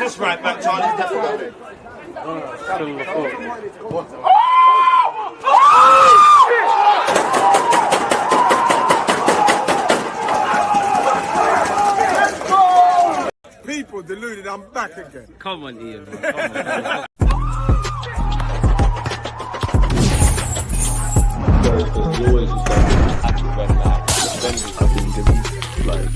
That's right back, Charlie. Definitely. People deluded, I'm back again. Come on, Ian. Man. Come on. You always just happy when like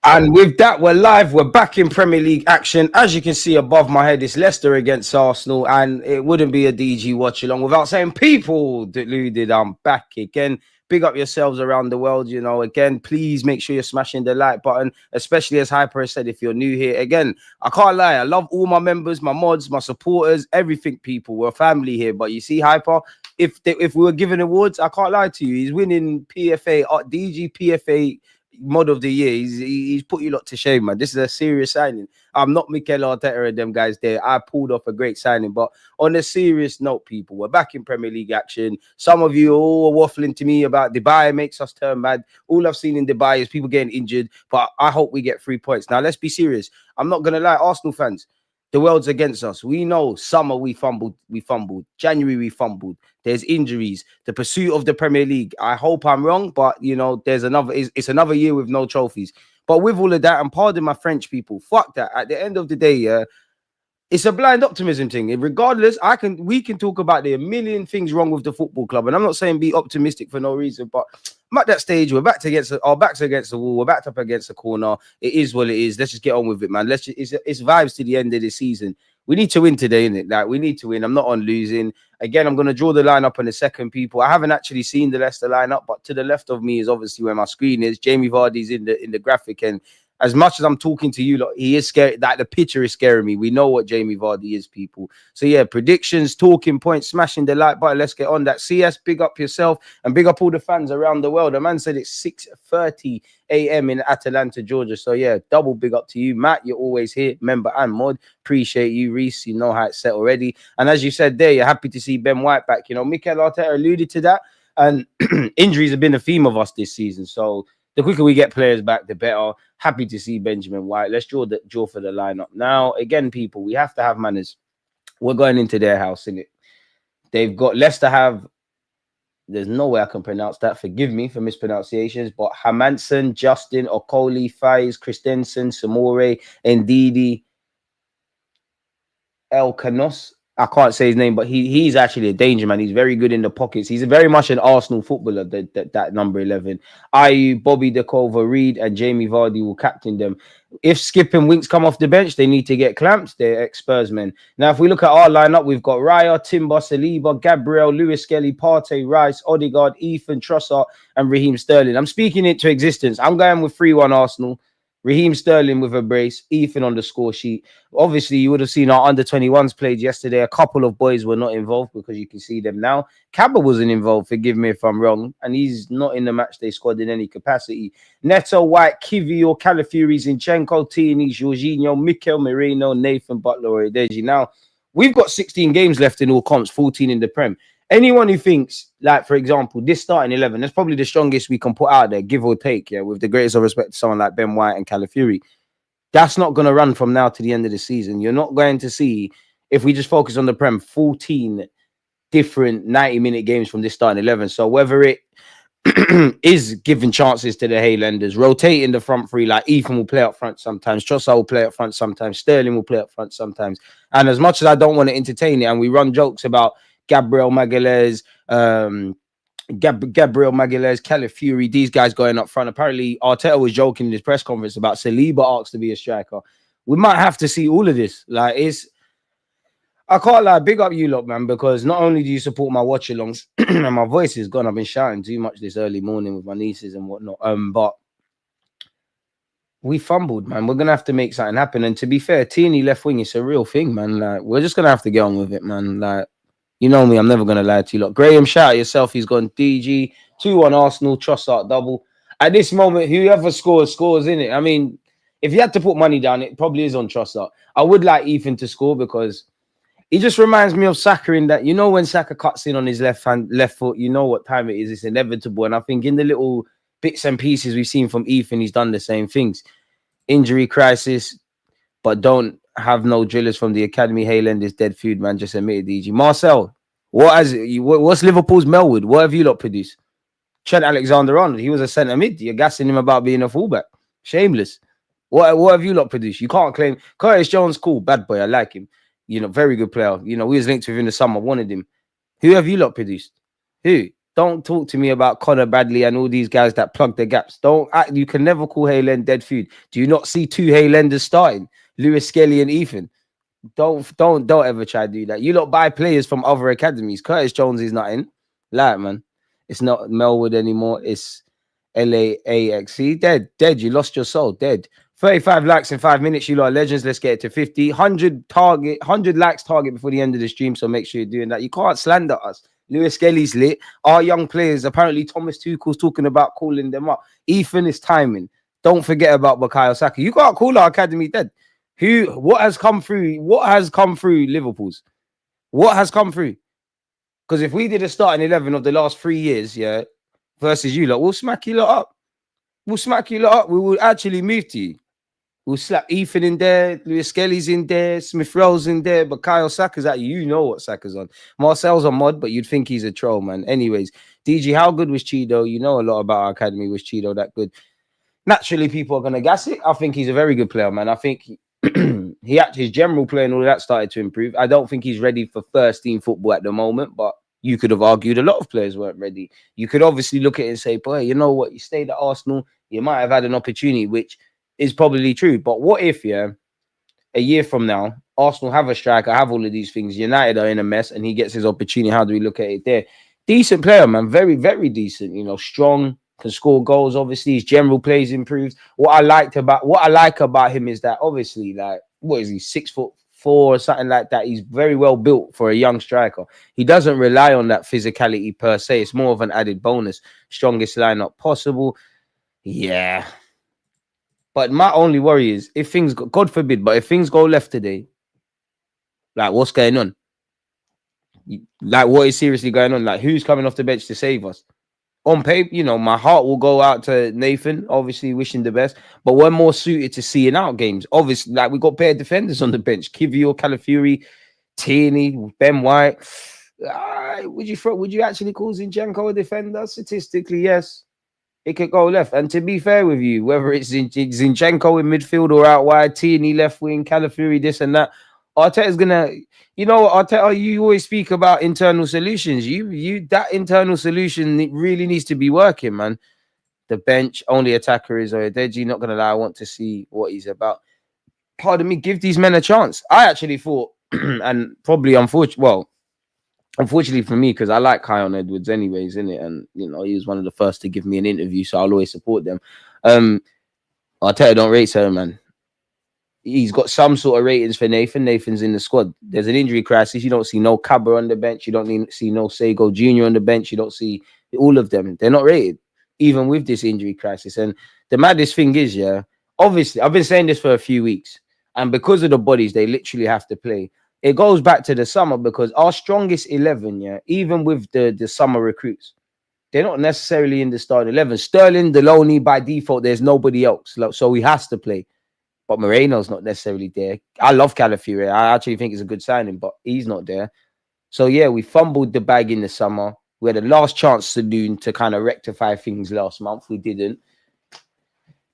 And with that, we're live. We're back in Premier League action. As you can see above my head, it's Leicester against Arsenal. And it wouldn't be a DG watch along without saying, people, deluded, I'm back again. Big up yourselves around the world. You know, again, please make sure you're smashing the like button, especially as Hyper has said, if you're new here. Again, I can't lie. I love all my members, my mods, my supporters, everything, people. We're a family here. But you see, Hyper, if we were giving awards, I can't lie to you. He's winning PFA, DG PFA mod of the year. He's put you lot to shame, man. This is a serious signing. I'm not Mikel Arteta and them guys there. I pulled off a great signing, but on a serious note, people, we're back in Premier League action. Some of you are all waffling to me about Dubai makes us turn mad. All I've seen in Dubai is people getting injured, but I hope we get 3 points. Now, let's be serious. I'm not going to lie, Arsenal fans, the world's against us. We know summer we fumbled. January we fumbled. There's injuries. The pursuit of the Premier League. I hope I'm wrong, but you know, there's another. It's another year with no trophies. But with all of that, and pardon my French, people, fuck that. At the end of the day, yeah, it's a blind optimism thing. And regardless, we can talk about the million things wrong with the football club, and I'm not saying be optimistic for no reason, but I'm at that stage. We're back against our backs against the wall. We're backed up against the corner. It is what it is. Let's just get on with it, man. It's vibes to the end of the season. We need to win today, innit? Like, we need to win. I'm not on losing. Again, I'm going to draw the lineup in a second, people. I haven't actually seen the Leicester lineup, but to the left of me is obviously where my screen is. Jamie Vardy's in the graphic, and as much as I'm talking to you, like, he is scary. That the picture is scaring me. We know what Jamie Vardy is, people. So yeah, predictions, talking points, smashing the like button. Let's get on that. CS, big up yourself and big up all the fans around the world. The man said it's 6:30 a.m. in Atlanta, Georgia. So yeah, double big up to you, Matt. You're always here, member and mod. Appreciate you, Reese. You know how it's set already. And as you said there, you're happy to see Ben White back. You know, Mikel Arteta alluded to that, and injuries have been a theme of us this season. So the quicker we get players back, the better. Happy to see Benjamin White. Let's draw for the lineup. Now, again, people, we have to have manners. We're going into their house, innit? They've got Leicester have, there's no way I can pronounce that. Forgive me for mispronunciations, but Hamanson, Justin, Okoli, Faiz, Christensen, Samore, Ndidi, El Canos. I can't say his name, but he's actually a danger, man. He's very good in the pockets. He's very much an Arsenal footballer, that number 11. Ayew, Bobby Dekova, Reed, and Jamie Vardy will captain them. If Skip and Winks come off the bench, they need to get clamped. They're ex-Spurs men. Now, if we look at our lineup, we've got Raya, Timber, Saliba, Gabriel, Lewis Skelly, Partey, Rice, Odegaard, Ethan, Trossard, and Raheem Sterling. I'm speaking it to existence. I'm going with 3-1 Arsenal. Raheem Sterling with a brace, Ethan on the score sheet. Obviously, you would have seen our under-21s played yesterday. A couple of boys were not involved because you can see them now. Cabba wasn't involved, forgive me if I'm wrong, and he's not in the matchday squad in any capacity. Neto, White, Kivio, Calafiori, Zinchenko, Tierney, Jorginho, Mikel Merino, Nathan Butler, Odeji. Now, we've got 16 games left in all comps, 14 in the Prem. Anyone who thinks, like, for example, this starting 11, that's probably the strongest we can put out there, give or take, yeah, with the greatest of respect to someone like Ben White and Calafiori. That's not going to run from now to the end of the season. You're not going to see, if we just focus on the Prem, 14 different 90-minute games from this starting 11. So whether it is giving chances to the Haylanders, rotating the front three, like Ethan will play up front sometimes, Trossard will play up front sometimes, Sterling will play up front sometimes. And as much as I don't want to entertain it, and we run jokes about Gabriel Magalhaes, Calafiori, these guys going up front. Apparently, Arteta was joking in his press conference about Saliba asked to be a striker. We might have to see all of this. Like, I can't lie, big up you lot, man, because not only do you support my watch-alongs, and my voice is gone. I've been shouting too much this early morning with my nieces and whatnot. But we fumbled, man. We're gonna have to make something happen. And to be fair, Tierney left wing is a real thing, man. Like, we're just gonna have to get on with it, man. Like, you know me, I'm never going to lie to you lot. Graham, shout out yourself. He's gone DG. 2-1 Arsenal, Trossard double. At this moment, whoever scores in it. I mean, if you had to put money down, it probably is on Trossard. I would like Ethan to score because he just reminds me of Saka in that, you know, when Saka cuts in on his left foot, you know what time it is. It's inevitable. And I think in the little bits and pieces we've seen from Ethan, he's done the same things. Injury crisis, but don't have no drillers from the academy. Hayland is dead food, man. Just admit it, DG. Marcel, what's Liverpool's Melwood? What have you lot produced? Trent Alexander-Arnold, he was a centre mid. You're gassing him about being a fullback. Shameless. What have you lot produced? You can't claim Curtis Jones, cool, bad boy. I like him. You know, very good player. You know, we was linked with him in the summer, wanted him. Who have you lot produced? Who? Don't talk to me about Connor Bradley and all these guys that plug the gaps. You can never call Hayland dead food. Do you not see two Haylanders starting? Lewis Skelly and Ethan. Don't ever try to do that. You lot buy players from other academies. Curtis Jones is not in. Like, man. It's not Melwood anymore. It's LAAXC. Dead. You lost your soul. Dead. 35 likes in 5 minutes. You lot are legends. Let's get it to 50. 100 likes target before the end of the stream. So make sure you're doing that. You can't slander us. Lewis Skelly's lit. Our young players, apparently Thomas Tuchel's talking about calling them up. Ethan is timing. Don't forget about Bukayo Saka. You can't call our academy dead. What has come through? What has come through Liverpool's? What has come through? Because if we did a starting 11 of the last 3 years, yeah, versus you lot, we'll smack you lot up. We'll smack you lot up. We will actually move to you. We'll slap Ethan in there, Lewis Skelly's in there, Smith Rowe's in there, but Kyle Saka's at you. You know what Saka's on. Marcel's on mod, but you'd think he's a troll, man. Anyways, DG, how good was Chido? You know a lot about our academy. Was Chido that good? Naturally, people are going to gas it. I think he's a very good player, man. I think his general play and all of that started to improve. I don't think he's ready for first team football at the moment, but you could have argued a lot of players weren't ready. You could obviously look at it and say, boy, you know what? You stayed at Arsenal, you might have had an opportunity, which is probably true. But what if, yeah, a year from now, Arsenal have a striker, have all of these things, United are in a mess, and he gets his opportunity? How do we look at it there? Decent player, man. Very, very decent. You know, strong, can score goals. Obviously, his general plays improved. What I like about him is that obviously, like, what is he, 6'4" or something like that? He's very well built for a young striker. He doesn't rely on that physicality per se. It's more of an added bonus. Strongest lineup possible. Yeah. But my only worry is if things, God forbid, but if things go left today, like, what's going on? Like, what is seriously going on? Like, who's coming off the bench to save us? On paper, you know, my heart will go out to Nathan, obviously wishing the best, but we're more suited to seeing out games. Obviously, like, we got better defenders on the bench. Kivior, Calafiori, Tierney, Ben White. Would you actually call Zinchenko a defender? Statistically, yes. It could go left. And to be fair with you, whether it's Zinchenko in midfield or out wide, Tierney left wing, Calafiori, this and that, Arteta's gonna, you know, Arteta, you always speak about internal solutions. That internal solution really needs to be working, man. The bench, only attacker is Oyedeji. Not gonna lie, I want to see what he's about. Pardon me, give these men a chance. I actually thought, and probably unfortunately for me, because I like Kion Edwards anyways, innit? And, you know, he was one of the first to give me an interview, so I'll always support them. Arteta don't rate so, man. He's got some sort of ratings for Nathan. Nathan's in the squad. There's an injury crisis. You don't see no Cabra on the bench. You don't see no Sego Jr. on the bench. You don't see all of them. They're not rated, even with this injury crisis. And the maddest thing is, yeah, obviously, I've been saying this for a few weeks, and because of the bodies, they literally have to play. It goes back to the summer because our strongest 11, yeah, even with the summer recruits, they're not necessarily in the starting 11. Sterling, Deloney, by default, there's nobody else. So he has to play. But Moreno's not necessarily there. I love Calafiori. I actually think it's a good signing, but he's not there. So, yeah, we fumbled the bag in the summer. We had a last chance to kind of rectify things last month. We didn't.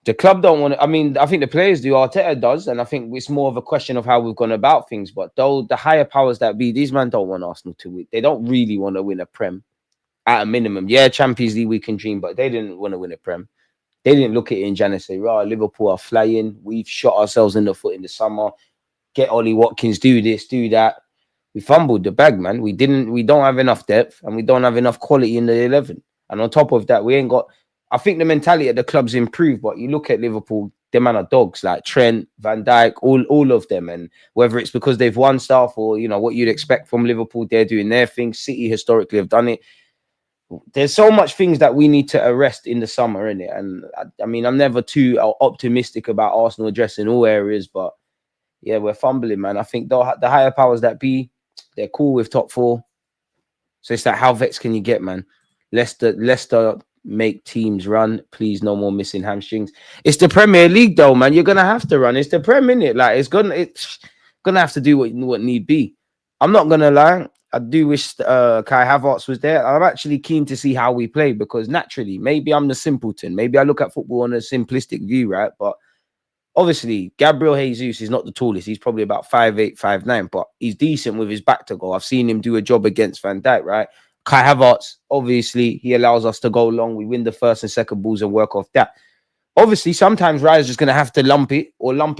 The club don't want to. I mean, I think the players do. Arteta does. And I think it's more of a question of how we've gone about things. But though the higher powers that be, these men don't want Arsenal to win. They don't really want to win a Prem at a minimum. Yeah, Champions League we can dream, but they didn't want to win a Prem. They didn't look at it in January and say, right, Liverpool are flying. We've shot ourselves in the foot in the summer. Get Ollie Watkins, do this, do that. We fumbled the bag, man. We don't have enough depth and we don't have enough quality in the 11. And on top of that, we ain't got, I think the mentality of the club's improved, but you look at Liverpool, them man are dogs like Trent, Van Dijk, all of them. And whether it's because they've won stuff or, you know, what you'd expect from Liverpool, they're doing their thing. City historically have done it. there's so much things that we need to arrest in the summer, innit? And I mean, I'm never too optimistic about Arsenal addressing all areas, but yeah, we're fumbling, man. I think the higher powers that be, they're cool with top four. So it's like, how vexed can you get, man? Leicester make teams run. Please, no more missing hamstrings. It's the Premier League, though, man. You're gonna have to run. It's the Prem, innit? Like it's gonna have to do what need be. I'm not gonna lie. I do wish Kai Havertz was there. I'm actually keen to see how we play because naturally, maybe I'm the simpleton. Maybe I look at football on a simplistic view, right? But obviously, Gabriel Jesus is not the tallest. He's probably about 5'8", 5'9", but he's decent with his back to goal. I've seen him do a job against Van Dijk, right? Kai Havertz, obviously, he allows us to go long. We win the first and second balls and work off that. Obviously, sometimes Raya's just going to have to lump it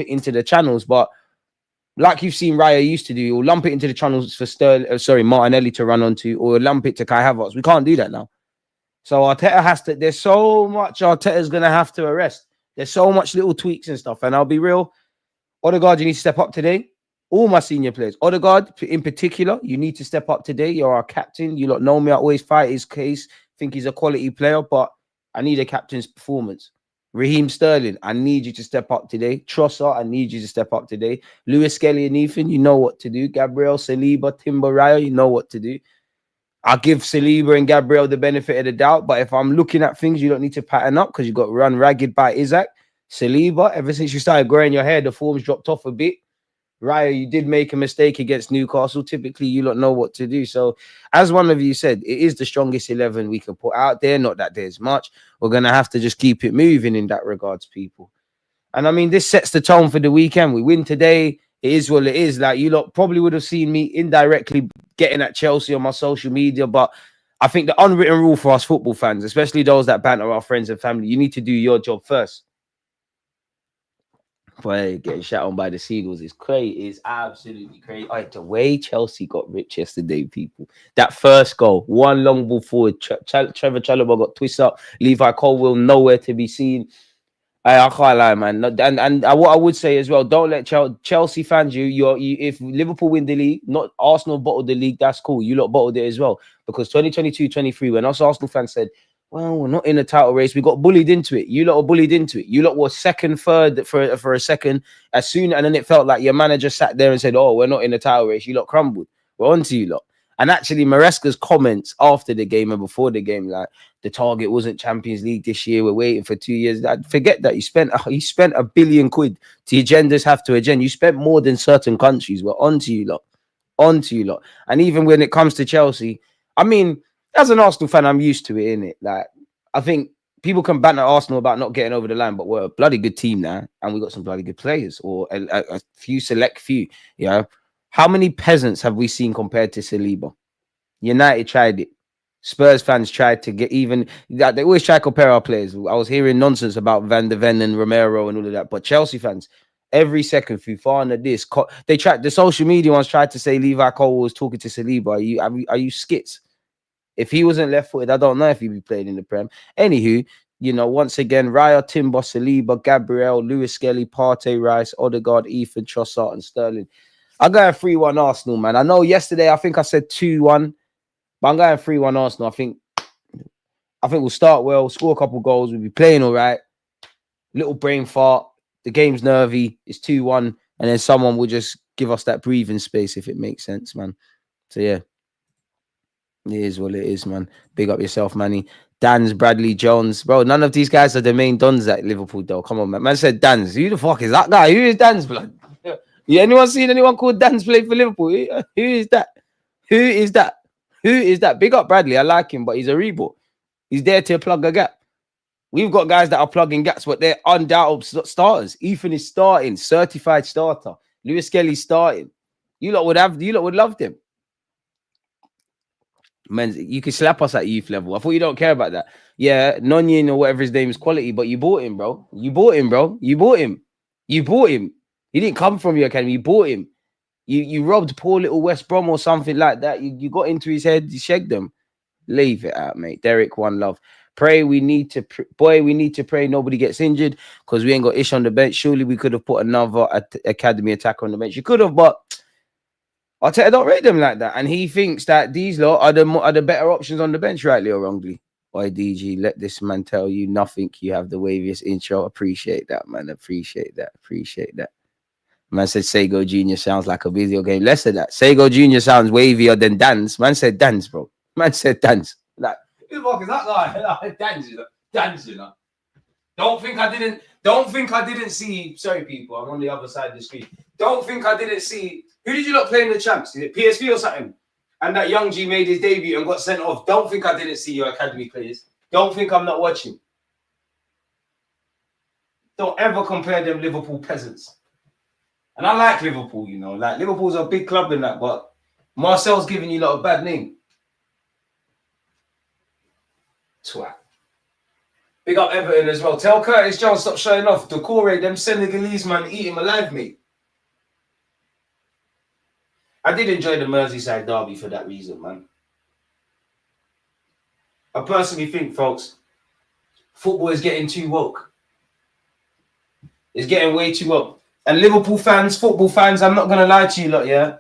into the channels, but like you've seen Raya used to do, he'll lump it into the channels for Martinelli to run onto, or lump it to Kai Havertz. We can't do that now. So Arteta has to, there's so much Arteta's going to have to arrest. There's so much little tweaks and stuff. And I'll be real, Odegaard, you need to step up today. All my senior players, Odegaard in particular, you need to step up today. You're our captain. You lot know me. I always fight his case. Think he's a quality player, but I need a captain's performance. Raheem Sterling, I need you to step up today. Trossard, I need you to step up today. Lewis Kelly and Ethan, you know what to do. Gabriel, Saliba, Timber Raya, you know what to do. I'll give Saliba and Gabriel the benefit of the doubt, but if I'm looking at things, you don't need to pattern up because you got run ragged by Isaac. Saliba, ever since you started growing your hair, the form's dropped off a bit. Raya, you did make a mistake against Newcastle. Typically, you don't know what to do. So, as one of you said, it is the strongest 11 we can put out there. Not that there's much. We're going to have to just keep it moving in that regards, people. And I mean, this sets the tone for the weekend. We win today. It is what it is. Like, you lot probably would have seen me indirectly getting at Chelsea on my social media, but I think the unwritten rule for us football fans, especially those that banter our friends and family, you need to do your job first. Boy, getting shot on by the Seagulls is crazy. It's absolutely crazy. Like, the way Chelsea got rich yesterday, people. That first goal, one long ball forward. Trevor Chalobah got twisted up. Levi Colwill nowhere to be seen. I can't lie, man. And what I would say as well, don't let Chelsea fans you if Liverpool win the league, not Arsenal bottled the league, that's cool. You lot bottled it as well. Because 2022-23, when us Arsenal fans said, well, we're not in a title race, we got bullied into it. You lot were bullied into it. You lot were second, third for a second. And then it felt like your manager sat there and said, oh, we're not in a title race. You lot crumbled. We're on to you lot. And actually, Maresca's comments after the game and before the game, like, the target wasn't Champions League this year. We're waiting for 2 years. Forget that. You spent £1 billion to agendas have to agenda. You spent more than certain countries. We're on to you lot. On to you lot. And even when it comes to Chelsea, I mean, as an Arsenal fan, I'm used to it, innit? Like, I think people can banter Arsenal about not getting over the line, but we're a bloody good team now, and we got some bloody good players, or a few select few. You know, how many peasants have we seen compared to Saliba? United tried it. Spurs fans tried to get even. They always try to compare our players. I was hearing nonsense about Van de Ven and Romero and all of that, but Chelsea fans, every second, Fofana, this, they tried. The social media ones tried to say Levi Cole was talking to Saliba. Are you skits? If he wasn't left-footed, I don't know if he'd be playing in the Prem. Anywho, you know, once again, Raya, Timber, Saliba, Gabriel, Lewis Skelly, Partey, Rice, Odegaard, Ethan, Trossard, and Sterling. I'm going 3-1 Arsenal, man. I know yesterday I think I said 2-1, but I'm going 3-1 Arsenal. I think we'll start well, score a couple goals, we'll be playing all right. Little brain fart. The game's nervy. It's 2-1, and then someone will just give us that breathing space if it makes sense, man. So yeah. It is what it is, man. Big up yourself, Manny. Dan's, Bradley, Jones. Bro, none of these guys are the main dons at Liverpool, though. Come on, man. Man said Dan's. Who the fuck is that guy? Who is Dan's, blood? Yeah, anyone seen anyone called Dan's play for Liverpool? Who is that? Who is that? Who is that? Big up Bradley. I like him, but he's a reboot. He's there to plug a gap. We've got guys that are plugging gaps, but they're undoubted starters. Ethan is starting, certified starter. Lewis Kelly's starting. You lot would love them. Man, you can slap us at youth level. I thought you don't care about that. Yeah, Nonyin or whatever his name is quality, but you bought him, bro. You bought him, bro. You bought him. You bought him. He didn't come from your academy. You bought him. You robbed poor little West Brom or something like that. You got into his head. You shagged them. Leave it out, mate. Derek, one love. Pray we need to pray nobody gets injured because we ain't got Ish on the bench. Surely we could have put another academy attacker on the bench. You could have, but Arteta don't rate them like that, and he thinks that these lot are the better options on the bench, rightly or wrongly. Why, DG, let this man tell you nothing. You have the waviest intro. Appreciate that, man. Appreciate that. Appreciate that. Man said Sego Jr. sounds like a video game. Less than that. Sego Jr. sounds wavier than dance. Man said dance, bro. Man said dance. Like, who the fuck is that? Like dance, you know? Dance, you know? Don't think I didn't see. Sorry, people. I'm on the other side of the screen. Don't think I didn't see. Who did you lot play in the champs? Is it PSV or something? And that young G made his debut and got sent off. Don't think I didn't see your academy players. Don't think I'm not watching. Don't ever compare them Liverpool peasants. And I like Liverpool, you know. Like, Liverpool's a big club in that, but Marcel's giving you a lot of bad name. Twat. Big up Everton as well. Tell Curtis Jones stop showing off. Decore, them Senegalese man, eat him alive, mate. I did enjoy the Merseyside derby for that reason, man. I personally think, folks, football is getting too woke. It's getting way too woke. And Liverpool fans, football fans, I'm not going to lie to you lot, yeah?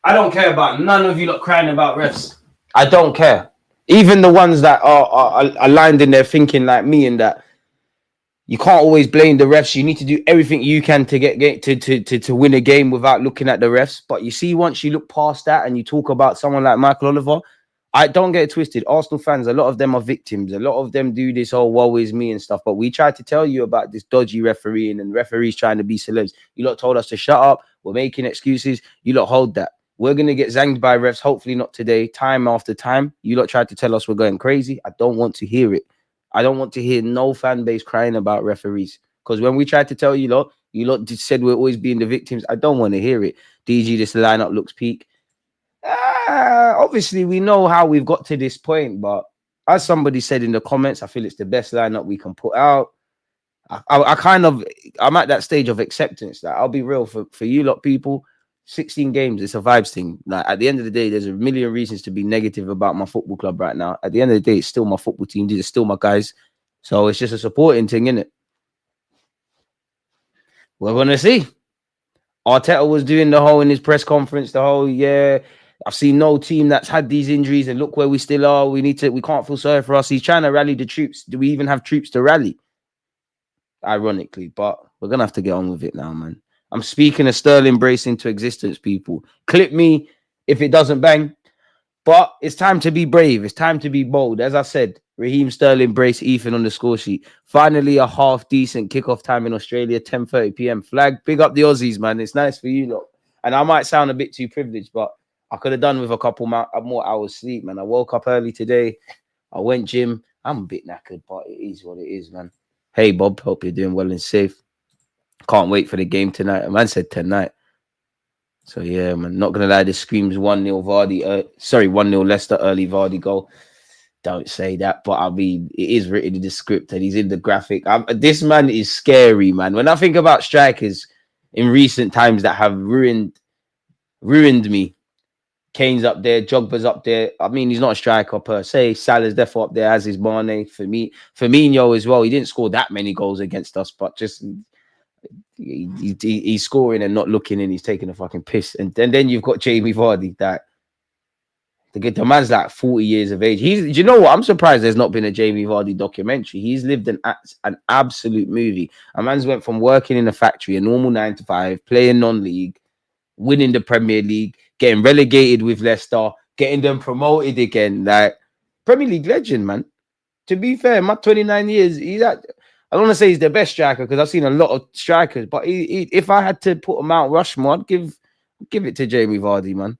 I don't care about none of you lot crying about refs. I don't care. Even the ones that are aligned in their thinking like me, and that you can't always blame the refs. You need to do everything you can to get to win a game without looking at the refs. But you see, once you look past that and you talk about someone like Michael Oliver, I don't get it twisted. Arsenal fans, a lot of them are victims. A lot of them do this, oh, woe is me and stuff. But we tried to tell you about this dodgy refereeing and referees trying to be celebs. You lot told us to shut up. We're making excuses. You lot hold that. We're going to get zanged by refs, hopefully not today, time after time. You lot tried to tell us we're going crazy. I don't want to hear it. I don't want to hear no fan base crying about referees. Because when we tried to tell you lot just said we're always being the victims. I don't want to hear it. DG, this lineup looks peak. Obviously, we know how we've got to this point. But as somebody said in the comments, I feel it's the best lineup we can put out. I'm at that stage of acceptance. That I'll be real for you lot people. 16 games, it's a vibes thing. Like, at the end of the day, there's a million reasons to be negative about my football club right now. At the end of the day, it's still my football team. These are still my guys. So it's just a supporting thing, innit? We're going to see. Arteta was doing the whole in his press conference, I've seen no team that's had these injuries and look where we still are. We can't feel sorry for us. He's trying to rally the troops. Do we even have troops to rally? Ironically, but we're going to have to get on with it now, man. I'm speaking a Sterling brace into existence, people. Clip me if it doesn't bang. But it's time to be brave. It's time to be bold. As I said, Raheem Sterling brace Ethan on the score sheet. Finally, a half-decent kickoff time in Australia, 10:30 p.m. Flag. Big up the Aussies, man. It's nice for you lot. And I might sound a bit too privileged, but I could have done with a couple more hours sleep, man. I woke up early today. I went gym. I'm a bit knackered, but it is what it is, man. Hey, Bob. Hope you're doing well and safe. Can't wait for the game tonight. A man said tonight. So, yeah, man. Not going to lie, this screams 1-0 Vardy. 1-0 Leicester early Vardy goal. Don't say that. But, I mean, it is written in the script and he's in the graphic. This man is scary, man. When I think about strikers in recent times that have ruined me, Kane's up there, Jogba's up there. I mean, he's not a striker per se. Salah's definitely up there, as is Mane. For me, Firmino as well. He didn't score that many goals against us, but just... He's scoring and not looking, and he's taking a fucking piss. And then you've got Jamie Vardy, that the man's like 40 years of age. Do you know what? I'm surprised there's not been a Jamie Vardy documentary. He's lived an absolute movie. A man's went from working in a factory, a normal 9 to 5, playing non-league, winning the Premier League, getting relegated with Leicester, getting them promoted again. Like, Premier League legend, man. To be fair, my 29 years, I don't want to say he's the best striker because I've seen a lot of strikers, but if I had to put a Mount Rushmore, I'd give it to Jamie Vardy, man.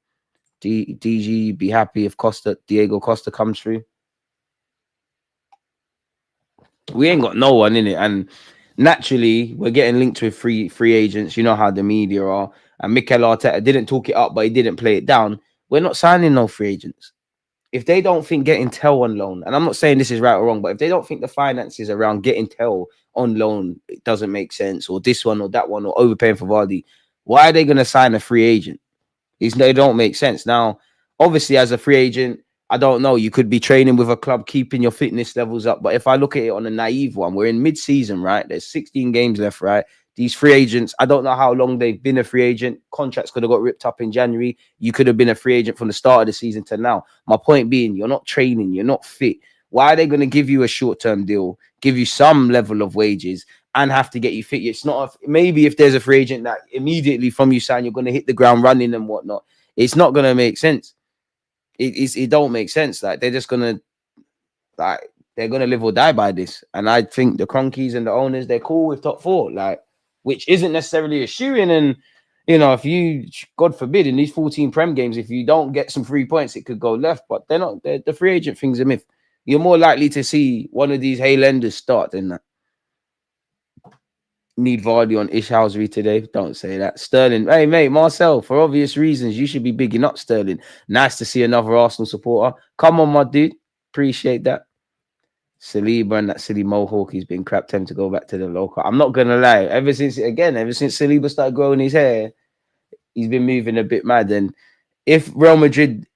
DG, be happy if Diego Costa comes through. We ain't got no one in it, and naturally we're getting linked with free agents. You know how the media are, and Mikel Arteta didn't talk it up, but he didn't play it down. We're not signing no free agents. If they don't think getting Tell on loan, and I'm not saying this is right or wrong, but if they don't think the finances around getting Tell on loan, it doesn't make sense, or this one or that one, or overpaying for Vardy, why are they going to sign a free agent? They don't make sense. Now, obviously, as a free agent, I don't know. You could be training with a club, keeping your fitness levels up. But if I look at it on a naive one, we're in mid-season, right? There's 16 games left, right? These free agents, I don't know how long they've been a free agent. Contracts could have got ripped up in January. You could have been a free agent from the start of the season to now. My point being, you're not training, you're not fit. Why are they going to give you a short-term deal, give you some level of wages, and have to get you fit? It's not maybe if there's a free agent that immediately from you sign, you're going to hit the ground running and whatnot. It's not going to make sense. It don't make sense. Like they're just gonna they're gonna live or die by this. And I think the Cronkies and the owners, they're cool with top four, like, which isn't necessarily a shoe-in. And if you, God forbid, in these 14 Prem games, if you don't get some 3 points, it could go left. But they're not. The free agent thing's a myth. You're more likely to see one of these Haylenders start than that. Need Vardy on Ishhousery today. Don't say that. Sterling. Hey, mate, Marcel, for obvious reasons, you should be bigging up Sterling. Nice to see another Arsenal supporter. Come on, my dude. Appreciate that. Saliba and that silly mohawk, he's been crap. Time to go back to the local. I'm not going to lie. Ever since Saliba started growing his hair, he's been moving a bit mad. And if Real Madrid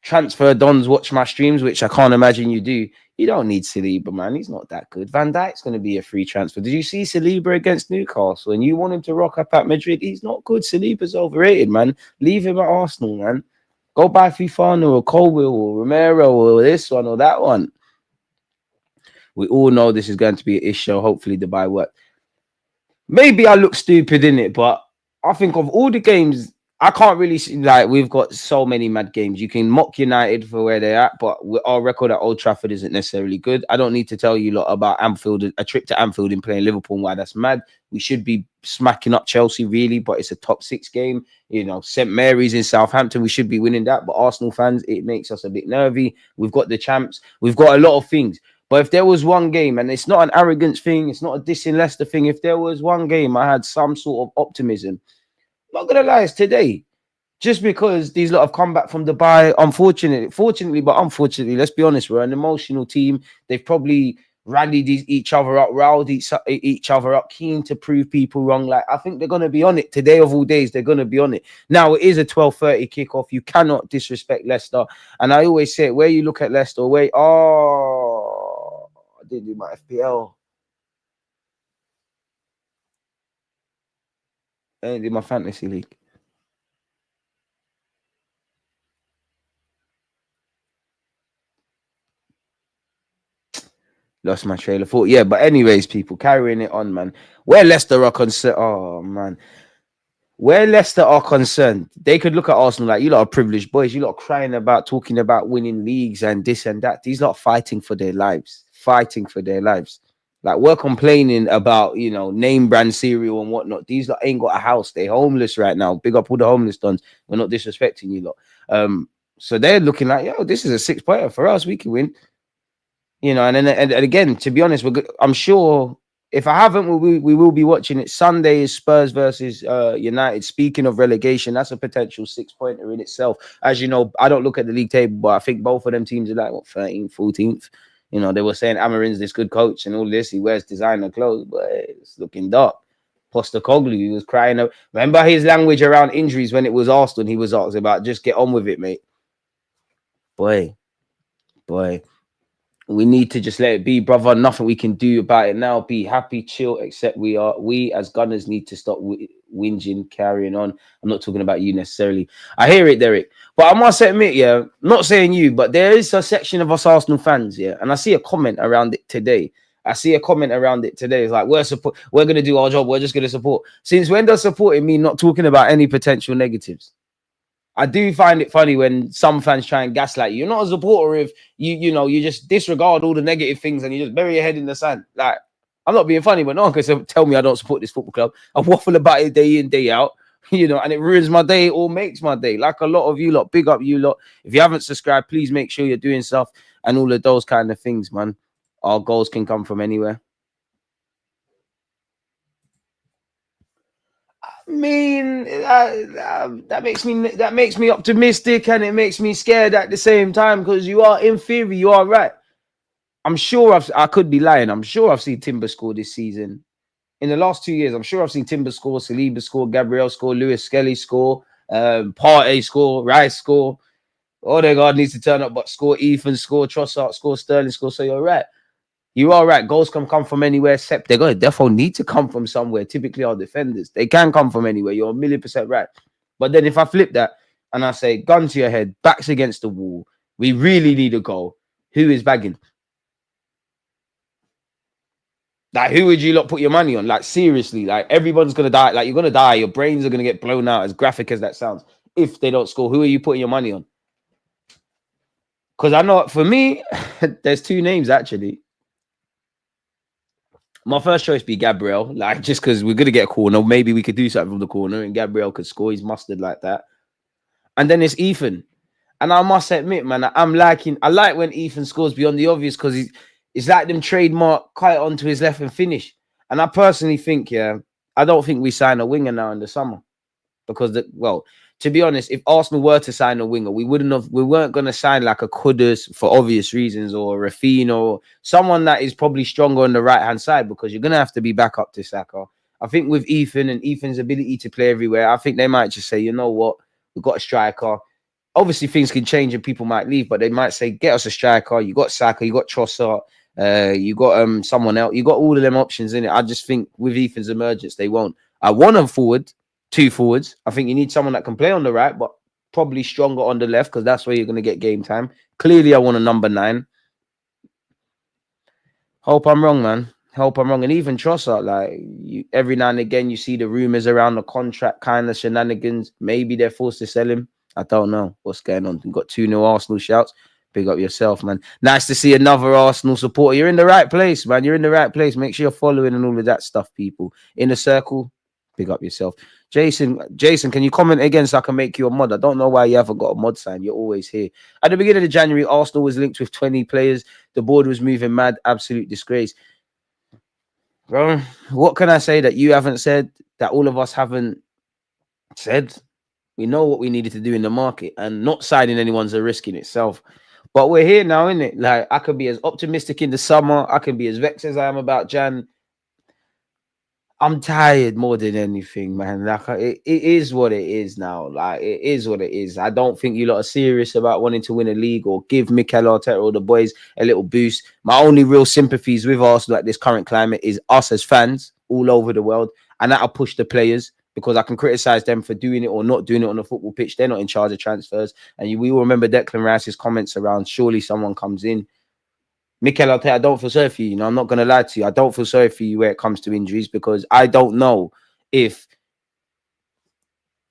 transfer dons watch my streams, which I can't imagine you do, you don't need Saliba, man. He's not that good. Van Dijk's going to be a free transfer. Did you see Saliba against Newcastle? And you want him to rock up at Madrid? He's not good. Saliba's overrated, man. Leave him at Arsenal, man. Go buy Fifano or Colwill or Romero or this one or that one. We all know this is going to be an issue. Hopefully the buy works. Maybe I look stupid in it, but I think of all the games, I can't really see, like, we've got so many mad games. You can mock United for where they're at, but our record at Old Trafford isn't necessarily good. I don't need to tell you a lot about Anfield, a trip to Anfield and playing Liverpool, why that's mad. We should be smacking up Chelsea, really, but it's a top 6 game. St. Mary's in Southampton, we should be winning that. But Arsenal fans, it makes us a bit nervy. We've got the champs. We've got a lot of things. But if there was one game, and it's not an arrogance thing, it's not a dissing Leicester thing, if there was one game I had some sort of optimism, not gonna lie, it's today. Just because these lot have come back from Dubai, unfortunately, let's be honest, we're an emotional team. They've probably rallied each other up, riled each other up, keen to prove people wrong. Like, I think they're gonna be on it today of all days. They're gonna be on it. Now it is a 12:30 kickoff. You cannot disrespect Leicester. And I always say, where you look at Leicester, I didn't do my FPL. I didn't do my fantasy league. Lost my trailer of thought. Yeah, but anyways, people, carrying it on, man. Where Leicester are concerned, they could look at Arsenal like, you lot are privileged boys. You lot are crying about, talking about winning leagues and this and that. These lot fighting for their lives. Like, we're complaining about, name brand cereal and whatnot. These lot ain't got a house. They homeless right now. Big up all the homeless dons. We're not disrespecting you lot. So they're looking like, this is a 6-pointer for us. We can win. And again, to be honest, I'm sure if I haven't, we will be watching it. Sunday is Spurs versus United. Speaking of relegation, that's a potential 6-pointer in itself. As you know, I don't look at the league table, but I think both of them teams are like, 13th, 14th. They were saying Amarin's this good coach and all this. He wears designer clothes, but it's looking dark. Postecoglou, he was crying out. Remember his language around injuries when it was Arsenal? He was asked about, just get on with it, mate. Boy. We need to just let it be, brother. Nothing we can do about it now. Be happy, chill, except we as Gunners need to stop whinging, carrying on. I'm not talking about you necessarily. I hear it, Derek. But I must admit, not saying you, but there is a section of us Arsenal fans, and I see a comment around it today. It's like, we're going to do our job. We're just going to support. Since when does supporting mean not talking about any potential negatives? I do find it funny when some fans try and gaslight you. You're not a supporter if you just disregard all the negative things and you just bury your head in the sand. Like, I'm not being funny, but no one can tell me I don't support this football club. I waffle about it day in, day out, and it ruins my day or makes my day. Like a lot of you lot, big up you lot. If you haven't subscribed, please make sure you're doing stuff and all of those kind of things, man. Our goals can come from anywhere. I mean, that makes me optimistic, and it makes me scared at the same time, because you are, in theory, you are right. I'm sure I could be lying. I'm sure I've seen Timber score this season. In the last 2 years, I'm sure I've seen Timber score, Saliba score, Gabriel score, Lewis Skelly score, Partey score, Rice score. Odegaard needs to turn up, but score, Ethan score, Trossard score, Sterling score. So you're right. You are right. Goals can come from anywhere, except they're going to definitely need to come from somewhere. Typically, our defenders, they can come from anywhere. You're 1,000,000% right. But then if I flip that and I say, gun to your head, backs against the wall, we really need a goal. Who is bagging? Like, who would you lot put your money on? Like, seriously, like, everyone's going to die. Like, you're going to die. Your brains are going to get blown out, as graphic as that sounds. If they don't score, who are you putting your money on? Because I know, for me, there's two names, actually. My first choice be Gabriel, like, just because we're going to get a corner. Maybe we could do something from the corner and Gabriel could score. He's mustard like that. And then it's Ethan. And I must admit, man, I like when Ethan scores beyond the obvious, because it's like them trademark cut onto his left and finish. And I personally think, I don't think we sign a winger now in the summer. Because, to be honest, if Arsenal were to sign a winger, we weren't going to sign like a Kudus for obvious reasons, or Rafinha, or someone that is probably stronger on the right-hand side, because you're going to have to be back up to Saka. I think with Ethan and Ethan's ability to play everywhere, I think they might just say, you know what, we've got a striker. Obviously, things can change and people might leave, but they might say, get us a striker. You got Saka, you got Trossard, you got someone else. You got all of them options in it. I just think with Ethan's emergence, they won't. I want them forward. Two forwards. I think you need someone that can play on the right, but probably stronger on the left, because that's where you're going to get game time. Clearly, I want a number 9. Hope I'm wrong, man. Hope I'm wrong. And even Trossard, like, every now and again, you see the rumors around the contract kind of shenanigans. Maybe they're forced to sell him. I don't know what's going on. You've got 2 new Arsenal shouts. Big up yourself, man. Nice to see another Arsenal supporter. You're in the right place, man. You're in the right place. Make sure you're following and all of that stuff, people. In the circle, big up yourself. Jason, can you comment again so I can make you a mod? I don't know why you haven't got a mod sign. You're always here. At the beginning of January, Arsenal was linked with 20 players. The board was moving mad. Absolute disgrace. Bro, what can I say that you haven't said, that all of us haven't said? We know what we needed to do in the market, and not signing anyone's a risk in itself. But we're here now, innit? Like, I could be as optimistic in the summer. I can be as vexed as I am about Jan. I'm tired more than anything, man. Like, it is what it is now. Like, it is what it is. I don't think you lot are serious about wanting to win a league or give Mikel Arteta or the boys a little boost. My only real sympathies with Arsenal at this current climate is us as fans all over the world, and that'll push the players, because I can criticize them for doing it or not doing it on the football pitch. They're not in charge of transfers. And we all remember Declan Rice's comments around, surely someone comes in. Mikel Arteta, I don't feel sorry for you. You know, I'm not going to lie to you. I don't feel sorry for you where it comes to injuries, because I don't know if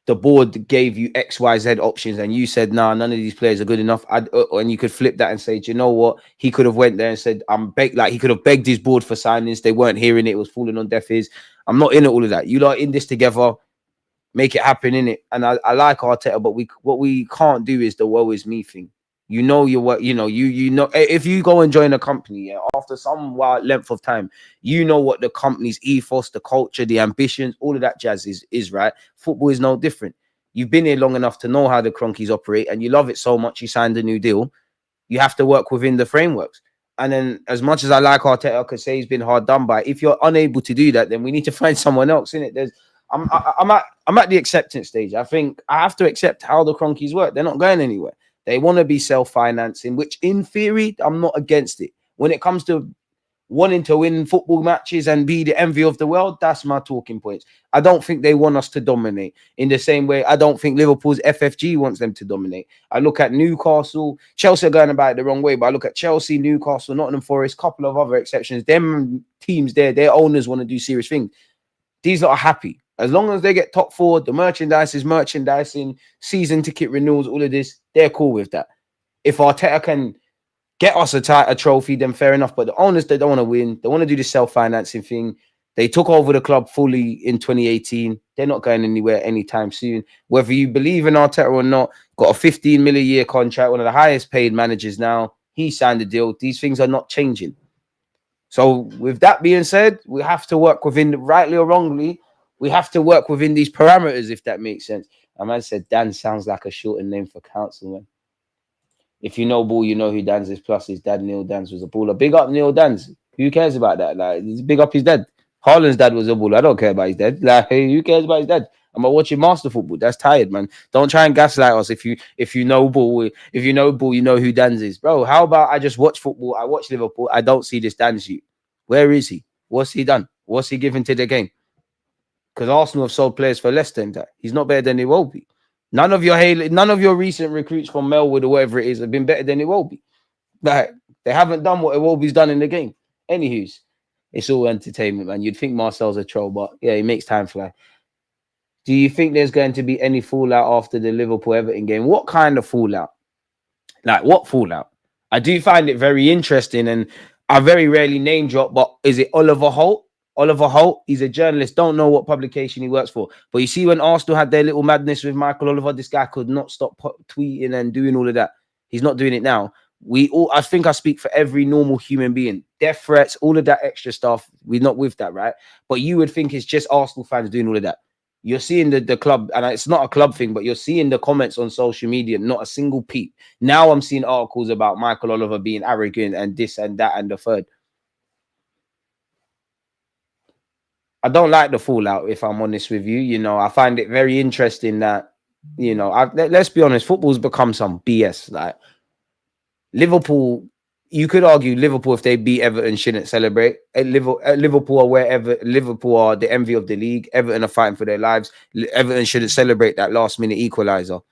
the board gave you X, Y, Z options and you said, nah, none of these players are good enough. And you could flip that and say, do you know what? He could have went there and said, he could have begged his board for signings. They weren't hearing it. It was falling on deaf ears. I'm not in it, all of that. You lot in this together. Make it happen, in it. And I like Arteta, but what we can't do is the woe is me thing. You know your work. You know if you go and join a company, after some length of time, you know what the company's ethos, the culture, the ambitions, all of that jazz is, right? Football is no different. You've been here long enough to know how the Cronkies operate, and you love it so much you signed a new deal. You have to work within the frameworks. And then, as much as I like Arteta, I could say he's been hard done by. If you're unable to do that, then we need to find someone else, in it. I'm at the acceptance stage. I think I have to accept how the Cronkies work. They're not going anywhere. They want to be self-financing, which in theory, I'm not against it. When it comes to wanting to win football matches and be the envy of the world, that's my talking points. I don't think they want us to dominate in the same way. I don't think Liverpool's FFG wants them to dominate. I look at Newcastle, Chelsea are going about it the wrong way, but I look at Chelsea, Newcastle, Nottingham Forest, couple of other exceptions. Them teams there, their owners want to do serious things. These lot are happy. As long as they get top 4, the merchandise is merchandising, season ticket renewals, all of this, they're cool with that. If Arteta can get us a trophy, then fair enough. But the owners, they don't want to win. They want to do the self-financing thing. They took over the club fully in 2018. They're not going anywhere anytime soon. Whether you believe in Arteta or not, got a 15 million a year contract, one of the highest paid managers now. He signed the deal. These things are not changing. So with that being said, we have to work within, rightly or wrongly, we have to work within these parameters, if that makes sense. A man said Dan sounds like a shortened name for councilman. If you know ball, you know who Dan's is. Plus his dad, Neil Dan's, was a baller. Big up Neil Dan's. Who cares about that? Like, big up his dad. Haaland's dad was a baller. I don't care about his dad. Like, who cares about his dad? Am I watching master football? That's tired, man. Don't try and gaslight us if you know ball, you know who Danz is. Bro, how about I just watch football? I watch Liverpool. I don't see this Danz you. Where is he? What's he done? What's he given to the game? Because Arsenal have sold players for less than that. He's not better than he will be. None of your recent recruits from Melwood or whatever it is have been better than it will be. Like, they haven't done what Iwobi's done in the game. Anywho's, it's all entertainment, man. You'd think Marcel's a troll, but yeah, he makes time fly. Do you think there's going to be any fallout after the Liverpool-Everton game? What kind of fallout? Like, what fallout? I do find it very interesting, and I very rarely name drop, but is it Oliver Holt? Oliver Holt, he's a journalist, don't know what publication he works for. But you see, when Arsenal had their little madness with Michael Oliver, this guy could not stop tweeting and doing all of that. He's not doing it now. I think I speak for every normal human being. Death threats, all of that extra stuff. We're not with that, right? But you would think it's just Arsenal fans doing all of that. You're seeing the club, and it's not a club thing, but you're seeing the comments on social media, not a single peep. Now I'm seeing articles about Michael Oliver being arrogant and this and that and the third. I don't like the fallout, if I'm honest with you. You know, I find it very interesting that, you know, let's be honest, football's become some BS. Like, Liverpool, you could argue Liverpool, if they beat Everton, shouldn't celebrate. Liverpool or wherever, Liverpool are the envy of the league. Everton are fighting for their lives. Everton shouldn't celebrate that last-minute equaliser.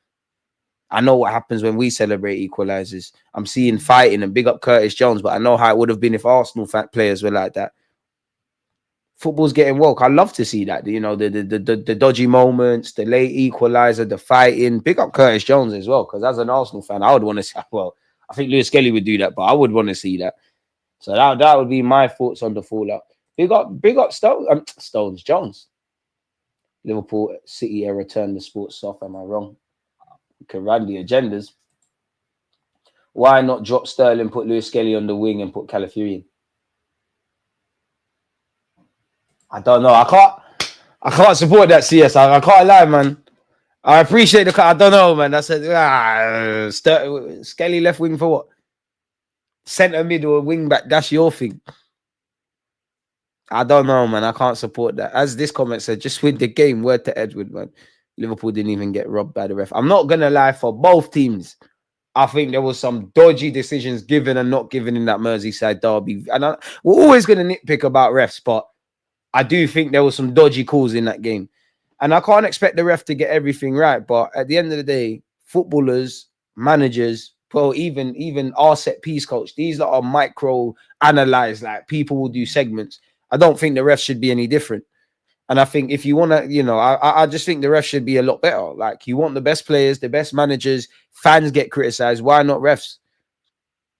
I know what happens when we celebrate equalisers. I'm seeing fighting, and big up Curtis Jones, but I know how it would have been if Arsenal players were like that. Football's getting woke. I love to see that. You know, the dodgy moments, the late equaliser, the fighting. Big up Curtis Jones as well, because as an Arsenal fan, I would want to see. Well, I think Lewis Kelly would do that, but I would want to see that. So that would be my thoughts on the fallout. Big up Stones Jones. Liverpool City era turned the sports soft. Am I wrong? You can run the agendas. Why not drop Sterling, put Lewis Kelly on the wing, and put Calafiori? I don't know. I can't support that CS. I can't lie, man. I appreciate the. I don't know, man. I said, Skelly left wing for what? Centre mid or wing back. That's your thing. I don't know, man. I can't support that. As this comment said, just win the game. Word to Edward, man. Liverpool didn't even get robbed by the ref. I'm not gonna lie, for both teams, I think there was some dodgy decisions given and not given in that Merseyside derby. And we're always gonna nitpick about refs, but I do think there was some dodgy calls in that game. And I can't expect the ref to get everything right. But at the end of the day, footballers, managers, well, even our set piece coach, these are micro analyzed. Like, people will do segments. I don't think the refs should be any different. And I think if you want to, you know, I just think the refs should be a lot better. Like, you want the best players, the best managers, fans get criticized. Why not refs?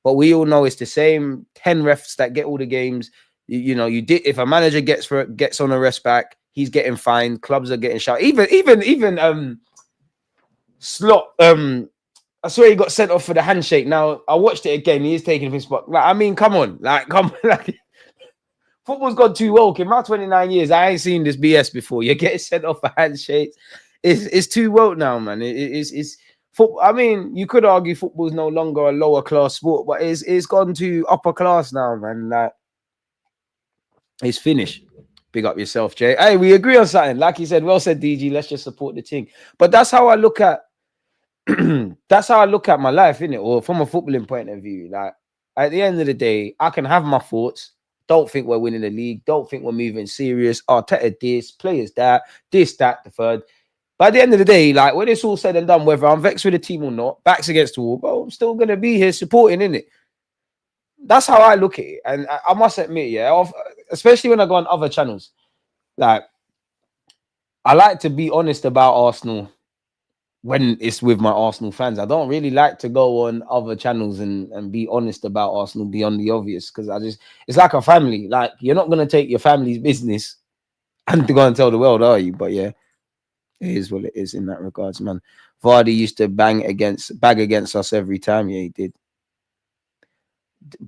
But we all know it's the same 10 refs that get all the games. You know, if a manager gets on a rest back, he's getting fined. Clubs are getting shot. Even Slot. I swear he got sent off for the handshake. Now I watched it again. He is taking his spot. Like, I mean, come on, like, football's gone too woke. In my 29 years, I ain't seen this BS before. You're getting sent off for handshakes. It's too woke now, man. It's football. I mean, you could argue football is no longer a lower class sport, but it's gone to upper class now, man. Like, it's finished. Big up yourself, Jay. Hey, we agree on something. Like he said, well said, DG. Let's just support the team. But that's how I look at that's how I look at my life, innit? Or from a footballing point of view. Like, at the end of the day, I can have my thoughts. Don't think we're winning the league. Don't think we're moving serious. Arteta this, players that, this, that, the third. But at the end of the day, like, when it's all said and done, whether I'm vexed with the team or not, backs against the wall, bro, I'm still gonna be here supporting, innit? That's how I look at it. And I must admit, yeah, especially when I go on other channels, like, I like to be honest about Arsenal when it's with my Arsenal fans. I don't really like to go on other channels and be honest about Arsenal beyond the obvious, because it's like a family. Like, you're not going to take your family's business and to go and tell the world, are you? But yeah, it is what it is in that regards, man. Vardy used to bag against us every time. Yeah, he did.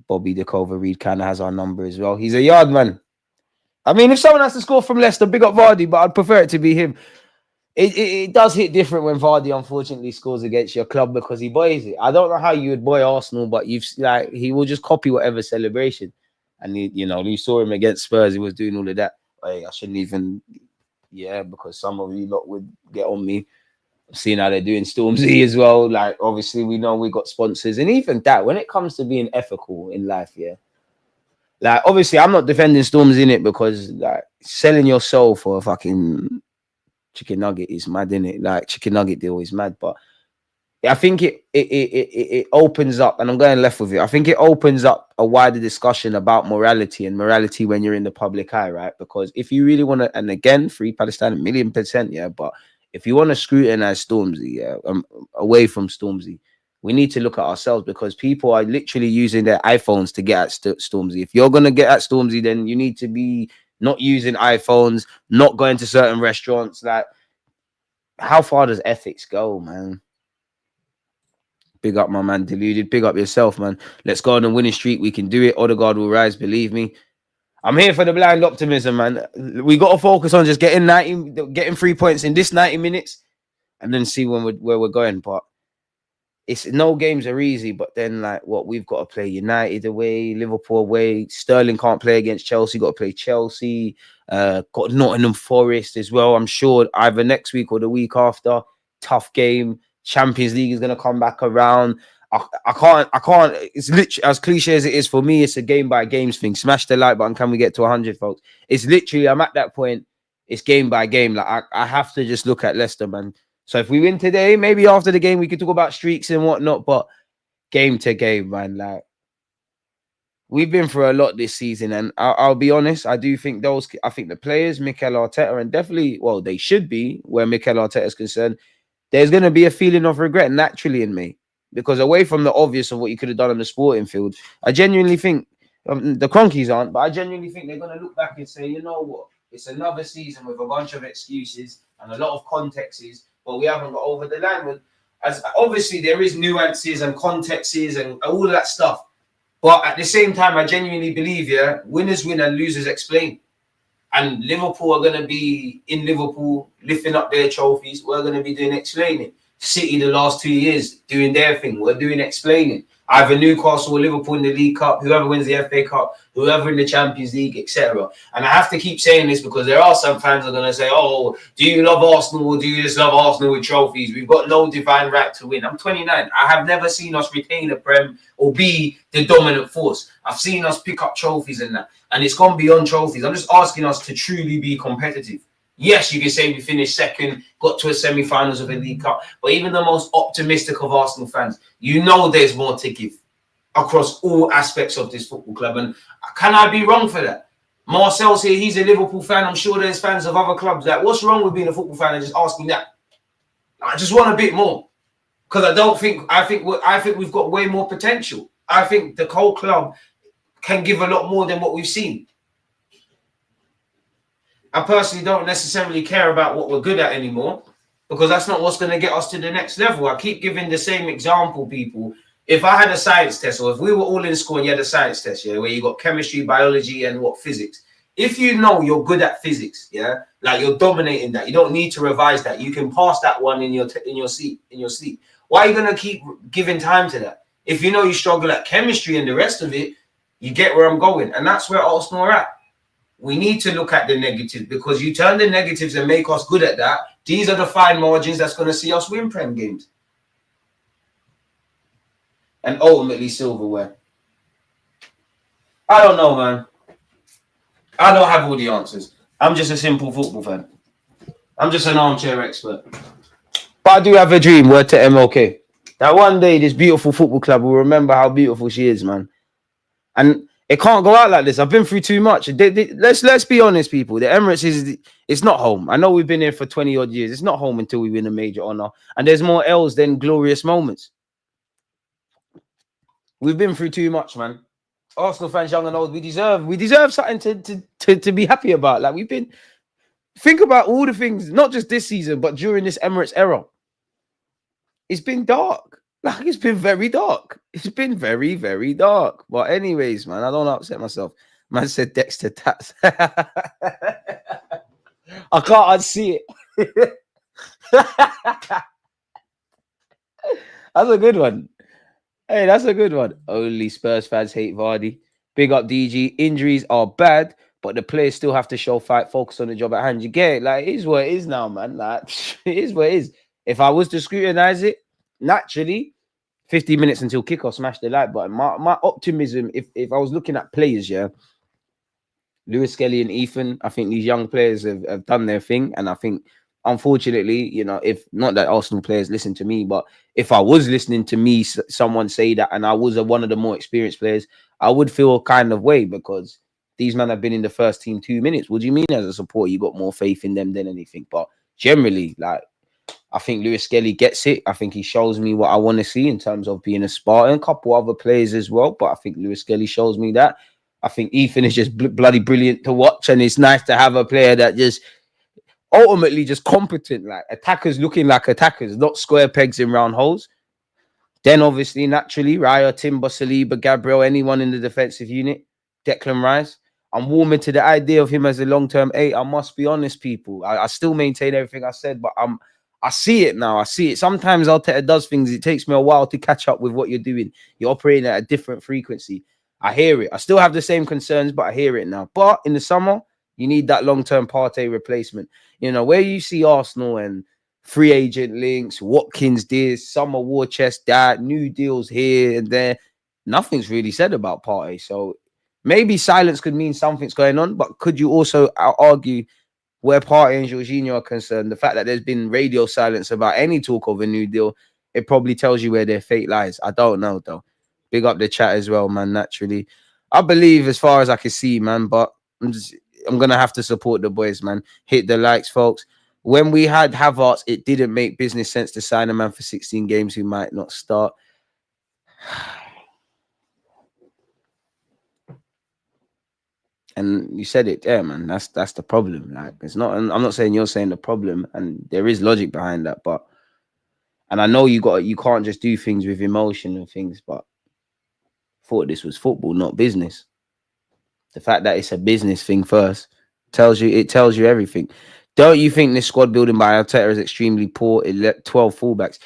Bobby the Cover Reed kind of has our number as well. He's a yard man. I mean, if someone has to score from Leicester, big up Vardy, but I'd prefer it to be him. It does hit different when Vardy unfortunately scores against your club, because he boys it. I don't know how you would boy Arsenal, but he will just copy whatever celebration. And you saw him against Spurs, he was doing all of that. I shouldn't even Yeah, because some of you lot would get on me. Seeing how they're doing Stormzy as well. Like, obviously, we know we got sponsors, and even that, when it comes to being ethical in life, yeah. Like, obviously, I'm not defending Stormzy in it because, like, selling your soul for a fucking chicken nugget is mad, innit? Like, chicken nugget deal is mad, but I think it opens up, and I'm going left with it. I think it opens up a wider discussion about morality and morality when you're in the public eye, right? Because if you really want to, and again, free Palestine, 1,000,000%, yeah. But if you want to scrutinize Stormzy, yeah, away from Stormzy, we need to look at ourselves because people are literally using their iPhones to get at Stormzy. If you're gonna get at Stormzy, then you need to be not using iPhones, not going to certain restaurants. Like, how far does ethics go, man? Big up my man, Deluded. Big up yourself, man. Let's go on a winning streak. We can do it. Odegaard will rise, believe me. I'm here for the blind optimism, man. We got to focus on just getting 3 points in this 90 minutes and then see where we're going. But it's no games are easy, but then like what we've got to play United away, Liverpool away. Sterling can't play against Chelsea, got to play Chelsea. Got Nottingham Forest as well. I'm sure either next week or the week after. Tough game. Champions League is gonna come back around. I can't. It's literally as cliche as it is for me. It's a game by games thing. Smash the like button. Can we get to 100, folks? It's literally. I'm at that point. It's game by game. Like I have to just look at Leicester, man. So if we win today, maybe after the game we could talk about streaks and whatnot. But game to game, man. Like we've been through a lot this season, and I'll be honest. I do think I think the players, Mikel Arteta, and definitely, well, they should be where Mikel Arteta is concerned. There's going to be a feeling of regret naturally in me because away from the obvious of what you could have done on the sporting field, I genuinely think the Cronkies aren't, but I genuinely think they're going to look back and say, you know what? It's another season with a bunch of excuses and a lot of contexts, but we haven't got over the line. As obviously there is nuances and contexts and all of that stuff, but at the same time, I genuinely believe, yeah, winners win and losers explain. And Liverpool are going to be in Liverpool, lifting up their trophies. We're going to be doing explaining. City the last 2 years doing their thing. We're doing explaining. Either Newcastle or Liverpool in the League Cup, whoever wins the FA Cup, whoever in the Champions League, etc. And I have to keep saying this because there are some fans that are going to say, oh, do you love Arsenal or do you just love Arsenal with trophies? We've got no divine right to win. I'm 29. I have never seen us retain a Prem or be the dominant force. I've seen us pick up trophies and that. And it's gone beyond trophies. I'm just asking us to truly be competitive. Yes, you can say we finished second, got to a semi-finals of a League Cup, but even the most optimistic of Arsenal fans, you know there's more to give across all aspects of this football club. And can I be wrong for that? Marcel's here, he's a Liverpool fan. I'm sure there's fans of other clubs. Like, what's wrong with being a football fan and just asking that? I just want a bit more. Because I think we've got way more potential. I think the whole club can give a lot more than what we've seen. I personally don't necessarily care about what we're good at anymore because that's not what's going to get us to the next level. I keep giving the same example, people. If I had a science test or if we were all in school and you had a science test, yeah, where you got chemistry, biology, and physics. If you know you're good at physics, yeah, like you're dominating that, you don't need to revise that. You can pass that one in your sleep. Why are you going to keep giving time to that? If you know you struggle at chemistry and the rest of it, you get where I'm going. And that's where Arsenal are at. We need to look at the negatives because you turn the negatives and make us good at that. These are the fine margins that's going to see us win Prem games. And ultimately silverware. I don't know, man. I don't have all the answers. I'm just a simple football fan. I'm just an armchair expert. But I do have a dream, word to MLK. That one day this beautiful football club will remember how beautiful she is, man. And it can't go out like this. I've been through too much. Let's be honest, people. The Emirates it's not home. I know we've been here for 20 odd years. It's not home until we win a major honor. And there's more L's than glorious moments. We've been through too much, man. Arsenal fans, young and old, we deserve something to be happy about. Like think about all the things, not just this season, but during this Emirates era. It's been dark. Like, it's been very dark. It's been very, very dark. But anyways, man, I don't upset myself. Man said Dexter Tats. I can't unsee it. That's a good one. Hey, that's a good one. Only Spurs fans hate Vardy. Big up DG. Injuries are bad, but the players still have to show fight, focus on the job at hand. You get it? Like, it is what it is now, man. Like, it is what it is. If I was to scrutinize it, naturally, 50 minutes until kickoff, smash the like button. My optimism, if I was looking at players, yeah, Lewis Skelly and Ethan, I think these young players have done their thing. And I think, unfortunately, you know, if not that Arsenal players listen to me, but if I was listening to me, someone say that, and I was one of the more experienced players, I would feel a kind of way, because these men have been in the first team 2 minutes. What do you mean as a supporter, you got more faith in them than anything? But generally, like, I think Lewis Skelly gets it. I think he shows me what I want to see in terms of being a Spartan. A couple other players as well, but I think Lewis Skelly shows me that. I think Ethan is just bloody brilliant to watch, and it's nice to have a player that just ultimately just competent, like attackers looking like attackers, not square pegs in round holes. Then obviously, naturally, Raya, Timber, Saliba, Gabriel, anyone in the defensive unit, Declan Rice. I'm warming to the idea of him as a long-term 8. I must be honest, people. I still maintain everything I said, but I see it now. I see it. Sometimes Arteta does things. It takes me a while to catch up with what you're doing. You're operating at a different frequency. I hear it. I still have the same concerns, but I hear it now. But in the summer, you need that long-term Partey replacement. You know, where you see Arsenal and free agent links, Watkins this, summer war chest that, new deals here and there, nothing's really said about Partey. So maybe silence could mean something's going on, but could you also argue, where Partey and Jorginho are concerned, the fact that there's been radio silence about any talk of a new deal, it probably tells you where their fate lies. I don't know, though. Big up the chat as well, man, naturally. I believe as far as I can see, man, but I'm going to have to support the boys, man. Hit the likes, folks. When we had Havertz, it didn't make business sense to sign a man for 16 games who might not start. And you said it there, man. That's the problem. Like, it's not. I'm not saying you're saying the problem, and there is logic behind that. But, and I know you can't just do things with emotion and things. But I thought this was football, not business. The fact that it's a business thing first tells you everything. Don't you think this squad building by Arteta is extremely poor? It let 12 fullbacks.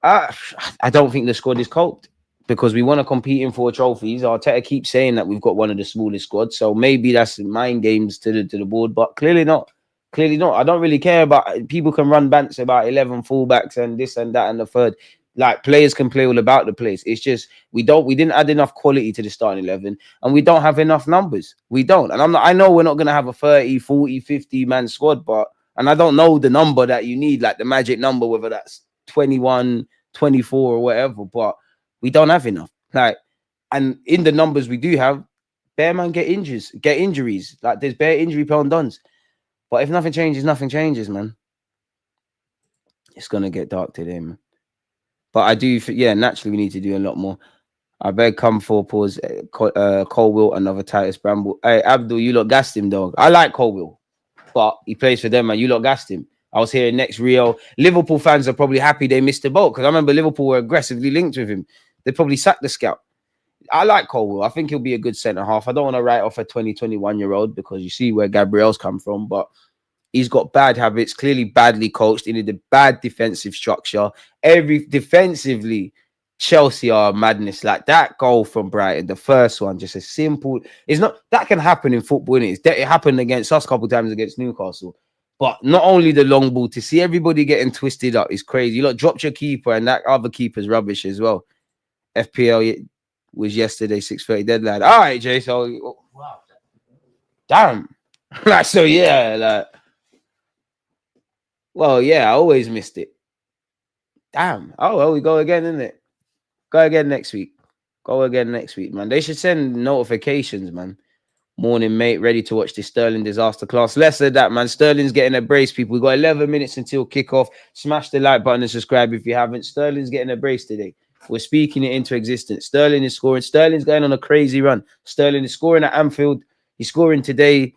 I don't think the squad is coped, because we want to compete in for trophies. Arteta keeps saying that we've got one of the smallest squads, so maybe that's mind games to the board, but clearly not. Clearly not. I don't really care about, people can run bants about 11 fullbacks and this and that and the third. Like, players can play all about the place. It's just we didn't add enough quality to the starting 11, and we don't have enough numbers. We don't. And I know we're not going to have a 30, 40, 50 man squad, but, and I don't know the number that you need, like the magic number, whether that's 21, 24 or whatever, but we don't have enough. Like, and in the numbers we do have, bare man get injuries. Like, there's bare injury prone dons. But if nothing changes, man. It's gonna get dark today, man. But I do, yeah, naturally we need to do a lot more. I beg come for pause. Colwill, another Titus Bramble. Hey, Abdul, you lot gassed him, dog. I like Colwill, but he plays for them, man. You lot gassed him. I was hearing next Rio. Liverpool fans are probably happy they missed the boat, because I remember Liverpool were aggressively linked with him. They probably sacked the scout. I like Colwill. I think he'll be a good centre half. I don't want to write off a 21-year-old, because you see where Gabriel's come from, but he's got bad habits, clearly badly coached. He needed bad defensive structure. Defensively, Chelsea are madness. Like that goal from Brighton, the first one, just a simple. It's not that can happen in football. It happened against us a couple of times against Newcastle. But not only the long ball, to see everybody getting twisted up is crazy. You lot dropped your keeper, and that other keeper's rubbish as well. FPL was yesterday, 6:30 deadline. All right, Jay. So wow, damn. Like, so yeah, like. Well, yeah, I always missed it. Damn. Oh, well, we go again, isn't it? Go again next week. Go again next week, man. They should send notifications, man. Morning, mate. Ready to watch this Sterling disaster class. Less of that, man. Sterling's getting a brace, people. We got 11 minutes until kickoff. Smash the like button and subscribe if you haven't. Sterling's getting a brace today. We're speaking it into existence. Sterling is scoring. Sterling's going on a crazy run. Sterling is scoring at Anfield. He's scoring today.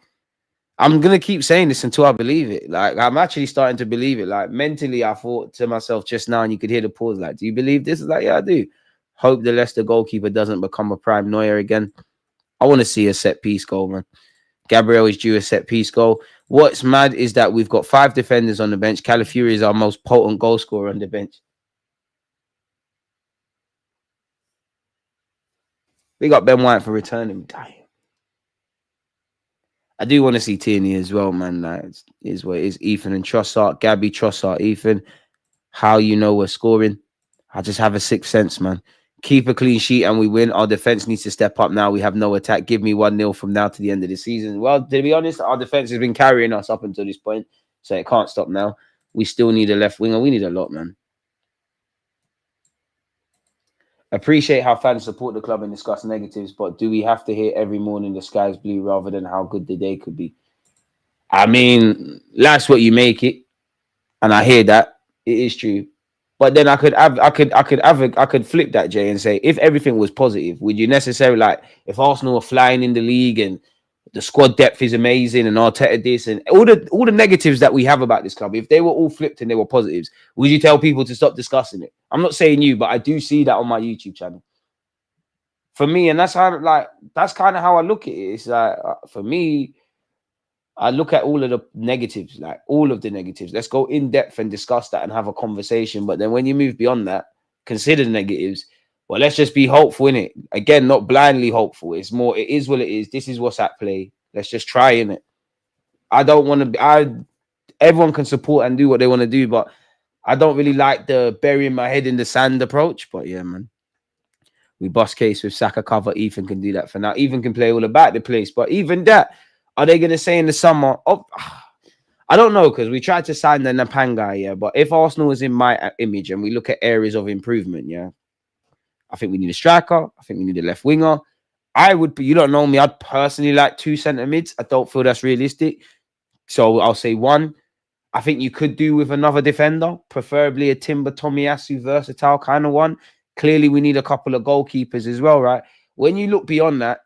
I'm going to keep saying this until I believe it. Like, I'm actually starting to believe it. Like, mentally, I thought to myself just now, and you could hear the pause, like, do you believe this? Is like, yeah, I do. Hope the Leicester goalkeeper doesn't become a prime Neuer again. I want to see a set piece goal, man. Gabriel is due a set piece goal. What's mad is that we've got 5 defenders on the bench. Calafiori is our most potent goal scorer on the bench. We got Ben White for returning. Damn. I do want to see Tierney as well, man. Like, is what it is. Ethan and Trossard, Gabby, Trossard, Ethan. How you know we're scoring? I just have a sixth sense, man. Keep a clean sheet and we win. Our defense needs to step up now. We have no attack. Give me 1-0 from now to the end of the season. Well, to be honest, our defense has been carrying us up until this point, so it can't stop now. We still need a left winger. We need a lot, man. Appreciate how fans support the club and discuss negatives, but do we have to hear every morning the sky's blue rather than how good the day could be? I mean, that's what you make it, and I hear that it is true. But then I could flip that, Jay, and say if everything was positive, would you necessarily, like, if Arsenal are flying in the league and the squad depth is amazing and Arteta this and all the negatives that we have about this club, if they were all flipped and they were positives, would you tell people to stop discussing it? I'm not saying you, but I do see that on my YouTube channel. For me, and that's kind of how I look at it. It's like for me, I look at all of the negatives, like all of the negatives. Let's go in depth and discuss that and have a conversation. But then when you move beyond that, consider the negatives. Well, let's just be hopeful in it. Again, not blindly hopeful. It's more, it is what it is. This is what's at play. Let's just try in it. I don't want to be, everyone can support and do what they want to do, but I don't really like the burying my head in the sand approach. But yeah, man. We bust case with Saka cover. Ethan can do that for now. Ethan can play all about the place. But even that, are they going to say in the summer? Oh, I don't know, because we tried to sign the Napan guy, yeah. But if Arsenal is in my image and we look at areas of improvement, yeah, I think we need a striker. I think we need a left winger. I would, you don't know me, I'd personally like 2 centre mids. I don't feel that's realistic. So I'll say 1. I think you could do with another defender, preferably a Timber Tomiyasu versatile kind of one. Clearly, we need a couple of goalkeepers as well, right? When you look beyond that,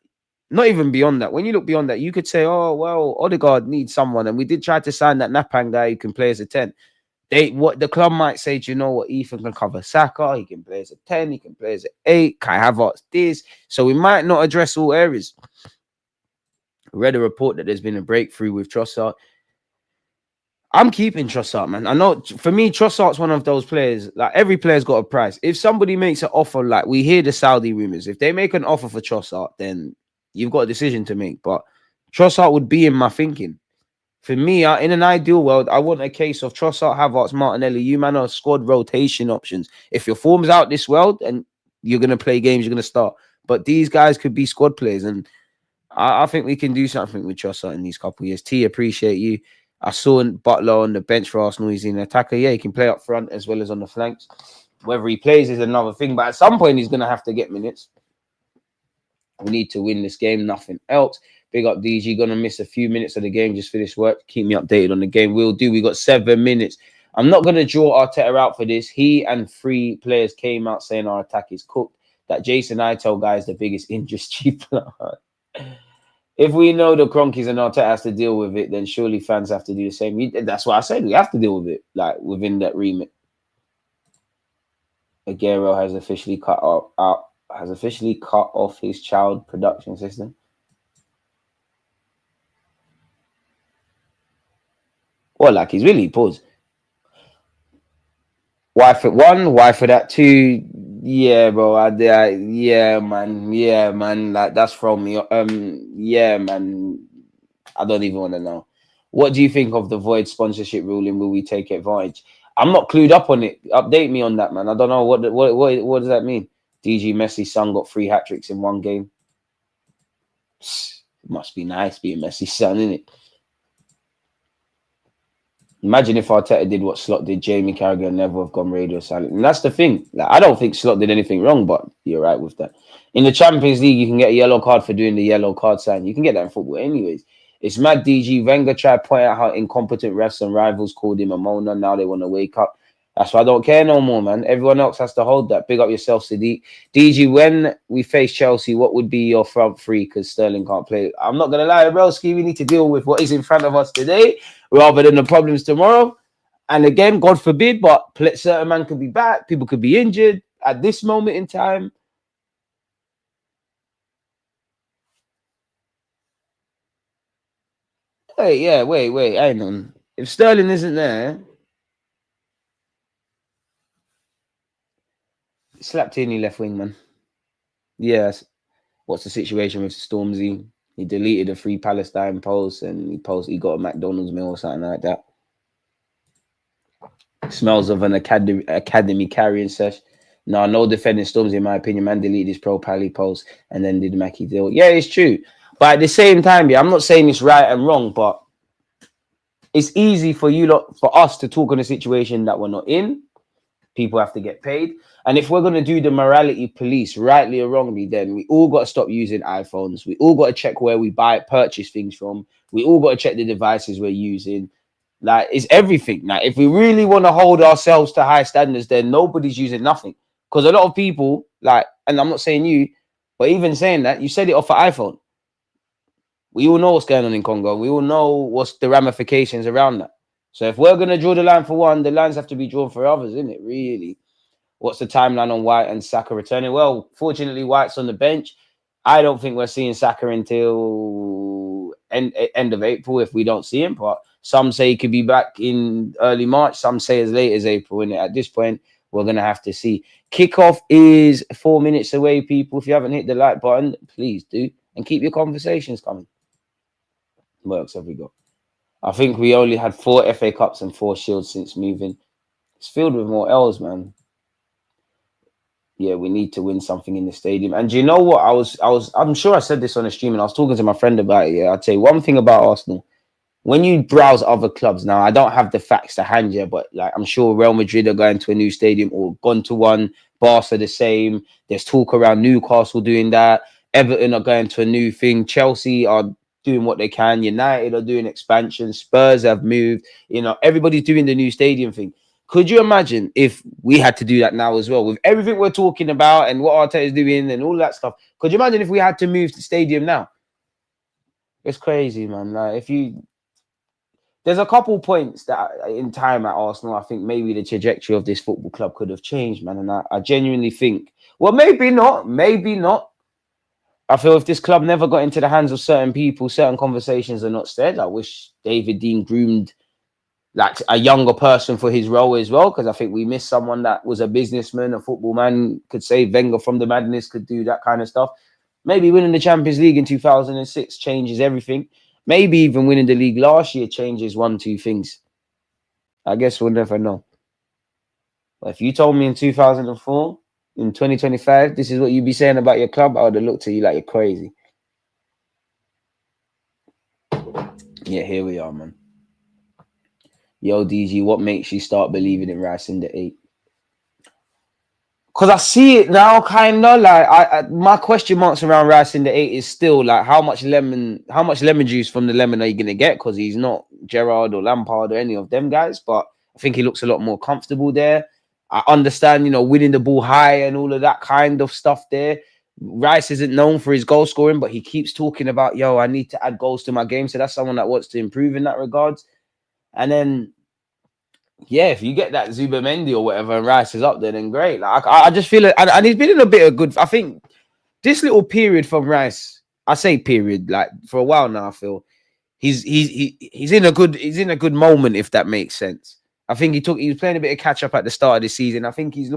not even beyond that, when you look beyond that, you could say, oh, well, Odegaard needs someone. And we did try to sign that Napan guy who can play as a 10. What the club might say, do you know what? Ethan can cover Saka. He can play as a 10. He can play as an 8. Kai Havertz this. So we might not address all areas. I read a report that there's been a breakthrough with Trossard. I'm keeping Trossard, man. I know for me, Trossard's one of those players. Like every player's got a price. If somebody makes an offer, like we hear the Saudi rumors, if they make an offer for Trossard, then you've got a decision to make. But Trossard would be in my thinking. For me, in an ideal world, I want a case of Trossard, Havertz, Martinelli. You man are squad rotation options. If your form's out this world and you're gonna play games, you're gonna start. But these guys could be squad players, and I think we can do something with Trossard in these couple of years. T, appreciate you. I saw Butler on the bench for Arsenal. He's an attacker. Yeah, he can play up front as well as on the flanks. Whether he plays is another thing. But at some point, he's going to have to get minutes. We need to win this game. Nothing else. Big up DG. Going to miss a few minutes of the game. Just finished work. Keep me updated on the game. We'll do. We got 7 minutes. I'm not going to draw Arteta out for this. He and 3 players came out saying our attack is cooked. That Jason Ito guy is the biggest industry player. If we know the Cronkies and Arteta has to deal with it, then surely fans have to do the same. That's what I said. We have to deal with it, like within that remit. Aguero has officially cut off his child production system. Well, like he's really paused. Why for 1? Why for that 2? Yeah, bro. Yeah, man. Like that's from me. Yeah, man. I don't even want to know. What do you think of the void sponsorship ruling? Will we take advantage? I'm not clued up on it. Update me on that, man. I don't know what does that mean. DG Messi's son got 3 hat tricks in 1 game. It must be nice being Messi's son, isn't it? Imagine if Arteta did what Slot did. Jamie Carragher never have gone radio silent. And that's the thing. Like, I don't think Slot did anything wrong, but you're right with that. In the Champions League, you can get a yellow card for doing the yellow card sign. You can get that in football anyways. It's mad DG. Wenger tried to point out how incompetent refs and rivals called him a moaner. Now they want to wake up. That's why I don't care no more, man. Everyone else has to hold that. Big up yourself, Sadiq. DG, when we face Chelsea, what would be your front 3? Because Sterling can't play. I'm not going to lie, Broski. We need to deal with what is in front of us today rather than the problems tomorrow. And again, God forbid, but certain man could be back. People could be injured at this moment in time. Hey, wait. Hang on. If Sterling isn't there, slap Tierney left wing, man. Yes. What's the situation with Stormzy? He deleted a Free Palestine post and he got a McDonald's meal or something like that. Smells of an academy carrying sesh. No defending Storms in my opinion. Man deleted his pro Pally post and then did Mackie deal. Yeah, it's true. But at the same time, yeah, I'm not saying it's right and wrong, but it's easy for us to talk on a situation that we're not in. People have to get paid. And if we're going to do the morality police, rightly or wrongly, then we all got to stop using iPhones. We all got to check where we purchase things from. We all got to check the devices we're using. Like, it's everything. Like, if we really want to hold ourselves to high standards, then nobody's using nothing. Because a lot of people, like, and I'm not saying you, but even saying that, you set it off for iPhone. We all know what's going on in Congo. We all know what's the ramifications around that. So if we're going to draw the line for one, the lines have to be drawn for others, isn't it? Really? What's the timeline on White and Saka returning? Well, fortunately, White's on the bench. I don't think we're seeing Saka until end of April if we don't see him. But some say he could be back in early March. Some say as late as April. And at this point, we're going to have to see. Kickoff is 4 minutes away, people. If you haven't hit the like button, please do. And keep your conversations coming. What else have we got? I think we only had 4 FA Cups and 4 Shields since moving. It's filled with more L's, man. Yeah, we need to win something in the stadium. And do you know what? I'm sure I said this on a stream and I was talking to my friend about it. Yeah, I'd say one thing about Arsenal. When you browse other clubs, now I don't have the facts to hand you, but like I'm sure Real Madrid are going to a new stadium or gone to one. Barca the same. There's talk around Newcastle doing that. Everton are going to a new thing. Chelsea are doing what they can. United are doing expansion. Spurs have moved. You know, everybody's doing the new stadium thing. Could you imagine if we had to do that now as well with everything we're talking about and what Arteta is doing and all that stuff? Could you imagine if we had to move to stadium now? It's crazy, man. Like there's a couple points that in time at Arsenal, I think maybe the trajectory of this football club could have changed, man. And I genuinely think, well, maybe not. I feel if this club never got into the hands of certain people, certain conversations are not said. I wish David Dean groomed like a younger person for his role as well, because I think we missed someone that was a businessman, a football man, could save Wenger from the madness, could do that kind of stuff. Maybe winning the Champions League in 2006 changes everything. Maybe even winning the league last year changes 1-2 things. I guess we'll never know. But if you told me in 2004, in 2025, this is what you'd be saying about your club, I would have looked at you like you're crazy. Yeah, here we are, man. Yo, DG, what makes you start believing in Rice in the 8? Because I see it now, kind of like my question marks around Rice in the 8 is still like how much lemon juice from the lemon are you gonna get? Because he's not Gerrard or Lampard or any of them guys, but I think he looks a lot more comfortable there. I understand, you know, winning the ball high and all of that kind of stuff there. Rice isn't known for his goal scoring, but he keeps talking about, yo, I need to add goals to my game. So that's someone that wants to improve in that regards. And then, yeah, if you get that Zubamendi or whatever and Rice is up there, then great. Like I just feel it, and he's been in a bit of good. I think this little period from Rice, I say period, like for a while now, I feel he's in a good moment, if that makes sense. I think he was playing a bit of catch up at the start of the season. I think he's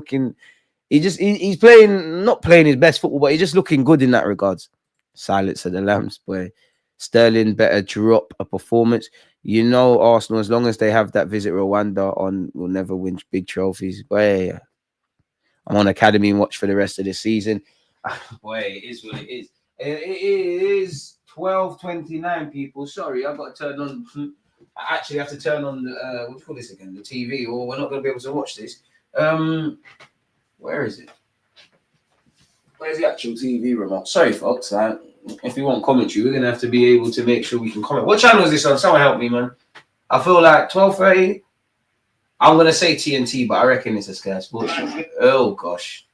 playing not playing his best football, but he's just looking good in that regards. Silence of the Lambs, boy. Sterling better drop a performance. You know, Arsenal, as long as they have that Visit Rwanda on, will never win big trophies. Boy, I'm on academy watch for the rest of the season. Boy, it is what it is. It is 12:29, people. Sorry, I've got to turn on. I actually have to turn on the what do you call this again? The TV, or we're not going to be able to watch this. Where is it? Where's the actual TV remote? Sorry, folks. If we want commentary, we're gonna have to be able to make sure we can comment. What channel is this on? Someone help me, man. I feel like 12:30. I'm gonna say TNT, but I reckon it's a Sky Sports. Oh gosh,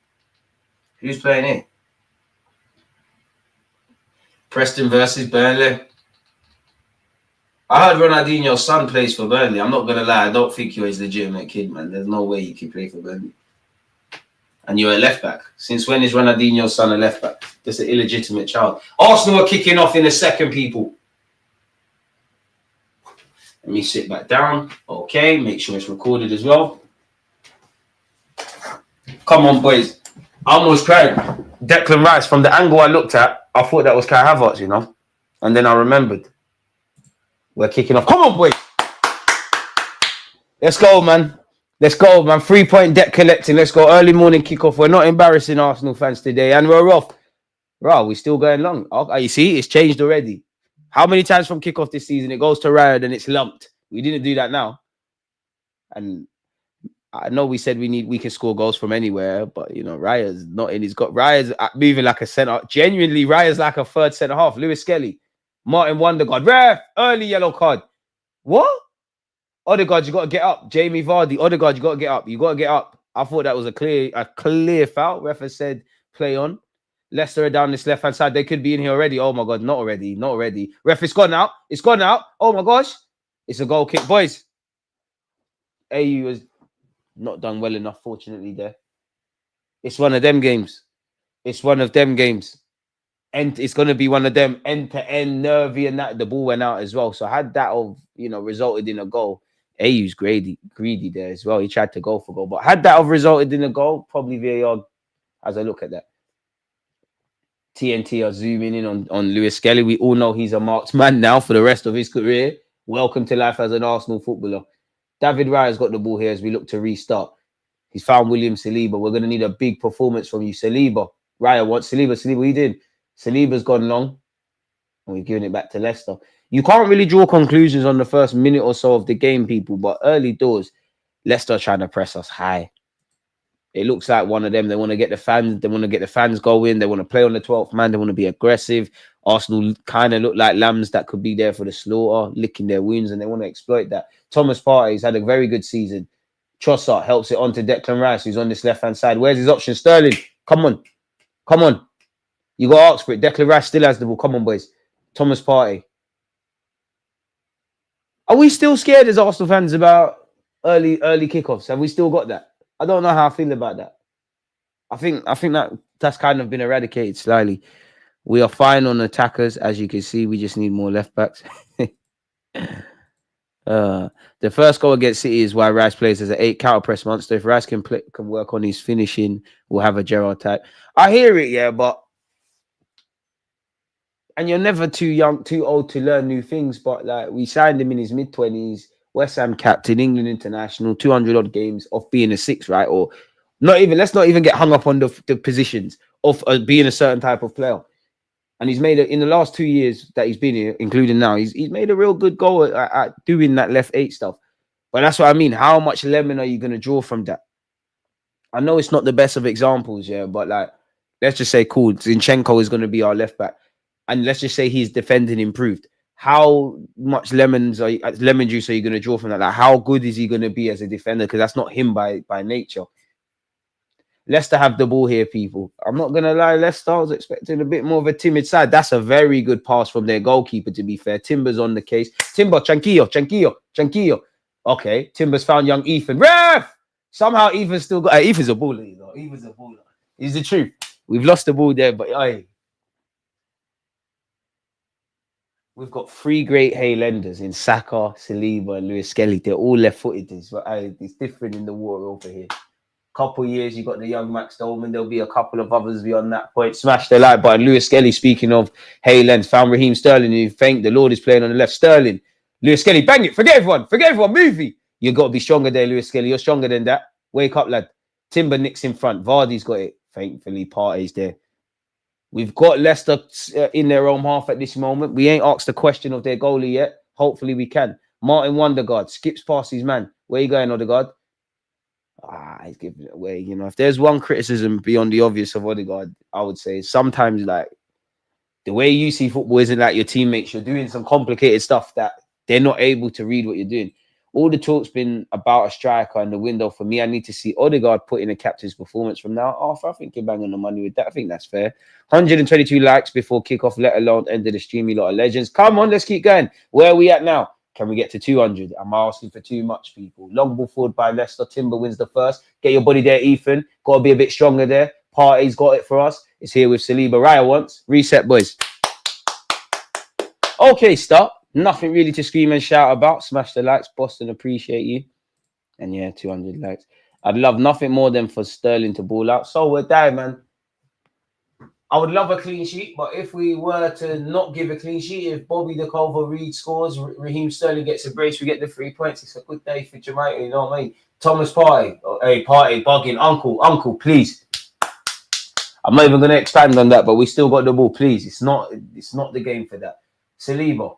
who's playing it? Preston versus Burnley. I heard Ronaldinho's son plays for Burnley. I'm not gonna lie, I don't think you're his legitimate kid, man. There's no way you can play for Burnley. And you're a left back. Since when is Ronaldinho's son a left back? Just an illegitimate child. Arsenal are kicking off in a second, people. Let me sit back down. Okay, make sure it's recorded as well. Come on, boys. I almost cried. Declan Rice, from the angle I looked at, I thought that was Kai Havertz, you know. And then I remembered. We're kicking off. Come on, boy. Let's go, man. Let's go, man. 3-point debt collecting. Let's go. Early morning kickoff. We're not embarrassing Arsenal fans today. And we're off. Right, we're still going long. Oh, you see, it's changed already. How many times from kickoff this season it goes to Raya and it's lumped? We didn't do that now. And I know we said we can score goals from anywhere, but you know, Raya's not in. He's got Raya's moving like a centre. Genuinely, Raya's like a third centre half. Lewis Skelly, Martin Wondergaard, ref, early yellow card. What? Odegaard, you got to get up. Jamie Vardy, Odegaard, you got to get up. You got to get up. I thought that was a clear foul. Ref has said play on. Leicester are down this left hand side. They could be in here already. Oh my god, not already, not already. Ref, it's gone out. It's gone out. Oh my gosh, it's a goal kick, boys. AU has not done well enough, fortunately. There, it's one of them games. It's one of them games. And it's going to be one of them end-to-end nervy and that. The ball went out as well. So had that resulted in a goal, AU's greedy there as well. He tried to go for goal, but had that resulted in a goal, probably VAR. As I look at that, TNT are zooming in on Lewis Skelly. We all know he's a marked man now for the rest of his career. Welcome to life as an Arsenal footballer. David Raya's got the ball here as we look to restart. He's found William Saliba. We're going to need a big performance from you, Saliba. Raya wants Saliba. Saliba, what he did? Saliba's gone long, and we're giving it back to Leicester. You can't really draw conclusions on the first minute or so of the game, people, but early doors, Leicester are trying to press us high. It looks like one of them. They want to get the fans. They want to get the fans going. They want to play on the 12th man. They want to be aggressive. Arsenal kind of look like lambs that could be there for the slaughter, licking their wounds, and they want to exploit that. Thomas Partey's had a very good season. Trossard helps it on to Declan Rice, who's on this left-hand side. Where's his option? Sterling, come on. Come on. You got to ask for it. Declan Rice still has the ball. Come on, boys. Thomas Partey. Are we still scared as Arsenal fans about early kickoffs? Have we still got that? I don't know how I feel about that. I think that's kind of been eradicated slightly. We are fine on attackers, as you can see. We just need more left backs. The first goal against City is why Rice plays as an 8 counter press monster. If Rice can work on his finishing, we'll have a Gerrard type. I hear it, yeah, but and you're never too old to learn new things. But like we signed him in his mid-20s. West Ham captain, England international, 200 odd games of being a 6, right? Or not even, let's not even get hung up on the positions of being a certain type of player. And he's made it in the last 2 years that he's been here, including now, he's made a real good goal at doing that left 8 stuff. But that's what I mean. How much lemon are you going to draw from that? I know it's not the best of examples, yeah, but like, let's just say, cool, Zinchenko is going to be our left back. And let's just say he's defending improved. How much lemon juice are you going to draw from that? Like, how good is he going to be as a defender? Because that's not him by nature. Leicester have the ball here, people. I'm not going to lie. Leicester, I was expecting a bit more of a timid side. That's a very good pass from their goalkeeper, to be fair. Timber's on the case. Timber, Tranquillo. Okay, Timber's found young Ethan. Ref! Somehow Ethan's still got... Ethan's a baller, you know. Ethan's a baller. He's the truth. We've lost the ball there, but... We've got 3 great Highlanders in Saka, Saliba, and Lewis Skelly. They're all left-footed. It's different in the water over here. Couple years, you got the young Max Dolman. There'll be a couple of others beyond that point. Smash the like button. Lewis Skelly, speaking of Highlands, found Raheem Sterling, who thanked the Lord is playing on the left. Sterling, Lewis Skelly, bang it. Forget everyone. Movie. You got to be stronger there, Lewis Skelly. You're stronger than that. Wake up, lad. Timber nicks in front. Vardy's got it. Thankfully, Partey's there. We've got Leicester in their own half at this moment. We ain't asked the question of their goalie yet. Hopefully we can. Martin Wondergaard skips past his man. Where you going, Odegaard? He's giving it away. You know, if there's one criticism beyond the obvious of Odegaard, I would say sometimes like the way you see football isn't like your teammates. You're doing some complicated stuff that they're not able to read what you're doing. All the talk's been about a striker in the window. For me, I need to see Odegaard put in a captain's performance from now off. I think you're banging the money with that. I think that's fair. 122 likes before kickoff, let alone end of the stream. You lot of legends. Come on, let's keep going. Where are we at now? Can we get to 200? I'm asking for too much, people. Long ball forward by Leicester. Timber wins the first. Get your body there, Ethan. Got to be a bit stronger there. Partey's got it for us. It's here with Saliba. Raya once. Reset, boys. Okay, start. Nothing really to scream and shout about. Smash the likes. Boston, appreciate you. And yeah, 200 likes. I'd love nothing more than for Sterling to ball out. So we're down, man. I would love a clean sheet, but if we were to not give a clean sheet, if Bobby the Culver Reed scores, Raheem Sterling gets a brace, we get the 3 points. It's a good day for Jamaica, you know what I mean? Thomas Partey, hey, Partey, bugging, uncle, please. I'm not even going to expand on that, but we still got the ball, please. It's not the game for that. Saliba,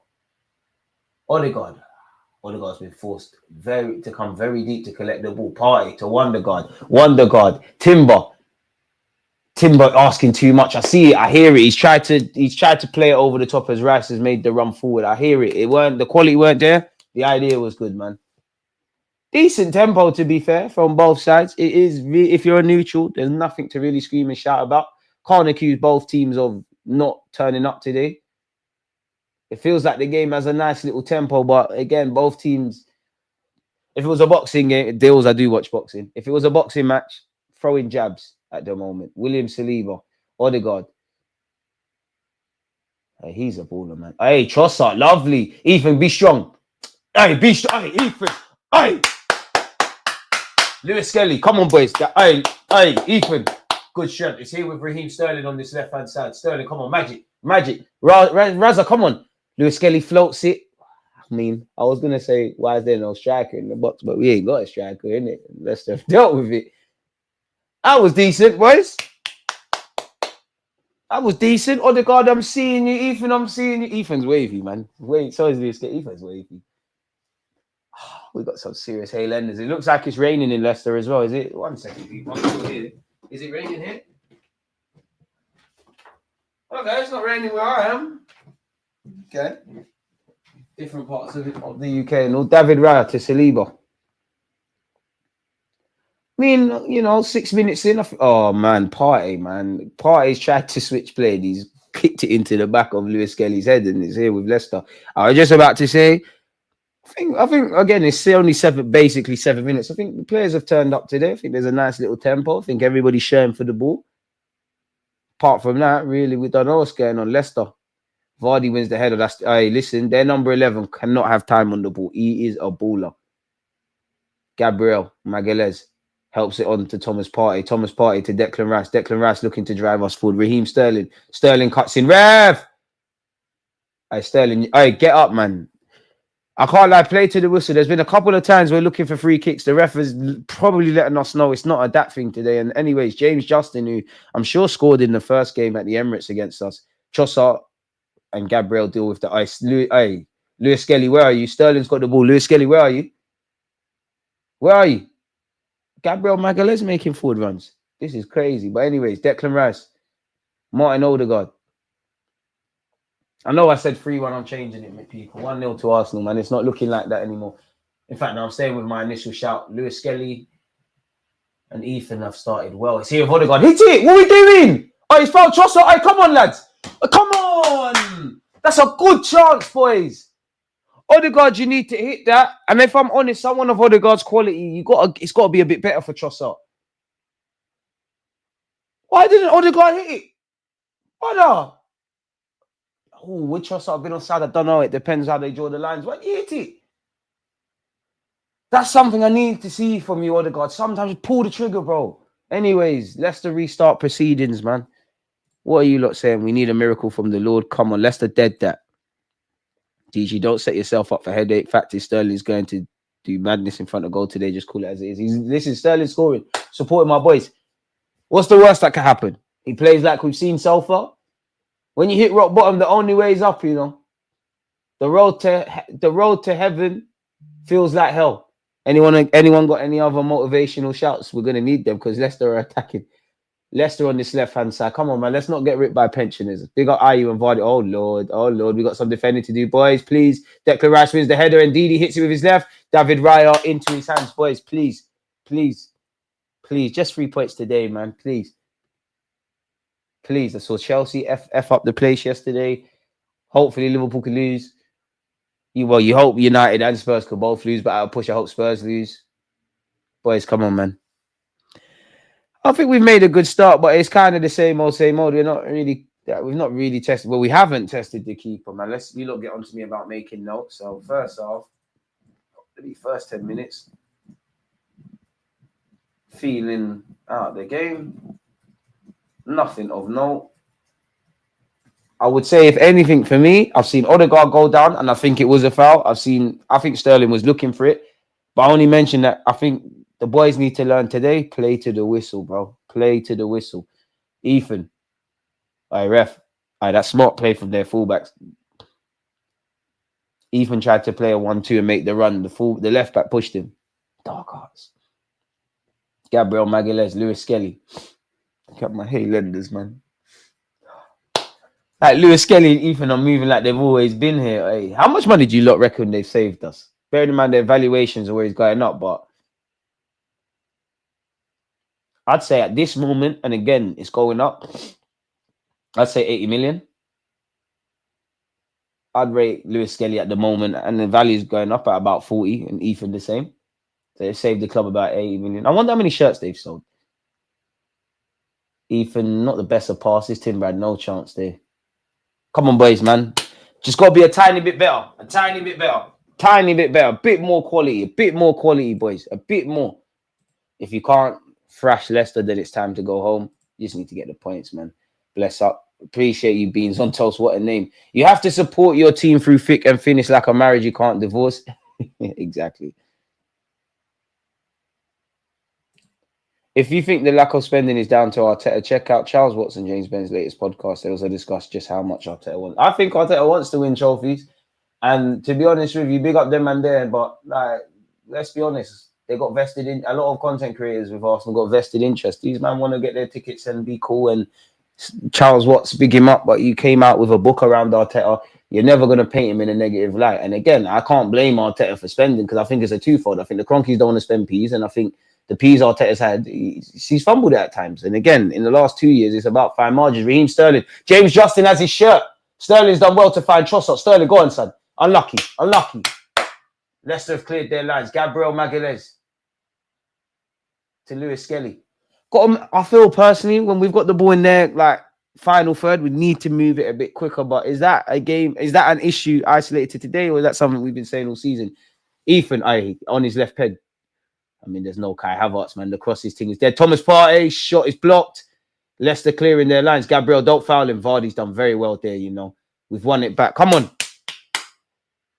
Odegaard's been forced to come very deep to collect the ball. Partey to Wonderguard, Timber asking too much. I see it. I hear it. He's tried to play it over the top as Rice has made the run forward. I hear it. The quality weren't there. The idea was good, man. Decent tempo, to be fair, from both sides. It is. If you're a neutral, there's nothing to really scream and shout about. Can't accuse both teams of not turning up today. It feels like the game has a nice little tempo, but again, both teams. If it was a boxing game, I do watch boxing. If it was a boxing match, throwing jabs at the moment. William Saliba, Odegaard. Hey, he's a baller, man. Hey, Trossard, lovely. Ethan, be strong. Hey, be strong. Hey, Ethan. Hey. Lewis Skelly, come on, boys. Hey, Ethan. Good strength. It's here with Raheem Sterling on this left-hand side. Sterling, come on. Magic. Raza, come on. Lewis Skelly floats it. I mean, I was going to say, why is there no striker in the box? But we ain't got a striker, innit? Leicester have dealt with it. That was decent, boys. That was decent. Odegaard, I'm seeing you. Ethan, I'm seeing you. Ethan's wavy, man. So is Lewis Skelly. Ethan's wavy. We got some serious hail enders. It looks like it's raining in Leicester as well. Is it? 1 second, people. Is it raining here? Okay, it's not raining where I am. Okay. Different parts of the UK. And David Raya to Saliba. I mean, 6 minutes in. Oh, man. Partey's tried to switch play. And he's kicked it into the back of Lewis Skelly's head and it's here with Leicester. I was just about to say, I think again, it's only basically 7 minutes. I think the players have turned up today. I think there's a nice little tempo. I think everybody's sharing for the ball. Apart from that, really, we don't know what's going on. Leicester. Vardy wins the header. Hey, listen, their number 11 cannot have time on the ball. He is a baller. Gabriel Magalhaes helps it on to Thomas Partey. Thomas Partey to Declan Rice. Declan Rice looking to drive us forward. Raheem Sterling. Sterling cuts in. Rev! Hey, Sterling. Hey, get up, man. I can't lie, play to the whistle. There's been a couple of times we're looking for free kicks. The ref is probably letting us know it's not a that thing today. And anyways, James Justin, who I'm sure scored in the first game at the Emirates against us. Trossard and Gabriel deal with the ice. Lewis Skelly, where are you? Sterling's got the ball. Lewis Skelly, where are you? Where are you? Gabriel Magalhaes making forward runs. This is crazy. But anyways, Declan Rice. Martin Odegaard. I know I said 3-1, I'm changing it, people. 1-0 to Arsenal, man. It's not looking like that anymore. In fact, now I'm staying with my initial shout. Lewis Skelly and Ethan have started well. It's here with Odegaard. Hit it! What are we doing? Oh, he's fouled Trossard. Hey, come on, lads. Come on! That's a good chance, boys. Odegaard, you need to hit that. And if I'm honest, someone of Odegaard's quality, it's got to be a bit better for Trossard. Why didn't Odegaard hit it? Brother. Oh, with Trossard been offside? I don't know. It depends how they draw the lines. Why you hit it? That's something I need to see from you, Odegaard. Sometimes pull the trigger, bro. Anyways, Leicester restart proceedings, man. What are you lot saying? We need a miracle from the Lord. Come on, Leicester dead that. DG, don't set yourself up for headache. Fact is, Sterling's going to do madness in front of goal today. Just call it as it is. This is Sterling scoring. Supporting my boys. What's the worst that can happen? He plays like we've seen so far. When you hit rock bottom, the only way is up, you know. The road to heaven feels like hell. Anyone got any other motivational shouts? We're going to need them because Leicester are attacking. Leicester on this left-hand side. Come on, man. Let's not get ripped by pensioners. Big up Ayew and Vardy. Oh, Lord. We got some defending to do, boys. Please. Declan Rice wins the header and Didi hits it with his left. David Raya into his hands, boys. Please. Just 3 points today, man. Please. I saw Chelsea F up the place yesterday. Hopefully Liverpool can lose. You hope United and Spurs could both lose, but I'll push. I hope Spurs lose. Boys, come on, man. I think we've made a good start, but it's kind of the same old. We've not really tested. Well, we haven't tested the keeper, man. You lot get on to me about making notes. So first off, the first 10 minutes, feeling out of the game. Nothing of note. I would say, if anything, for me, I've seen Odegaard go down, and I think it was a foul. I think Sterling was looking for it, but I only mentioned that I think the boys need to learn today. Play to the whistle, bro. Play to the whistle. Ethan, ref, that's smart play from their fullbacks. Ethan tried to play a 1-2 and make the run. The left back pushed him. Dark arts. Gabriel Magalhaes, Lewis Skelly. Look at my hey lenders, man. Like Lewis Skelly and Ethan are moving like they've always been here. Hey, how much money do you lot reckon they've saved us? Bearing in mind their valuations are always going up, but I'd say at this moment, and again, it's going up, I'd say 80 million. I'd rate Lewis Skelly at the moment, and the value is going up at about 40, and Ethan the same. So they've saved the club about 80 million. I wonder how many shirts they've sold. Ethan, not the best of passes. Timber had no chance there. Come on, boys, man. Just got to be a tiny bit better. A tiny bit better. Tiny bit better. A bit more quality. A bit more quality, boys. A bit more. If you can't thrash Leicester, then it's time to go home. You just need to get the points, man. Bless up. Appreciate you, Beans on Toast. What a name. You have to support your team through thick and thin. It's like a marriage you can't divorce. Exactly. If you think the lack of spending is down to Arteta, check out Charles Watson, James Benn's latest podcast. They also discuss just how much Arteta wants. I think Arteta wants to win trophies. And to be honest with you, big up them and there. But like, let's be honest, they got vested in. A lot of content creators with Arsenal got vested interest. These men want to get their tickets and be cool. And Charles Watts, big him up. But you came out with a book around Arteta. You're never going to paint him in a negative light. And again, I can't blame Arteta for spending because I think it's a twofold. I think the Cronkies don't want to spend peas, and I think the peas Arteta's had, he's fumbled at times. And again, in the last 2 years, it's about fine margins. Raheem Sterling. James Justin has his shirt. Sterling's done well to find Trossard. Sterling, go on, son. Unlucky. Leicester have cleared their lines. Gabriel Magalhaes to Lewis Skelly. I feel personally, when we've got the ball in there, like final third, we need to move it a bit quicker. But is that a game? Is that an issue isolated to today, or is that something we've been saying all season? Ethan, on his left peg. I mean, there's no Kai Havertz, man. The crosses thing is dead. Thomas Partey, shot is blocked. Leicester clearing their lines. Gabriel, don't foul him. Vardy's done very well there, you know. We've won it back. Come on.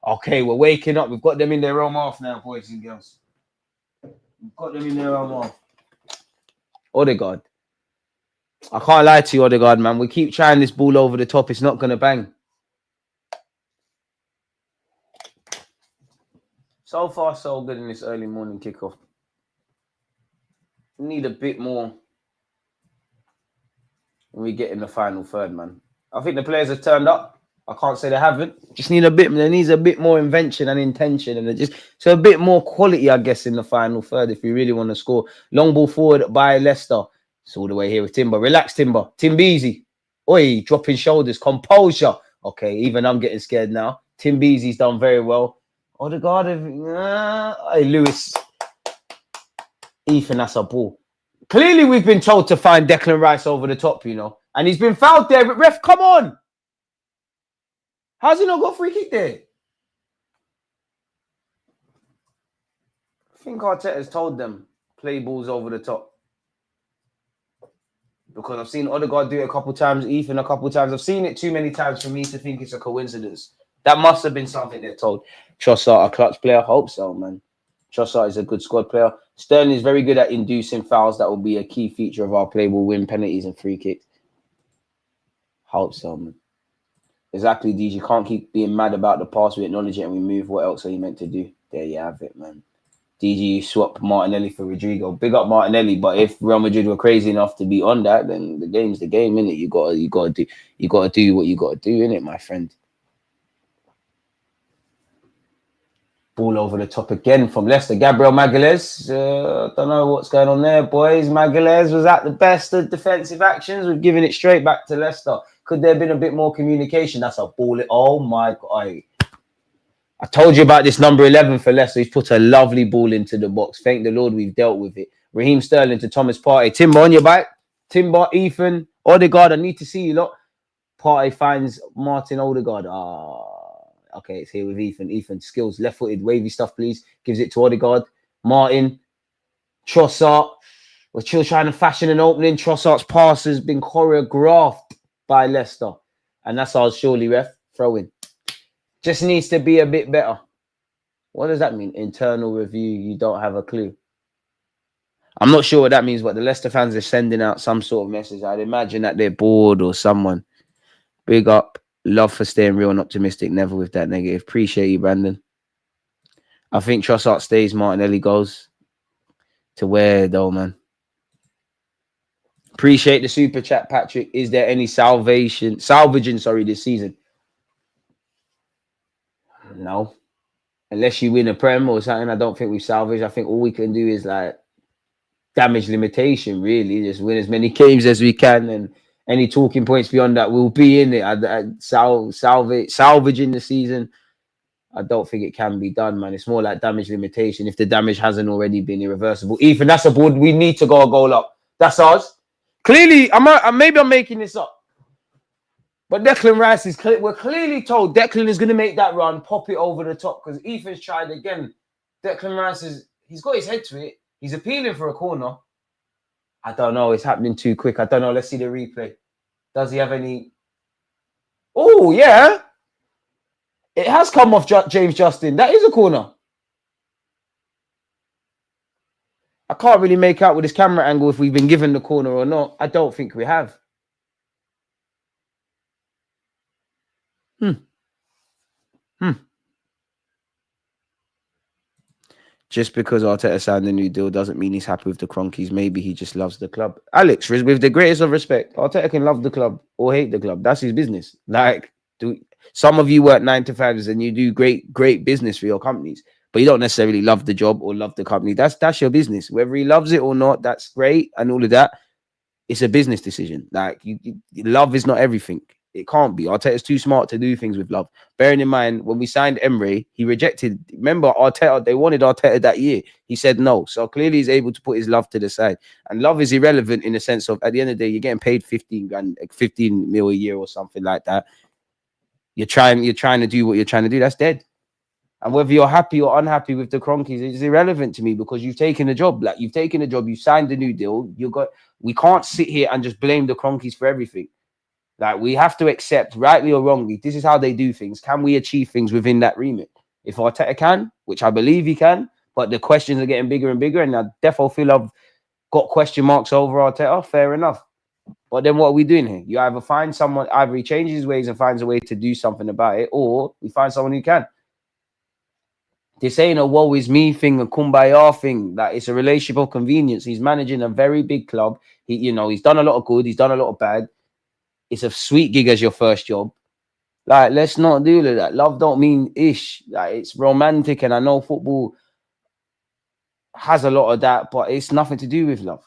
Okay, we're waking up. We've got them in their own half now, boys and girls. We've got them in their own half. Odegaard. I can't lie to you, Odegaard, man. We keep trying this ball over the top. It's not going to bang. So far, so good in this early morning kickoff. We need a bit more when we get in the final third, man. I think the players have turned up. I can't say they haven't. Just need a bit. There needs a bit more invention and intention, and so a bit more quality, I guess, in the final third if we really want to score. Long ball forward by Leicester. It's all the way here with Timber. Relax, Timber. Timbeezy. Oi, dropping shoulders. Composure. Okay, even I'm getting scared now. Timbeezy's done very well. Odegaard. Hey, Lewis. Ethan, that's a ball. Clearly, we've been told to find Declan Rice over the top, you know. And he's been fouled there. But ref, come on. How's he not got free kick there? I think Arteta's told them, play balls over the top. Because I've seen Odegaard do it a couple times, Ethan a couple times. I've seen it too many times for me to think it's a coincidence. That must have been something they're told. Trossard, a clutch player? Hope so, man. Trossard is a good squad player. Sterling is very good at inducing fouls. That will be a key feature of our play. We'll win penalties and free kicks. Hope so, man. Exactly, DG. You can't keep being mad about the pass. We acknowledge it and we move. What else are you meant to do? There you have it, man. DG, you swap Martinelli for Rodrigo. Big up Martinelli, but if Real Madrid were crazy enough to be on that, then the game's the game, innit? You gotta do what you gotta do, innit, my friend? Ball over the top again from Leicester. Gabriel Magalhaes. Don't know what's going on there, boys. Magalhaes was at the best of defensive actions. We've given it straight back to Leicester. Could there have been a bit more communication? That's a ball. Oh, my God. I told you about this number 11 for Leicester. He's put a lovely ball into the box. Thank the Lord we've dealt with it. Raheem Sterling to Thomas Partey. Timber on your back. Timber, Ethan, Odegaard. I need to see you lot. Partey finds Martin Odegaard. Okay, it's here with Ethan. Ethan, skills, left-footed, wavy stuff, please. Gives it to Odegaard. Martin, Trossard. We're still trying to fashion an opening. Trossard's pass has been choreographed by Leicester. And that's our surely ref throwing. Just needs to be a bit better. What does that mean? Internal review. You don't have a clue. I'm not sure what that means, but the Leicester fans are sending out some sort of message. I'd imagine that they're bored or someone. Big up. Love for staying real and optimistic. Never with that negative. Appreciate you, Brandon. I think Trossard stays. Martinelli goes. To where, though, man? Appreciate the super chat, Patrick. Is there any salvaging, this season? No. Unless you win a Prem or something, I don't think we've salvaged. I think all we can do is like damage limitation, really. Just win as many games as we can, and any talking points beyond that will be in it. Salvaging the season, I don't think it can be done, man. It's more like damage limitation if the damage hasn't already been irreversible. Ethan, that's a board. We need to go a goal up. That's ours. Clearly, maybe I'm making this up. But Declan Rice we're clearly told Declan is going to make that run, pop it over the top, because Ethan's tried again. Declan Rice he's got his head to it. He's appealing for a corner. I don't know. It's happening too quick. I don't know. Let's see the replay. Does he have any? Oh, yeah. It has come off James Justin. That is a corner. I can't really make out with this camera angle if we've been given the corner or not. I don't think we have. Just because Arteta signed a new deal doesn't mean he's happy with the Cronkies. Maybe he just loves the club. Alex, with the greatest of respect, Arteta can love the club or hate the club. That's his business. Like, some of you work 9 to 5s and you do great business for your companies, but you don't necessarily love the job or love the company. That's your business. Whether he loves it or not, that's great and all of that. It's a business decision. Like, love is not everything. It can't be. Arteta's too smart to do things with love. Bearing in mind, when we signed Emre, he rejected. Remember, Arteta, they wanted Arteta that year. He said no. So clearly he's able to put his love to the side. And love is irrelevant in the sense of, at the end of the day, you're getting paid 15 mil a year or something like that. You're trying to do what you're trying to do. That's dead. And whether you're happy or unhappy with the Cronkies is irrelevant to me, because you've taken a job. Like, you've taken a job, you signed a new deal. We can't sit here and just blame the Cronkies for everything. Like, we have to accept, rightly or wrongly, this is how they do things. Can we achieve things within that remit? If Arteta can, which I believe he can, but the questions are getting bigger and bigger, and I definitely feel I've got question marks over Arteta, fair enough. But then what are we doing here? You either find someone, either he changes his ways and finds a way to do something about it, or we find someone who can. This ain't a woe is me thing, a kumbaya thing. That it's a relationship of convenience. He's managing a very big club. He's done a lot of good. He's done a lot of bad. It's a sweet gig as your first job. Like, let's not do that. Love don't mean ish. Like, it's romantic, and I know football has a lot of that, but it's nothing to do with love.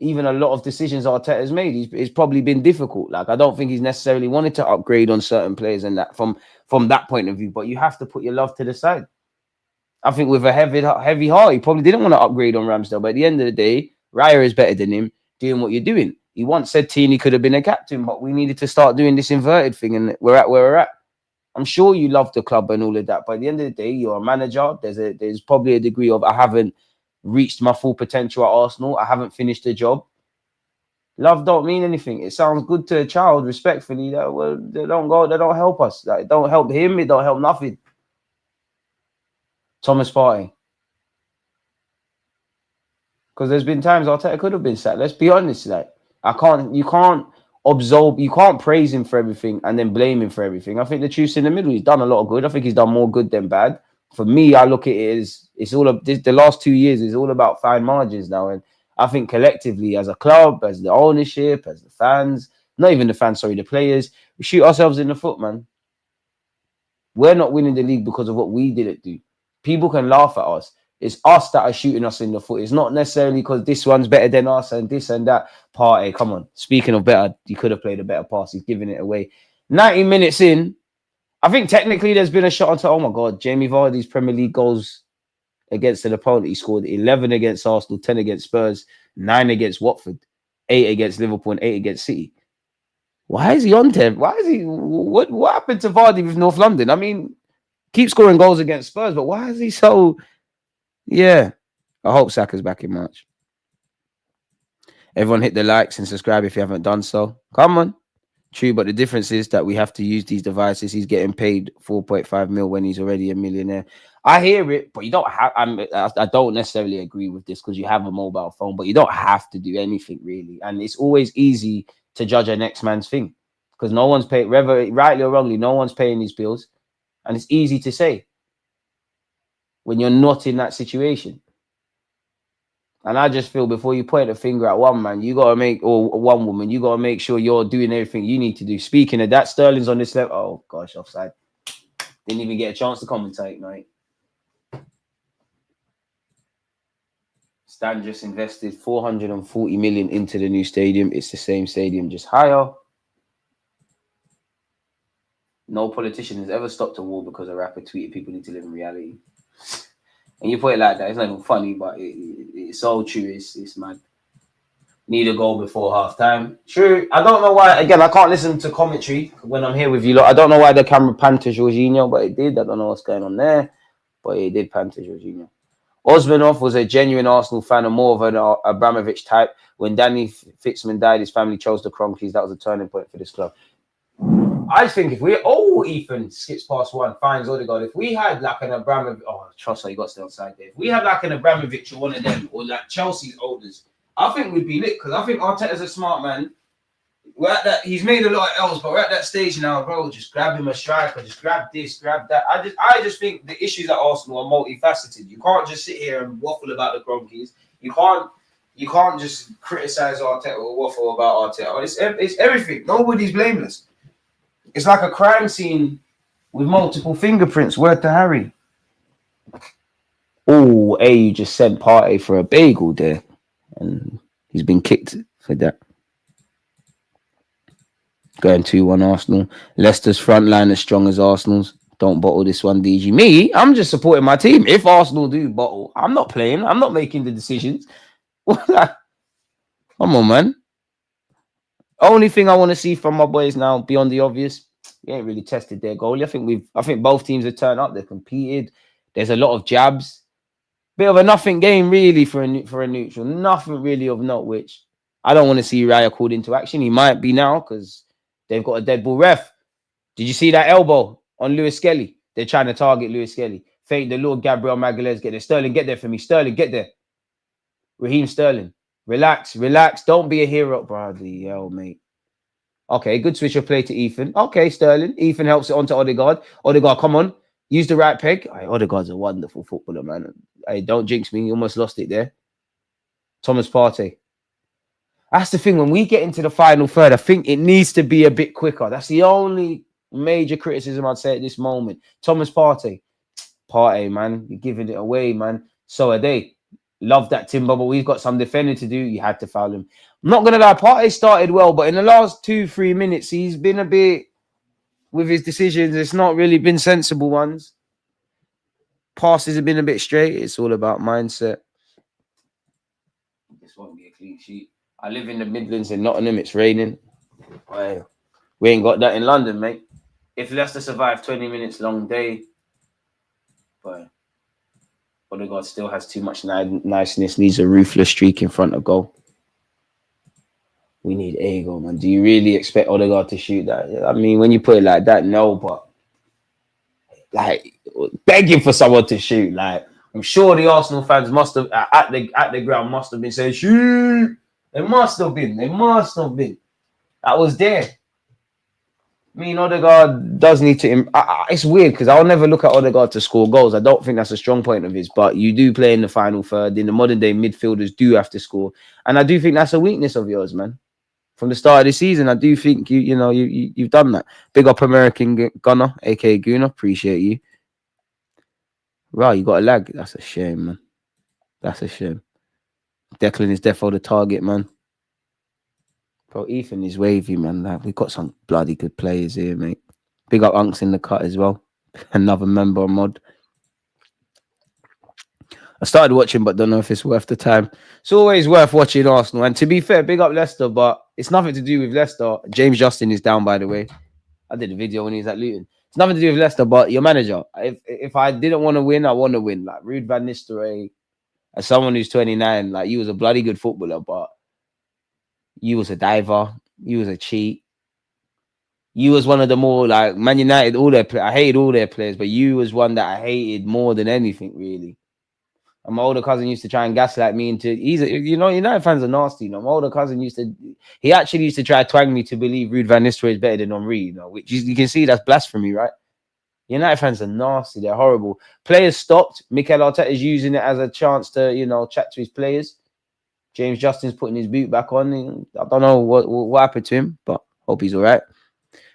Even a lot of decisions Arteta's made, it's probably been difficult. Like, I don't think he's necessarily wanted to upgrade on certain players and that from that point of view, but you have to put your love to the side. I think with a heavy heart, he probably didn't want to upgrade on Ramsdale, but at the end of the day, Raya is better than him doing what you're doing. He once said Tini could have been a captain, but we needed to start doing this inverted thing, and we're at where we're at. I'm sure you love the club and all of that, but at the end of the day, you're a manager. There's probably a degree of, I haven't reached my full potential at Arsenal. I haven't finished the job. Love don't mean anything. It sounds good to a child, respectfully. They don't help us. Like, it don't help him. It don't help nothing. Thomas Partey. Because there's been times Arteta could have been sacked. Let's be honest. Like, you can't praise him for everything and then blame him for everything. I think the truth's in the middle. He's done a lot of good. I think he's done more good than bad. For me, I look at it as the last 2 years is all about fine margins now. And I think collectively, as a club, as the ownership, as the fans, not even the fans, sorry, the players, we shoot ourselves in the foot, man. We're not winning the league because of what we didn't do. People can laugh at us. It's us that are shooting us in the foot. It's not necessarily because this one's better than us and this and that. Partey, come on. Speaking of better, you could have played a better pass. He's giving it away. 90 minutes in, I think technically there's been a shot onto, oh my God, Jamie Vardy's Premier League goals against an opponent. He scored 11 against Arsenal, 10 against Spurs, 9 against Watford, 8 against Liverpool, and 8 against City. Why is he on 10? Why is he? What happened to Vardy with North London? I mean, keep scoring goals against Spurs, but why is he so... Yeah, I hope Saka's back in March. Everyone hit the likes and subscribe if you haven't done so. Come on. True, but the difference is that we have to use these devices. He's getting paid 4.5 mil when he's already a millionaire. I hear it, but you don't have. I don't necessarily agree with this because you have a mobile phone, but you don't have to do anything really. And it's always easy to judge a next man's thing because no one's paying, whether rightly or wrongly, no one's paying these bills, and it's easy to say when you're not in that situation. And I just feel before you point a finger at one man, you gotta make or one woman, you gotta make sure you're doing everything you need to do. Speaking of that, Sterling's on this level. Oh gosh, offside. Didn't even get a chance to commentate, mate. Stan just invested 440 million into the new stadium. It's the same stadium, just higher. No politician has ever stopped a war because a rapper tweeted people need to live in reality. And you put it like that, it's not even funny, but it's so true. It's mad. Need a goal before half time. True. I don't know why. Again, I can't listen to commentary when I'm here with you lot. I don't know why the camera panned to Jorginho, but it did. I don't know what's going on there, but it did pan to Jorginho. Osmanov was a genuine Arsenal fan and more of an Abramovich type. When Danny Fitzman died, his family chose the Kroenkes. That was a turning point for this club. I think if we Ethan skips past one, finds Odegaard. If we had like an Abramovich, trust me, you got to stay outside there. If we had like an Abramovich or one of them, or like Chelsea's owners, I think we'd be lit because I think Arteta's a smart man. We're at that. He's made a lot of L's, but we're at that stage now, bro. Just grab him a striker, just grab this, grab that. I just think the issues at Arsenal are multifaceted. You can't just sit here and waffle about the Kroenkes. You can't just criticize Arteta or waffle about Arteta. It's everything. Nobody's blameless. It's like a crime scene with multiple fingerprints. Word to Harry. Oh, you just sent Partey for a bagel there. And he's been kicked for that. Going 2-1 Arsenal. Leicester's front line as strong as Arsenal's. Don't bottle this one, DG. Me, I'm just supporting my team. If Arsenal do bottle, I'm not playing. I'm not making the decisions. Come on, man. Only thing I want to see from my boys now, beyond the obvious, we ain't really tested their goalie. I think both teams have turned up. They've competed. There's a lot of jabs. Bit of a nothing game, really, for a neutral. Nothing really of note, which I don't want to see Raya called into action. He might be now because they've got a dead ball ref. Did you see that elbow on Lewis Skelly? They're trying to target Lewis Skelly. Fake the Lord Gabriel Magalhaes. Get there. Sterling, get there for me. Sterling, get there. Raheem Sterling. Relax. Don't be a hero. Bloody hell, mate. Okay, good switch of play to Ethan. Okay, Sterling. Ethan helps it onto Odegaard. Odegaard, come on. Use the right peg. Odegaard's a wonderful footballer, man. Hey, don't jinx me. You almost lost it there. Thomas Partey. That's the thing. When we get into the final third, I think it needs to be a bit quicker. That's the only major criticism I'd say at this moment. Thomas Partey. Man. You're giving it away, man. So are they. Love that Timber, but we've got some defending to do. You had to foul him. I'm not going to lie. Partey started well, but in the last 2-3 minutes, he's been a bit... with his decisions, it's not really been sensible ones. Passes have been a bit straight. It's all about mindset. This won't be a clean sheet. I live in the Midlands in Nottingham. It's raining. We ain't got that in London, mate. If Leicester survive 20 minutes long day, but Odegaard still has too much niceness. Needs a ruthless streak in front of goal. We need a goal, man. Do you really expect Odegaard to shoot that? I mean, when you put it like that, no, but like begging for someone to shoot. Like, I'm sure the Arsenal fans must have at the ground must have been saying, shoot. They must have been. That was there. I mean, Odegaard does need to... it's weird because I'll never look at Odegaard to score goals. I don't think that's a strong point of his, but you do play in the final third. In the modern day, midfielders do have to score. And I do think that's a weakness of yours, man. From the start of the season, I do think you've done that. Big up American Gunner, aka Gooner. Appreciate you. Right, you got a lag. That's a shame, man. That's a shame. Declan is defo the target, man. Bro, Ethan is wavy, man. Like, we've got some bloody good players here, mate. Big up Unks in the cut as well. Another member mod. I started watching, but don't know if it's worth the time. It's always worth watching Arsenal. And to be fair, big up Leicester, but it's nothing to do with Leicester. James Justin is down, by the way. I did a video when he was at Luton. It's nothing to do with Leicester, but your manager. If I didn't want to win, I want to win. Like Ruud van Nistelrooy, as someone who's 29, like you was a bloody good footballer, but you was a diver. You was a cheat. You was one of the more like Man United, all their I hated all their players, but you was one that I hated more than anything, really. And my older cousin used to try and gaslight me into United fans are nasty. My older cousin he actually used to try to twang me to believe Ruud van Nistelrooy is better than Henry, which you can see that's blasphemy, right? United fans are nasty, they're horrible. Players stopped. Mikel Arteta is using it as a chance to, chat to his players. James Justin's putting his boot back on. I don't know what happened to him, but hope he's all right.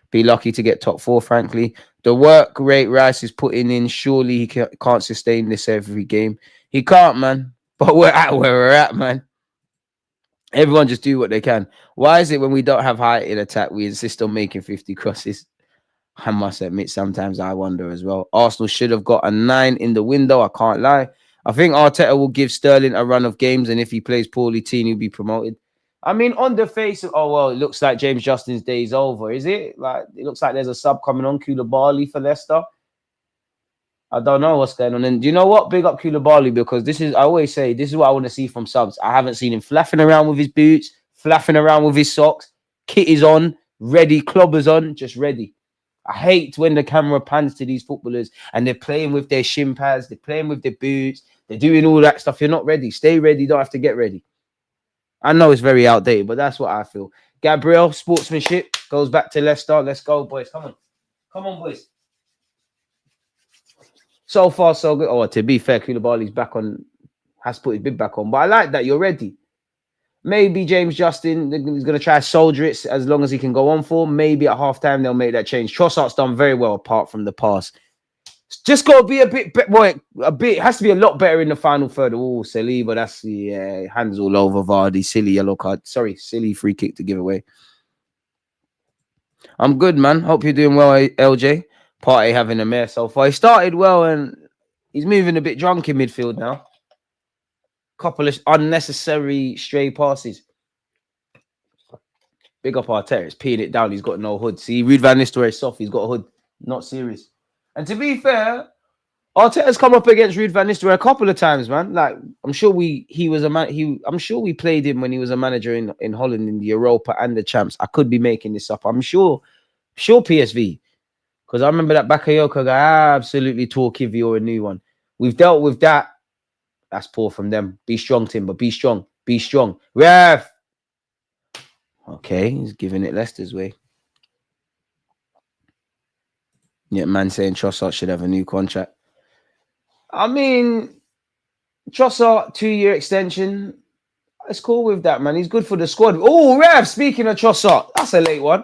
Be lucky to get top 4, frankly. The work rate Rice is putting in, surely he can't sustain this every game. He can't, man. But we're at where we're at, man. Everyone just do what they can. Why is it when we don't have height in attack, we insist on making 50 crosses? I must admit, sometimes I wonder as well. Arsenal should have got a 9 in the window. I can't lie. I think Arteta will give Sterling a run of games, and if he plays poorly, Tini will be promoted. I mean, on the face of, it looks like James Justin's day is over, is it? Like, it looks like there's a sub coming on, Koulibaly for Leicester. I don't know what's going on. And do you know what? Big up Koulibaly, because I always say, this is what I want to see from subs. I haven't seen him flapping around with his boots, flapping around with his socks. Kit is on, ready, clobbers on, just ready. I hate when the camera pans to these footballers and they're playing with their shin pads, they're playing with their boots, they're doing all that stuff. You're not ready. Stay ready. You don't have to get ready. I know it's very outdated, but that's what I feel. Gabriel, sportsmanship, goes back to Leicester. Let's go, boys. Come on. Come on, boys. So far, so good. Oh, to be fair, Koulibaly's has put his bib back on. But I like that. You're ready. Maybe James Justin is going to try to soldier it as long as he can go on for. Maybe at halftime they'll make that change. Trossard's done very well apart from the pass. It's just got to be a bit. It has to be a lot better in the final third. Oh, Saliba, that's hands all over Vardy. Silly yellow card. Sorry, silly free kick to give away. I'm good, man. Hope you're doing well, LJ. Partey having a mare so far. He started well and he's moving a bit drunk in midfield now. Couple of unnecessary stray passes. Big up Arteta. He's peeing it down. He's got no hood. See, Ruud van Nistelrooy is soft. He's got a hood. Not serious. And to be fair, Arteta's come up against Ruud van Nistelrooy a couple of times, man. Like, I'm sure I'm sure we played him when he was a manager in Holland in the Europa and the Champs. I could be making this up. I'm sure PSV. Because I remember that Bakayoko guy absolutely tore Kivior a new one. We've dealt with that. That's poor from them. Be strong, Timber. Be strong. Be strong. Ref. Okay, he's giving it Leicester's way. Yeah, man saying Trossard should have a new contract. I mean, Trossard, 2-year extension. It's cool with that, man. He's good for the squad. Oh, Rev, speaking of Trossard, that's a late one.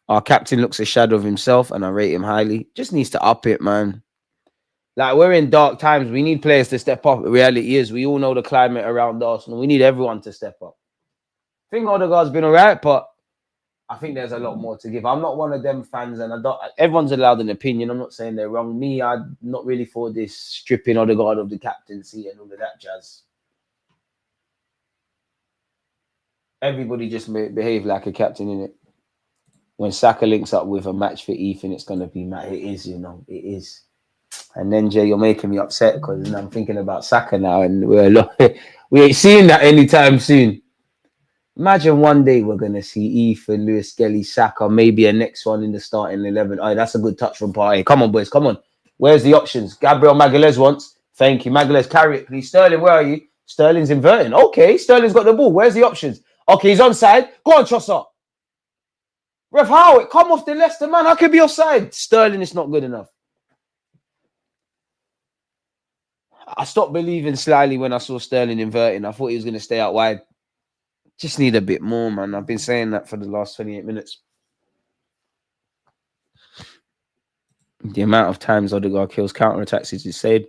Our captain looks a shadow of himself, and I rate him highly. Just needs to up it, man. Like, we're in dark times. We need players to step up. The reality is, we all know the climate around Arsenal. We need everyone to step up. I think Odegaard's been all right, but I think there's a lot more to give. I'm not one of them fans, and everyone's allowed an opinion. I'm not saying they're wrong. Me, I'm not really for this stripping Odegaard of the captaincy and all of that jazz. Everybody just behave like a captain, innit? When Saka links up with a match for Ethan, it's going to be Matt. It is, it is. And then, Jay, you're making me upset because I'm thinking about Saka now, and we ain't seeing that anytime soon. Imagine one day we're going to see Ethan, Lewis Skelly, Saka, maybe a next one in the starting 11. Oh, that's a good touch from Partey. Come on, boys, come on. Where's the options? Gabriel Magalhaes wants. Thank you. Magalhaes, carry it, please. Sterling, where are you? Sterling's inverting. Okay, Sterling's got the ball. Where's the options? Okay, he's onside. Go on, Trossard. Ref Howard, come off the Leicester, man. I could be offside. Sterling is not good enough. I stopped believing slyly when I saw Sterling inverting. I thought he was going to stay out wide. Just need a bit more, man. I've been saying that for the last 28 minutes. The amount of times Odegaard kills counterattacks is insane.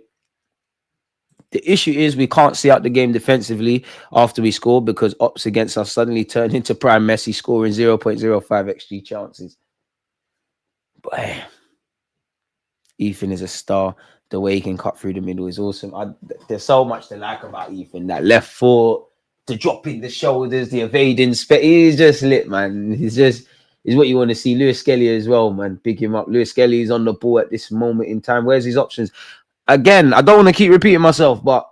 The issue is we can't see out the game defensively after we score because ops against us suddenly turn into prime Messi scoring 0.05 XG chances. But Ethan is a star. The way he can cut through the middle is awesome. There's so much to like about Ethan. That left foot, the dropping the shoulders, the evading. He's just lit, man. He's what you want to see. Lewis Skelly as well, man. Pick him up. Lewis Skelly is on the ball at this moment in time. Where's his options? Again, I don't want to keep repeating myself, but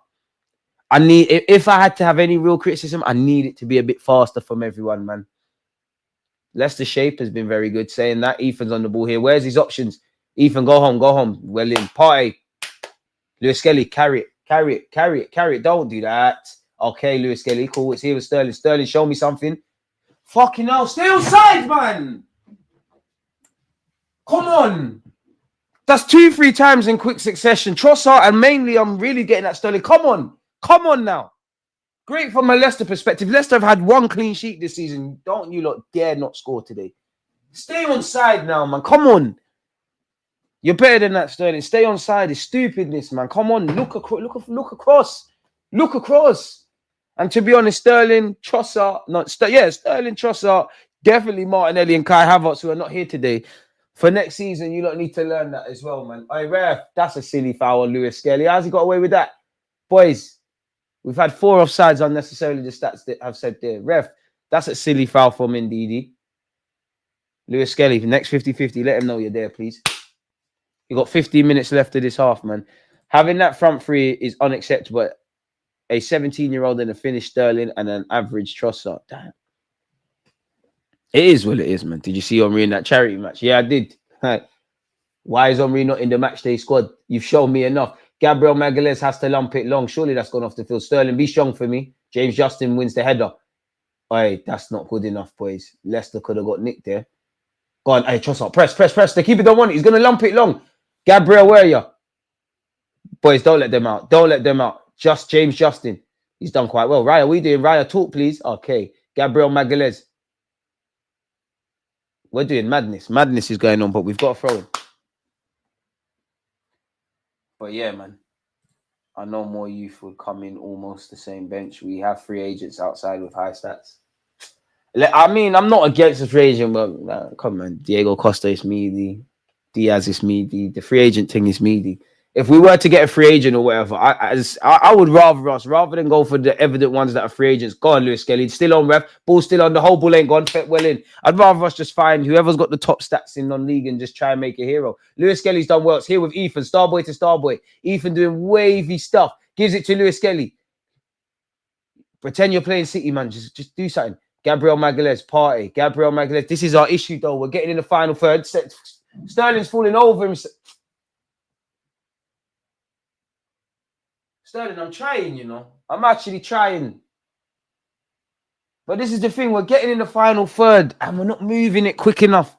if I had to have any real criticism, I need it to be a bit faster from everyone, man. Leicester shape has been very good. Saying that, Ethan's on the ball here. Where's his options? Ethan, go home, go home. Well in. Party. Lewis Skelly, carry it, carry it, carry it, carry it. Don't do that. Okay, Lewis Skelly, cool. It's here with Sterling. Sterling, show me something. Fucking hell, stay outside, man. Come on. That's 2-3 times in quick succession. Trossard, and mainly I'm really getting at Sterling. Come on. Come on now. Great from a Leicester perspective. Leicester have had 1 clean sheet this season. Don't you lot dare not score today. Stay on side now, man. Come on. You're better than that, Sterling. Stay on side. It's stupidness, man. Come on. Look across. Look across. And to be honest, Sterling, Trossard, Sterling, Trossard, definitely Martinelli and Kai Havertz, who are not here today. For next season, you lot need to learn that as well, man. Hey, ref, that's a silly foul on Lewis Skelly. How's he got away with that? Boys, we've had 4 offsides unnecessarily, the stats that I've said there. Ref, that's a silly foul from Ndidi. Lewis Skelly, next 50-50, let him know you're there, please. You got 15 minutes left of this half, man. Having that front three is unacceptable. A 17-year-old and a finished Sterling and an average Trossard. Damn. It is what it is, man. Did you see Henry in that charity match? Yeah, I did. Why is Henry not in the matchday squad? You've shown me enough. Gabriel Magalhaes has to lump it long. Surely that's gone off the field. Sterling, be strong for me. James Justin wins the header. Hey, that's not good enough, boys. Leicester could have got nicked there. Go on. Hey, Trossard, press. The keeper don't want it. He's going to lump it long. Gabriel, where are you? Boys, don't let them out. Don't let them out. Just James Justin. He's done quite well. Raya, we doing? Raya, talk, please. Okay. Gabriel Magalhaes. We're doing madness. Madness is going on, but we've got to throw him. But yeah, man. I know more youth would come in almost the same bench. We have free agents outside with high stats. I mean, I'm not against the free agent, but come on. Diego Costa is meaty. Diaz is meaty. The free agent thing is meaty. If we were to get a free agent or whatever, I would rather than go for the evident ones that are free agents. Go on, Lewis Skelly. Still on, ref. Ball still on. The whole ball ain't gone. Fit well in. I'd rather us just find whoever's got the top stats in non-league and just try and make a hero. Lewis Skelly's done well. It's here with Ethan. Starboy to Starboy. Ethan doing wavy stuff. Gives it to Lewis Skelly. Pretend you're playing City, man. Just do something. Gabriel Magalhaes, party. Gabriel Magalhaes. This is our issue, though. We're getting in the final third. Sterling's falling over him. Sterling, I'm trying, you know. I'm actually trying. But this is the thing. We're getting in the final third and we're not moving it quick enough.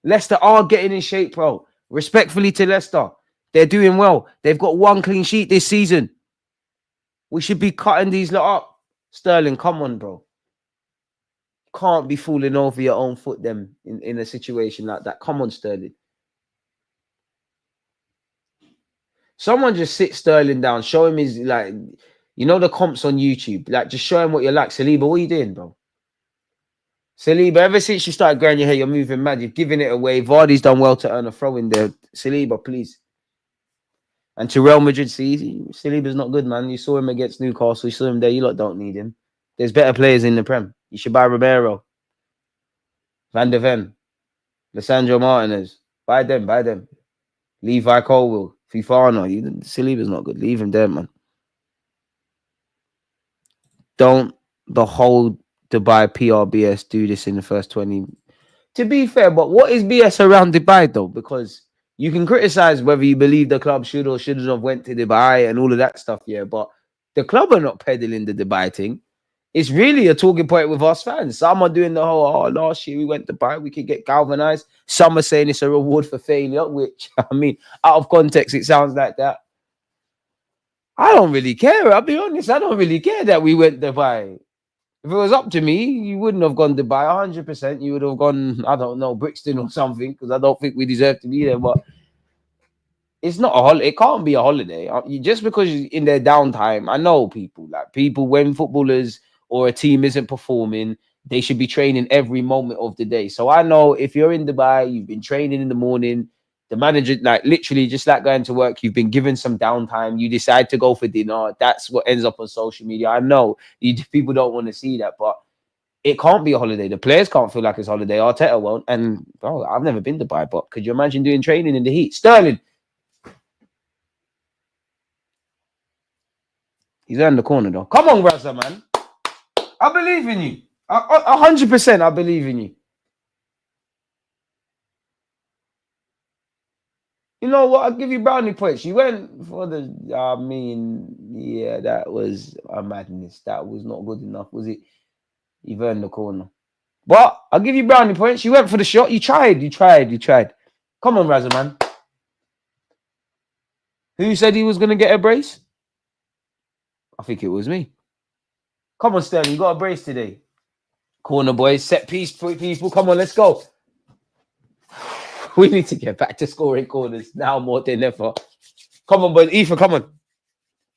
Leicester are getting in shape, bro. Respectfully to Leicester. They're doing well. They've got 1 clean sheet this season. We should be cutting these lot up. Sterling, come on, bro. Can't be falling over your own foot them in a situation like that. Come on, Sterling. Someone just sit Sterling down, show him his, like, you know, the comps on YouTube. Like, just show him what you're like. Saliba, what are you doing, bro? Saliba, ever since you started growing your hair, you're moving mad. You're giving it away. Vardy's done well to earn a throw in there. Saliba, please. And to Real Madrid, see, Saliba's not good, man. You saw him against Newcastle. You saw him there. You lot don't need him. There's better players in the Prem. You should buy Romero, Van de Ven, Lissandro Martinez. Buy them. Levi Colwill, Fifana. Saliba's not good. Leave him there, man. Don't the whole Dubai PRBS do this in the first 20. To be fair, but what is BS around Dubai, though? Because you can criticize whether you believe the club should or shouldn't have went to Dubai and all of that stuff, yeah. But the club are not peddling the Dubai thing. It's really a talking point with us fans. Some are doing the whole, last year we went to Dubai, we could get galvanized. Some are saying it's a reward for failure, which, I mean, out of context, it sounds like that. I don't really care. I'll be honest. I don't really care that we went to Dubai. If it was up to me, you wouldn't have gone to Dubai 100%. You would have gone, I don't know, Brixton or something, because I don't think we deserve to be there. But it's not a holiday. It can't be a holiday. Just because you're in their downtime, I know people, when footballers or a team isn't performing, they should be training every moment of the day. So I know if you're in Dubai, you've been training in the morning, the manager, like literally just like going to work, you've been given some downtime, you decide to go for dinner. That's what ends up on social media. I know people don't want to see that, but it can't be a holiday. The players can't feel like it's a holiday. Arteta won't. And I've never been to Dubai, but could you imagine doing training in the heat? Sterling. He's in the corner though. Come on, Raza, man. I believe in you. 100% I believe in you. You know what? I'll give you brownie points. You went for the. Yeah, that was a madness. That was not good enough, was it? You've earned the corner. But I'll give you brownie points. You went for the shot. You tried. You tried. You tried. Come on, Razza, man. Who said he was going to get a brace? I think it was me. Come on, Sterling. You got a brace today. Corner boys, set piece people. Come on, let's go. We need to get back to scoring corners now more than ever. Come on, boys. Ethan, come on.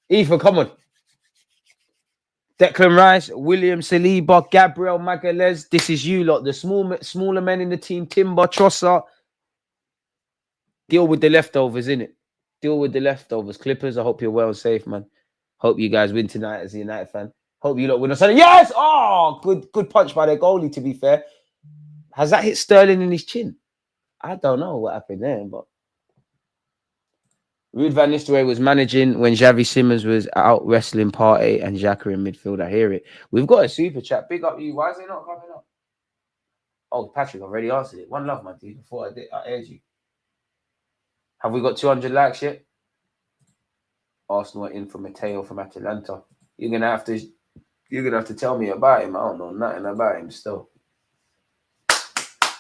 Ethan, come on. Declan Rice, William Saliba, Gabriel Magalhaes. This is you lot, the smaller men in the team. Timber, Trossard. Deal with the leftovers, innit? Deal with the leftovers. Clippers, I hope you're well and safe, man. Hope you guys win tonight as a United fan. Hope you lot win on Sunday. Yes! Oh, good punch by the goalie, to be fair. Has that hit Sterling in his chin? I don't know what happened there, but Ruud van Nistelrooy was managing when Xavi Simons was out wrestling Partey and Xhaka in midfield. I hear it. We've got a super chat. Big up you. Why is it not coming up? Oh, Patrick, I've already answered it. One love, man, dude. Before I aired you. Have we got 200 likes yet? Arsenal are in for Mateo from Atalanta. You're gonna have to tell me about him. I don't know nothing about him still.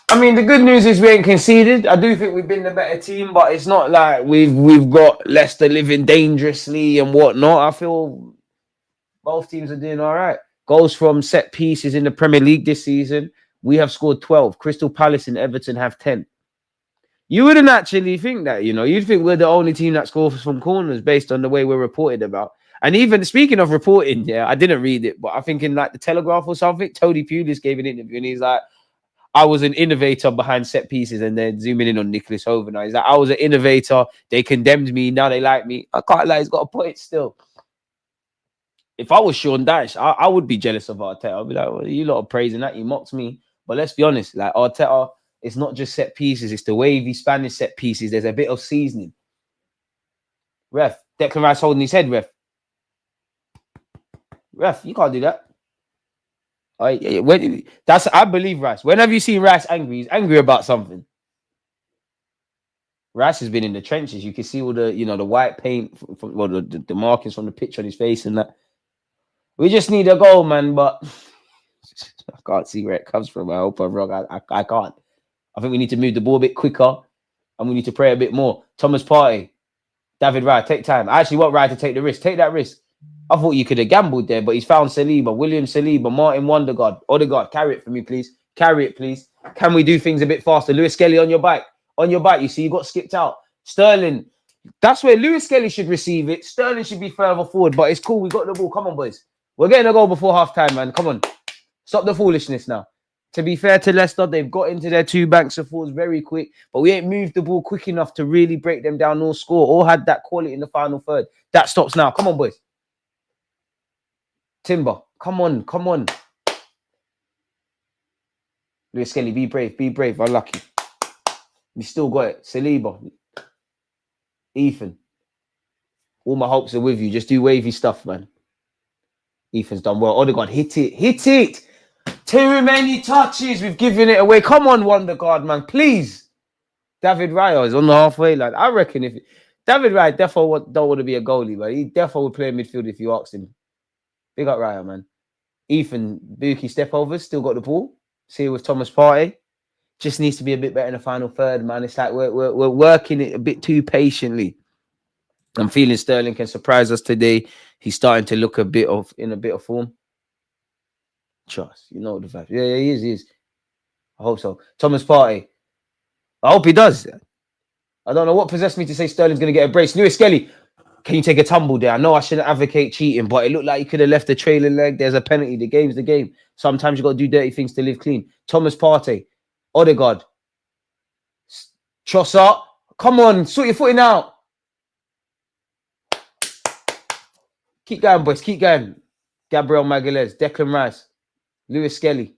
I mean, the good news is we ain't conceded. I do think we've been the better team, but it's not like we've got Leicester living dangerously and whatnot. I feel both teams are doing all right. Goals from set pieces in the Premier League this season. We have scored 12. Crystal Palace and Everton have 10. You wouldn't actually think that, you know. You'd think we're the only team that scores from corners based on the way we're reported about. And even speaking of reporting, yeah, I didn't read it, but I think in like the Telegraph or something, Tony Pulis gave an interview and he's like, I was an innovator behind set pieces, and then zooming in on Nicholas Hover now. He's like, I was an innovator. They condemned me. Now they like me. I can't lie. He's got a point still. If I was Sean Dyche, I would be jealous of Arteta. I'd be like, well, you lot are praising that. You mocked me. But let's be honest. Like Arteta, it's not just set pieces. It's the wavy Spanish set pieces. There's a bit of seasoning. Ref. Declan Rice holding his head, ref. Ref, you can't do that. I believe Rice. When have you seen Rice angry? He's angry about something. Rice has been in the trenches. You can see all the, the white paint from the markings from the pitch on his face and that. We just need a goal, man. But I can't see where it comes from. I hope I'm wrong. I can't. I think we need to move the ball a bit quicker, and we need to pray a bit more. Thomas Partey, David Raya, take time. I actually want Raya to take the risk. Take that risk. I thought you could have gambled there, but he's found Saliba, William Saliba, Martin Odegaard, carry it for me, please. Carry it, please. Can we do things a bit faster? Lewis Skelly on your bike. On your bike, you see, you got skipped out. Sterling, that's where Lewis Skelly should receive it. Sterling should be further forward, but it's cool. We got the ball. Come on, boys. We're getting a goal before half-time, man. Come on. Stop the foolishness now. To be fair to Leicester, they've got into their two banks of forwards very quick, but we ain't moved the ball quick enough to really break them down or score or had that quality in the final third. That stops now. Come on, boys. Timber, come on. Lewis Skelly, be brave. Unlucky. We still got it. Saliba, Ethan. All my hopes are with you. Just do wavy stuff, man. Ethan's done well. Odegaard, hit it. Too many touches. We've given it away. Come on, Wonderguard, man. Please. David Raya is on the halfway line. I reckon if David Raya definitely don't want to be a goalie, but he definitely would play in midfield if you asked him. Big up Raya, man. Ethan, Buki step over, still got the ball. See with Thomas Partey. Just needs to be a bit better in the final third, man. It's like we're working it a bit too patiently. I'm feeling Sterling can surprise us today. He's starting to look in a bit of form. Trust, you know the fact. Yeah, he is. I hope so. Thomas Partey. I hope he does. I don't know what possessed me to say Sterling's going to get a brace. Lewis Skelly, can you take a tumble there? I know I shouldn't advocate cheating, but it looked like he could have left the trailing leg. There's a penalty. The game's the game. Sometimes you got to do dirty things to live clean. Thomas Partey, Odegaard, Trossard. Come on, sort your footing out. Keep going, boys. Keep going. Gabriel Magalhaes, Declan Rice, Lewis Skelly.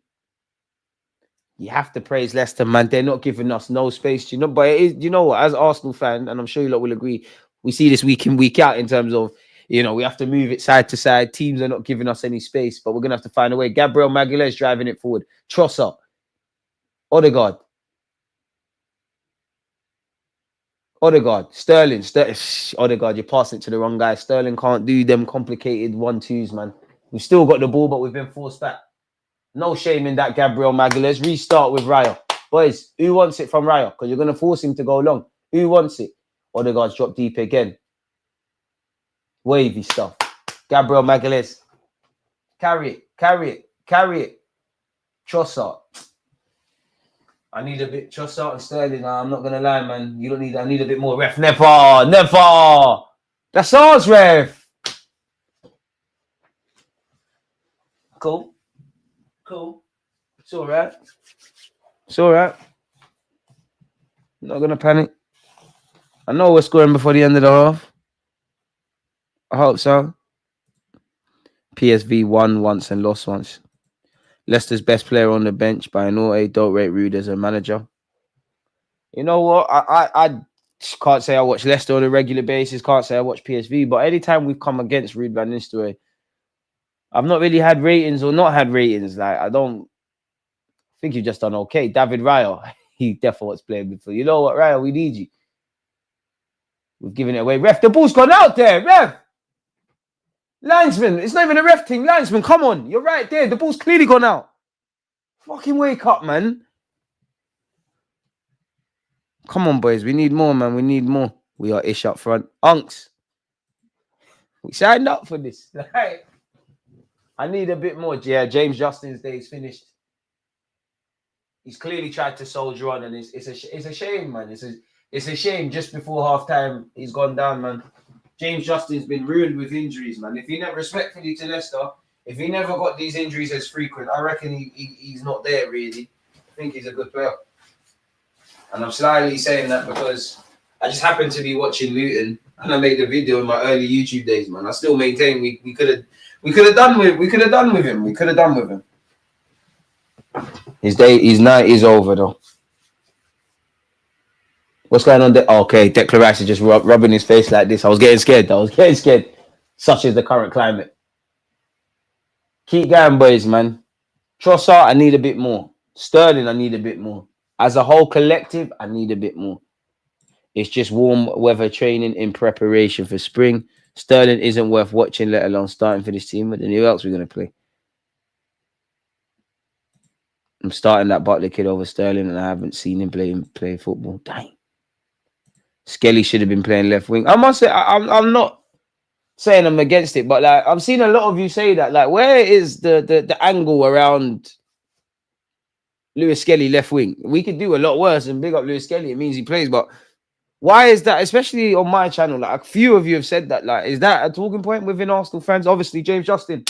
You have to praise Leicester, man. They're not giving us no space, but it is, what, as Arsenal fan, and I'm sure you lot will agree, we see this week in, week out in terms of, we have to move it side to side. Teams are not giving us any space, but we're going to have to find a way. Gabriel Magalhaes driving it forward. Trossard. Odegaard. Odegaard, Sterling, Odegaard, you're passing it to the wrong guy. Sterling can't do them complicated 1-2s, man. We've still got the ball, but we've been forced back. No shame in that, Gabriel Magalhaes. Restart with Raya. Boys, who wants it from Raya? Because you're going to force him to go long. Who wants it? Odegaard's dropped deep again. Wavy stuff. Gabriel Magalhaes. Carry it, carry it, carry it. Trossard. I need a bit Trossard and Sterling. Nah, I'm not going to lie, man. You don't need. I need a bit more. Ref, never, never. That's ours, ref. Cool. Cool. It's all right. It's all right. I'm not going to panic. I know we're scoring before the end of the half. I hope so. PSV won once and lost once. Leicester's best player on the bench by an all don't rate Rude as a manager. You know what? I can't say I watch Leicester on a regular basis. Can't say I watch PSV. But anytime we've come against Ruud van Nistelrooy, I've not really had ratings or not had ratings. Like, I think you've just done okay. David Raya, he definitely was playing before. You know what, Raya? We need you. We've given it away. Ref, the ball's gone out there. Ref. Linesman, it's not even a ref thing. Linesman, come on. You're right there. The ball's clearly gone out. Fucking wake up, man. Come on, boys. We need more, man. We need more. We are ish up front. Unks. We signed up for this. Right? I need a bit more. Yeah, James Justin's day is finished. He's clearly tried to soldier on, and it's a shame, man. It's a shame. Just before half time, he's gone down, man. James Justin's been ruined with injuries, man. If he never, respectfully to Leicester, if he never got these injuries as frequent, I reckon he's not there, really. I think he's a good player. And I'm slightly saying that because I just happened to be watching Luton and I made a video in my early YouTube days, man. I still maintain we could have done with him. His night is over though. What's going on there? Okay, Declan Rice is just rubbing his face like this. I was getting scared. Such is the current climate. Keep going, boys, man. Trossard, I need a bit more. Sterling, I need a bit more. As a whole collective, I need a bit more. It's just warm weather training in preparation for spring. Sterling isn't worth watching, let alone starting for this team. But then who else are we going to play? I'm starting that Butler kid over Sterling, and I haven't seen him play football. Dang. Skelly should have been playing left wing. I must say, I'm not saying I'm against it, but like I've seen a lot of you say that. Like, where is the angle around Lewis Skelly left wing? We could do a lot worse and big up Lewis Skelly. It means he plays, but why is that? Especially on my channel, like a few of you have said that. Like, is that a talking point within Arsenal fans? Obviously, James Justin.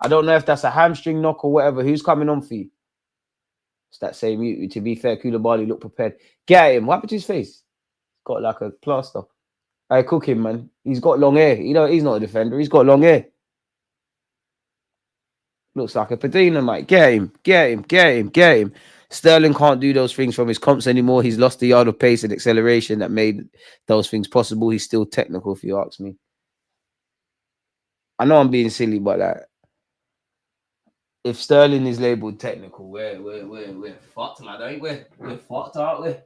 I don't know if that's a hamstring knock or whatever. Who's coming on for you? It's that same you. To be fair, Koulibaly looked prepared. Get him. What happened to his face? Got like a plaster. I cook him, man. He's got long hair. You know, he's not a defender. He's got long hair. Looks like a Padina, mate. Get him. Sterling can't do those things from his comps anymore. He's lost the yard of pace and acceleration that made those things possible. He's still technical, if you ask me. I know I'm being silly, but like, if Sterling is labelled technical, we're fucked, man. Ain't we? We're fucked, aren't we?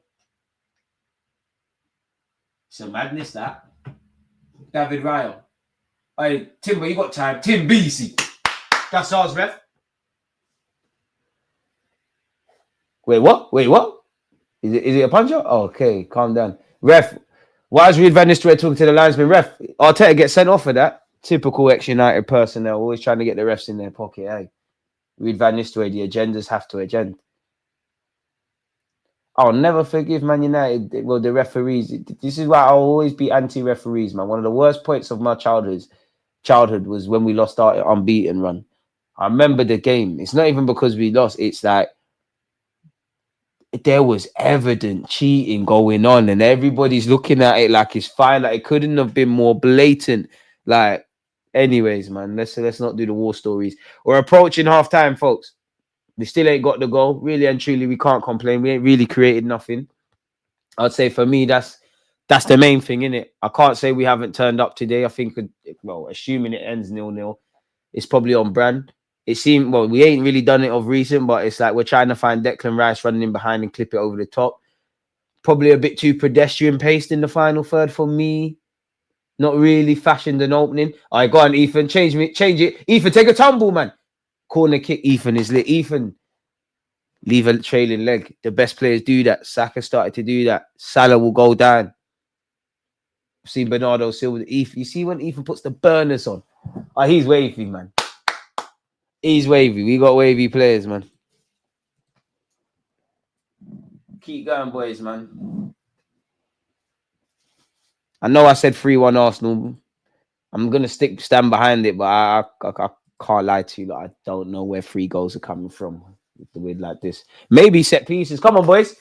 It's a madness, that. David Raya. Hey, Timber, you got time. Tim BC. That's ours, ref. Wait, what? Is it a puncher? Oh, okay, calm down. Ref, why is Ruud van Nistelrooy talking to the linesman? Ref, Arteta gets sent off for that. Typical ex-United personnel, always trying to get the refs in their pocket, eh? Ruud van Nistelrooy, the agendas have to agenda. I'll never forgive Man United. Well, the referees. This is why I'll always be anti-referees, man. One of the worst points of my childhood was when we lost our unbeaten run. I remember the game. It's not even because we lost. It's like there was evident cheating going on, and everybody's looking at it like it's fine. Like it couldn't have been more blatant. Like, anyways, man. Let's not do the war stories. We're approaching half-time, folks. We still ain't got the goal. Really and truly, we can't complain. We ain't really created nothing. I'd say for me, that's the main thing, innit? I can't say we haven't turned up today. I think, well, assuming it ends 0-0, it's probably on brand. It seemed, well, we ain't really done it of recent, but it's like we're trying to find Declan Rice running in behind and clip it over the top. Probably a bit too pedestrian paced in the final third for me. Not really fashioned an opening. All right, go on, Ethan. Change it. Ethan, take a tumble, man. Corner kick. Ethan is lit. Ethan, leave a trailing leg. The best players do that. Saka started to do that. Salah will go down. I've seen Bernardo Silva. Ethan, you see when Ethan puts the burners on? Oh, he's wavy, man. He's wavy. We got wavy players, man. Keep going, boys, man. I know I said 3-1 Arsenal. I'm going to stand behind it, but I can't lie to you. Like, I don't know where 3 goals are coming from with the win like this. Maybe set pieces. Come on, boys.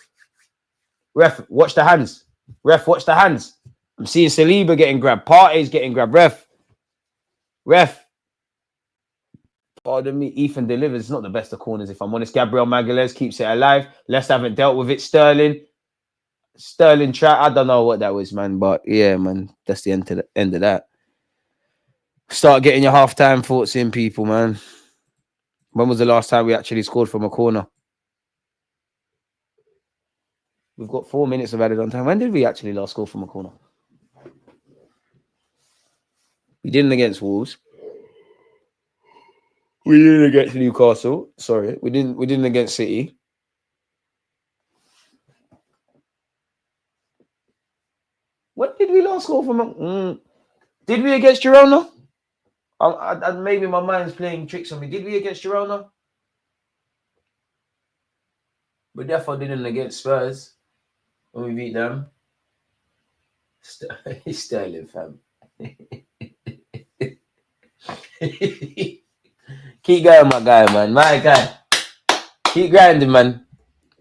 Ref, watch the hands. Ref, watch the hands. I'm seeing Saliba getting grabbed. Partey's getting grabbed. Ref. Pardon me. Ethan delivers. It's not the best of corners, if I'm honest. Gabriel Magalhaes keeps it alive. Leicester haven't dealt with it. Sterling trap. I don't know what that was, man. But yeah, man. That's the end of that. Start getting your halftime thoughts in, people, man. When was the last time we actually scored from a corner? We've got 4 minutes of added on time. When did we actually last score from a corner? We didn't against Wolves. We didn't against Newcastle. Sorry, we didn't against City. When did we last score from a? Did we against Girona? Maybe my mind's playing tricks on me. Did we against Girona? We definitely didn't against Spurs when we beat them. Sterling, fam. Keep going, my guy, man. My guy. Keep grinding, man.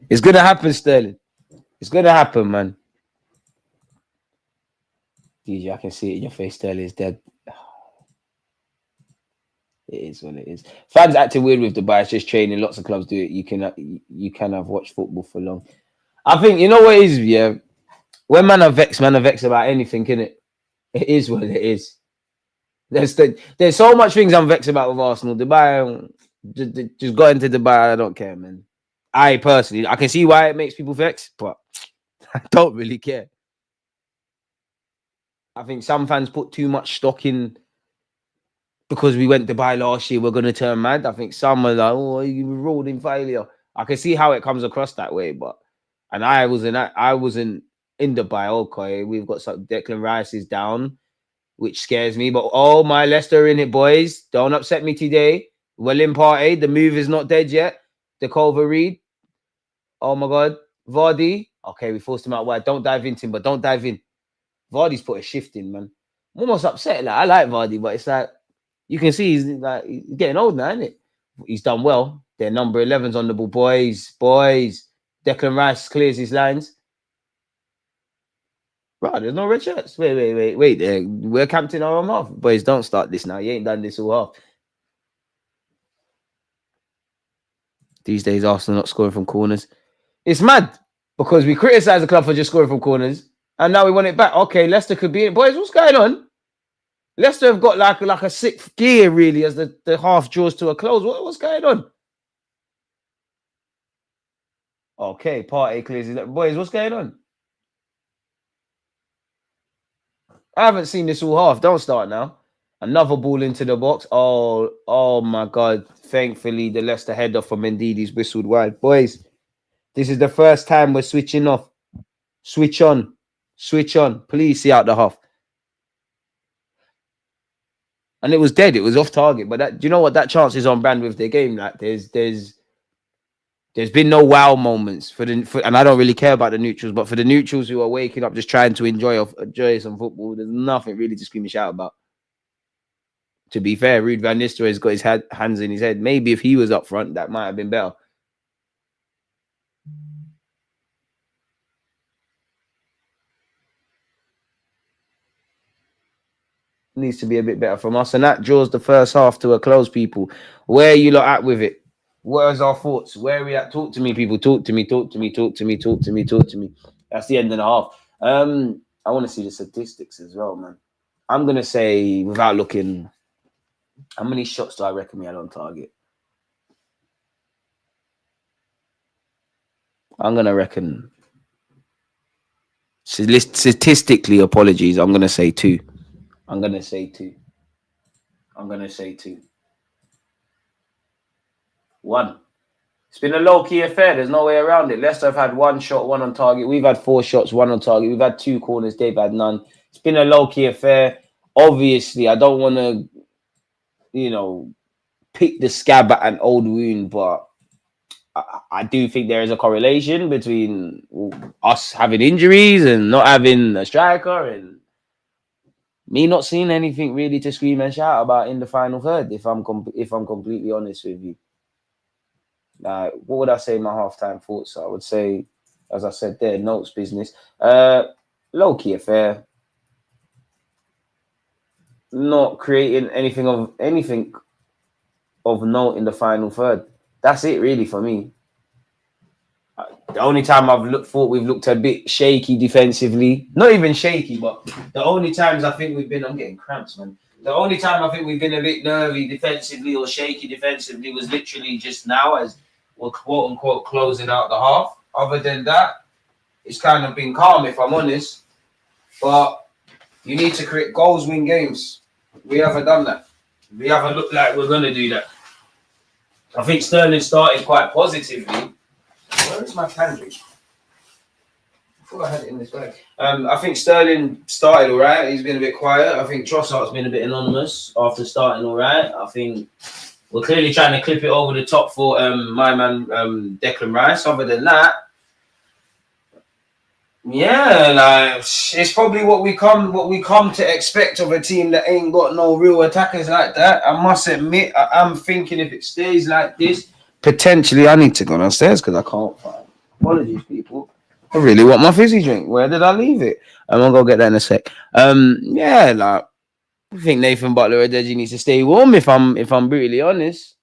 It's going to happen, Sterling. It's going to happen, man. DJ, I can see it in your face. Sterling is dead. It is what it is. Fans acting weird with Dubai. It's just training. Lots of clubs do it. You can have watched football for long. I think, you know what it is, yeah? When man are vexed about anything, innit? It is what it is. There's so much things I'm vexed about with Arsenal. Dubai, just got into Dubai. I don't care, man. I personally, I can see why it makes people vexed, but I don't really care. I think some fans put too much stock in because we went to Dubai last year, we're going to turn mad. I think some are like, oh, you rolled in failure. I can see how it comes across that way, but I wasn't in Dubai. Okay, we've got some Declan Rice is down, which scares me. But oh my, Leicester in it, boys. Don't upset me today. Well in party. The move is not dead yet. The Culver Reed. Oh my God. Vardy. Okay, we forced him out wide. Don't dive into him, but don't dive in. Vardy's put a shift in, man. I'm almost upset. Like, I like Vardy, but it's like you can see he's getting old now, isn't it? He's done well. They're number 11's on the ball. Boys. Declan Rice clears his lines. Bro, there's no red shirts. Wait. We're camped in our own half. Boys, don't start this now. You ain't done this all half. These days, Arsenal not scoring from corners. It's mad because we criticise the club for just scoring from corners, and now we want it back. Okay, Leicester could be it. Boys, what's going on? Leicester have got like a sixth gear, really, as the half draws to a close. What's going on? Okay, Partey clears it. Boys, what's going on? I haven't seen this all half. Don't start now. Another ball into the box. Oh my God. Thankfully, the Leicester header from Mendy's whistled wide. Boys, this is the first time we're switching off. Switch on. Please see out the half. And it was dead. It was off target. But do you know what? That chance is on brand with their game. Like there's been no wow moments and I don't really care about the neutrals, but for the neutrals who are waking up just trying to enjoy some football, there's nothing really to scream and shout about. To be fair, Ruud van Nistelrooy has got his hands in his head. Maybe if he was up front, that might have been better. Needs to be a bit better from us, and that draws the first half to a close, people. Where are you lot at with it? Where's our thoughts? Where are we at? Talk to me, people. Talk to me. That's the end of the half. I want to see the statistics as well, man. I'm going to say, without looking, how many shots do I reckon we had on target? I'm going to reckon Statistically, apologies. I'm gonna say 2. I'm gonna say 2. 1. It's been a low-key affair. There's no way around it. Leicester have had 1 shot, 1 on target. We've had 4 shots, 1 on target. We've had 2 corners. They've had none. It's been a low-key affair. Obviously, I don't want to, pick the scab at an old wound, but I do think there is a correlation between us having injuries and not having a striker and me not seeing anything really to scream and shout about in the final third, if I'm completely honest with you. What would I say my halftime thoughts are? I would say, as I said there, notes business. Low-key affair. Not creating anything of note in the final third. That's it really for me. The only time thought we've looked a bit shaky defensively, not even shaky, but the only times I think I'm getting cramps, man. The only time I think we've been a bit nervy defensively or shaky defensively was literally just now as we're quote unquote closing out the half. Other than that, it's kind of been calm if I'm honest. But you need to create goals, win games. We haven't done that. We haven't looked like we're going to do that. I think Sterling started quite positively. Where is my candle? I thought I had it in this bag. I think Sterling started all right. He's been a bit quiet. I think Trossard's been a bit anonymous after starting all right. I think we're clearly trying to clip it over the top for my man Declan Rice. Other than that, yeah, like it's probably what we come to expect of a team that ain't got no real attackers like that. I must admit, I'm thinking if it stays like this, potentially I need to go downstairs because I can't find. Apologies, people. I really want my fizzy drink. Where did I leave it? I'm gonna go get that in a sec. Yeah, like I think Nathan Butler Adeji needs to stay warm. If I'm brutally honest.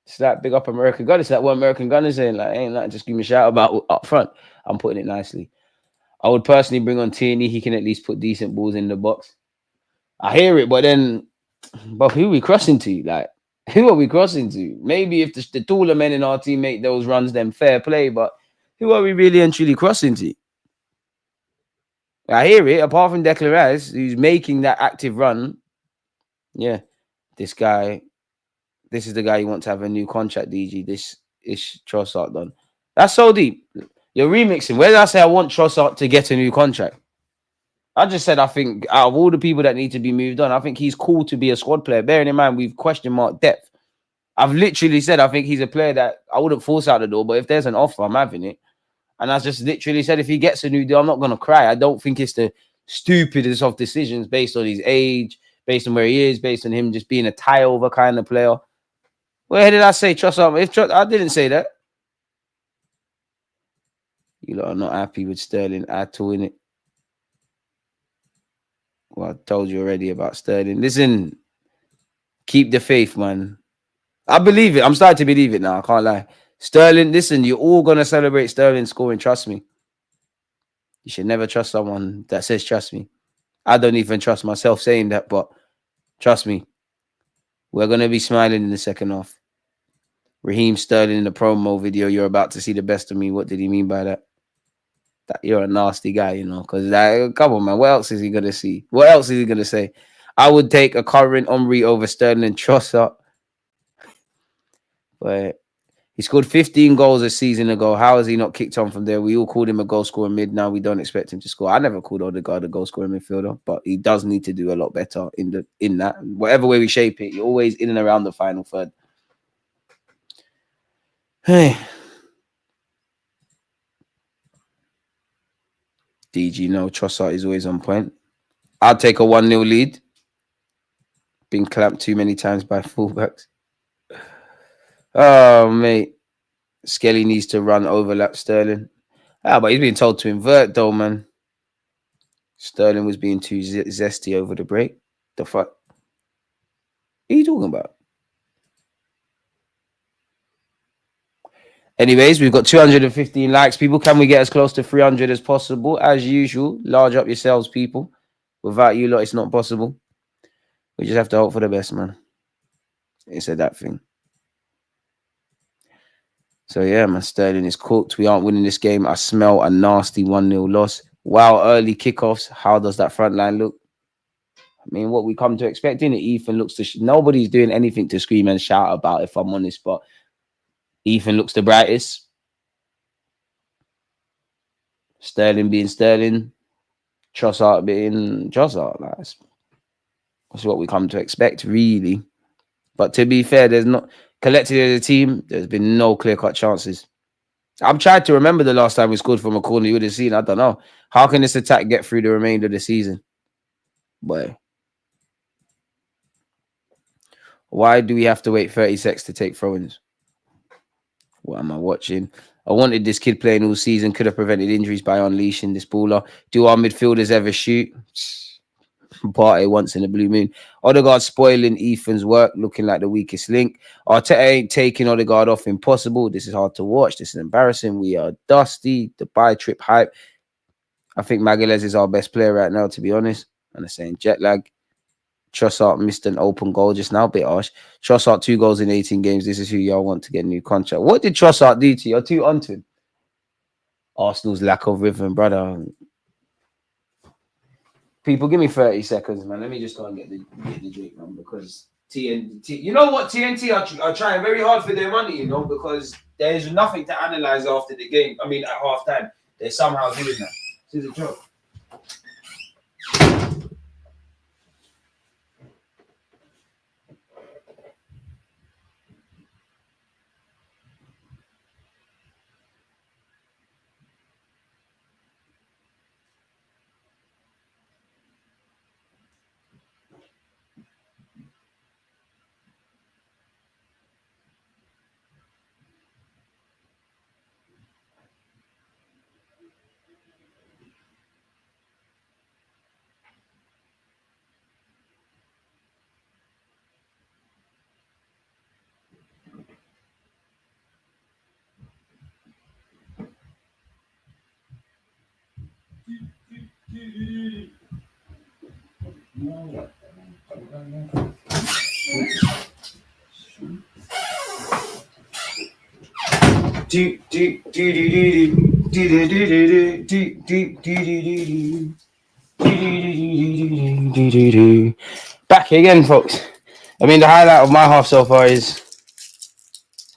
It's that big up American gun. It's that one American gun is saying, like, ain't that just give me a shout about up front. I'm putting it nicely. I would personally bring on Tierney. He can at least put decent balls in the box. I hear it, but who are we crossing to? Like, who are we crossing to? Maybe if the taller men in our team make those runs, then fair play. But who are we really and truly crossing to? I hear it. Apart from Declan Rice, who's making that active run. Yeah, this guy. This is the guy you want to have a new contract, DG. This is Trossard done. That's so deep. You're remixing. Where did I say I want Trossard to get a new contract? I just said I think out of all the people that need to be moved on, I think he's cool to be a squad player. Bearing in mind, we've question mark depth. I've literally said I think he's a player that I wouldn't force out the door, but if there's an offer, I'm having it. And I just literally said if he gets a new deal, I'm not going to cry. I don't think it's the stupidest of decisions based on his age, based on where he is, based on him just being a tie-over kind of player. Where did I say Trossard? I didn't say that. You lot are not happy with Sterling at all, innit? Well, I told you already about Sterling. Listen, keep the faith, man. I believe it. I'm starting to believe it now. I can't lie. Sterling, listen, you're all going to celebrate Sterling scoring. Trust me. You should never trust someone that says trust me. I don't even trust myself saying that, but trust me. We're going to be smiling in the second half. Raheem Sterling in the promo video, you're about to see the best of me. What did he mean by that? That you're a nasty guy, you know, because come on, man. What else is he going to see? What else is he going to say? I would take a current Omri over Sterling and Trossard. But he scored 15 goals a season ago. How has he not kicked on from there? We all called him a goal scorer mid. Now we don't expect him to score. I never called Odegaard a goal scorer midfielder, but he does need to do a lot better in that. Whatever way we shape it, you're always in and around the final third. Hey. DG, no, Trossard is always on point. I'll take a 1-0 lead. Been clamped too many times by fullbacks. Oh, mate. Skelly needs to run overlap Sterling. But he's being told to invert, though, man. Sterling was being too zesty over the break. The fuck? What are you talking about? Anyways, we've got 215 likes, people. Can we get as close to 300 as possible? As usual, large up yourselves, people. Without you lot, it's not possible. We just have to hope for the best, man. It's that thing. So yeah, man, Sterling is cooked. We aren't winning this game. I smell a nasty 1-0 loss. Wow, early kickoffs. How does that front line look? I mean, what we come to expect in it, Ethan looks to... Nobody's doing anything to scream and shout about, if I'm honest, but Ethan looks the brightest. Sterling being Sterling. Trossard being Trossard. That's what we come to expect, really. But to be fair, there's not... Collectively as a team, there's been no clear-cut chances. I'm trying to remember the last time we scored from a corner. You would have seen. I don't know. How can this attack get through the remainder of the season? Boy. Why do we have to wait 30 seconds to take throw-ins? What am I watching? I wanted this kid playing all season. Could have prevented injuries by unleashing this baller. Do our midfielders ever shoot? Party once in a blue moon. Odegaard spoiling Ethan's work, looking like the weakest link. Arteta ain't taking Odegaard off. Impossible. This is hard to watch. This is embarrassing. We are dusty. The buy trip hype. I think Magalhaes is our best player right now, to be honest. And they're saying jet lag. Trossard missed an open goal just now. Bit harsh. Trossard 2 goals in 18 games. This is who y'all want to get a new contract. What did Trossard do to you? You're too onto him. Arsenal's lack of rhythm, brother. People, give me 30 seconds, man. Let me just go and get the drink, man, because TNT... You know what? TNT are trying very hard for their money, you know, because there's nothing to analyze after the game. I mean, at half-time. They're somehow doing that. This is a joke. Back again, folks. I mean, the highlight of my half so far is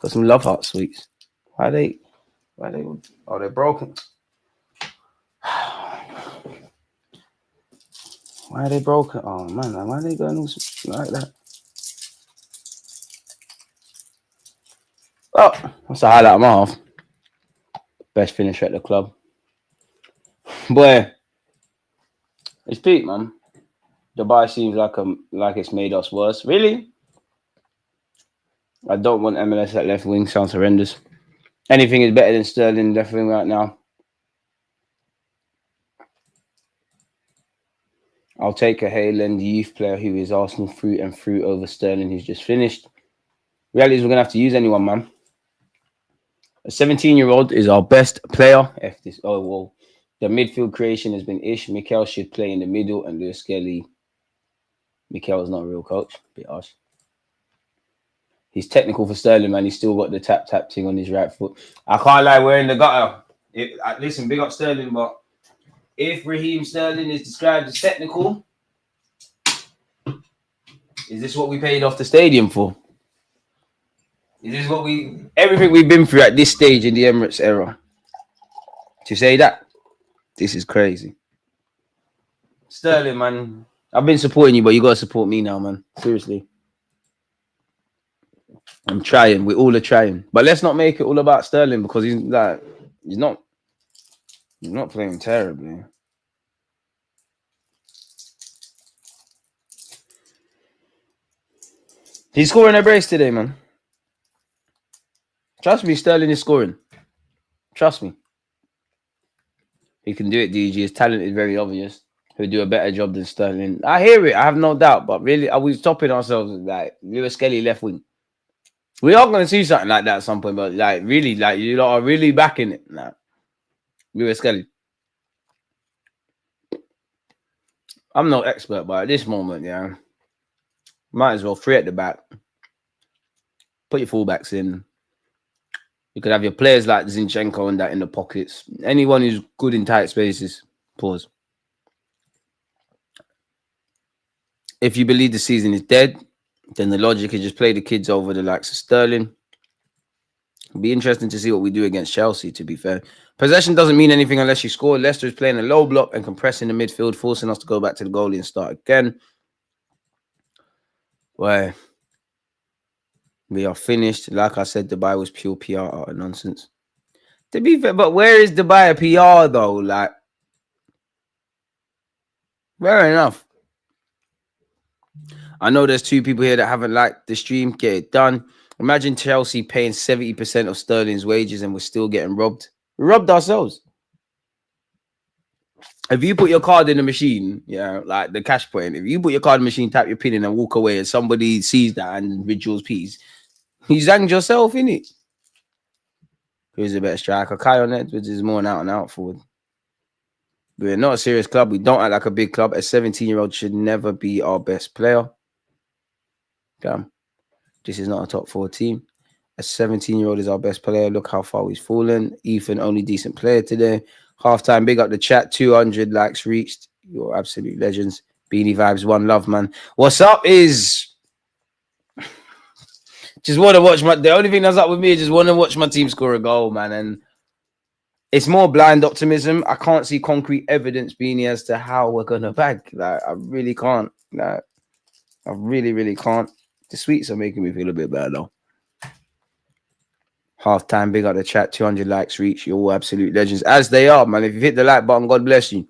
got some love heart sweets. Why are they? Oh, they're broken. Why are they broken? Oh man, why are they going all like that? Oh, that's the highlight of my half. Best finisher at the club. Boy, it's peak, man. Dubai seems like it's made us worse. Really? I don't want MLS at left wing. Sounds horrendous. Anything is better than Sterling left wing right now. I'll take a Hayland youth player who is Arsenal through and through over Sterling, who's just finished. Reality is we're going to have to use anyone, man. A 17-year-old is our best player. Oh, well, the midfield creation has been ish. Mikel should play in the middle and Lewis Skelly. Mikel is not a real coach. Bit harsh. He's technical for Sterling, man. He's still got the tap thing on his right foot. I can't lie, we're in the gutter. Listen, big up Sterling, but if Raheem Sterling is described as technical, is this what we paid off the stadium for? Is this what everything we've been through at this stage in the Emirates era? To say that, this is crazy. Sterling, man, I've been supporting you, but you got to support me now, man. Seriously. I'm trying. We all are trying. But let's not make it all about Sterling because he's not playing terribly. He's scoring a brace today, man. Trust me, Sterling is scoring. Trust me. He can do it, DG. His talent is very obvious. He'll do a better job than Sterling. I hear it. I have no doubt. But really, are we stopping ourselves like Lewis Skelly left wing? We are going to see something like that at some point. But like, really, like you lot are really backing it. Nah. Lewis Skelly. I'm no expert, but at this moment, yeah, might as well 3 at the back. Put your fullbacks in. You could have your players like Zinchenko and that in the pockets. Anyone who's good in tight spaces. Pause. If you believe the season is dead, then the logic is just play the kids over the likes of Sterling. It'll be interesting to see what we do against Chelsea, to be fair. Possession doesn't mean anything unless you score. Leicester is playing a low block and compressing the midfield, forcing us to go back to the goalie and start again. Where we are finished. Like I said, Dubai was pure PR out of nonsense. To be fair, but where is Dubai a PR though? Like, fair enough. I know there's 2 people here that haven't liked the stream. Get it done. Imagine Chelsea paying 70% of Sterling's wages and we're still getting robbed. We robbed ourselves. If you put your card in the machine, yeah, like the cash point, if you put your card in the machine, tap your pin in and walk away and somebody sees that and withdraws peas, you zanged yourself, innit? Who's a better striker? Kyle Edwards is more an out-and-out forward. We're not a serious club. We don't act like a big club. A 17-year-old should never be our best player. Damn. This is not a top 4 team. A 17-year-old is our best player. Look how far we've fallen. Ethan, only decent player today. Halftime, big up the chat. 200 likes reached. You're absolute legends. Beanie Vibes, one love, man. What's up is... just want to watch the only thing that's up with me is just want to watch my team score a goal, man. And it's more blind optimism. I can't see concrete evidence, Beanie, as to how we're going to bag. Like, I really can't. Like, I really, really can't. The sweets are making me feel a bit better, though. Halftime, big up the chat. 200 likes reach. You're all absolute legends. As they are, man. If you hit the like button, God bless you.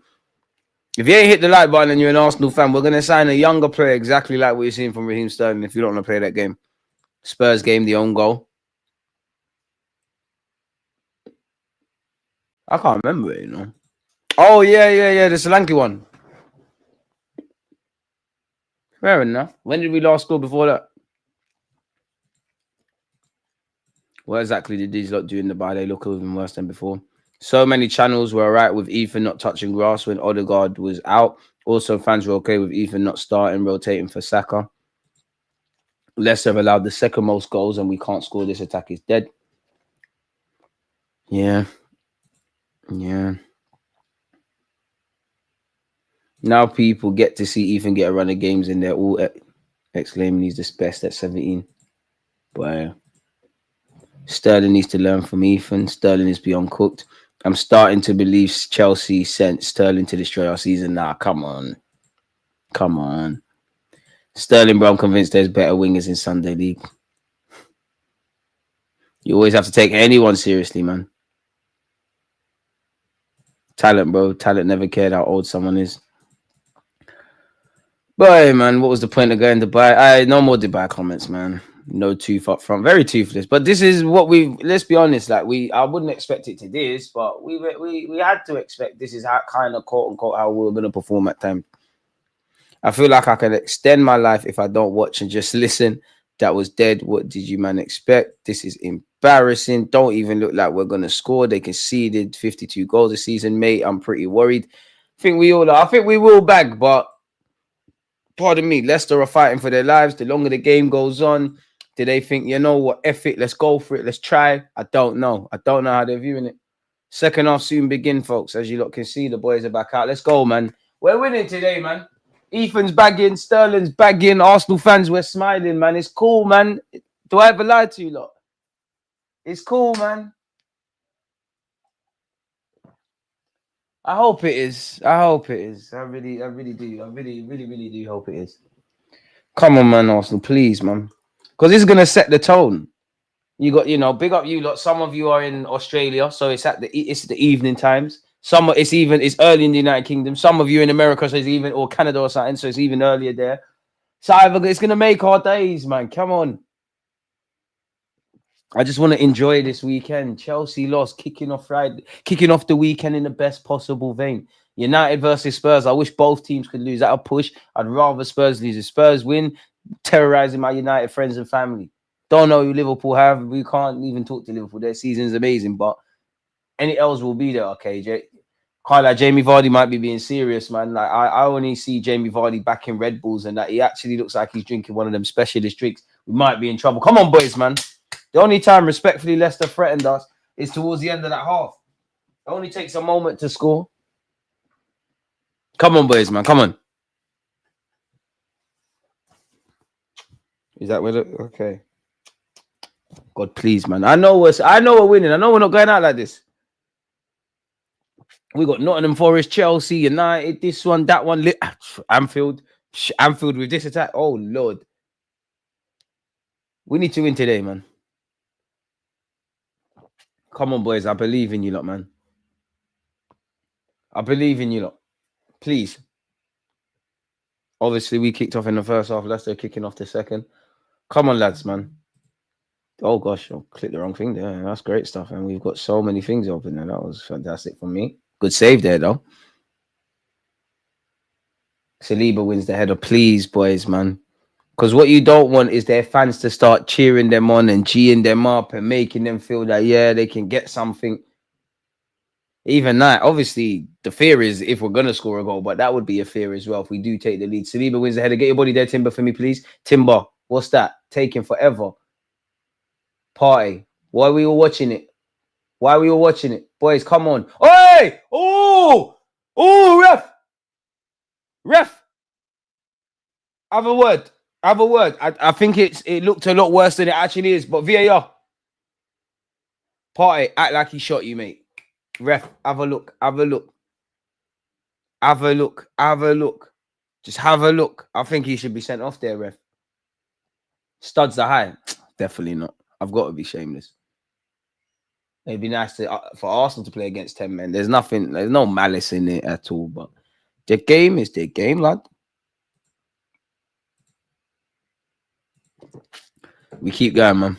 If you ain't hit the like button and you're an Arsenal fan, we're going to sign a younger player exactly like what you're seeing from Raheem Sterling if you don't want to play that game. Spurs game, the own goal. I can't remember it, you know. Oh, yeah. The Sri Lanka one. Fair enough. When did we last score before that? What exactly did these lot do in the bar? They look even worse than before. So many channels were all right with Ethan not touching grass when Odegaard was out. Also, fans were okay with Ethan not starting, rotating for Saka. Leicester have allowed the second most goals and we can't score. This attack is dead. Yeah. Now people get to see Ethan get a run of games and they're all exclaiming he's the best at 17. But Sterling needs to learn from Ethan. Sterling is beyond cooked. I'm starting to believe Chelsea sent Sterling to destroy our season. Nah, come on. Sterling, bro, I'm convinced there's better wingers in Sunday League. You always have to take anyone seriously, man. Talent, bro. Talent never cared how old someone is. But hey, man, what was the point of going to Dubai? No more Dubai comments, man. No tooth up front. Very toothless. But this is what let's be honest, like I wouldn't expect it to this, but we had to expect this is how kind of quote unquote how we were gonna perform at times. I feel like I can extend my life if I don't watch and just listen. That was dead. What did you man expect? This is embarrassing. Don't even look like we're gonna score. They conceded 52 goals this season, mate. I'm pretty worried. I think we will bag, but pardon me, Leicester are fighting for their lives. The longer the game goes on, do they think, you know what, F it, let's go for it, let's try? I don't know how they're viewing it. Second half soon begin, folks. As you lot can see, the boys are back out. Let's go, man. We're winning today, man. Ethan's bagging, Sterling's bagging, Arsenal fans, we're smiling, man. It's cool, man. Do I ever lie to you lot? It's cool, man. I hope it is. I really do. I really do hope it is. Come on, man, Arsenal, please, man. Because this is gonna set the tone. You got, big up you lot. Some of you are in Australia, so it's the evening times. It's early in the United Kingdom. Some of you in America, so it's even, or Canada or something, so it's even earlier there. So it's gonna make our days, man. Come on. I just want to enjoy this weekend. Chelsea lost, kicking off the weekend in the best possible vein. United versus Spurs. I wish both teams could lose. That'll push. I'd rather Spurs lose. If Spurs win, terrorizing my United friends and family. Don't know who Liverpool have. We can't even talk to Liverpool. Their season's amazing, but any L's will be there. Okay, Can't like Jamie Vardy might be being serious, man. Like I only see Jamie Vardy back in Red Bulls and that he actually looks like he's drinking one of them specialist drinks. We might be in trouble. Come on, boys, man. The only time, respectfully, Leicester threatened us is towards the end of that half. It only takes a moment to score. Come on, boys, man. Come on. Is that where the okay? God, please, man. I know we're winning. I know we're not going out like this. We got Nottingham Forest, Chelsea, United, this one, that one, Anfield with this attack. Oh Lord, we need to win today, man. Come on, boys. I believe in you lot, man. I believe in you lot. Please. Obviously, we kicked off in the first half. Leicester kicking off the second. Come on, lads, man. Oh gosh, I clicked the wrong thing there. That's great stuff, and we've got so many things open there. That was fantastic for me. Good save there, though. Saliba wins the header. Please, boys, man. Because what you don't want is their fans to start cheering them on and geeing them up and making them feel that, yeah, they can get something. Even that, obviously, the fear is if we're going to score a goal, but that would be a fear as well if we do take the lead. Saliba wins the header. Get your body there, Timber, for me, please. Timber, what's that? Taking forever. Party. Why are we all watching it? Why are we all watching it? Boys, come on. Hey! Oh! Oh, ref! Ref! Have a word. Have a word. I think it looked a lot worse than it actually is, but VAR. Party, act like he shot you, mate. Ref, have a look. Have a look. Have a look. Have a look. Just have a look. I think he should be sent off there, ref. Studs are high. Definitely not. I've got to be shameless. It'd be nice for Arsenal to play against 10 men. There's no malice in it at all, but the game is the game, lad. We keep going, man.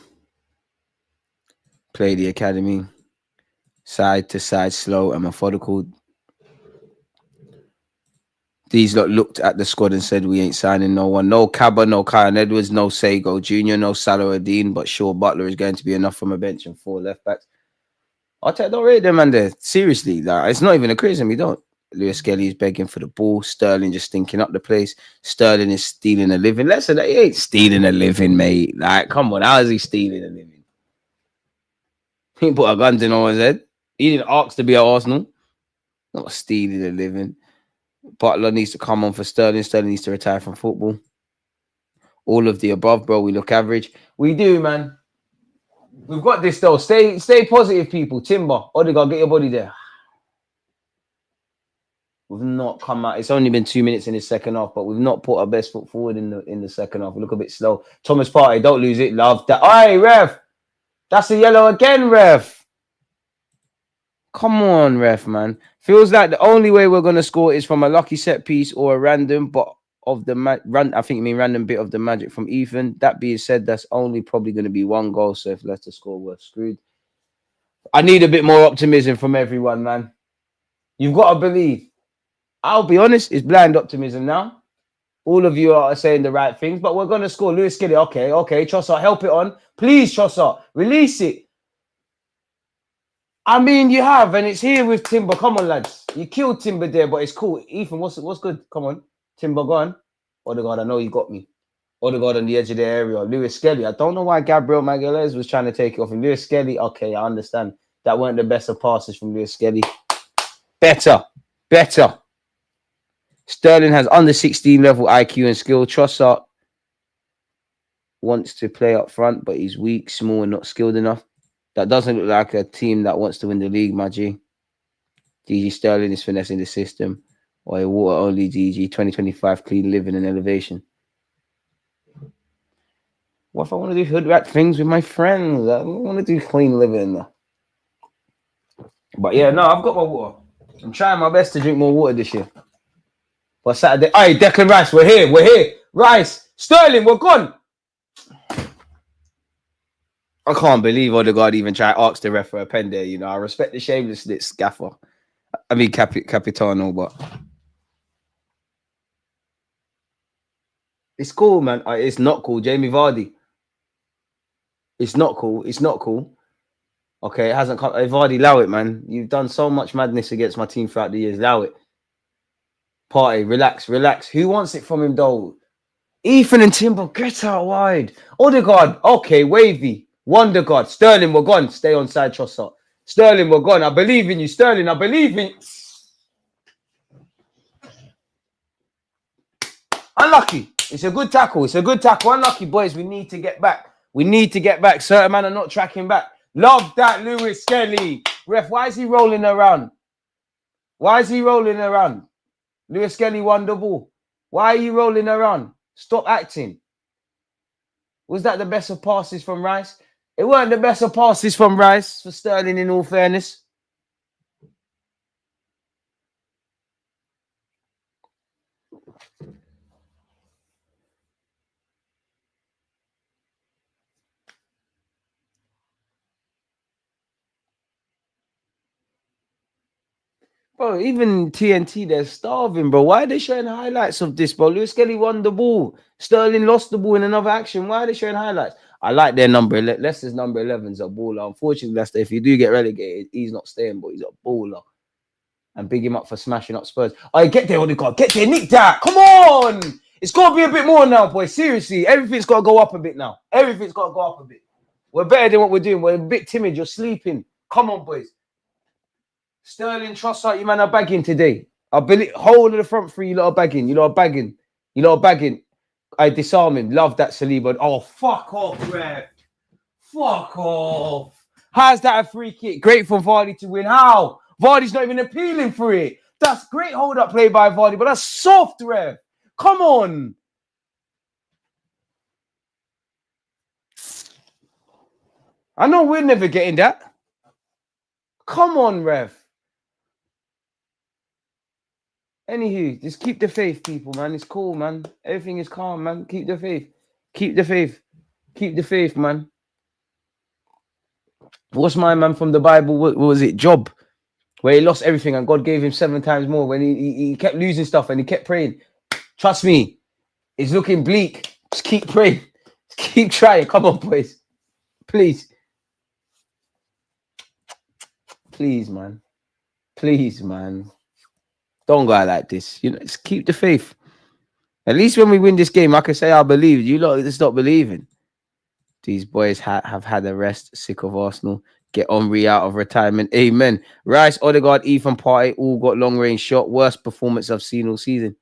Play the academy. Side to side, slow and methodical. These lot looked at the squad and said, we ain't signing no one. No Cabba, no Kyan Edwards, no Sago Jr., no Salah-Adine, but sure, Butler is going to be enough from a bench and 4 left backs. Don't rate them, man, there. Seriously, like, it's not even a criticism. We don't. Lewis Kelly is begging for the ball. Sterling just stinking up the place. Sterling is stealing a living. Listen, he ain't stealing a living, mate. Like, come on, how is he stealing a living? He didn't put a gun to no one's head. He didn't ask to be at Arsenal. Not stealing a living. Butler needs to come on for Sterling. Sterling needs to retire from football. All of the above, bro. We look average. We do, man. We've got this, though. Stay positive, people. Timber, Odegaard, get your body there. We've not come out. It's only been 2 minutes in the second half, but we've not put our best foot forward in the second half. We look a bit slow. Thomas Partey, don't lose it, love. That. Hey, ref. That's a yellow again, ref. Come on, ref, man. Feels like the only way we're going to score is from a lucky set piece or a random, but of the I think you mean random bit of the magic from Ethan. That being said, that's only probably going to be 1 goal. So if Leicester score, we're screwed. I need a bit more optimism from everyone, man. You've got to believe. I'll be honest, it's blind optimism now. All of you are saying the right things, but we're going to score. Lewis Kelly, okay. Trossard, help it on. Please, Trossard, release it. I mean, you have, and it's here with Timber. Come on, lads. You killed Timber there, but it's cool. Ethan, what's good? Come on. Timber, go on. Odegaard, I know you got me. Odegaard on the edge of the area. Lewis Kelly. I don't know why Gabriel Magalhaes was trying to take it off him. Lewis Kelly, okay, I understand. That weren't the best of passes from Lewis Kelly. Better. Sterling has under 16 level IQ and skill. Trossard wants to play up front, but he's weak, small, and not skilled enough. That doesn't look like a team that wants to win the league, my G. DG Sterling is finessing the system. Or a water-only DG 2025 clean living and elevation. What if I want to do hood rat things with my friends? I want to do clean living. But yeah, no, I've got my water. I'm trying my best to drink more water this year. But Saturday, hey, Declan Rice, we're here. Rice, Sterling, we're gone. I can't believe Odegaard even tried to ask the ref for a pen there. You know, I respect the shamelessness, gaffer. I mean, Capitano, but it's cool, man. It's not cool. Jamie Vardy. It's not cool. Okay, it hasn't come. Hey, Vardy, allow it, man. You've done so much madness against my team throughout the years. Allow it. Partey, relax. Who wants it from him, though? Ethan and Timber, get out wide. Odegaard, okay, wavy. Wonder God. Sterling, we're gone. Stay on side, Trossard. Sterling, we're gone. I believe in you. Sterling, I believe in you. Unlucky. It's a good tackle. It's a good tackle. Unlucky, boys. We need to get back. We need to get back. Certain man are not tracking back. Love that, Lewis Skelly. Ref, why is he rolling around? Why is he rolling around? Lewis Skelly won the ball. Why are you rolling around? Stop acting. Was that the best of passes from Rice? It weren't the best of passes from Rice for Sterling, in all fairness. Bro, even TNT, they're starving, bro. Why are they showing highlights of this, bro? Lewis Skelly won the ball. Sterling lost the ball in another action. Why are they showing highlights? I like their number. Leicester's number 11's a baller. Unfortunately, Leicester, if you do get relegated, he's not staying, but he's a baller. And big him up for smashing up Spurs. Oh, get there, Odegaard. Get there, nick that. Come on. It's got to be a bit more now, boys. Seriously, everything's got to go up a bit now. Everything's got to go up a bit. We're better than what we're doing. We're a bit timid. You're sleeping. Come on, boys. Sterling, Trossard, you man are bagging today. I believe whole of the front three, you lot are bagging. You lot are bagging. You lot are bagging. I disarm him. Love that Saliba. Oh, fuck off, ref. Fuck off. How's that a free kick? Great for Vardy to win. How? Vardy's not even appealing for it. That's great hold-up play by Vardy, but that's soft, ref. Come on. I know we're never getting that. Come on, ref. Anywho, just keep the faith, people, man. It's cool, man. Everything is calm, man. Keep the faith. Keep the faith. Keep the faith, man. What's my man from the Bible? What was it? Job. Where he lost everything and God gave him 7 times more when he kept losing stuff and he kept praying. Trust me, it's looking bleak. Just keep praying. Just keep trying. Come on, boys. Please. Please, man. Please, man. Don't go out like this. You know, just keep the faith. At least when we win this game, I can say I believe. You lot just stop believing. These boys have had a rest. Sick of Arsenal. Get Henry out of retirement. Amen. Rice, Odegaard, Ethan Partey all got long-range shot. Worst performance I've seen all season.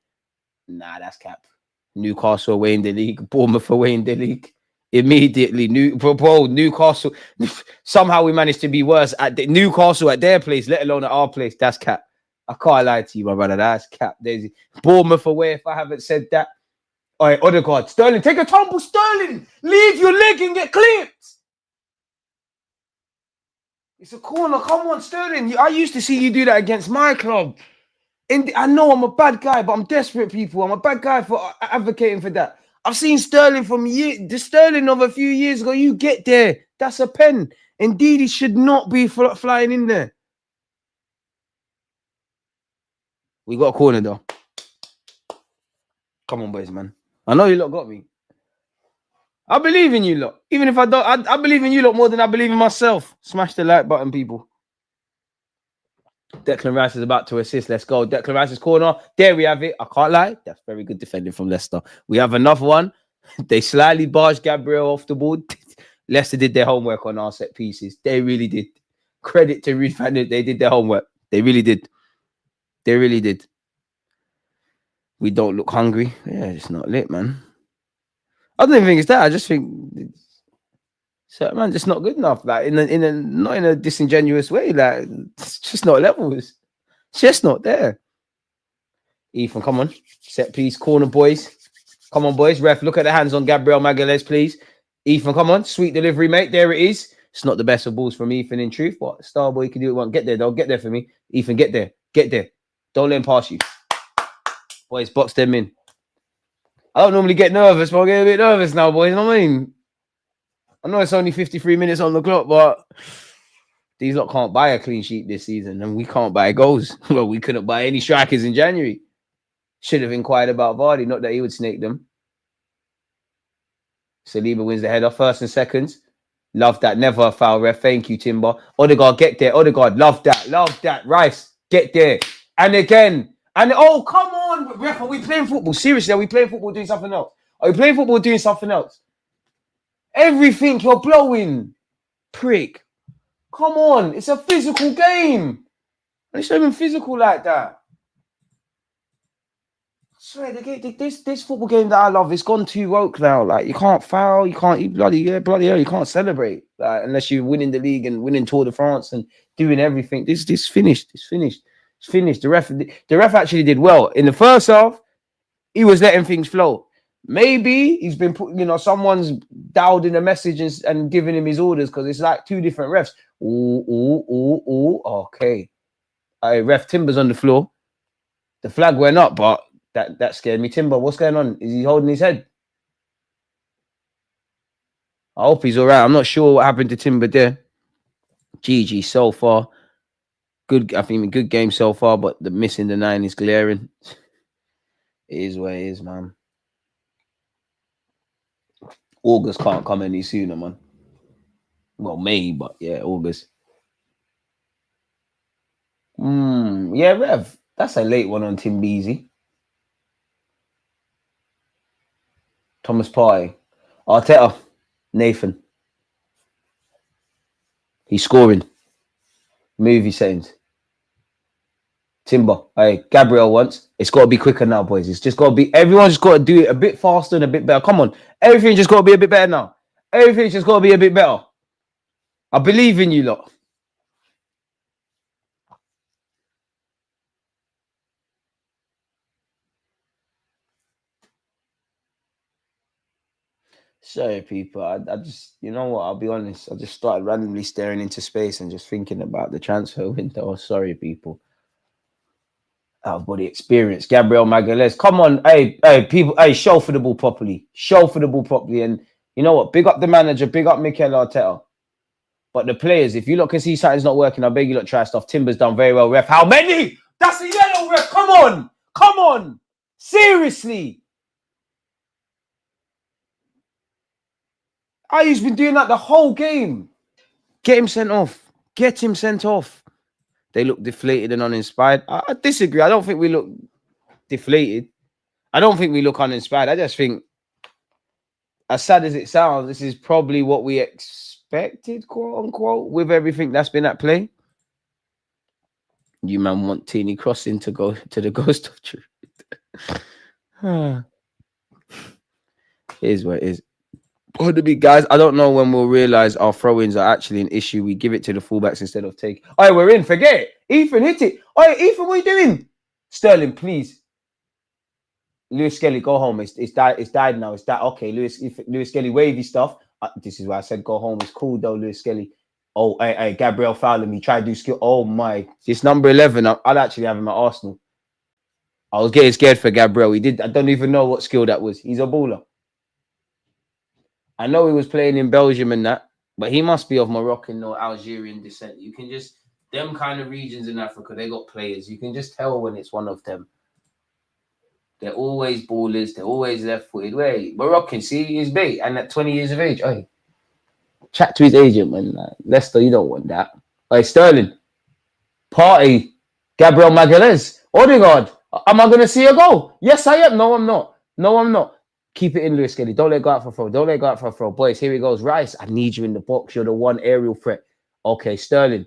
Nah, that's cap. Newcastle away in the league. Bournemouth away in the league. Immediately. Newcastle. Somehow we managed to be worse at Newcastle at their place, let alone at our place. That's cap. I can't lie to you, my brother. That's cap. Daisy. Bournemouth away, if I haven't said that. All right, Odegaard. Sterling, take a tumble. Sterling, leave your leg and get clipped. It's a corner. Come on, Sterling. I used to see you do that against my club. I know I'm a bad guy, but I'm desperate, people. I'm a bad guy for advocating for that. I've seen Sterling from the Sterling of a few years ago. You get there. That's a pen. Indeed, he should not be flying in there. We got a corner, though. Come on, boys, man. I know you lot got me. I believe in you lot. Even if I don't, I believe in you lot more than I believe in myself. Smash the like button, people. Declan Rice is about to assist. Let's go. Declan Rice's corner. There we have it. I can't lie. That's very good defending from Leicester. We have another one. They slightly barged Gabriel off the board. Leicester did their homework on our set pieces. They really did. Credit to Ruth Van Dijk. They did their homework. They really did. They really did. We don't look hungry. Yeah, it's not lit, man. I don't even think it's that. I just think certain man just not good enough. Like not in a disingenuous way. Like it's just not levels. It's just not there. Ethan, come on. Set piece, corner, boys. Come on, boys. Ref, look at the hands on Gabriel Magalhaes, please. Ethan, come on. Sweet delivery, mate. There it is. It's not the best of balls from Ethan, in truth, but Starboy can do it one. Get there, though. Get there for me. Ethan, get there. Get there. Don't let him pass you. Boys, box them in. I don't normally get nervous, but I'm getting a bit nervous now, boys. You know what I mean? I know it's only 53 minutes on the clock, but these lot can't buy a clean sheet this season, and we can't buy goals. Well, we couldn't buy any strikers in January. Should have inquired about Vardy, not that he would snake them. Saliba wins the header, first and seconds. Love that. Never a foul, ref. Thank you, Timber. Odegaard, get there. Odegaard, love that. Love that. Rice, get there. And again. And oh, come on, ref. Are we playing football? Seriously, are we playing football doing something else? Are we playing football doing something else? Everything you're blowing. Prick. Come on. It's a physical game. And it's not even physical like that. I swear, this football game that I love, it's gone too woke now. Like, you can't foul, you can't bloody hell, you can't celebrate. Like, unless you're winning the league and winning Tour de France and doing everything. This finished. It's finished. It's finished. The ref actually did well. In the first half, he was letting things flow. Maybe he's been put, someone's dialed in a message and giving him his orders because it's like two different refs. Ooh. Okay. Ref Timber's on the floor. The flag went up, but that scared me. Timber, what's going on? Is he holding his head? I hope he's all right. I'm not sure what happened to Timber there. GG so far. Good, I think good game so far, but the missing the 9 is glaring. It is what it is, man. August can't come any sooner, man. Well, May, but yeah, August. Yeah, Rev. That's a late one on Tim Beasy. Thomas Partey. Arteta. Nathan. He's scoring. Movie settings. Timber. Hey, Gabriel once. It's got to be quicker now, boys. It's just got to be. Everyone's just got to do it a bit faster and a bit better. Come on. Everything just got to be a bit better now. Everything's just got to be a bit better. I believe in you lot. Sorry, people. I just, you know what? I'll be honest. I just started randomly staring into space and just thinking about the transfer window. Sorry, people. Out of body experience. Gabriel Magalhaes. Come on. Hey, people. Hey, show for the ball properly. Show for the ball properly. And you know what? Big up the manager. Big up Mikel Arteta. But the players, if you lot can see something's not working, I beg you lot try stuff. Timber's done very well, ref. How many? That's a yellow, ref. Come on. Come on. Seriously. He's been doing that the whole game. Get him sent off. Get him sent off. They look deflated and uninspired. I disagree. I don't think we look deflated. I don't think we look uninspired. I just think, as sad as it sounds, this is probably what we expected, quote unquote, with everything that's been at play. You man want Teeny Crossing to go to the ghost of truth. It is what it is. Pardon me, guys. I don't know when we'll realize our throw-ins are actually an issue. We give it to the fullbacks instead of take. Oh, we're in. Forget it. Ethan, hit it. Oh, Ethan, what are you doing? Sterling, please. Lewis Skelly, go home. It's died. It's died now. It's died. Okay, Lewis Skelly, wavy stuff. This is why I said go home. It's cool though, Lewis Skelly. Oh, hey, Gabriel fouling me. Try to do skill. Oh my, it's number 11. I'd actually have him at Arsenal. I was getting scared for Gabriel. I don't even know what skill that was. He's a baller. I know he was playing in Belgium and that, but he must be of Moroccan or Algerian descent. You can just, them kind of regions in Africa, they got players. You can just tell when it's one of them. They're always ballers. They're always left-footed. Wait, Moroccan, see, he's bait. And at 20 years of age, hey, chat to his agent, man. Leicester, you don't want that. Hey, Sterling, Partey, Gabriel Magalhaes, Odegaard. Am I going to see a goal? Yes, I am. No, I'm not. No, I'm not. Keep it in, Lewis Skelly. Don't let go out for a throw. Don't let go out for a throw. Boys, here he goes. Rice, I need you in the box. You're the one aerial threat. Okay, Sterling.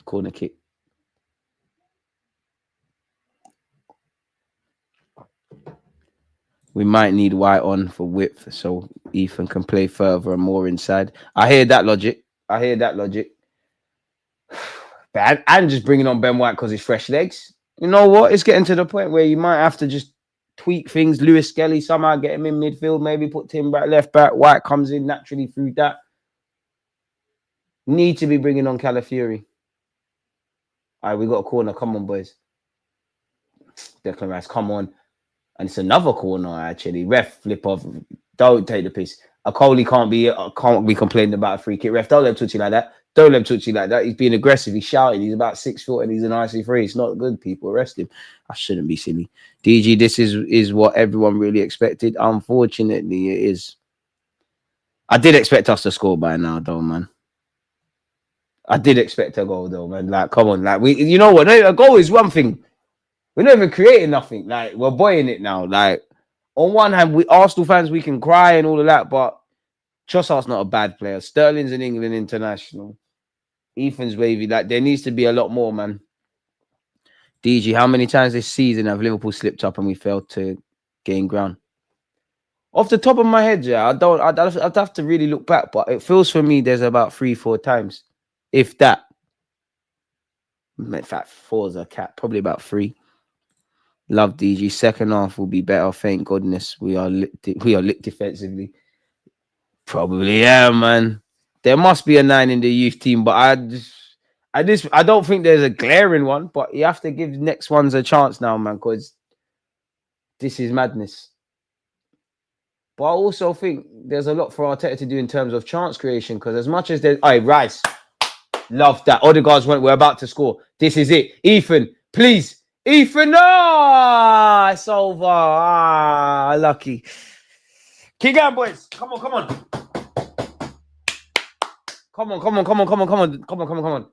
Corner kick. We might need White on for width so Ethan can play further and more inside. I hear that logic. But and just bringing on Ben White because he's fresh legs. You know what? It's getting to the point where you might have to just tweak things. Lewis Skelly somehow get him in midfield. Maybe put Tim back, left back. White comes in naturally through that. Need to be bringing on Calafiori. All right, we got a corner. Come on, boys. Declan Rice, come on. And it's another corner, actually. Ref, flip off. Don't take the piss. Akoli can't be complaining about a free kick. Ref, don't let him touch you like that. Don't let him touch you like that. He's being aggressive. He's shouting. He's about 6 foot and he's an IC3. It's not good, people. Arrest him. I shouldn't be silly. DG, this is what everyone really expected. Unfortunately, it is. I did expect us to score by now, though, man. I did expect a goal, though, man. Like, come on. Like, you know what? A goal is one thing. We're not even creating nothing. Like, we're boying it now. Like, on one hand, we Arsenal fans, we can cry and all of that, but Trossard's not a bad player. Sterling's an England international. Ethan's wavy. Like, there needs to be a lot more, man. DG, how many times this season have Liverpool slipped up and we failed to gain ground? Off the top of my head, yeah, I'd have to really look back, but it feels for me there's about 3-4 times, if that. In fact, 4 is a cap, probably about 3. Love DG. Second half will be better. Thank goodness we are lit defensively. Probably, yeah, man. There must be a 9 in the youth team, but I don't think there's a glaring one. But you have to give next ones a chance now, man, because this is madness. But I also think there's a lot for Arteta to do in terms of chance creation, because as much as there's... All right, Rice. Love that. Odegaard's went, we're about to score. This is it. Ethan, please. Ethan, no! It's over. Lucky. Keep going, boys. Come on. Come on.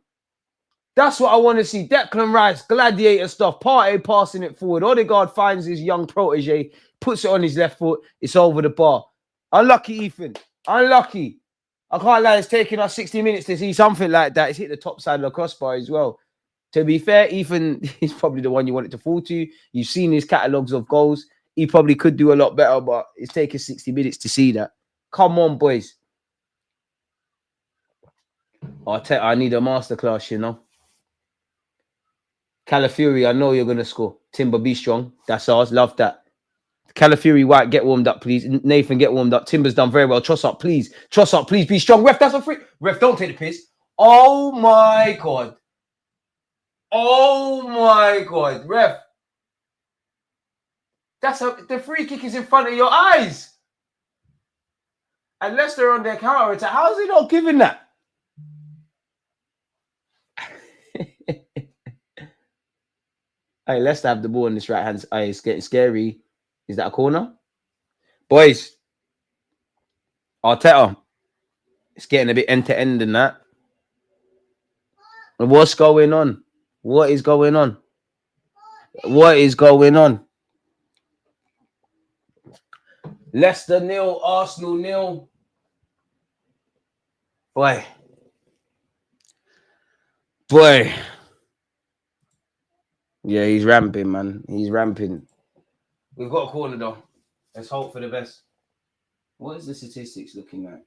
That's what I want to see. Declan Rice, gladiator stuff. Partey passing it forward. Odegaard finds his young protege, puts it on his left foot. It's over the bar. Unlucky, Ethan. Unlucky. I can't lie. It's taking us 60 minutes to see something like that. It's hit the top side of the crossbar as well. To be fair, Ethan is probably the one you want it to fall to. You've seen his catalogues of goals. He probably could do a lot better, but it's taking 60 minutes to see that. Come on, boys. I need a masterclass, you know. Calafiori, I know you're going to score. Timber, be strong. That's ours. Love that. Calafiori, White, get warmed up, please. Nathan, get warmed up. Timber's done very well. Trossard, please. Trossard, please be strong. Ref, that's a free. Ref, don't take the piss. Oh, my God. Oh, my God. Ref. The free kick is in front of your eyes. And Leicester on their counter attack. How is he not giving that? Hey, Leicester have the ball in this right hand. Hey, it's getting scary. Is that a corner? Boys, Arteta, it's getting a bit end-to-end in that. What's going on? What is going on? What is going on? Leicester 0, Arsenal 0. Boy. Yeah, he's ramping, man. He's ramping. We've got a corner, though. Let's hope for the best. What is the statistics looking like?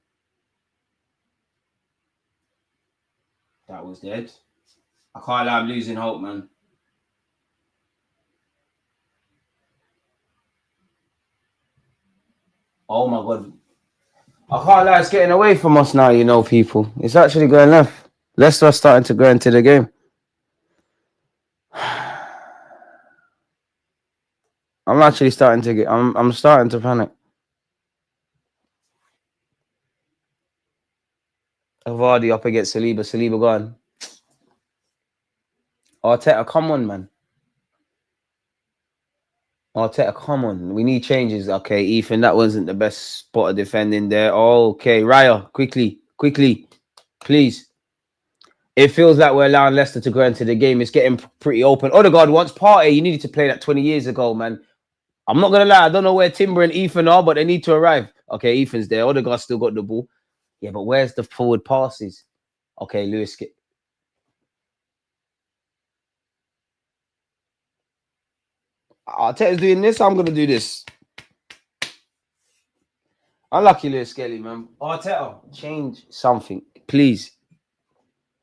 That was dead. I can't lie, I'm losing hope, man. Oh, my God. I can't lie, it's getting away from us now, you know, people. It's actually going left. Leicester are starting to go into the game. I'm actually starting to get... I'm starting to panic. Vardy up against Saliba. Saliba gone. Arteta, come on, man. Arteta, come on. We need changes. Okay, Ethan, that wasn't the best spot of defending there. Okay, Raya, quickly, please. It feels like we're allowing Leicester to go into the game. It's getting pretty open. Odegaard wants Partey. You needed to play that 20 years ago, man. I'm not going to lie. I don't know where Timber and Ethan are, but they need to arrive. Okay, Ethan's there. Odegaard's still got the ball. Yeah, but where's the forward passes? Okay, Lewis. Arteta's doing this. I'm going to do this. Unlucky Lewis Skelly, man. Arteta, change something, please.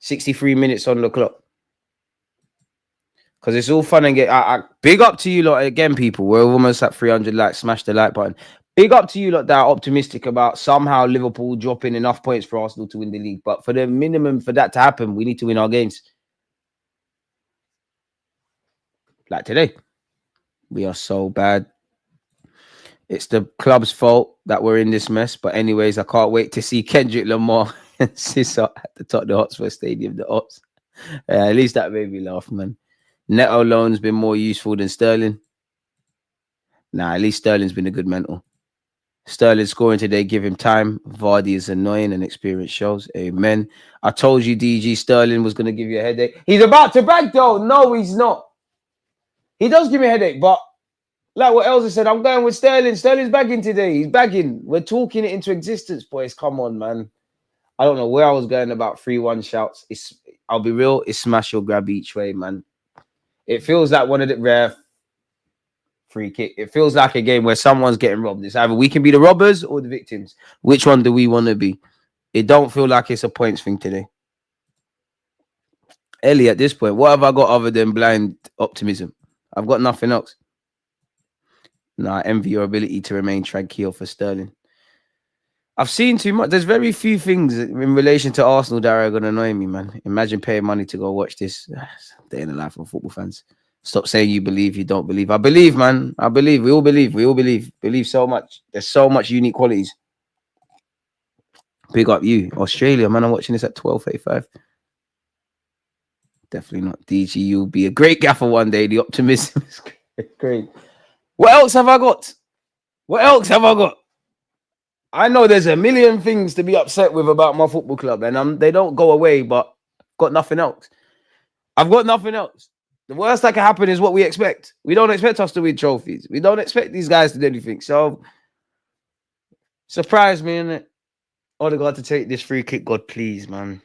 63 minutes on the clock. Because it's all fun and get... big up to you lot again, people. We're almost at 300 likes. Smash the like button. Big up to you lot that are optimistic about somehow Liverpool dropping enough points for Arsenal to win the league. But for the minimum for that to happen, we need to win our games. Like today. We are so bad. It's the club's fault that we're in this mess. But anyways, I can't wait to see Kendrick Lamar and Sissa at the Tottenham Hotspur Stadium. The Ops. At least that made me laugh, man. Neto loan's been more useful than Sterling. Nah, at least Sterling's been a good mental. Sterling scoring today, give him time. Vardy is annoying and experience shows. Amen. I told you, DG, Sterling was going to give you a headache. He's about to brag, though. No, he's not. He does give me a headache, but Like what Elsa said, I'm going with Sterling. Sterling's bagging today. He's bagging. We're talking it into existence, boys. Come on, man. I don't know where I was going about 3-1 shouts. I'll be real, it's smash or grab each way, man. It feels like one of the rare free kick. It feels like a game where someone's getting robbed. It's either we can be the robbers or the victims. Which one do we want to be? It don't feel like it's a points thing today. Ellie, at this point, what have I got other than blind optimism? I've got nothing else. Nah, I envy your ability to remain tranquil for Sterling. I've seen too much. There's very few things in relation to Arsenal that are going to annoy me, man. Imagine paying money to go watch this. Day in the life of football fans. Stop saying you believe, you don't believe. I believe, man. I believe. We all believe. We all believe. Believe so much. There's so much unique qualities. Big up you. Australia, man. I'm watching this at 12:35. Definitely not. DG, you'll be a great gaffer one day. The optimism is great. What else have I got? What else have I got? I know there's a million things to be upset with about my football club, and they don't go away, but got nothing else. I've got nothing else. The worst that can happen is what we expect. We don't expect us to win trophies. We don't expect these guys to do anything. So, surprise me, innit? Odegaard to take this free kick. God, please, man.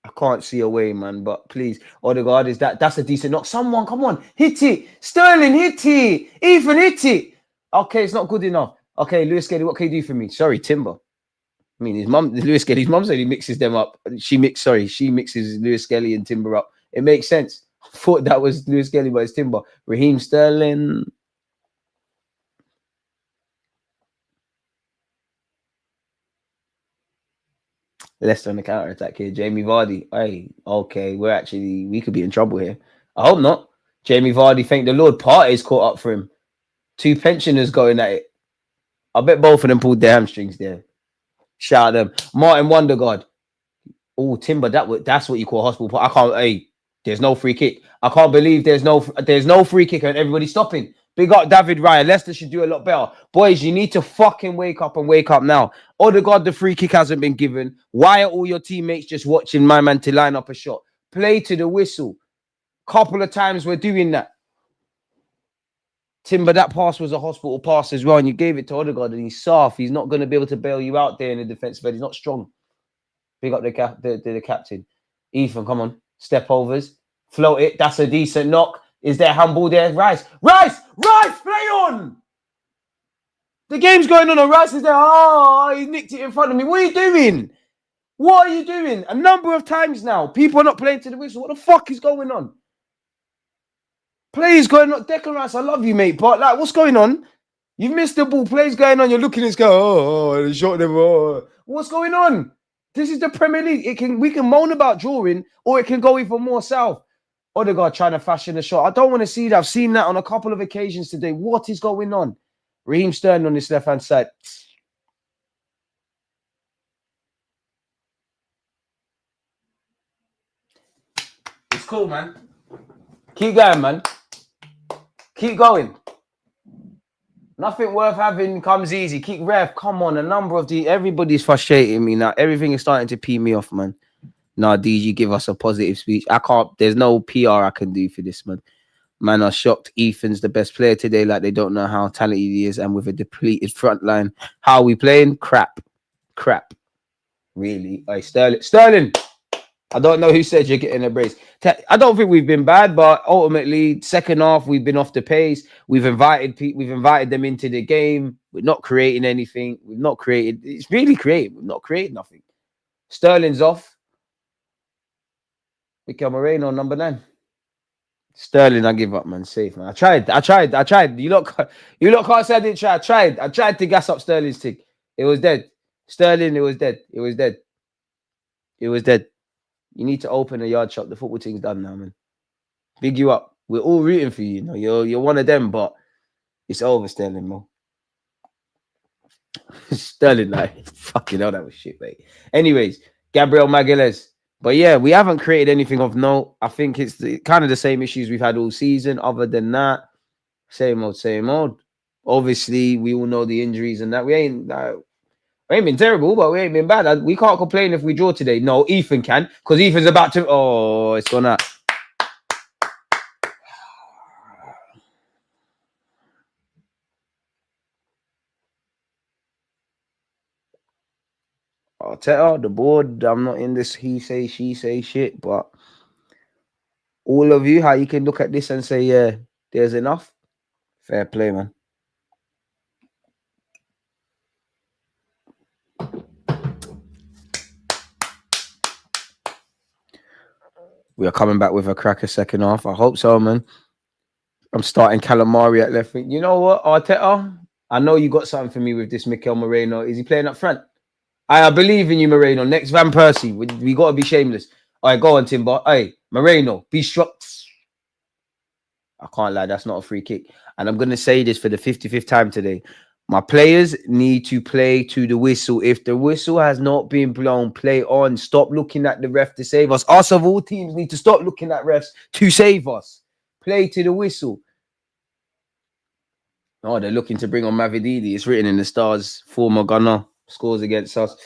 I can't see a way, man, but please. Odegaard, that's a decent knock. Someone, come on, hit it. Sterling, hit it. Ethan, hit it. Okay, it's not good enough. Okay, Lewis Kelly, what can you do for me? Sorry, Timber. I mean, Lewis Kelly's mum said he mixes them up. She mixes Lewis Kelly and Timber up. It makes sense. I thought that was Lewis Kelly, but it's Timber. Raheem Sterling. Leicester on the counter attack here. Jamie Vardy. Hey, okay, we could be in trouble here. I hope not. Jamie Vardy, thank the Lord. Partey's caught up for him. 2 pensioners going at it. I bet both of them pulled their hamstrings there. Shout out them. Martin Wondergaard. Oh, Timber, that's what you call hospital. I can't. Hey, there's no free kick. I can't believe there's no free kick and everybody's stopping. Big up David Ryan. Leicester should do a lot better. Boys, you need to fucking wake up now. Odegaard, the free kick hasn't been given. Why are all your teammates just watching my man to line up a shot? Play to the whistle. Couple of times we're doing that. Timber, that pass was a hospital pass as well, and you gave it to Odegaard, and he's soft. He's not going to be able to bail you out there in the defensive end. He's not strong. Big up the captain. Ethan, come on. Step overs. Float it. That's a decent knock. Is there handball there? Rice, play on! The game's going on, and Rice is there. Oh, he nicked it in front of me. What are you doing? What are you doing? A number of times now. People are not playing to the whistle. What the fuck is going on? Plays going on. Declan Rice, I love you, mate. But like, what's going on? You've missed the ball. Plays going on. You're looking at this guy. Oh, they shot them. Oh. What's going on? This is the Premier League. We can moan about drawing, or it can go even more south. Odegaard trying to fashion a shot. I don't want to see that. I've seen that on a couple of occasions today. What is going on? Raheem Sterling on this left-hand side. It's cool, man. Keep going, man. Keep going. Nothing worth having comes easy. Keep ref. Come on. Everybody's frustrating me now. Everything is starting to pee me off, man. Nah, DG, give us a positive speech. There's no PR I can do for this, man. Man are shocked. Ethan's the best player today. Like, they don't know how talented he is. And with a depleted front line, how are we playing? Crap. Really? Hey, Sterling. I don't know who said you're getting a brace. I don't think we've been bad, but ultimately, second half, we've been off the pace. We've invited them into the game. We're not creating anything. It's really creative. We've not created nothing. Sterling's off. Mikel Moreno, number 9. Sterling, I give up, man. Safe, man. I tried. You lot can't say I didn't try. I tried to gas up Sterling's tick. It was dead. Sterling, it was dead. You need to open a yard shop. The football team's done now, man. Big you up. We're all rooting for you. You're one of them, but it's over, Sterling, man. Sterling, like, fucking hell, that was shit, mate. Anyways, Gabriel Magalhaes. But yeah, we haven't created anything of note. I think it's kind of the same issues we've had all season. Other than that, same old. Obviously, we all know the injuries and that. We ain't been terrible, but we ain't been bad. We can't complain if we draw today. No, Ethan can, because Ethan's about to. Oh, it's gone out. Arteta, the board. I'm not in this he say, she say shit, but all of you, how you can look at this and say, yeah, there's enough. Fair play, man. We are coming back with a cracker second half. I hope so, man. I'm starting calamari at left wing. You know what, Arteta? I know you got something for me with this Mikel Moreno. Is he playing up front? I believe in you, Moreno. Next Van Persie. We got to be shameless. All right, go on, Timber. Hey, Moreno, be struck. I can't lie, that's not a free kick. And I'm going to say this for the 55th time today. My players need to play to the whistle. If the whistle has not been blown, play on. Stop looking at the ref to save us. Us of all teams need to stop looking at refs to save us. Play to the whistle. Oh, they're looking to bring on Mavididi. It's written in the stars. Former gunner scores against us.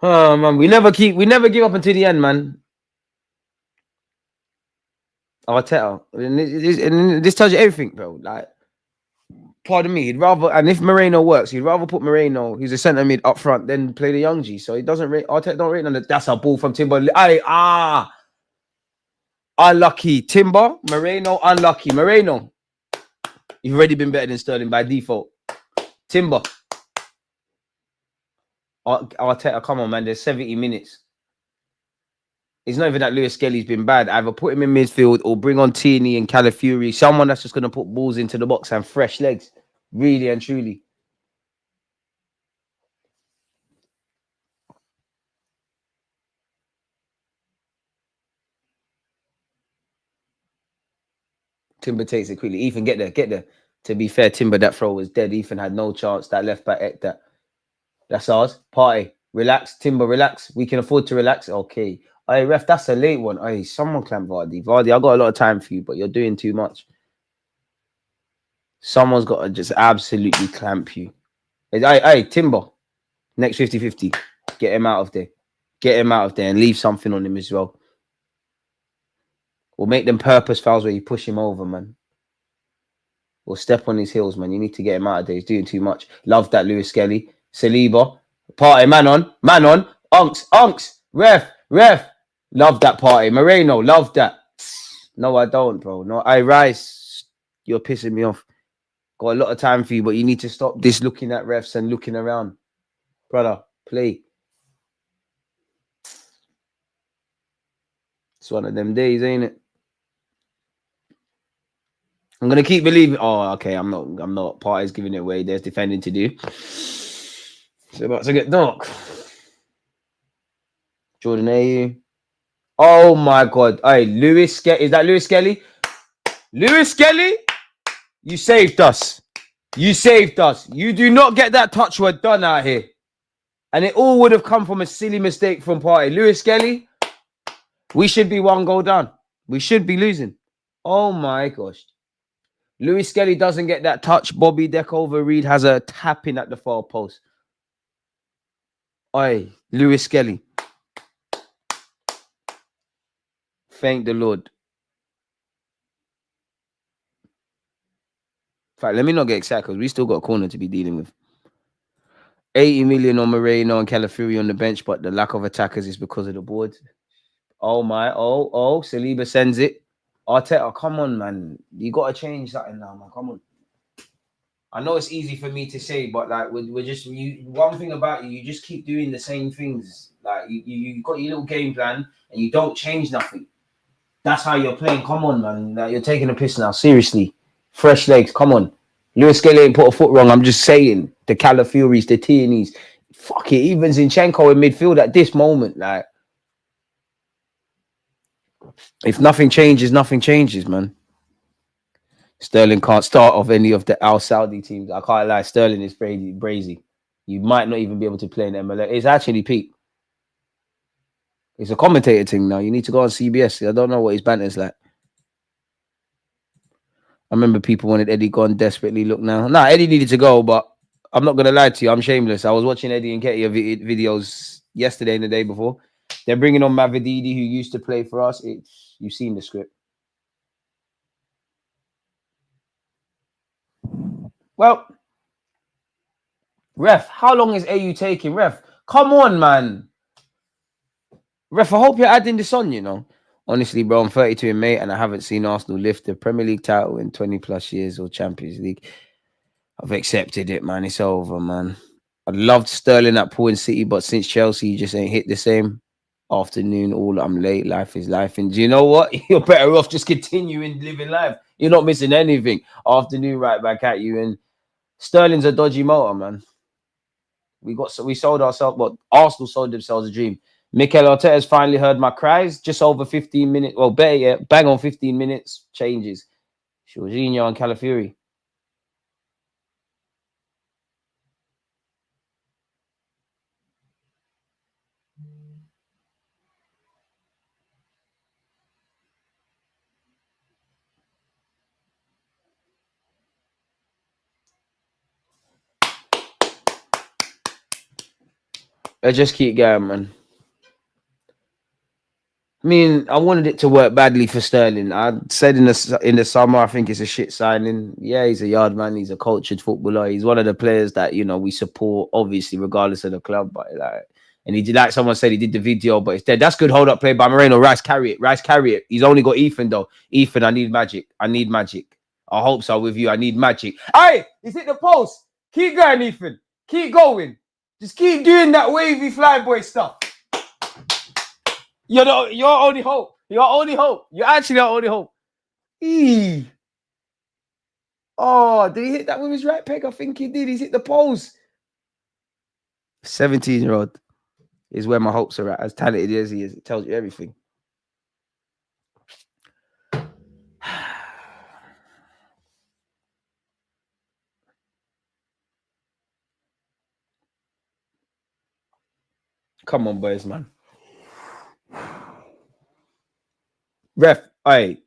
Oh man, we never give up until the end, man. Arteta, and this tells you everything, bro. Like, pardon me, he'd rather, and if Moreno works, he'd rather put Moreno, who's a centre mid, up front, than play the young G. So he doesn't rate. Arteta don't rate on the. That's a ball from Timber. Unlucky. Timber, Moreno, unlucky. Moreno, you've already been better than Sterling by default. Timber. Arteta, come on, man. There's 70 minutes. It's not even that Lewis Skelly's been bad. Either put him in midfield or bring on Tierney and Calafiori. Someone that's just going to put balls into the box and fresh legs. Really and truly. Timber takes it quickly. Ethan, get there. To be fair, Timber, that throw was dead. Ethan had no chance. That left back, that's ours. Party. Relax. Timber, relax. We can afford to relax. Okay. Hey, ref, that's a late one. Hey, someone clamp Vardy. Vardy, I got a lot of time for you, but you're doing too much. Someone's got to just absolutely clamp you. Hey, Timber. Next 50-50. Get him out of there. Get him out of there and leave something on him as well. We'll make them purpose fouls where you push him over, man. We'll step on his heels, man. You need to get him out of there. He's doing too much. Love that, Lewis Skelly. Saliba. Party, man on. Unks. Ref. Love that party. Moreno, love that. No, I don't, bro. No, I rise. You're pissing me off. Got a lot of time for you, but you need to stop this looking at refs and looking around. Brother, play. It's one of them days, ain't it? I'm gonna keep believing. Oh, okay. I'm not. Party's giving it away. There's defending to do. It's about to get dark. Jordan AU. Oh my god. Hey, Lewis Skelly. Is that Lewis Skelly? Lewis Skelly? You saved us. You saved us. You do not get that touch we're done out here. And it all would have come from a silly mistake from Party. Lewis Skelly, we should be one goal down. We should be losing. Oh my gosh. Lewis Skelly doesn't get that touch. Bobby Deckover Reed has a tapping at the far post. Oi, Lewis Skelly. Thank the Lord. In fact, let me not get excited because we still got a corner to be dealing with. 80 million on Moreno and Calafiori on the bench, but the lack of attackers is because of the board. Oh my, Saliba sends it. Arteta, come on, man. You got to change something now, man. Come on. I know it's easy for me to say, but like we're just one thing about you just keep doing the same things. Like you got your little game plan and you don't change nothing. That's how you're playing. Come on, man. Like, you're taking a piss now. Seriously. Fresh legs. Come on. Lewis Skelly ain't put a foot wrong. I'm just saying. The Calafioris, the Tierneys. Fuck it. Even Zinchenko in midfield at this moment. Like, if nothing changes, man. Sterling can't start off any of the Al Saudi teams. I can't lie. Sterling is brazy. You might not even be able to play in MLS. It's actually peak. It's a commentator thing now. You need to go on CBS. I don't know what his banter's like. I remember people wanted Eddie gone desperately. Look now. Nah, Eddie needed to go, but I'm not going to lie to you. I'm shameless. I was watching Eddie and Ketia videos yesterday and the day before. They're bringing on Mavididi, who used to play for us. You've seen the script. Well, ref, how long is AU taking? Ref, Come on, man. Ref, I hope you're adding this on, you know. Honestly, bro, I'm 32 in May and I haven't seen Arsenal lift the Premier League title in 20 plus years or Champions League. I've accepted it, man. It's over, man. I loved Sterling at Pool in City, but since Chelsea, you just ain't hit the same. Afternoon, all I'm late. Life is life. And do you know what? You're better off just continuing living life. You're not missing anything. Afternoon, right back at you. And Sterling's a dodgy motor, man. We sold ourselves, but Arsenal sold themselves a dream. Mikel Arteta's finally heard my cries. Just over 15 minutes. Well, better yet, bang on 15 minutes. Changes. Jorginho and Calafiori. I just keep going, man. I mean, I wanted it to work badly for Sterling. I said in the summer, I think it's a shit signing. Yeah, he's a yard man. He's a cultured footballer. He's one of the players that, you know, we support, obviously, regardless of the club. But like, and he did, like someone said, he did the video, but it's dead. That's good hold up play by Moreno. Rice, carry it. Rice, carry it. He's only got Ethan, though. Ethan, I need magic. I need magic. I hope so with you. I need magic. Hey, he's hit the post. Keep going, Ethan. Keep going. Just keep doing that wavy flyboy stuff. You're only hope. You're only hope. You're actually our only hope. Eee. Oh, did he hit that with his right peg? I think he did. He's hit the post. 17-year-old is where my hopes are at. As talented as he is, it tells you everything. Come on, boys, man. Ref, hey,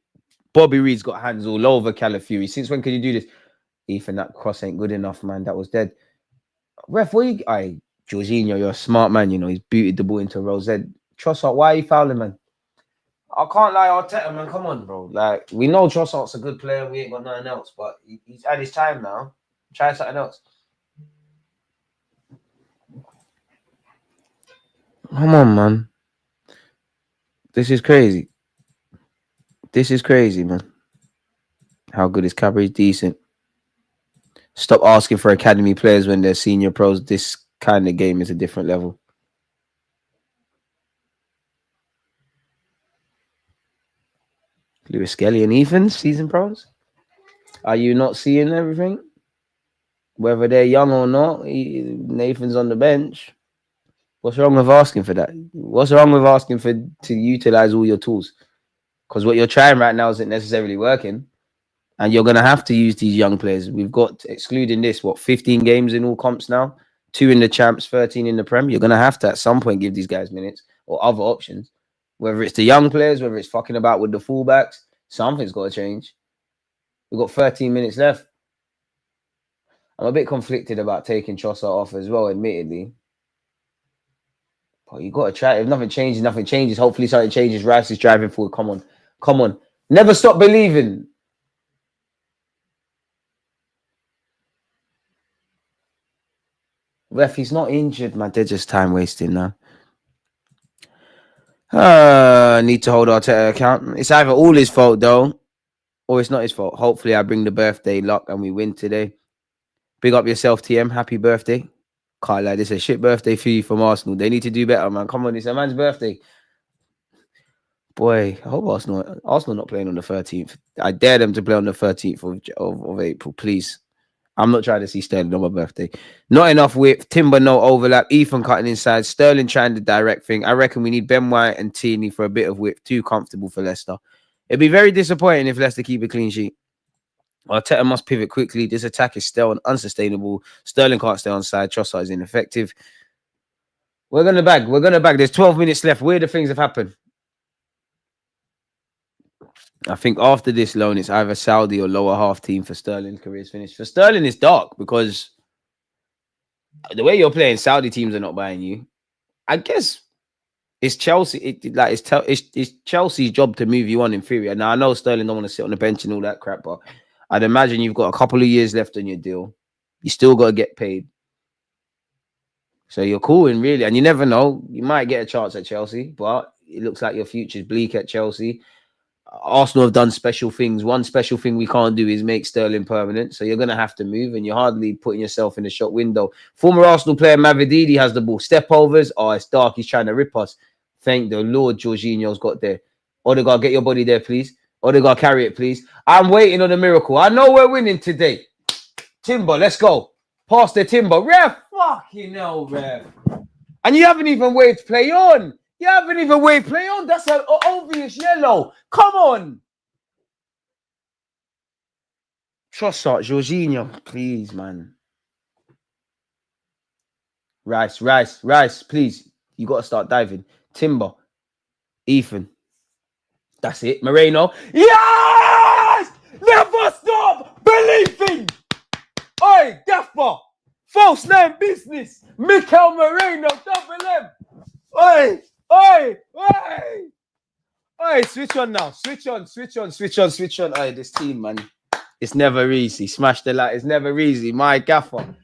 Bobby Reed's got hands all over Calafiori. Since when can you do this? Ethan, that cross ain't good enough, man. That was dead. Ref, what you... Hey, Jorginho, you're a smart man, you know. He's booted the ball into Rosette. Trossard, why are you fouling, man? I can't lie, Arteta, man. Come on, bro. Like, we know Trossard's a good player. We ain't got nothing else, but he's had his time now. Try something else. Come on, man. This is crazy. This is crazy, man. How good is Cabri? Decent. Stop asking for academy players when they're senior pros. This kind of game is a different level. Lewis Skelly and Ethan, season pros. Are you not seeing everything? Whether they're young or not, Nathan's on the bench. What's wrong with asking for that? What's wrong with asking to utilize all your tools? Because what you're trying right now isn't necessarily working. And you're going to have to use these young players. We've got, excluding this, 15 games in all comps now? 2 in the Champs, 13 in the Prem. You're going to have to, at some point, give these guys minutes or other options. Whether it's the young players, whether it's fucking about with the fullbacks, something's got to change. We've got 13 minutes left. I'm a bit conflicted about taking Trossard off as well, admittedly. But you got to try. If nothing changes, nothing changes. Hopefully something changes. Rice is driving forward. Come on. Come on. Never stop believing. Ref, he's not injured, man. They're just time wasting now. Need to hold Arteta account. It's either all his fault, though, or it's not his fault. Hopefully, I bring the birthday luck and we win today. Big up yourself, TM. Happy birthday. Can't lie, this is a shit birthday for you from Arsenal. They need to do better, man. Come on, it's a man's birthday. Boy, I hope Arsenal not playing on the 13th. I dare them to play on the 13th of April, please. I'm not trying to see Sterling on my birthday. Not enough width. Timber, no overlap. Ethan cutting inside. Sterling trying to direct thing. I reckon we need Ben White and Tierney for a bit of width. Too comfortable for Leicester. It'd be very disappointing if Leicester keep a clean sheet. Arteta must pivot quickly. This attack is still unsustainable. Sterling can't stay on side. Trossard is ineffective. We're going to bag. We're going to bag. There's 12 minutes left. Weirder things have happened. I think after this loan, it's either Saudi or lower half team for Sterling's career's finished. For Sterling, it's dark because the way you're playing, Saudi teams are not buying you. I guess it's Chelsea. It's Chelsea's job to move you on in theory. Now I know Sterling don't want to sit on the bench and all that crap, but I'd imagine you've got a couple of years left on your deal. You still got to get paid. So you're calling really, and you never know. You might get a chance at Chelsea, but it looks like your future's bleak at Chelsea. Arsenal have done special things. One special thing we can't do is make Sterling permanent. So you're going to have to move, and you're hardly putting yourself in the shot window. Former Arsenal player Mavididi has the ball. Step overs. Oh, it's dark. He's trying to rip us. Thank the Lord Jorginho's got there. Odegaard, get your body there, please. Odegaard, carry it, please. I'm waiting on a miracle. I know we're winning today. Timber, let's go. Pass the Timber. Ref. Fucking hell, ref. And you haven't even waved play on. You haven't even waved play on. That's an obvious yellow. Come on. Trossard, Jorginho, please, man. Rice, please. You got to start diving. Timber, Ethan. That's it. Moreno. Yes! Never stop believing. Oi, Gaffer. False name business. Mikel Moreno, double M. Oi. Switch on now. Switch on. Oi, this team, man. It's never easy. Smash the light. It's never easy. My Gaffer.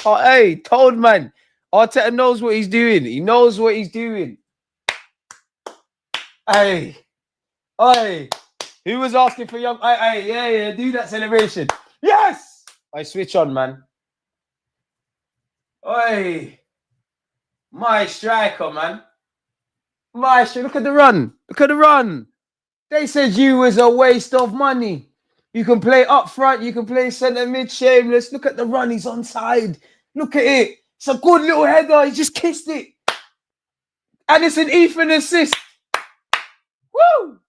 Oh, hey, told man. Arteta knows what he's doing. He knows what he's doing. Hey. Who was asking for young? Yeah, do that celebration. Yes! I switch on, man. Oi. My striker, man. Look at the run. They said you was a waste of money. You can play up front. You can play centre mid, shameless. Look at the run. He's onside. Look at it. It's a good little header. He just kissed it. And it's an Ethan assist. Woo!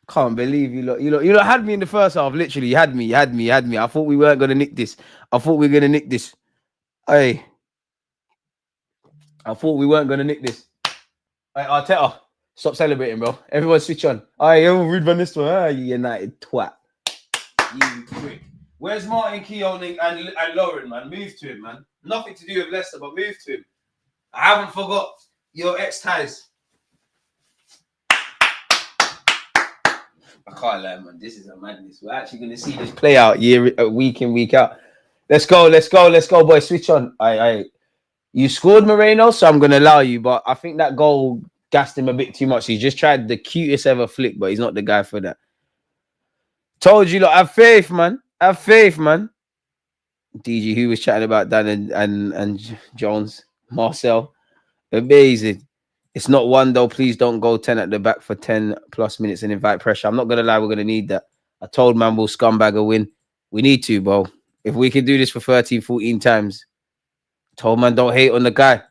Can't believe you lot had me in the first half. Literally, you had me. I thought we weren't going to nick this. Hey. I thought we weren't going to nick this. Hey, Arteta, stop celebrating, bro. Everyone switch on. Hey, Ruud van Nistelrooy. You United twat. You prick. Where's Martin Keown and Lauren, man? Move to him, man. Nothing to do with Leicester, but move to him. I haven't forgot your ex-ties. I can't lie, man. This is a madness. We're actually going to see this play out week in, week out. Let's go, boys. Switch on. You scored Moreno, so I'm going to allow you, but I think that goal gassed him a bit too much. He just tried the cutest ever flick, but he's not the guy for that. Told you, look, have faith, man. DG, who was chatting about Dan and Jones, Marcel. Amazing. It's not one, though. Please don't go 10 at the back for 10 plus minutes and invite pressure. I'm not going to lie, we're going to need that. I told man we'll scumbag a win. We need to, bro. If we can do this for 13, 14 times. Told man, don't hate on the guy.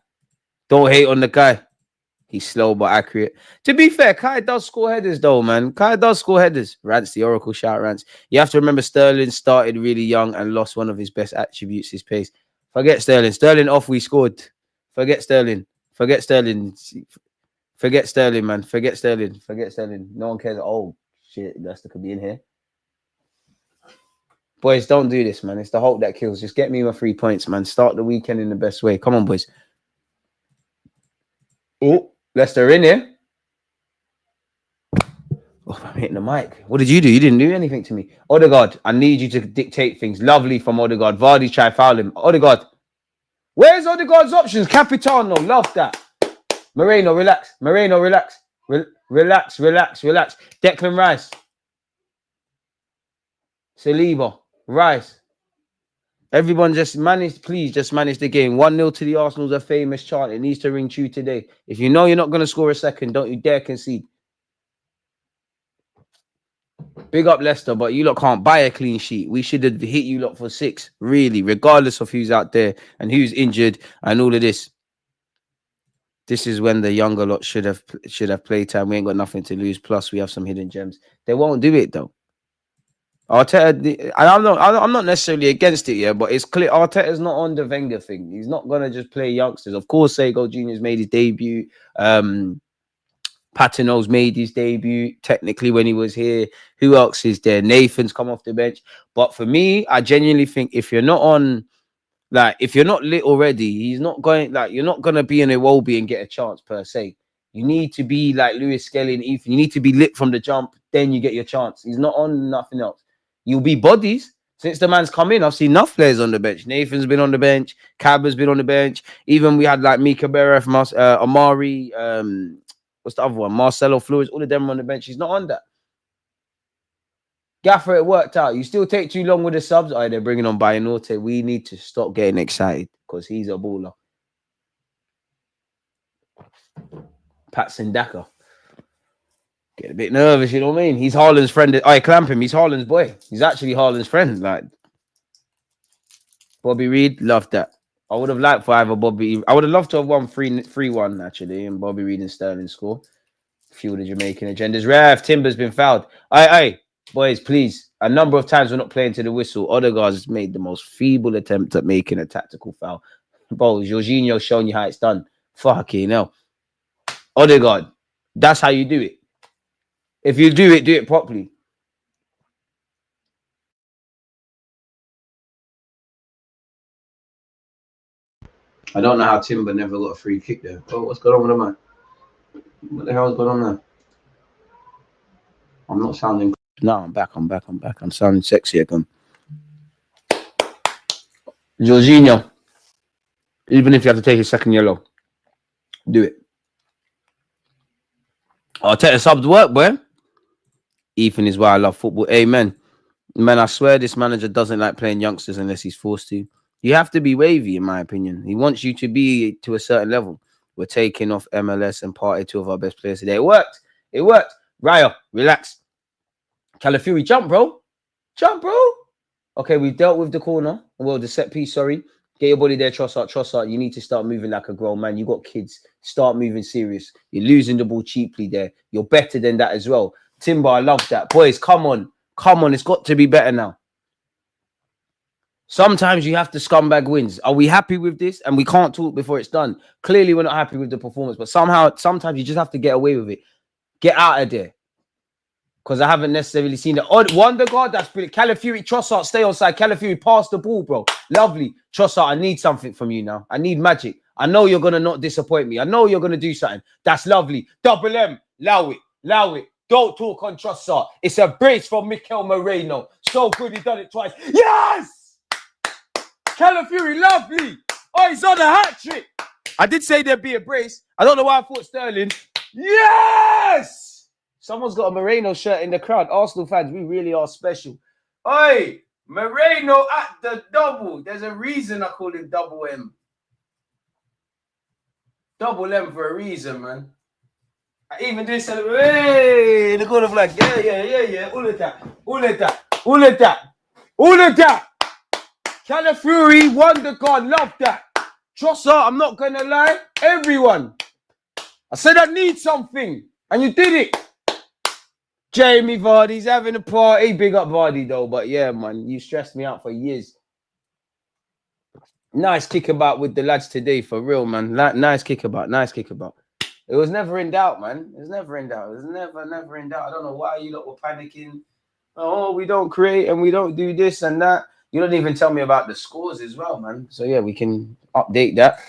He's slow but accurate. To be fair, Kai does score headers, though, man. Rants, the Oracle shout rants. You have to remember Sterling started really young and lost one of his best attributes, his pace. Forget Sterling. Sterling off, we scored. Forget Sterling, man. Forget Sterling. No one cares. Oh, shit, Leicester could be in here. Boys, don't do this, man. It's the hope that kills. Just get me my 3 points, man. Start the weekend in the best way. Come on, boys. Oh, Leicester in here. Oh, I'm hitting the mic. What did you do? You didn't do anything to me. Odegaard, I need you to dictate things. Lovely from Odegaard. Vardy try foul him. Odegaard. Where's Odegaard's options? Capitano, love that. Moreno, relax. Relax. Declan Rice. Saliba. Rice. Everyone just manage the game. 1-0 to the Arsenal's a famous chant. It needs to ring true today. If you know you're not going to score a second, don't you dare concede. Big up Leicester, but you lot can't buy a clean sheet. We should have hit you lot for 6, really, regardless of who's out there and who's injured and all of this. This is when the younger lot should have playtime. We ain't got nothing to lose. Plus, we have some hidden gems. They won't do it though. Arteta, I'm not necessarily against it, yeah, but it's clear Arteta's not on the Wenger thing. He's not gonna just play youngsters. Of course, Sego Junior's made his debut. Patino's made his debut technically when he was here. Who else is there? Nathan's come off the bench. But for me, I genuinely think if you're not on, like, if you're not lit already, he's not going, like, you're not gonna be in a Iwobi and get a chance per se. You need to be like Lewis Skelly and Ethan. You need to be lit from the jump, then you get your chance. He's not on nothing else. You'll be bodies, Since the man's come in, I've seen enough players on the bench. Nathan's been on the bench. Cabba's been on the bench. Even we had like Mika Beref, Amari, what's the other one? Marcelo Flores. All of them on the bench. He's not on that. Gaffer, it worked out. You still take too long with the subs. Oh, they're bringing on Bayanote. We need to stop getting excited because he's a baller. Pat Sindaka. Get a bit nervous, you know what I mean? He's Haaland's friend. I clamp him. He's Haaland's boy. He's actually Haaland's friend. Like Bobby Reed, loved that. I would have liked for either Bobby. I would have loved to have won 3-1 actually, and Bobby Reed and Sterling score. Fuel the Jamaican agendas. Ref, Timber's been fouled. Aye, boys, please. A number of times we're not playing to the whistle. Odegaard's made the most feeble attempt at making a tactical foul. Bro, Jorginho showing you how it's done. Fucking hell. Odegaard, that's how you do it. If you do it properly. I don't know how Timber never got a free kick there. Oh, what's going on with him, man? What the hell's going on there? I'm not sounding... No, I'm back. I'm sounding sexy again. Jorginho. Even if you have to take a second yellow, do it. I'll take the subs work, boy. Ethan is why I love football. Amen. Man, I swear this manager doesn't like playing youngsters unless he's forced to. You have to be wavy, in my opinion. He wants you to be to a certain level. We're taking off MLS and parted two of our best players today. It worked. Raya, relax. Calafiori, jump, bro. Okay, we dealt with the corner. Well, the set piece, sorry. Get your body there, Trossard. You need to start moving like a grown man. You got kids. Start moving serious. You're losing the ball cheaply there. You're better than that as well. Timber, I love that. Boys, come on. It's got to be better now. Sometimes you have to scumbag wins. Are we happy with this? And we can't talk before it's done. Clearly, we're not happy with the performance. But sometimes you just have to get away with it. Get out of there. Because I haven't necessarily seen the odd wonder guard. That's brilliant. Calafiori, Trossard, stay on side. Calafiori, pass the ball, bro. Lovely. Trossard, I need something from you now. I need magic. I know you're going to not disappoint me. I know you're going to do something. That's lovely. Double M. Allow it. Don't talk on Trossard. It's a brace from Mikel Moreno. So good, he done it twice. Yes! Calafiori, lovely. Oh, he's on a hat trick. I did say there'd be a brace. I don't know why I thought Sterling. Yes! Someone's got a Moreno shirt in the crowd. Arsenal fans, we really are special. Oi, Moreno at the double. There's a reason I call him Double M. Double M for a reason, man. I even did celebrate. Hey, the corner flag. Yeah. All of that. Calafiori, wonder god, love that. Trossard, I'm not gonna lie. Everyone. I said I need something. And you did it. Jamie Vardy's having a party. Big up Vardy though. But yeah, man, you stressed me out for years. Nice kickabout with the lads today, for real, man. Nice kickabout. It was never in doubt, man. It was never in doubt. I don't know why you lot were panicking. Oh, we don't create and we don't do this and that. You don't even tell me about the scores as well, man. So yeah, we can update that.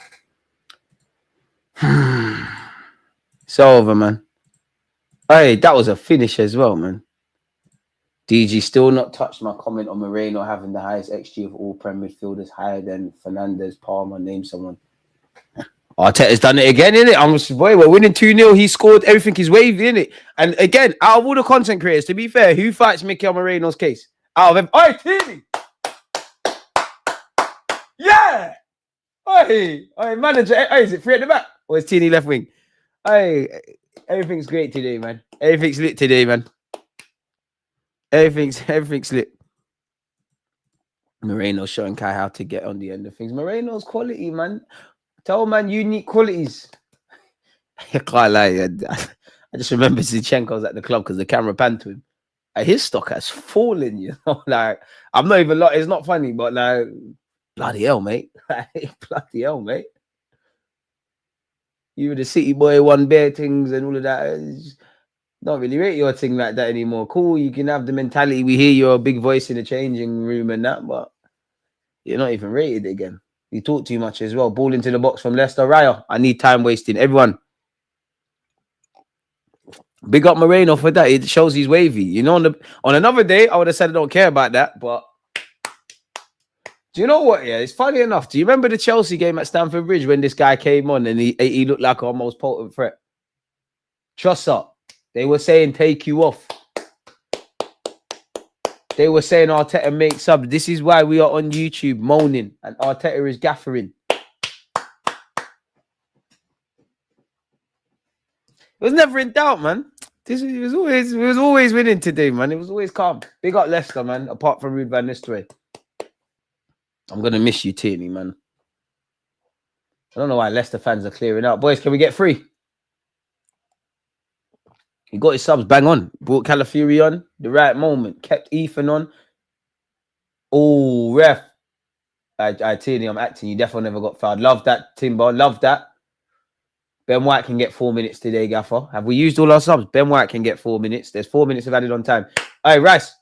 It's over, man. Hey, that was a finish as well, man. DG still not touched my comment on Moreno having the highest XG of all Prem midfielders, higher than Fernandez, Palmer, name someone. Arteta's done it again, innit? We're winning 2-0. He scored everything. He's wavy, innit? And again, out of all the content creators, to be fair, who fights Mikel Moreno's case? Out of them. Oi, Tini! Yeah! Oi, manager. Hey, is it free at the back? Or is Tini left wing? Hey, everything's great today, man. Everything's lit today, man. Everything's lit. Moreno's showing Kai how to get on the end of things. Moreno's quality, man. Tell man, unique qualities. I can't lie. I just remember Zinchenko's at the club because the camera panned to him. His stock has fallen, you know. Like, I'm not even. It's not funny, but like, bloody hell, mate. Bloody hell, mate. You were the City boy, won bare things and all of that. Don't really rate your thing like that anymore. Cool, you can have the mentality. We hear you're a big voice in the changing room and that, but you're not even rated again. You talk too much as well. Ball into the box from Leicester. Raya, I need time wasting. Everyone. Big up Moreno for that. It shows he's wavy. You know, on another day, I would have said I don't care about that, but Do you know what? Yeah, it's funny enough. Do you remember the Chelsea game at Stamford Bridge when this guy came on and he looked like our most potent threat? Trust up. They were saying take you off. They were saying Arteta makes up. This is why we are on YouTube moaning and Arteta is gaffering. It was never in doubt, man. It was always winning today, man. It was always calm. Big up Leicester, man. Apart from Ruud van Nistelrooy. I'm gonna miss you, Tierney, man. I don't know why Leicester fans are clearing out. Boys, can we get free? He got his subs bang on. Brought Calafiori on the right moment. Kept Ethan on. Oh, ref. I Tierney, I'm acting. You definitely never got fouled. Love that, Timber. Love that. Ben White can get 4 minutes today, Gaffer. Have we used all our subs? Ben White can get 4 minutes. There's 4 minutes of added on time. Hey, Rice.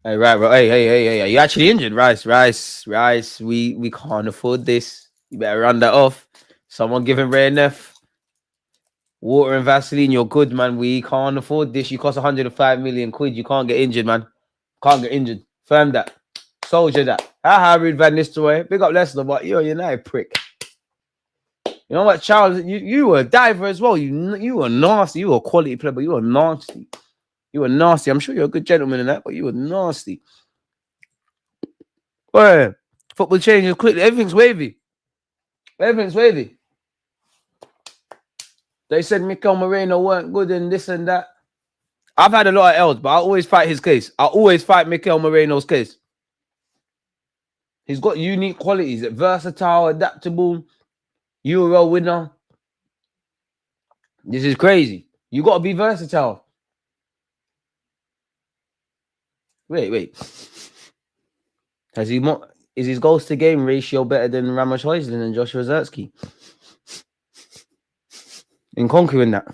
Hey, right. Hey. Are you actually injured? Rice. We can't afford this. You better run that off. Someone give him Ray Neff. Water and Vaseline, you're good, man. We can't afford this. You cost 105 million quid. You can't get injured, man. Can't get injured. Firm that. Soldier that. Ruud van Nistelrooy. Big up Leicester, but you're a United prick. You know what, Charles? You were a diver as well. You were nasty. You were a quality player, but you were nasty. You were nasty. I'm sure you're a good gentleman in that, but you were nasty. Well, football changes quickly. Everything's wavy. Everything's wavy. They said Mikel Moreno weren't good and this and that. I've had a lot of L's, but I always fight his case. I always fight Mikel Moreno's case. He's got unique qualities. Versatile, adaptable, Euro winner. This is crazy. You got to be versatile. Wait. Is his goals to game ratio better than Ramos Højlund and Joshua Zirkzee? In conquering that,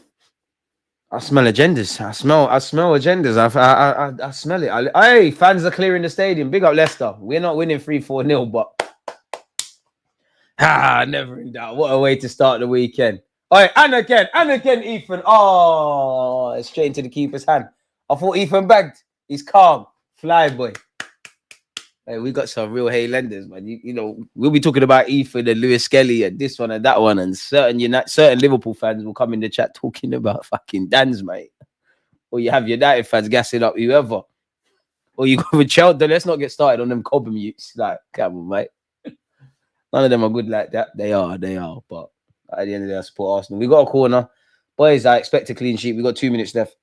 I smell agendas. I smell agendas. I smell it. Hey, fans are clearing the stadium. Big up Leicester. We're not winning 3-4-0, but never in doubt. What a way to start the weekend. All right, and again, Ethan. Oh, straight into the keeper's hand. I thought Ethan bagged. He's calm. Fly boy. Hey, we got some real lenders, man. You know, we'll be talking about Ethan and Lewis Skelly and this one and that one, and certain Liverpool fans will come in the chat talking about fucking Dan's, mate. Or you have United fans gassing up whoever. Or you go with Chelsea. Let's not get started on them Cobham mutes. Like, come on, mate. None of them are good like that. They are. But at the end of the day, I support Arsenal. We got a corner. Boys, I expect a clean sheet. We got 2 minutes left.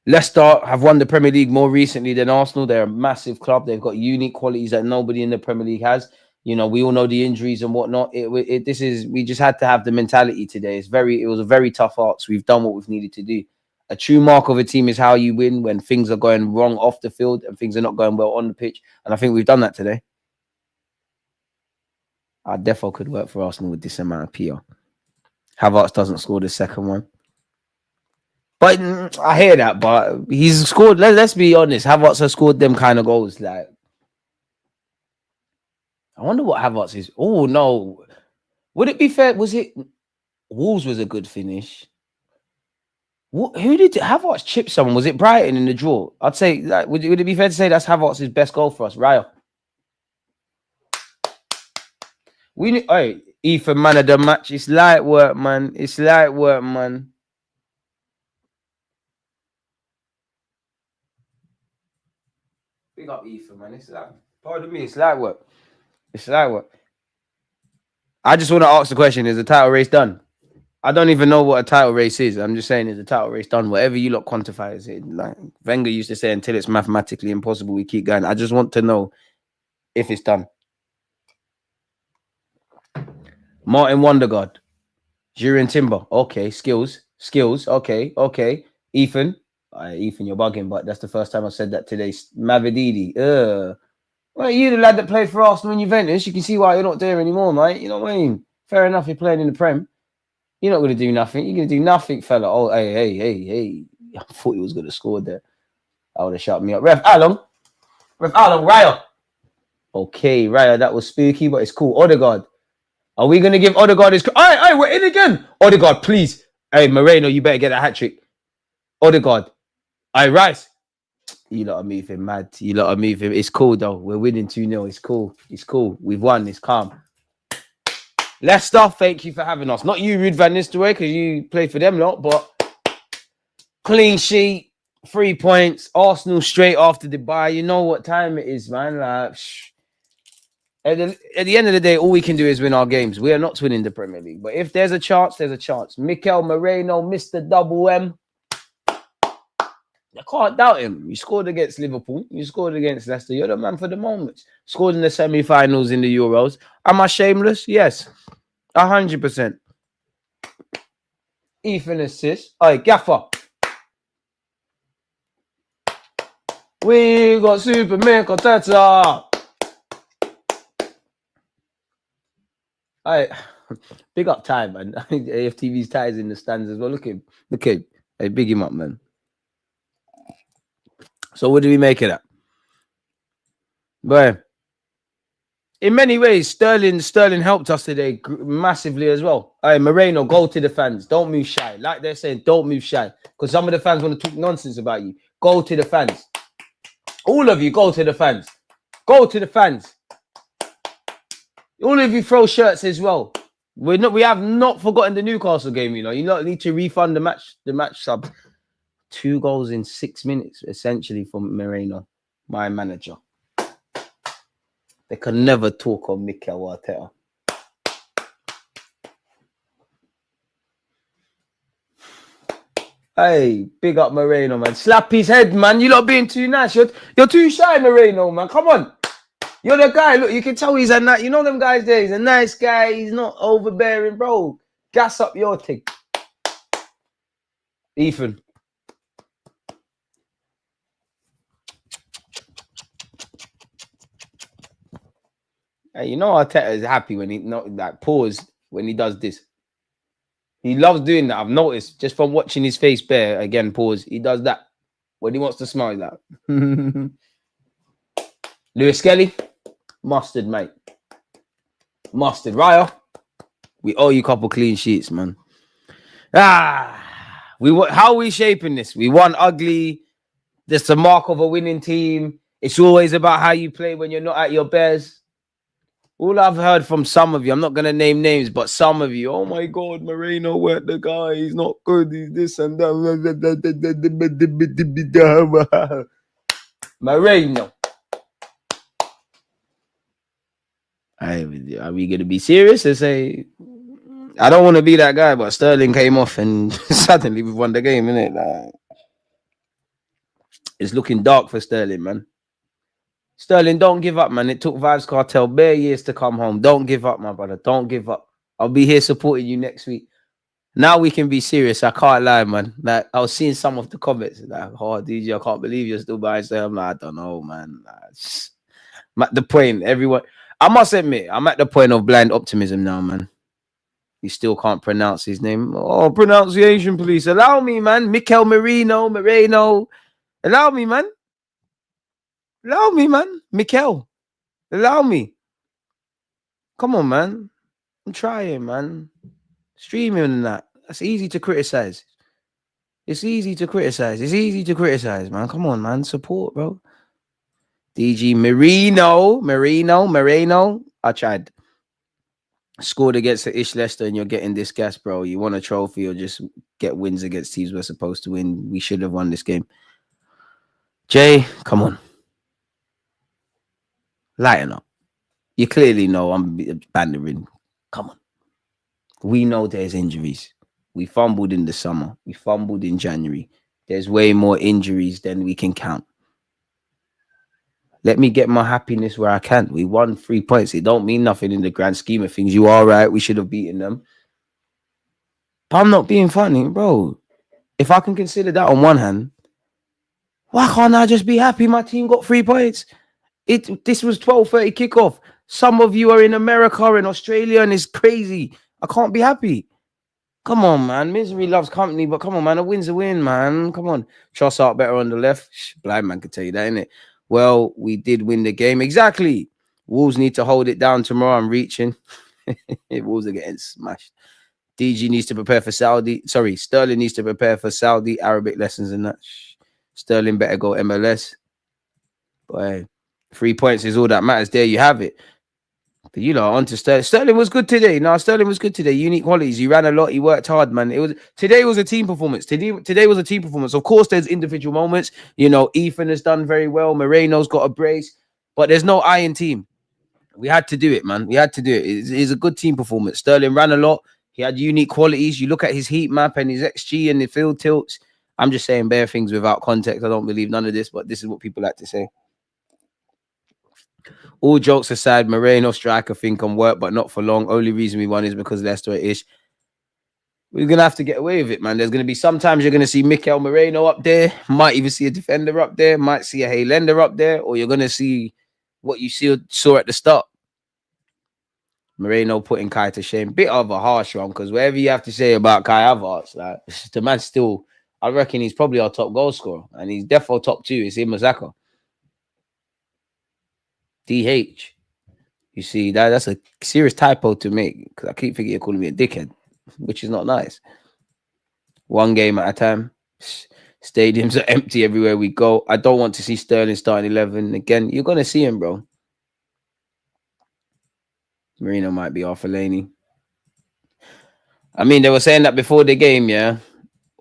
Leicester have won the Premier League more recently than Arsenal. They're a massive club. They've got unique qualities that nobody in the Premier League has. You know, we all know the injuries and whatnot. We just had to have the mentality today. It was a very tough ask. We've done what we've needed to do. A true mark of a team is how you win when things are going wrong off the field and things are not going well on the pitch. And I think we've done that today. I defo could work for Arsenal with this amount of PR. Havertz doesn't score the second one. But I hear that, but he's scored. Let's be honest. Havertz has scored them kind of goals. Like, I wonder what Havertz is. Oh no, would it be fair? Was it Wolves was a good finish? Who did Havertz chip someone? Was it Brighton in the draw? I'd say. Like, would it be fair to say that's Havertz's best goal for us, Raya? Hey, Ethan, man of the match. It's light work, man. It's light work, man. Big up Ethan, man. Pardon me, it's light work. It's light work. I just want to ask the question, is the title race done? I don't even know what a title race is. I'm just saying, is the title race done? Whatever you lot quantify is it. Like Wenger used to say, until it's mathematically impossible, we keep going. I just want to know if it's done. Martin Wondergaard. Jurien Timber. Okay. Skills. Okay. Ethan. Ethan, you're bugging, but that's the first time I said that today. Mavididi. Well, you're the lad that played for Arsenal and Juventus. You can see why you're not there anymore, mate. You know what I mean? Fair enough, you're playing in the Prem. You're not going to do nothing. You're going to do nothing, fella. Oh, hey. I thought he was going to score there. I would have shut me up. Ref Allen, Raya. Okay, Raya, that was spooky, but it's cool. Odegaard. Are we going to give Odegaard his... Hey, we're in again. Odegaard, please. Hey, Moreno, you better get a hat-trick. Odegaard. Hey, Rice. You lot are moving mad. You lot are moving. It's cool though. We're winning 2-0. It's cool. It's cool. We've won. It's calm. Leicester, thank you for having us. Not you, Ruud van Nistelrooy, because you play for them lot, but clean sheet, 3 points. Arsenal straight after the bye. You know what time it is, man. Like, at the end of the day, all we can do is win our games. We are not winning the Premier League. But if there's a chance, there's a chance. Mikel Moreno, Mr. Double M. I can't doubt him. You scored against Liverpool. You scored against Leicester. You're the man for the moment. Scored in the semi-finals in the Euros. Am I shameless? Yes. 100%. Ethan assist. All right, Gaffer. We got Superman Corteta. All right. Big up Ty, man. I think AFTV's Ty is in the stands as well. Look at him. Look at him. Hey, big him up, man. So what do we make of that? But in many ways, Sterling helped us today massively as well. All right, Moreno, go to the fans. Don't move shy. Like they're saying, don't move shy. Because some of the fans want to talk nonsense about you. Go to the fans. All of you, go to the fans. Go to the fans. All of you throw shirts as well. We have not forgotten the Newcastle game, you know. You don't need to refund the match sub. 2 goals in 6 minutes, essentially, from Moreno, my manager. They can never talk on Mikel Arteta. Hey, big up Moreno, man. Slap his head, man. You're not being too nice. You're too shy, Moreno, man. Come on. You're the guy. Look, you can tell he's a nice. You know them guys there. He's a nice guy. He's not overbearing, bro. Gas up your thing. Ethan. Hey, you know Arteta is happy when he pause when he does this. He loves doing that. I've noticed just from watching his face bare again. Pause. He does that when he wants to smile. That. Lewis Skelly, mustard, mate. Mustard, Raya. We owe you a couple clean sheets, man. How are we shaping this? We won ugly. That's the mark of a winning team. It's always about how you play when you're not at your best. All I've heard from some of you, I'm not going to name names, but some of you, oh my God, Moreno, where the guy, he's not good, he's this and that. Moreno. Are we going to be serious and say, I don't want to be that guy, but Sterling came off and suddenly we've won the game, innit? Like, it's looking dark for Sterling, man. Sterling, don't give up, man. It took Vibes Cartel bare years to come home. Don't give up, my brother. Don't give up. I'll be here supporting you next week. Now we can be serious. I can't lie, man. Like, I was seeing some of the comments. Like, oh, DJ, I can't believe you're still by yourself. I'm like, I don't know, man. I'm at the point, everyone. I must admit, I'm at the point of blind optimism now, man. You still can't pronounce his name. Oh, pronunciation, please. Allow me, man. Mikel Moreno. Allow me, man. Allow me, man. Mikel. Allow me. Come on, man. I'm trying, man. Streaming and that. That's easy to criticize. It's easy to criticize. It's easy to criticize, man. Come on, man. Support, bro. DG Moreno. I tried. Scored against the Ish Leicester and you're getting this gas, bro. You want a trophy or just get wins against teams we're supposed to win. We should have won this game. Jay, come on. Lighten up. You clearly know I'm bantering. Come on. We know there's injuries. We fumbled in the summer. We fumbled in January. There's way more injuries than we can count. Let me get my happiness where I can. We won 3 points. It don't mean nothing in the grand scheme of things. You are right. We should have beaten them. But I'm not being funny, bro. If I can consider that on one hand, why can't I just be happy my team got 3 points? This was 12:30 kickoff. Some of you are in America and Australia, and it's crazy. I can't be happy. Come on, man. Misery loves company, but come on, man. A win's a win, man. Come on. Trossard better on the left. Blind man could tell you that, innit? Well, we did win the game. Exactly. Wolves need to hold it down tomorrow. I'm reaching. Wolves are getting smashed. DG needs to prepare for Saudi. Sorry, Sterling needs to prepare for Saudi Arabic lessons and that. Sterling better go MLS. But hey, 3 points is all that matters. There you have it. But you know, on to Sterling. Sterling was good today. No, Sterling was good today. Unique qualities. He ran a lot. He worked hard, man. Today was a team performance. Today was a team performance. Of course, there's individual moments. You know, Ethan has done very well. Moreno's got a brace, but there's no iron team. We had to do it, man. We had to do it. It's a good team performance. Sterling ran a lot. He had unique qualities. You look at his heat map and his XG and the field tilts. I'm just saying bare things without context. I don't believe none of this, but this is what people like to say. All jokes aside, Moreno striker thing can work, but not for long. Only reason we won is because Leicester is. We're going to have to get away with it, man. There's going to be sometimes you're going to see Mikel Moreno up there. Might even see a defender up there. Might see a Haylender up there. Or you're going to see what you saw at the start. Moreno putting Kai to shame. Bit of a harsh one, because whatever you have to say about Kai Havertz, like, the man still, I reckon he's probably our top goal scorer. And he's definitely top 2. It's him, Mazaka. DH. You see, that's a serious typo to make, because I keep thinking you're calling me a dickhead, which is not nice. One game at a time. Stadiums are empty everywhere we go. I don't want to see Sterling starting 11 again. You're going to see him, bro. Marino might be off Fellaini. I mean, they were saying that before the game, yeah.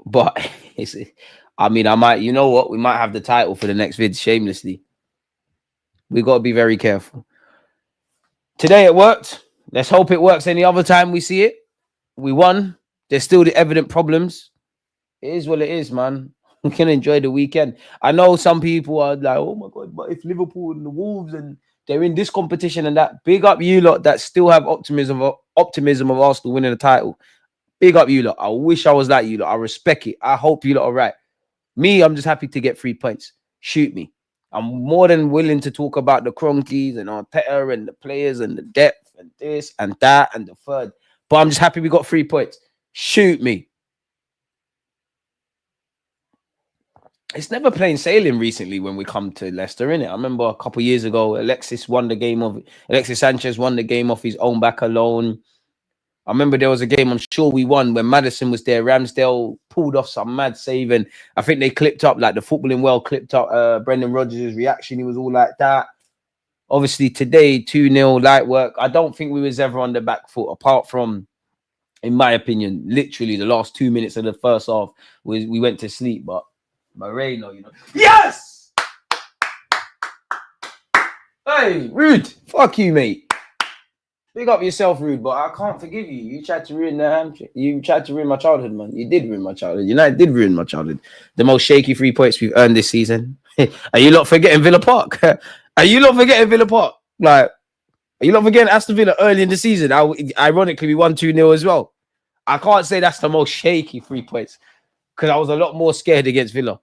But I might, you know what? We might have the title for the next vid shamelessly. We got to be very careful. Today it worked. Let's hope it works any other time we see it. We won. There's still the evident problems. It is what it is, man. We can enjoy the weekend. I know some people are like, oh my God, but if Liverpool and the Wolves and they're in this competition and that, big up you lot that still have optimism of Arsenal winning the title. Big up you lot. I wish I was like you lot. I respect it. I hope you lot are right. Me, I'm just happy to get 3 points. Shoot me. I'm more than willing to talk about the Cronkies and Arteta and the players and the depth and this and that and the third. But I'm just happy we got 3 points. Shoot me. It's never plain sailing recently when we come to Leicester, innit? I remember a couple of years ago, Alexis Sanchez won the game off his own back alone. I remember there was a game I'm sure we won when Maddison was there. Ramsdale pulled off some mad save, and I think they clipped up, like the Footballing World clipped up Brendan Rodgers' reaction. He was all like that. Obviously today, 2-0, light work. I don't think we was ever on the back foot, apart from, in my opinion, literally the last 2 minutes of the first half, we went to sleep, but Moreno, you know. Yes! Hey, Rude. Fuck you, mate. Big up yourself, Rude, but I can't forgive you. You tried to ruin my childhood, man. You did ruin my childhood. United did ruin my childhood. The most shaky 3 points we've earned this season. Are you lot forgetting Villa Park? Are you lot forgetting Villa Park? Like, are you lot forgetting Aston Villa early in the season? Ironically, we won 2-0 as well. I can't say that's the most shaky 3 points, because I was a lot more scared against Villa.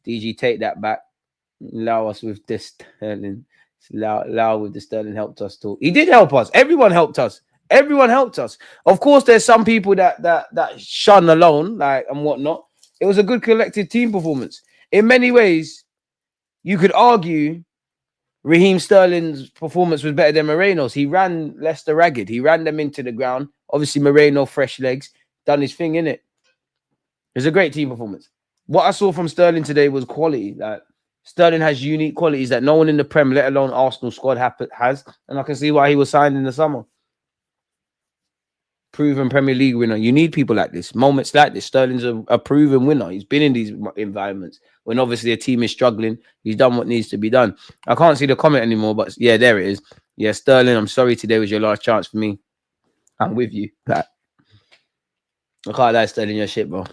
DG, take that back. Allow us with this Sterling. Allow with the Sterling helped us too. He did help us. Everyone helped us. Everyone helped us. Of course, there's some people that shun alone, like, and whatnot. It was a good collective team performance. In many ways, you could argue Raheem Sterling's performance was better than Moreno's. He ran Leicester ragged. He ran them into the ground. Obviously, Moreno, fresh legs, done his thing, innit? It was a great team performance. What I saw from Sterling today was quality. Like, Sterling has unique qualities that no one in the Prem, let alone Arsenal squad, has. And I can see why he was signed in the summer. Proven Premier League winner. You need people like this. Moments like this. Sterling's a proven winner. He's been in these environments. When obviously a team is struggling, he's done what needs to be done. I can't see the comment anymore, but yeah, there it is. Yeah, Sterling, I'm sorry today was your last chance for me. I'm with you. Like, I can't lie, Sterling, your shit, bro.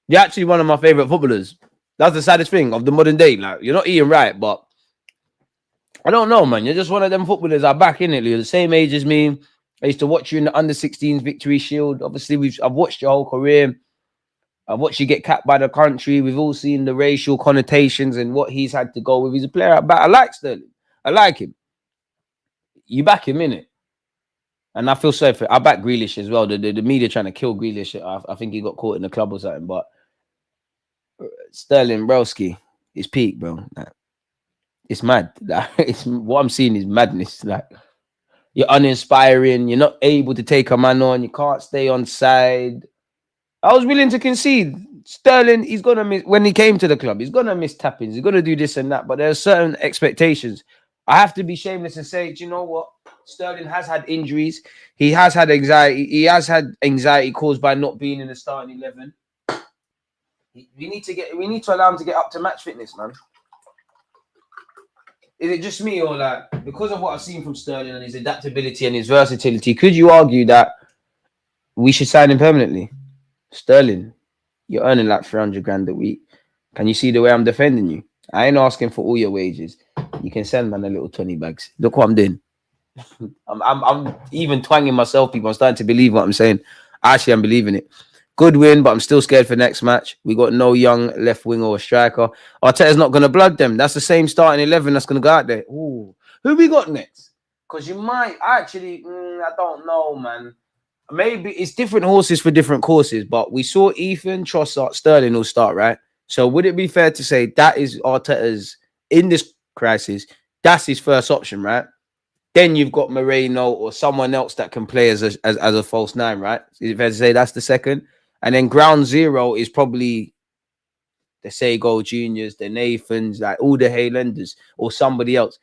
You're actually one of my favorite footballers. That's the saddest thing of the modern day. Like, you're not eating right, but I don't know, man. You're just one of them footballers that are back in it. You're the same age as me. I used to watch you in the under-16s Victory Shield. Obviously, I've watched your whole career. I've watched you get capped by the country. We've all seen the racial connotations and what he's had to go with. He's a player I like Sterling. I like him. You back him, innit? And I feel sorry for I back Grealish as well. The media trying to kill Grealish. I think he got caught in the club or something. But Sterling, broski, it's peak, bro. Like, it's mad. Like, what I'm seeing is madness. Like, you're uninspiring. You're not able to take a man on. You can't stay on side. I was willing to concede Sterling, he's gonna miss when he came to the club. He's gonna miss tappings. He's gonna do this and that. But there are certain expectations. I have to be shameless and say, do you know what? Sterling has had injuries. He has had anxiety. He has had anxiety caused by not being in the starting 11. We need to allow him to get up to match fitness, man. Is it just me, or like because of what I've seen from Sterling and his adaptability and his versatility? Could you argue that we should sign him permanently? Sterling, you're earning like 300 grand a week. Can you see the way I'm defending you? I ain't asking for all your wages. You can send man a little 20 bags. Look what I'm doing. I'm even twanging myself, people. I'm starting to believe what I'm saying. Actually, I'm believing it. Good win, but I'm still scared for next match. We got no young left wing or striker. Arteta's not going to blood them. That's the same starting 11 that's going to go out there. Ooh. Who we got next? Because you might actually, I don't know, man. Maybe it's different horses for different courses, but we saw Ethan, Trossard, Sterling all start, right? So would it be fair to say that is Arteta's, in this crisis, that's his first option, right? Then you've got Moreno or someone else that can play as a false nine, right? Is it fair to say that's the second? And then ground zero is probably the Sego Juniors, the Nathans, like all the Haylanders or somebody else.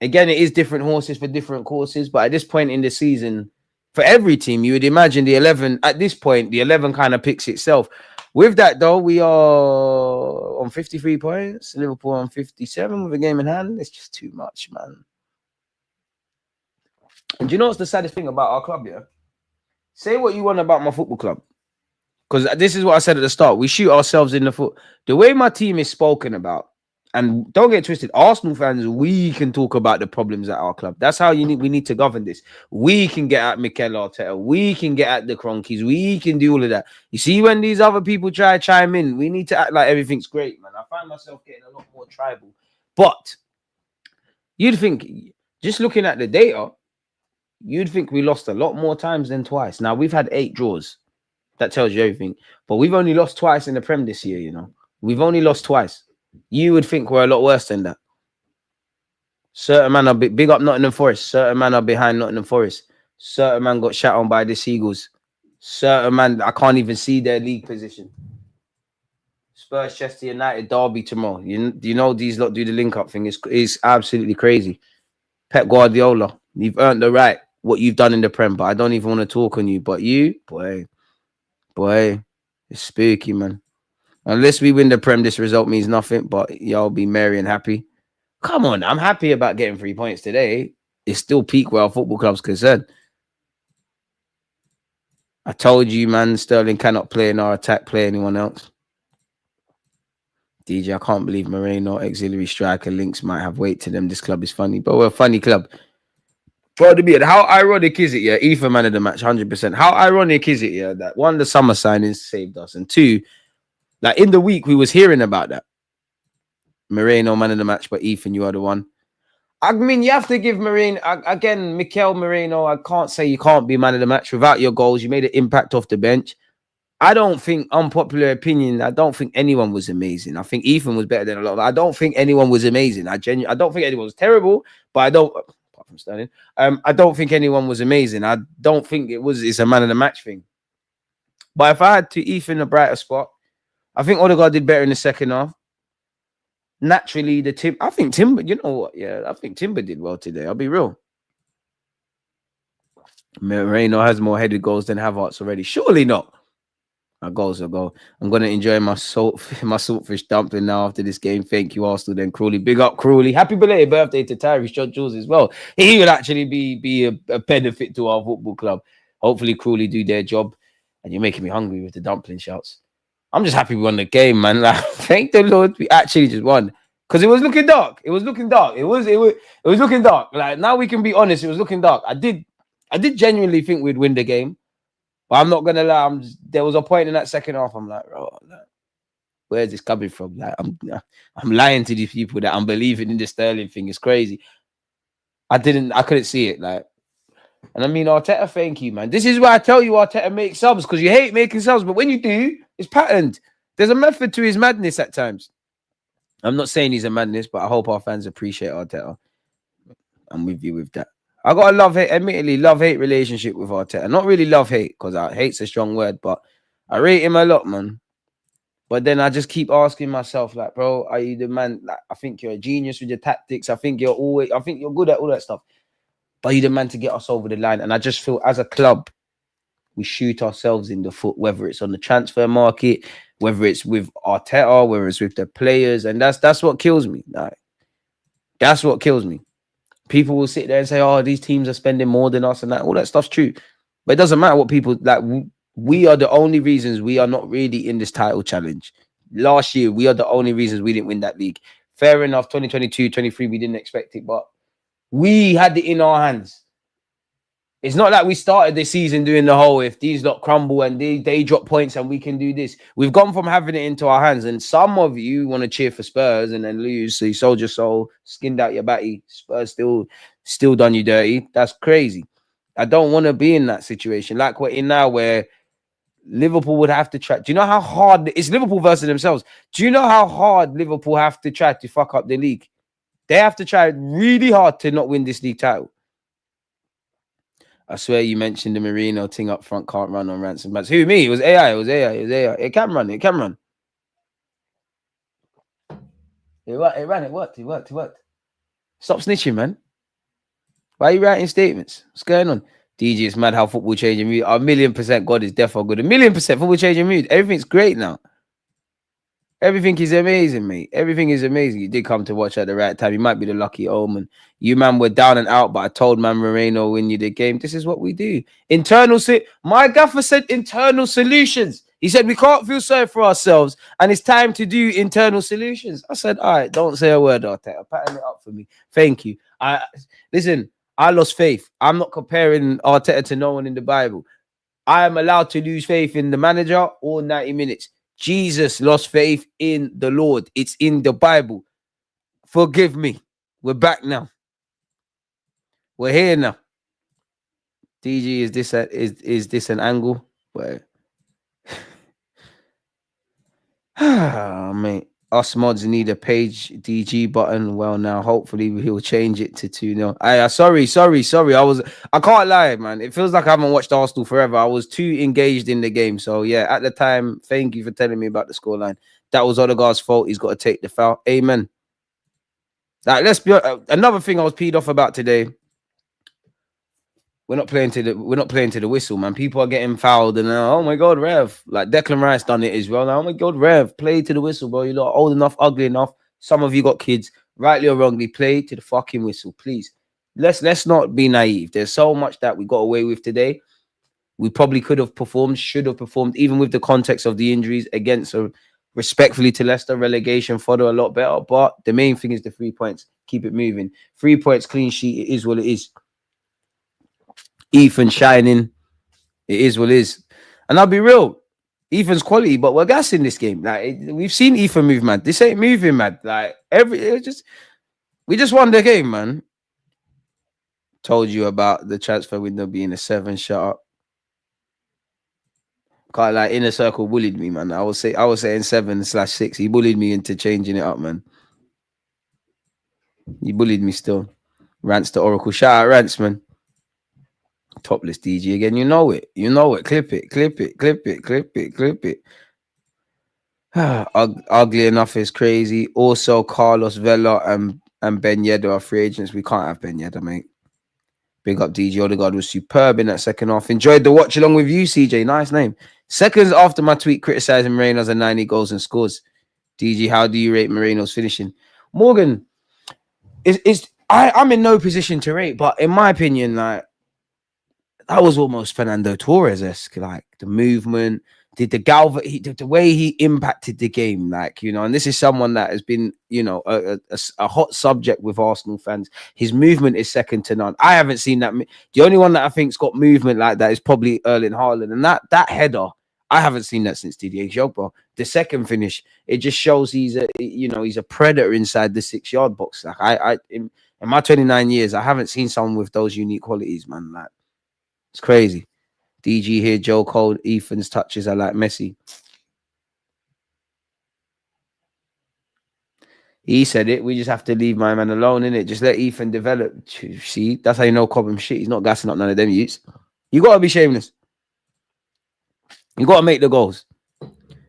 Again, it is different horses for different courses, but at this point in the season, for every team, you would imagine the 11, at this point, the 11 kind of picks itself. With that, though, we are on 53 points. Liverpool on 57 with a game in hand. It's just too much, man. And do you know what's the saddest thing about our club, yeah? Say what you want about my football club. Because this is what I said at the start. We shoot ourselves in the foot. The way my team is spoken about, and don't get twisted, Arsenal fans, we can talk about the problems at our club. That's how we need to govern this. We can get at Mikel Arteta. We can get at the Cronkies. We can do all of that. You see, when these other people try to chime in, we need to act like everything's great, man. I find myself getting a lot more tribal. But you'd think, just looking at the data, you'd think we lost a lot more times than twice. Now, we've had 8 draws. That tells you everything. But we've only lost twice in the Prem this year, you know. We've only lost twice. You would think we're a lot worse than that. Certain man are big up Nottingham Forest. Certain man are behind Nottingham Forest. Certain man got shot on by the Seagulls. Certain man, I can't even see their league position. Spurs, Chester United, Derby tomorrow. You know these lot do the link-up thing. It's absolutely crazy. Pep Guardiola, you've earned the right, what you've done in the Prem, but I don't even want to talk on you. But you, boy, it's spooky, man. Unless we win the Prem, this result means nothing, but y'all be merry and happy. Come on, I'm happy about getting 3 points today. It's still peak where our football club's concerned. I told you, man, Sterling cannot play in our attack, play anyone else. DJ, I can't believe Moreno, auxiliary striker, links might have weight to them. This club is funny, but we're a funny club. Bro, how ironic is it, yeah? Ethan man of the match, 100%. How ironic is it, yeah, that one, the summer signings saved us, and two, like in the week, we was hearing about that. Moreno, man of the match, but Ethan, you are the one. I mean, you have to give Moreno, again, Mikel Moreno, I can't say you can't be man of the match without your goals. You made an impact off the bench. I don't think, unpopular opinion, I don't think anyone was amazing. I think Ethan was better than a lot. I don't think anyone was amazing. I don't think anyone was terrible, but apart from Sterling, I don't think anyone was amazing. I don't think it's a man of the match thing. But if I had to Ethan a brighter spot, I think Odegaard did better in the second half. Naturally, I think Timber, you know what? Yeah, I think Timber did well today. I'll be real. Moreno has more headed goals than Havertz already. Surely not. My goals will go. I'm going to enjoy my saltfish dumpling now after this game. Thank you, Arsenal. Then Crawley. Big up, Crawley. Happy belated birthday to Tyrese John Jules as well. He will actually be a benefit to our football club. Hopefully, Crawley do their job. And you're making me hungry with the dumpling shouts. I'm just happy we won the game, man. Like, thank the Lord we actually just won. Because it was looking dark. It was looking dark. It was looking dark. Like, now we can be honest. It was looking dark. I did genuinely think we'd win the game. But I'm not gonna lie. There was a point in that second half. I'm like, bro, where's this coming from? Like, I'm lying to these people that I'm believing in the Sterling thing. It's crazy. I couldn't see it. Like, and I mean, Arteta, thank you, man. This is why I tell you, Arteta, make subs, because you hate making subs, but when you do, it's patterned. There's a method to his madness at times. I'm not saying he's a madness, but I hope our fans appreciate Arteta. I'm with you with that. I got a admittedly, love-hate relationship with Arteta. Not really love-hate, because hate's a strong word, but I rate him a lot, man. But then I just keep asking myself, like, bro, are you the man? Like, I think you're a genius with your tactics. I think you're good at all that stuff. But are you the man to get us over the line? And I just feel as a club, we shoot ourselves in the foot, whether it's on the transfer market, whether it's with Arteta, whether it's with the players, and that's what kills me. Like, that's what kills me. People will sit there and say, "Oh, these teams are spending more than us," and that all that stuff's true. But it doesn't matter what people like. We are the only reasons we are not really in this title challenge. Last year, we are the only reasons we didn't win that league. Fair enough, 2022, 23, we didn't expect it, but we had it in our hands. It's not like we started the season doing the whole if these lot crumble and they drop points and we can do this. We've gone from having it into our hands. And some of you want to cheer for Spurs and then lose. So you sold your soul, skinned out your batty. Spurs still done you dirty. That's crazy. I don't want to be in that situation like we're in now where Liverpool would have to try. Do you know how hard it's Liverpool versus themselves? Do you know how hard Liverpool have to try to fuck up the league? They have to try really hard to not win this league title. I swear you mentioned the Merino thing up front can't run on ransom bats. Who, me? It was AI. It was AI. It was AI. It can run. It can run. It ran. It worked. It worked. It worked. Stop snitching, man. Why are you writing statements? What's going on? DG, it's mad how football changing mood. 1,000,000% God is defo good. 1,000,000% football changing mood. Everything's great now. Everything is amazing, mate. Everything is amazing. You did come to watch at the right time. You might be the lucky omen. You, man, were down and out, but I told man Moreno win you the game. This is what we do. My gaffer said internal solutions. He said we can't feel sorry for ourselves, and it's time to do internal solutions. I said, all right, don't say a word, Arteta. Patting it up for me. Thank you. Listen, I lost faith. I'm not comparing Arteta to no one in the Bible. I am allowed to lose faith in the manager or 90 minutes. Jesus lost faith in the Lord. It's in the Bible. Forgive me. We're back now. We're here now. DG, is this an angle? Where? Mate. Us mods need a page DG button. Well, now hopefully he'll change it to 2-0. Sorry. I can't lie, man. It feels like I haven't watched Arsenal forever. I was too engaged in the game. So yeah, at the time, thank you for telling me about the scoreline. That was Odegaard's fault. He's got to take the foul. Amen. Like, let's be another thing I was peed off about today. We're not playing to the whistle, man. People are getting fouled, and oh my god, Rev. Like Declan Rice done it as well. Now, oh my god, Rev, play to the whistle, bro. You're not old enough, ugly enough. Some of you got kids, rightly or wrongly, play to the fucking whistle, please. Let's not be naive. There's so much that we got away with today. We probably could have performed, should have performed, even with the context of the injuries against respectfully to Leicester, relegation fodder a lot better. But the main thing is the 3 points. Keep it moving. 3 points, clean sheet. It is what it is. Ethan shining. It is what it is. And I'll be real. Ethan's quality, but we're gassing this game. Like we've seen Ethan move, man. This ain't moving, man. Like we just won the game, man. Told you about the transfer window being a 7. Shut up. Can't like Inner Circle bullied me, man. I was saying 7/6. He bullied me into changing it up, man. He bullied me still. Rants to Oracle. Shout out Rants, man. Topless DG again. You know it. Clip it. Ugly enough is crazy. Also, Carlos Vela and Ben Yedder are free agents. We can't have Ben Yedder, mate. Big up DG. Odegaard was superb in that second half. Enjoyed the watch along with you, CJ. Nice name. Seconds after my tweet criticizing Moreno's and 90 goals and scores. DG, how do you rate Moreno's finishing? Morgan, I'm in no position to rate, but in my opinion, like, that was almost Fernando Torres-esque, like the movement, the way he impacted the game, like, you know, and this is someone that has been, you know, a hot subject with Arsenal fans. His movement is second to none. I haven't seen that. The only one that I think's got movement like that is probably Erling Haaland, and that header, I haven't seen that since Didier Drogba. The second finish, it just shows he's a predator inside the 6-yard box. Like in my 29 years, I haven't seen someone with those unique qualities, man. Like, it's crazy. DG here, Joe Cole, Ethan's touches are like Messi. He said it. We just have to leave my man alone, innit? Just let Ethan develop. See, that's how you know Cobham shit. He's not gassing up none of them youths. You got to be shameless. You got to make the goals.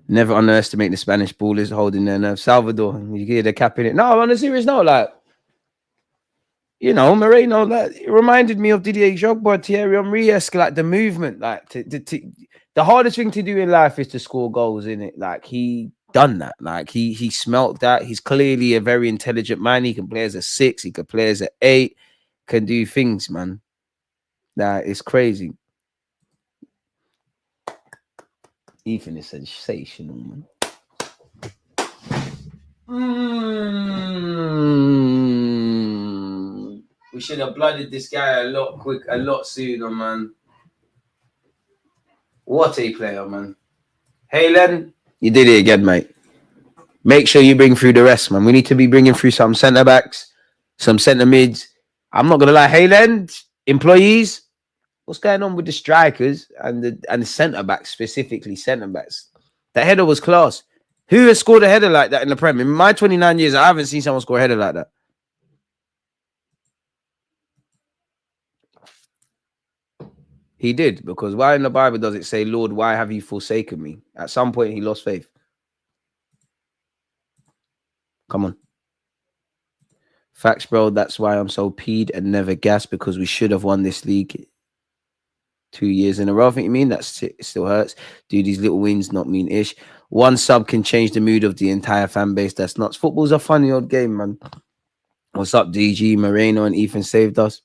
Never underestimate the Spanish ballers holding their nerve. Salvador, you hear the cap in it. No, on a serious note, like, you know, Moreno, like, it reminded me of Didier Drogba, Thierry Henry-esque, like the movement. Like, the hardest thing to do in life is to score goals, in it. Like, he done that. Like, he smelt that. He's clearly a very intelligent man. He can play as a 6, he can play as an 8, can do things, man. That is crazy. Ethan is sensational, man. We should have blooded this guy a lot sooner, man. What a player, man. Hey, Len, you did it again, mate. Make sure you bring through the rest, man. We need to be bringing through some centre backs, some centre mids. I'm not gonna lie, hey, Len, employees, what's going on with the strikers and the centre backs, specifically centre backs? That header was class. Who has scored a header like that in the Prem? In my 29 years, I haven't seen someone score a header like that. He did, because why in the Bible does it say, Lord, why have you forsaken me? At some point, he lost faith. Come on. Facts, bro. That's why I'm so peed and never gassed, because we should have won this league 2 years in a row. I think you mean that it still hurts. Dude, these little wins not mean ish. One sub can change the mood of the entire fan base. That's nuts. Football's a funny old game, man. What's up, DG? Moreno and Ethan saved us.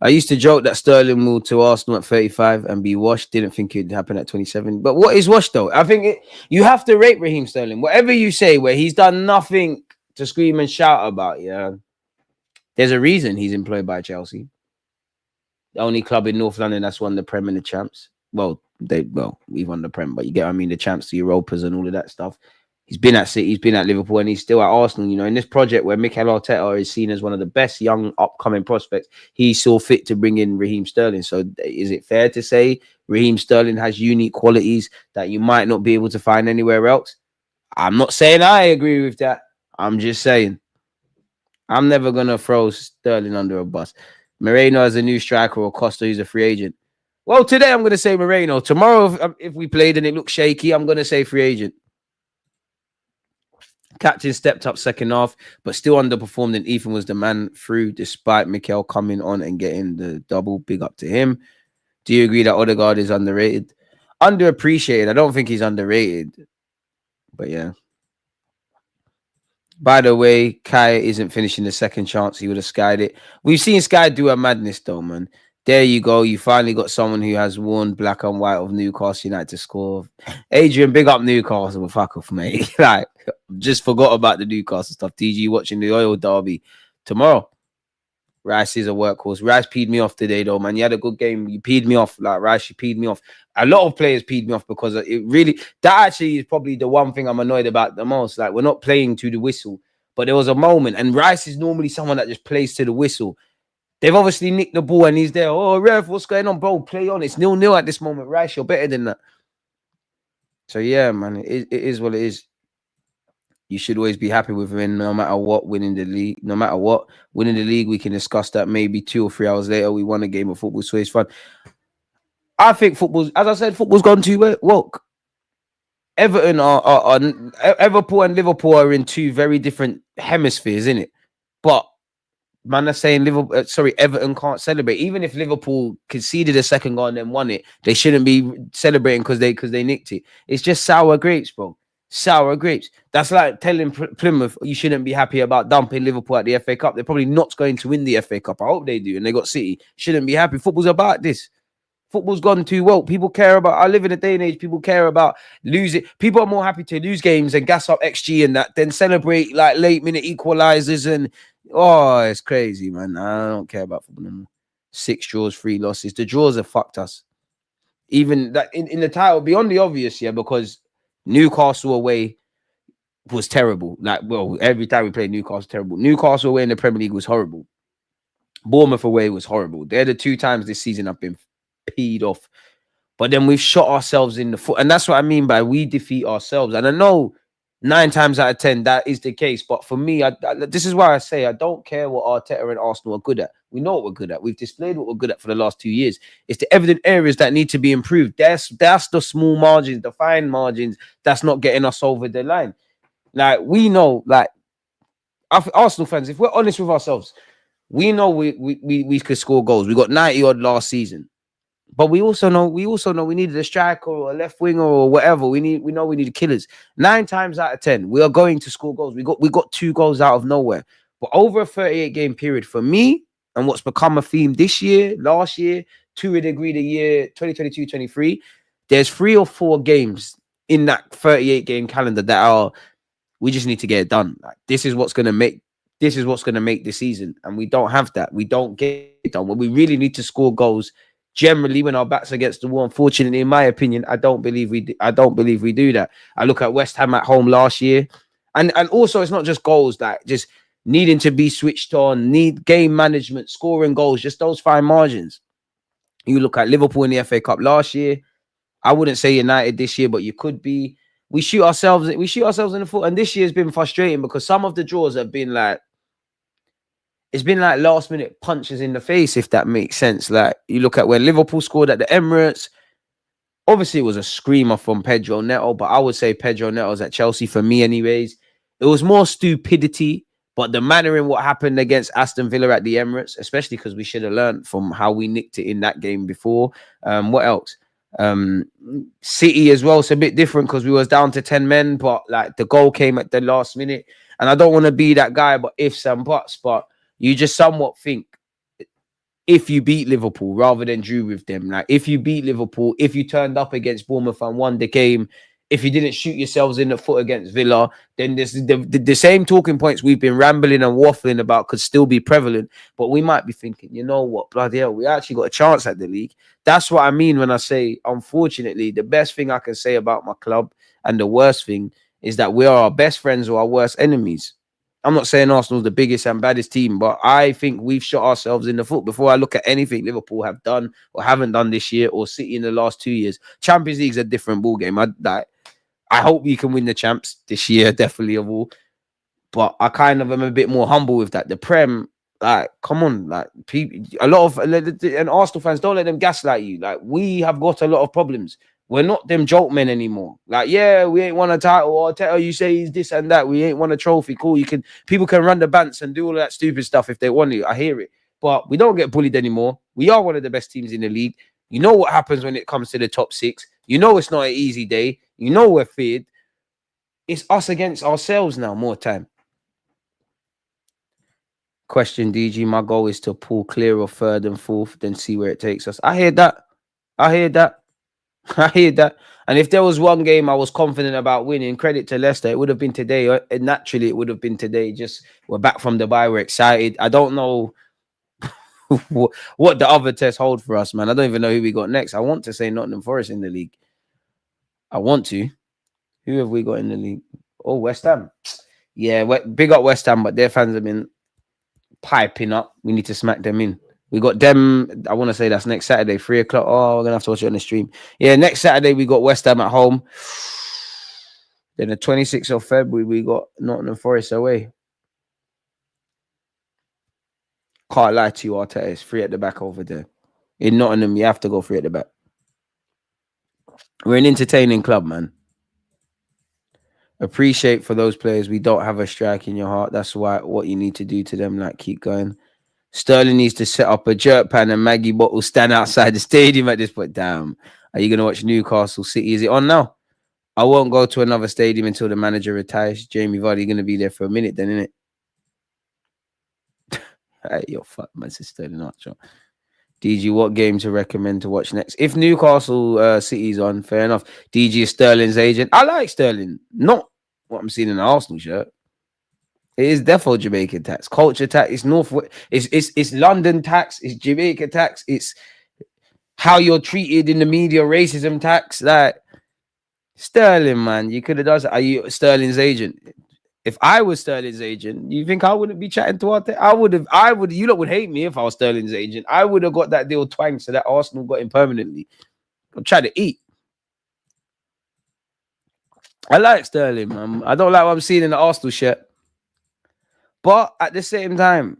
I used to joke that Sterling moved to Arsenal at 35 and be washed. Didn't think it'd happen at 27. But what is washed, though? I think you have to rate Raheem Sterling. Whatever you say, where he's done nothing to scream and shout about, yeah, there's a reason he's employed by Chelsea. The only club in North London that's won the Prem and the Champs. Well, we've won the Prem, but you get what I mean, the Champs, the Europas and all of that stuff. He's been at City, he's been at Liverpool, and he's still at Arsenal. You know, in this project where Mikel Arteta is seen as one of the best young upcoming prospects, he saw fit to bring in Raheem Sterling. So is it fair to say Raheem Sterling has unique qualities that you might not be able to find anywhere else? I'm not saying I agree with that. I'm just saying I'm never going to throw Sterling under a bus. Moreno as a new striker or Costa who's a free agent. Well, today I'm going to say Moreno. Tomorrow, if we played and it looks shaky, I'm going to say free agent. Captain stepped up second half, but still underperformed, and Ethan was the man through despite Mikel coming on and getting the double. Big up to him. Do you agree that Odegaard is underrated? Underappreciated. I don't think he's underrated. But yeah. By the way, Kai isn't finishing the second chance. He would have skied it. We've seen Sky do a madness though, man. There you go. You finally got someone who has worn black and white of Newcastle United to score. Adrian, big up Newcastle. Fuck off, mate. Like, just forgot about the Newcastle stuff. DG watching the oil derby tomorrow. Rice is a workhorse. Rice peed me off today, though, man. You had a good game. You peed me off. Like, Rice, you peed me off. A lot of players peed me off because it really... That actually is probably the one thing I'm annoyed about the most. Like, we're not playing to the whistle. But there was a moment, and Rice is normally someone that just plays to the whistle. They've obviously nicked the ball, and he's there. Oh, ref, what's going on, bro? Play on. It's 0-0 at this moment. Rice, you're better than that. So, yeah, man, it is what it is. You should always be happy with winning, no matter what, winning the league. No matter what, winning the league, we can discuss that maybe 2 or 3 hours later. We won a game of football, so it's fun. I think football's, as I said, football's gone too woke. Everton are Liverpool and Liverpool are in 2 very different hemispheres, innit? But man, they're saying Everton can't celebrate. Even if Liverpool conceded a second goal and then won it, they shouldn't be celebrating because they nicked it. It's just sour grapes, bro. Sour grapes. That's like telling Plymouth you shouldn't be happy about dumping Liverpool at the FA Cup. They're probably not going to win the FA Cup. I hope they do. And they got City. Shouldn't be happy. Football's about this. Football's gone too woke. People care about... I live in a day and age, people care about losing. People are more happy to lose games and gas up XG and that than celebrate like late-minute equalizers and... Oh, it's crazy, man. I don't care about football anymore. 6 draws, 3 losses. The draws have fucked us. Even that in the title, beyond the obvious, yeah, because Newcastle away was terrible. Like, well, every time we played Newcastle, terrible. Newcastle away in the Premier League was horrible. Bournemouth away was horrible. They're the 2 times this season I've been peed off. But then we've shot ourselves in the foot. And that's what I mean by we defeat ourselves. And I know 9 times out of 10, that is the case. But for me, this is why I say I don't care what Arteta and Arsenal are good at. We know what we're good at. We've displayed what we're good at for the last 2 years. It's the evident areas that need to be improved. That's the small margins, the fine margins that's not getting us over the line. Like, we know, like, Arsenal fans, if we're honest with ourselves, we know we could score goals. We got 90 odd last season. But we also know we needed a striker or a left winger or whatever. We know we need killers. 9 times out of 10, we are going to score goals. We got 2 goals out of nowhere. But over a 38 game period, for me, and what's become a theme this year, last year, to a degree, the year 2022-23, there's 3 or 4 games in that 38 game calendar that we just need to get it done. Like, this is what's gonna make the season, and we don't have that. We don't get it done. When we really need to score goals, generally, when our backs against the wall, unfortunately, in my opinion, I don't believe we do that. I look at West Ham at home last year, and also it's not just goals, like just needing to be switched on, need game management, scoring goals, just those fine margins. You look at Liverpool in the FA Cup last year. I wouldn't say United this year, but you could be. We shoot ourselves in the foot, and this year's been frustrating because some of the draws have been like, it's been like last minute punches in the face, if that makes sense. Like, you look at when Liverpool scored at the Emirates, obviously it was a screamer from Pedro Neto, but I would say Pedro Neto's at Chelsea for me anyways. It was more stupidity, but the manner in what happened against Aston Villa at the Emirates, especially because we should have learned from how we nicked it in that game before. What else? City as well. It's a bit different because we was down to 10 men, but like the goal came at the last minute. And I don't want to be that guy, but ifs and buts, but you just somewhat think if you beat Liverpool rather than drew with them, like if you beat Liverpool, if you turned up against Bournemouth and won the game, if you didn't shoot yourselves in the foot against Villa, then this the same talking points we've been rambling and waffling about could still be prevalent. But we might be thinking, you know what, bloody hell, we actually got a chance at the league. That's what I mean when I say, unfortunately, the best thing I can say about my club and the worst thing is that we are our best friends or our worst enemies. I'm not saying Arsenal's the biggest and baddest team, but I think we've shot ourselves in the foot before I look at anything Liverpool have done or haven't done this year or City in the last 2 years. Champions League's a different ballgame. I hope you can win the champs this year, definitely of all. But I kind of am a bit more humble with that. The Prem, like, come on, like, a lot of and Arsenal fans, don't let them gaslight you. Like, we have got a lot of problems. We're not them joke men anymore. Like, yeah, we ain't won a title, or tell you say he's this and that. We ain't won a trophy. Cool. People can run the bants and do all that stupid stuff if they want to. I hear it. But we don't get bullied anymore. We are one of the best teams in the league. You know what happens when it comes to the top 6. You know it's not an easy day. You know we're feared. It's us against ourselves now, more time. Question, DG, my goal is to pull clear of 3rd and 4th, then see where it takes us. I hear that. And if there was one game I was confident about winning, credit to Leicester, it would have been today. Naturally, it would have been today. Just we're back from Dubai. We're excited. I don't know what the other tests hold for us, man. I don't even know who we got next. I want to say Nottingham Forest in the league. I want to. Who have we got in the league? Oh, West Ham. Yeah, big up West Ham, but their fans have been piping up. We need to smack them in. We got them, I want to say that's next Saturday, 3 o'clock. Oh, we're going to have to watch it on the stream. Yeah, next Saturday, we got West Ham at home. Then the 26th of February, we got Nottingham Forest away. Can't lie to you, Arteta. It's 3 at the back over there. In Nottingham, you have to go 3 at the back. We're an entertaining club, man. Appreciate for those players. We don't have a strike in your heart. That's why what you need to do to them, like, keep going. Sterling needs to set up a jerk pan and Maggie bottle stand outside the stadium at this point. Damn. Are you going to watch Newcastle City? Is it on now? I won't go to another stadium until the manager retires. Jamie Vardy going to be there for a minute then, innit? Hey, yo, fuck, man. It's Sterling Archer. DG, what game to recommend to watch next? If Newcastle City's on, fair enough. DG is Sterling's agent. I like Sterling. Not what I'm seeing in the Arsenal shirt. It is defo Jamaican tax, culture tax. It's it's London tax. It's Jamaica tax. It's how you're treated in the media, racism tax. Like, Sterling, man, you could have done. Are you Sterling's agent? If I was Sterling's agent, you think I wouldn't be chatting to Arteta? I would. You lot would hate me if I was Sterling's agent. I would have got that deal twanged so that Arsenal got him permanently. I'm trying to eat. I like Sterling, man. I don't like what I'm seeing in the Arsenal shirt. But at the same time,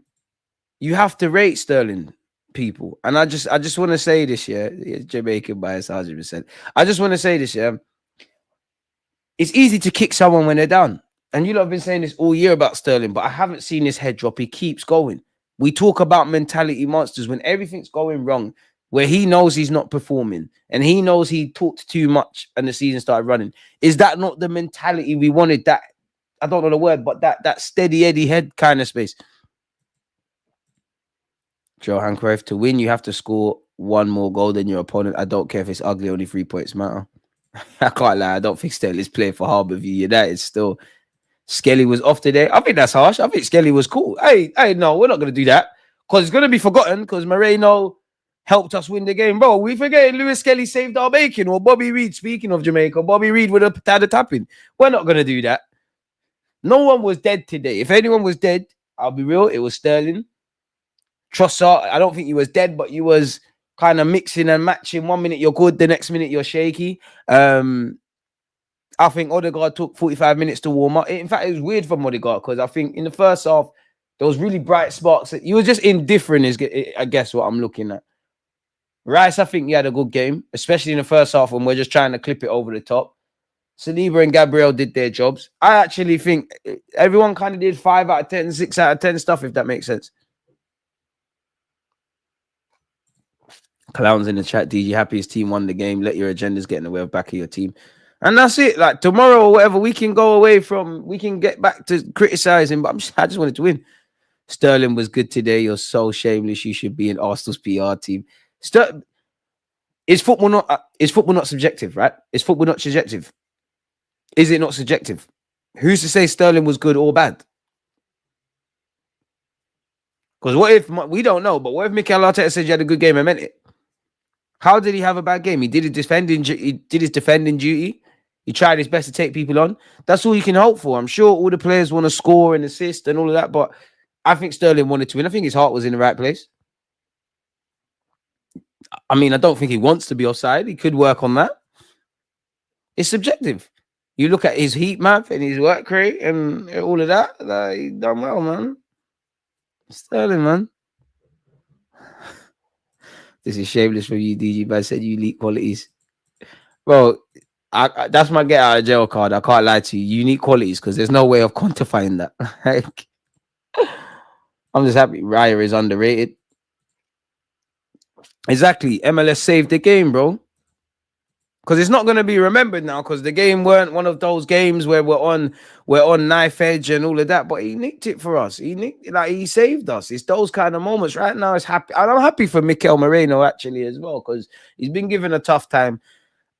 you have to rate Sterling, people. And I just want to say this, yeah. Jamaican bias, 100%. I just want to say this, yeah. It's easy to kick someone when they're down. And you lot have been saying this all year about Sterling, but I haven't seen this head drop. He keeps going. We talk about mentality monsters when everything's going wrong, where he knows he's not performing and he knows he talked too much and the season started running. Is that not the mentality we wanted? That, I don't know the word, but that steady Eddie head kind of space. Johan Cruyff, to win, you have to score one more goal than your opponent. I don't care if it's ugly, only 3 points matter. I can't lie. I don't think Sterling's playing for Harborview United still. Skelly was off today. I think that's harsh. I think Skelly was cool. Hey, no, we're not going to do that because it's going to be forgotten because Moreno helped us win the game. Bro, we forgetting Lewis Skelly saved our bacon or Bobby Reed, speaking of Jamaica, Bobby Reed would have had a tapping. We're not going to do that. No one was dead today. If anyone was dead, I'll be real, it was Sterling. Trossard, I don't think he was dead, but he was kind of mixing and matching. 1 minute you're good, the next minute you're shaky. I think Odegaard took 45 minutes to warm up. In fact, it was weird from Odegaard because I think in the first half, there was really bright sparks. He was just indifferent, is I guess what I'm looking at. Rice, I think he had a good game, especially in the first half when we're just trying to clip it over the top. Saliba and Gabriel did their jobs. I actually think everyone kind of did 5 out of 10, 6 out of 10 stuff, if that makes sense. Clowns in the chat, DG, happy his team won the game. Let your agendas get in the way of back of your team. And that's it. Like tomorrow or whatever, we can go away from, we can get back to criticizing, but I just wanted to win. Sterling was good today. You're so shameless. You should be in Arsenal's PR team. Is football not subjective, right? Is football not subjective? Is it not subjective? Who's to say Sterling was good or bad? Because what if, we don't know, but what if Mikel Arteta said you had a good game and meant it? How did he have a bad game? He did his defending duty. He tried his best to take people on. That's all you can hope for. I'm sure all the players want to score and assist and all of that, but I think Sterling wanted to win. I think his heart was in the right place. I mean, I don't think he wants to be offside. He could work on that. It's subjective. You look at his heat map and his work rate and all of that. Like, he done well, man. Sterling, man. This is shameless from you, DG, but I said you elite qualities. Bro, that's my get out of jail card. I can't lie to you. Unique qualities, because there's no way of quantifying that. I'm just happy Raya is underrated. Exactly. MLS saved the game, bro. Because it's not going to be remembered now because the game weren't one of those games where we're on knife edge and all of that. But he nicked it for us. He saved us. It's those kind of moments. Right now, it's happy. And I'm happy for Mikel Moreno actually as well because he's been given a tough time.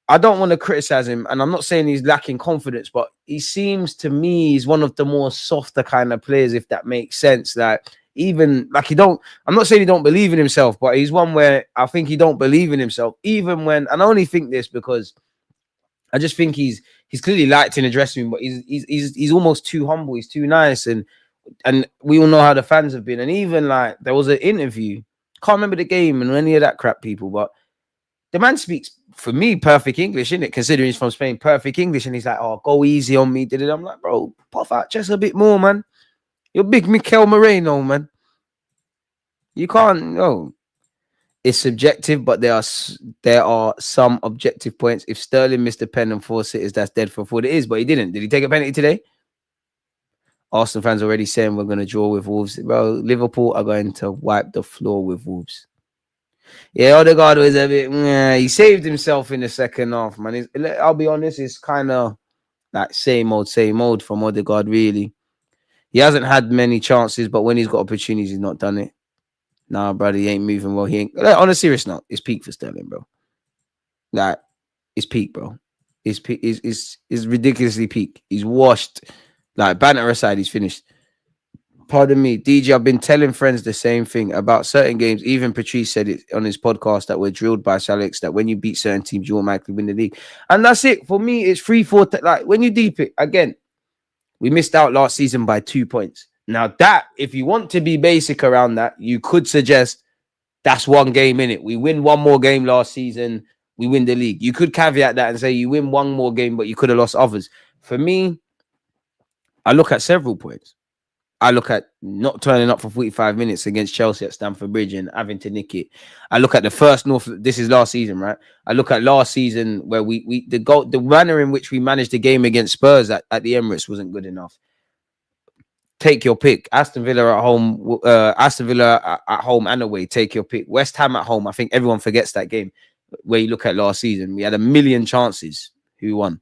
I don't want to criticize him, and I'm not saying he's lacking confidence, but he seems to me he's one of the more softer kind of players, if that makes sense. Like even like I'm not saying he don't believe in himself, but he's one where I think he don't believe in himself, even when, and I only think this because I just think he's clearly liked in the dressing room, but he's almost too humble, he's too nice, and we all know how the fans have been. And even like there was an interview, can't remember the game and any of that crap, people, but the man speaks, for me, perfect English, isn't it? Considering he's from Spain, perfect English. And he's like, oh, go easy on me. Did it? I'm like, bro, puff out just a bit more, man. You're big Mikel Moreno, man. You can't, no. It's subjective, but there are some objective points. If Sterling missed a pen and 4 sitters, that's dead for 4. It is, but he didn't. Did he take a penalty today? Arsenal fans already saying we're going to draw with Wolves. Bro, Liverpool are going to wipe the floor with Wolves. Yeah, Odegaard was a bit. He saved himself in the second half, man. I'll be honest, it's kind of like same old from Odegaard, really. He hasn't had many chances, but when he's got opportunities, he's not done it. Nah, brother, he ain't moving well. He ain't. Like, on a serious note, it's peak for Sterling, bro. Like, it's peak, bro. It's peak. It's ridiculously peak. He's washed. Like, banter aside, he's finished. Pardon me, DJ, I've been telling friends the same thing about certain games. Even Patrice said it on his podcast that we're drilled by Alex that when you beat certain teams, you automatically win the league. And that's it. For me, it's 3-4. Like, when you deep it, again, we missed out last season by 2 points. Now, that, if you want to be basic around that, you could suggest that's one game in it. We win one more game last season, we win the league. You could caveat that and say you win one more game, but you could have lost others. For me, I look at several points. I look at not turning up for 45 minutes against Chelsea at Stamford Bridge and having to nick it. I look at the first North. This is last season, right? I look at last season where the manner in which we managed the game against Spurs at the Emirates wasn't good enough. Take your pick. Aston Villa at home and away. Take your pick. West Ham at home. I think everyone forgets that game. Where you look at last season, we had a million chances. Who won?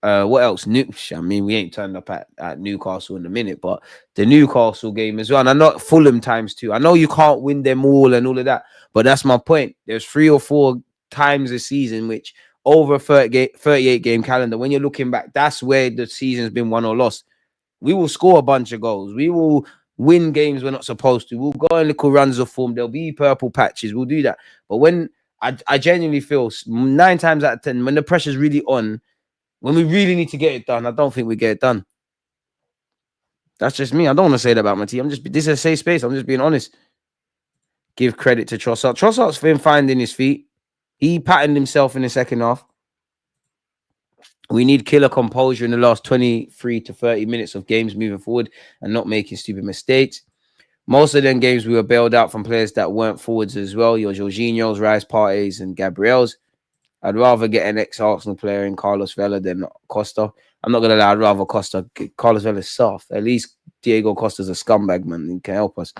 What else? I mean, we ain't turned up at Newcastle in a minute, but the Newcastle game as well. And I'm not Fulham times two. I know you can't win them all and all of that, but that's my point. There's 3 or 4 times a season which over a 38 game calendar, when you're looking back, that's where the season's been won or lost. We will score a bunch of goals. We will win games we're not supposed to. We'll go in little runs of form. There'll be purple patches. We'll do that. But when I genuinely feel 9 times out of 10, when the pressure's really on, when we really need to get it done, I don't think we get it done. That's just me. I don't want to say that about my team. This is a safe space. I'm just being honest. Give credit to Trossard. Trossard's been finding his feet. He patterned himself in the second half. We need killer composure in the last 23 to 30 minutes of games moving forward and not making stupid mistakes. Most of them games we were bailed out from players that weren't forwards as well. Your Jorginhos, Rice Parties, and Gabriels. I'd rather get an ex-Arsenal player in Carlos Vela than Costa. I'm not going to lie, I'd rather Costa. Carlos Vela's soft. At least Diego Costa's a scumbag, man. He can help us.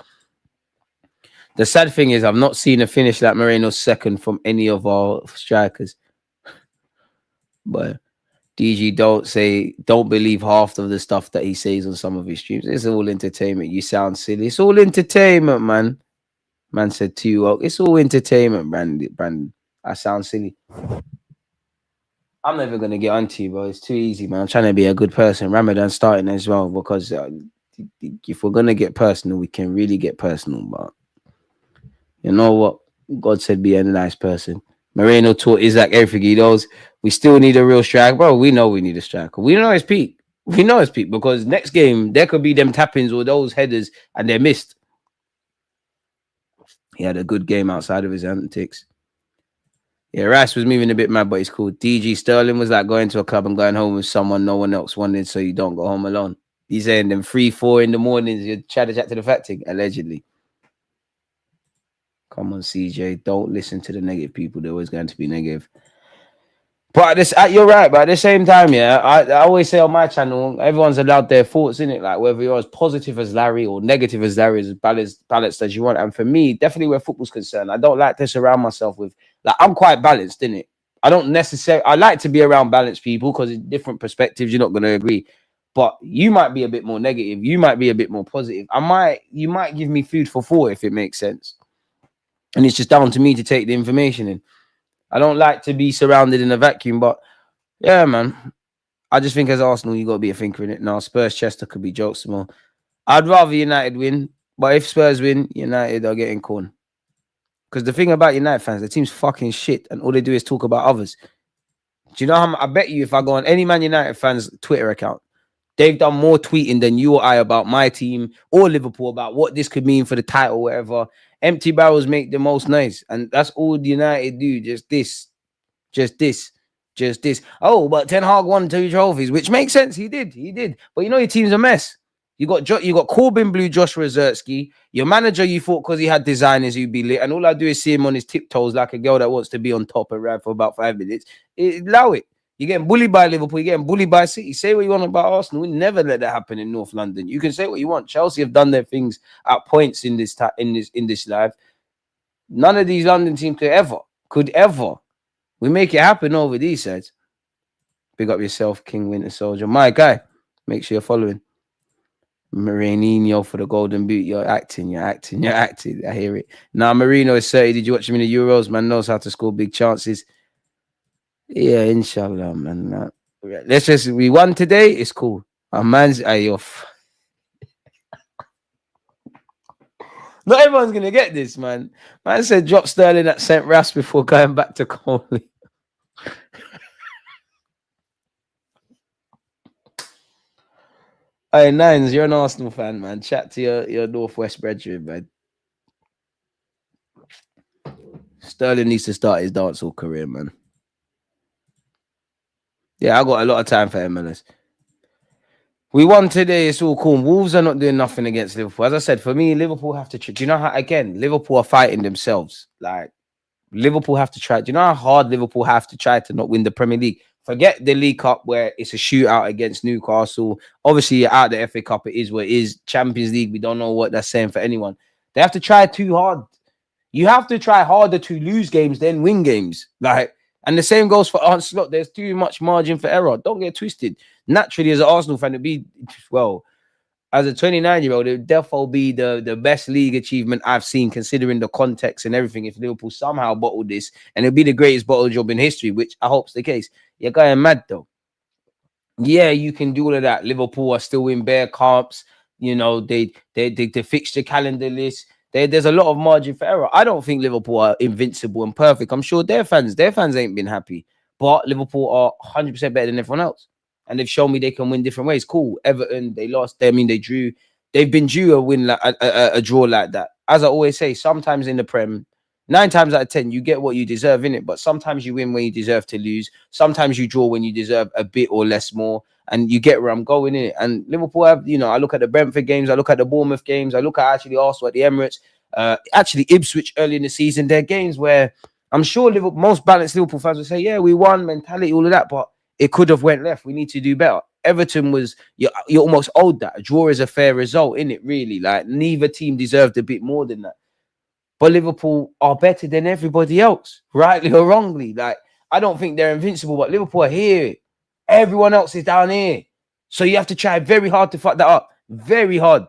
The sad thing is I've not seen a finish like Moreno's second from any of our strikers. But DG, don't believe half of the stuff that he says on some of his streams. It's all entertainment. You sound silly. It's all entertainment, man. Man said to you, it's all entertainment, Brandon. I sound silly. I'm never going to get onto you, bro. It's too easy, man. I'm trying to be a good person. Ramadan starting as well, because if we're going to get personal, we can really get personal. But you know what? God said be a nice person. Moreno taught Isaac everything he knows. We still need a real striker, bro. We know we need a striker. We know his peak. We know his peak because next game, there could be them tappings or those headers and they're missed. He had a good game outside of his antics. Yeah, Rice was moving a bit mad, but it's cool. DG Sterling was like going to a club and going home with someone no one else wanted, so you don't go home alone. He's saying them 3-4 in the mornings, you chat to the fact thing, allegedly. Come on, CJ. Don't listen to the negative people. They're always going to be negative. But you're right, but at the same time, yeah, I always say on my channel, everyone's allowed their thoughts in it, like whether you're as positive as Larry or negative as Larry, as balanced as you want. And for me, definitely where football's concerned, I don't like to surround myself with, like, I'm quite balanced, innit? I like to be around balanced people because in different perspectives, you're not going to agree. But you might be a bit more negative. You might be a bit more positive. You might give me food for thought if it makes sense. And it's just down to me to take the information in. I don't like to be surrounded in a vacuum, but yeah, man. I just think as Arsenal, you got to be a thinker in it. Now, Spurs Chester could be jokes more. I'd rather United win, but if Spurs win, United are getting corn. Because the thing about United fans, the team's fucking shit, and all they do is talk about others. Do you know how? I bet you if I go on any Man United fans' Twitter account, they've done more tweeting than you or I about my team or Liverpool about what this could mean for the title, whatever. Empty barrels make the most noise, and that's all the United do. Just this. Oh, but Ten Hag won 2 trophies, which makes sense. He did. But you know your team's a mess. You got Corbin Blue, Josh Rozersky. Your manager, you thought because he had designers, he'd be lit, and all I do is see him on his tiptoes like a girl that wants to be on top and ride for about 5 minutes. Allow it. You're getting bullied by Liverpool. You're getting bullied by City. Say what you want about Arsenal. We never let that happen in North London. You can say what you want. Chelsea have done their things at points in this live. None of these London teams could ever. We make it happen over these sides. Big up yourself, King Winter Soldier. My guy, make sure you're following. Mourinho for the Golden Boot. You're acting. I hear it. Now, Marino is 30. Did you watch him in the Euros? Man knows how to score big chances. Yeah, inshallah, man. We won today. It's cool. Our man's off. Not everyone's gonna get this, man. Man said drop Sterling at St. Ras before going back to Coley. Hey, Nines, you're an Arsenal fan, man. Chat to your Northwest brethren, man. Sterling needs to start his dancehall career, man. Yeah, I got a lot of time for MLS. We won today. It's all cool. Wolves are not doing nothing against Liverpool. As I said, for me, Liverpool have to. Do you know how? Again, Liverpool are fighting themselves. Like Liverpool have to try. Do you know how hard Liverpool have to try to not win the Premier League? Forget the League Cup where it's a shootout against Newcastle. Obviously, you're out the FA Cup. It is what it is. Champions League, we don't know what that's saying for anyone. They have to try too hard. You have to try harder to lose games than win games. Like, and the same goes for Arne Slot. There's too much margin for error. Don't get twisted. Naturally, as an Arsenal fan, as a 29-year-old, it would definitely be the best league achievement I've seen, considering the context and everything. If Liverpool somehow bottled this, and it'd be the greatest bottle job in history, which I hope's the case. You're going mad though. Yeah, you can do all of that. Liverpool are still in bare comps. You know, they fixture calendar list. There's a lot of margin for error. I don't think Liverpool are invincible and perfect. I'm sure their fans ain't been happy. But Liverpool are 100% better than everyone else. And they've shown me they can win different ways. Cool. Everton, they lost. I mean, they drew. They've been due a win, like a draw like that. As I always say, sometimes in the Prem, 9 times out of 10, you get what you deserve in it. But sometimes you win when you deserve to lose. Sometimes you draw when you deserve a bit or less more. And you get where I'm going in it. And Liverpool have, you know, I look at the Brentford games, I look at the Bournemouth games, I look at actually Arsenal at the Emirates, actually Ipswich early in the season. They're games where I'm sure most balanced Liverpool fans will say, yeah, we won, mentality, all of that, but it could have went left. We need to do better. Everton was, you're almost owed that. A draw is a fair result, isn't it, really? Like, neither team deserved a bit more than that. But Liverpool are better than everybody else, rightly or wrongly. Like, I don't think they're invincible, but Liverpool are here. Everyone else is down here. So you have to try very hard to fuck that up. Very hard.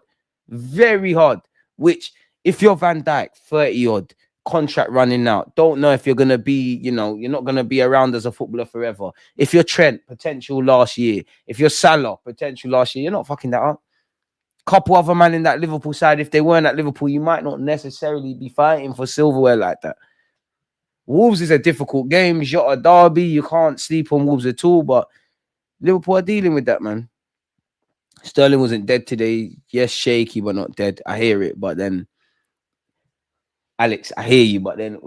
Very hard. Which, if you're Van Dijk, 30-odd, contract running out, don't know if you're going to be, you know, you're not going to be around as a footballer forever. If you're Trent, potential last year. If you're Salah, potential last year, you're not fucking that up. Couple other man in that Liverpool side, if they weren't at Liverpool, you might not necessarily be fighting for silverware like that. Wolves is a difficult game. Jota derby, you can't sleep on Wolves at all, but Liverpool are dealing with that, man. Sterling wasn't dead today. Yes, shaky, but not dead. I hear it, but then Alex, I hear you, but then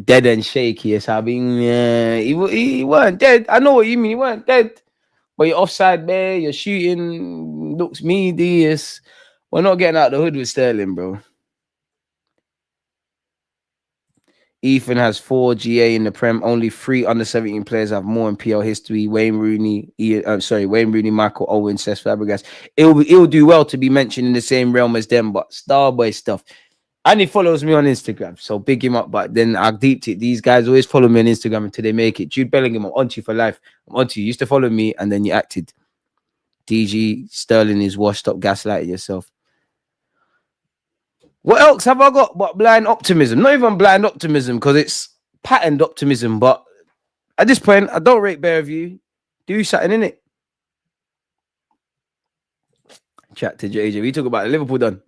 dead and shaky. Yes, I mean, he weren't dead. I know what you mean. He weren't dead, but you're offside there. You're shooting. Looks meaty. We're not getting out the hood with Sterling, bro. Ethan has 4 GA in the Prem. Only 3 under 17 players have more in PL history. Wayne Rooney, Michael Owen, Cesc Fabregas. It'll do well to be mentioned in the same realm as them, but Starboy stuff. And he follows me on Instagram, so big him up. But then I deeped it. These guys always follow me on Instagram until they make it. Jude Bellingham, I'm onto you for life. I'm onto you. You used to follow me, and then you acted. DG Sterling is washed. Stop gaslighting yourself. What else have I got but blind optimism? Not even blind optimism, because it's patterned optimism. But at this point, I don't rate Bear of you. Do something in it. Chat to JJ. We talk about Liverpool done.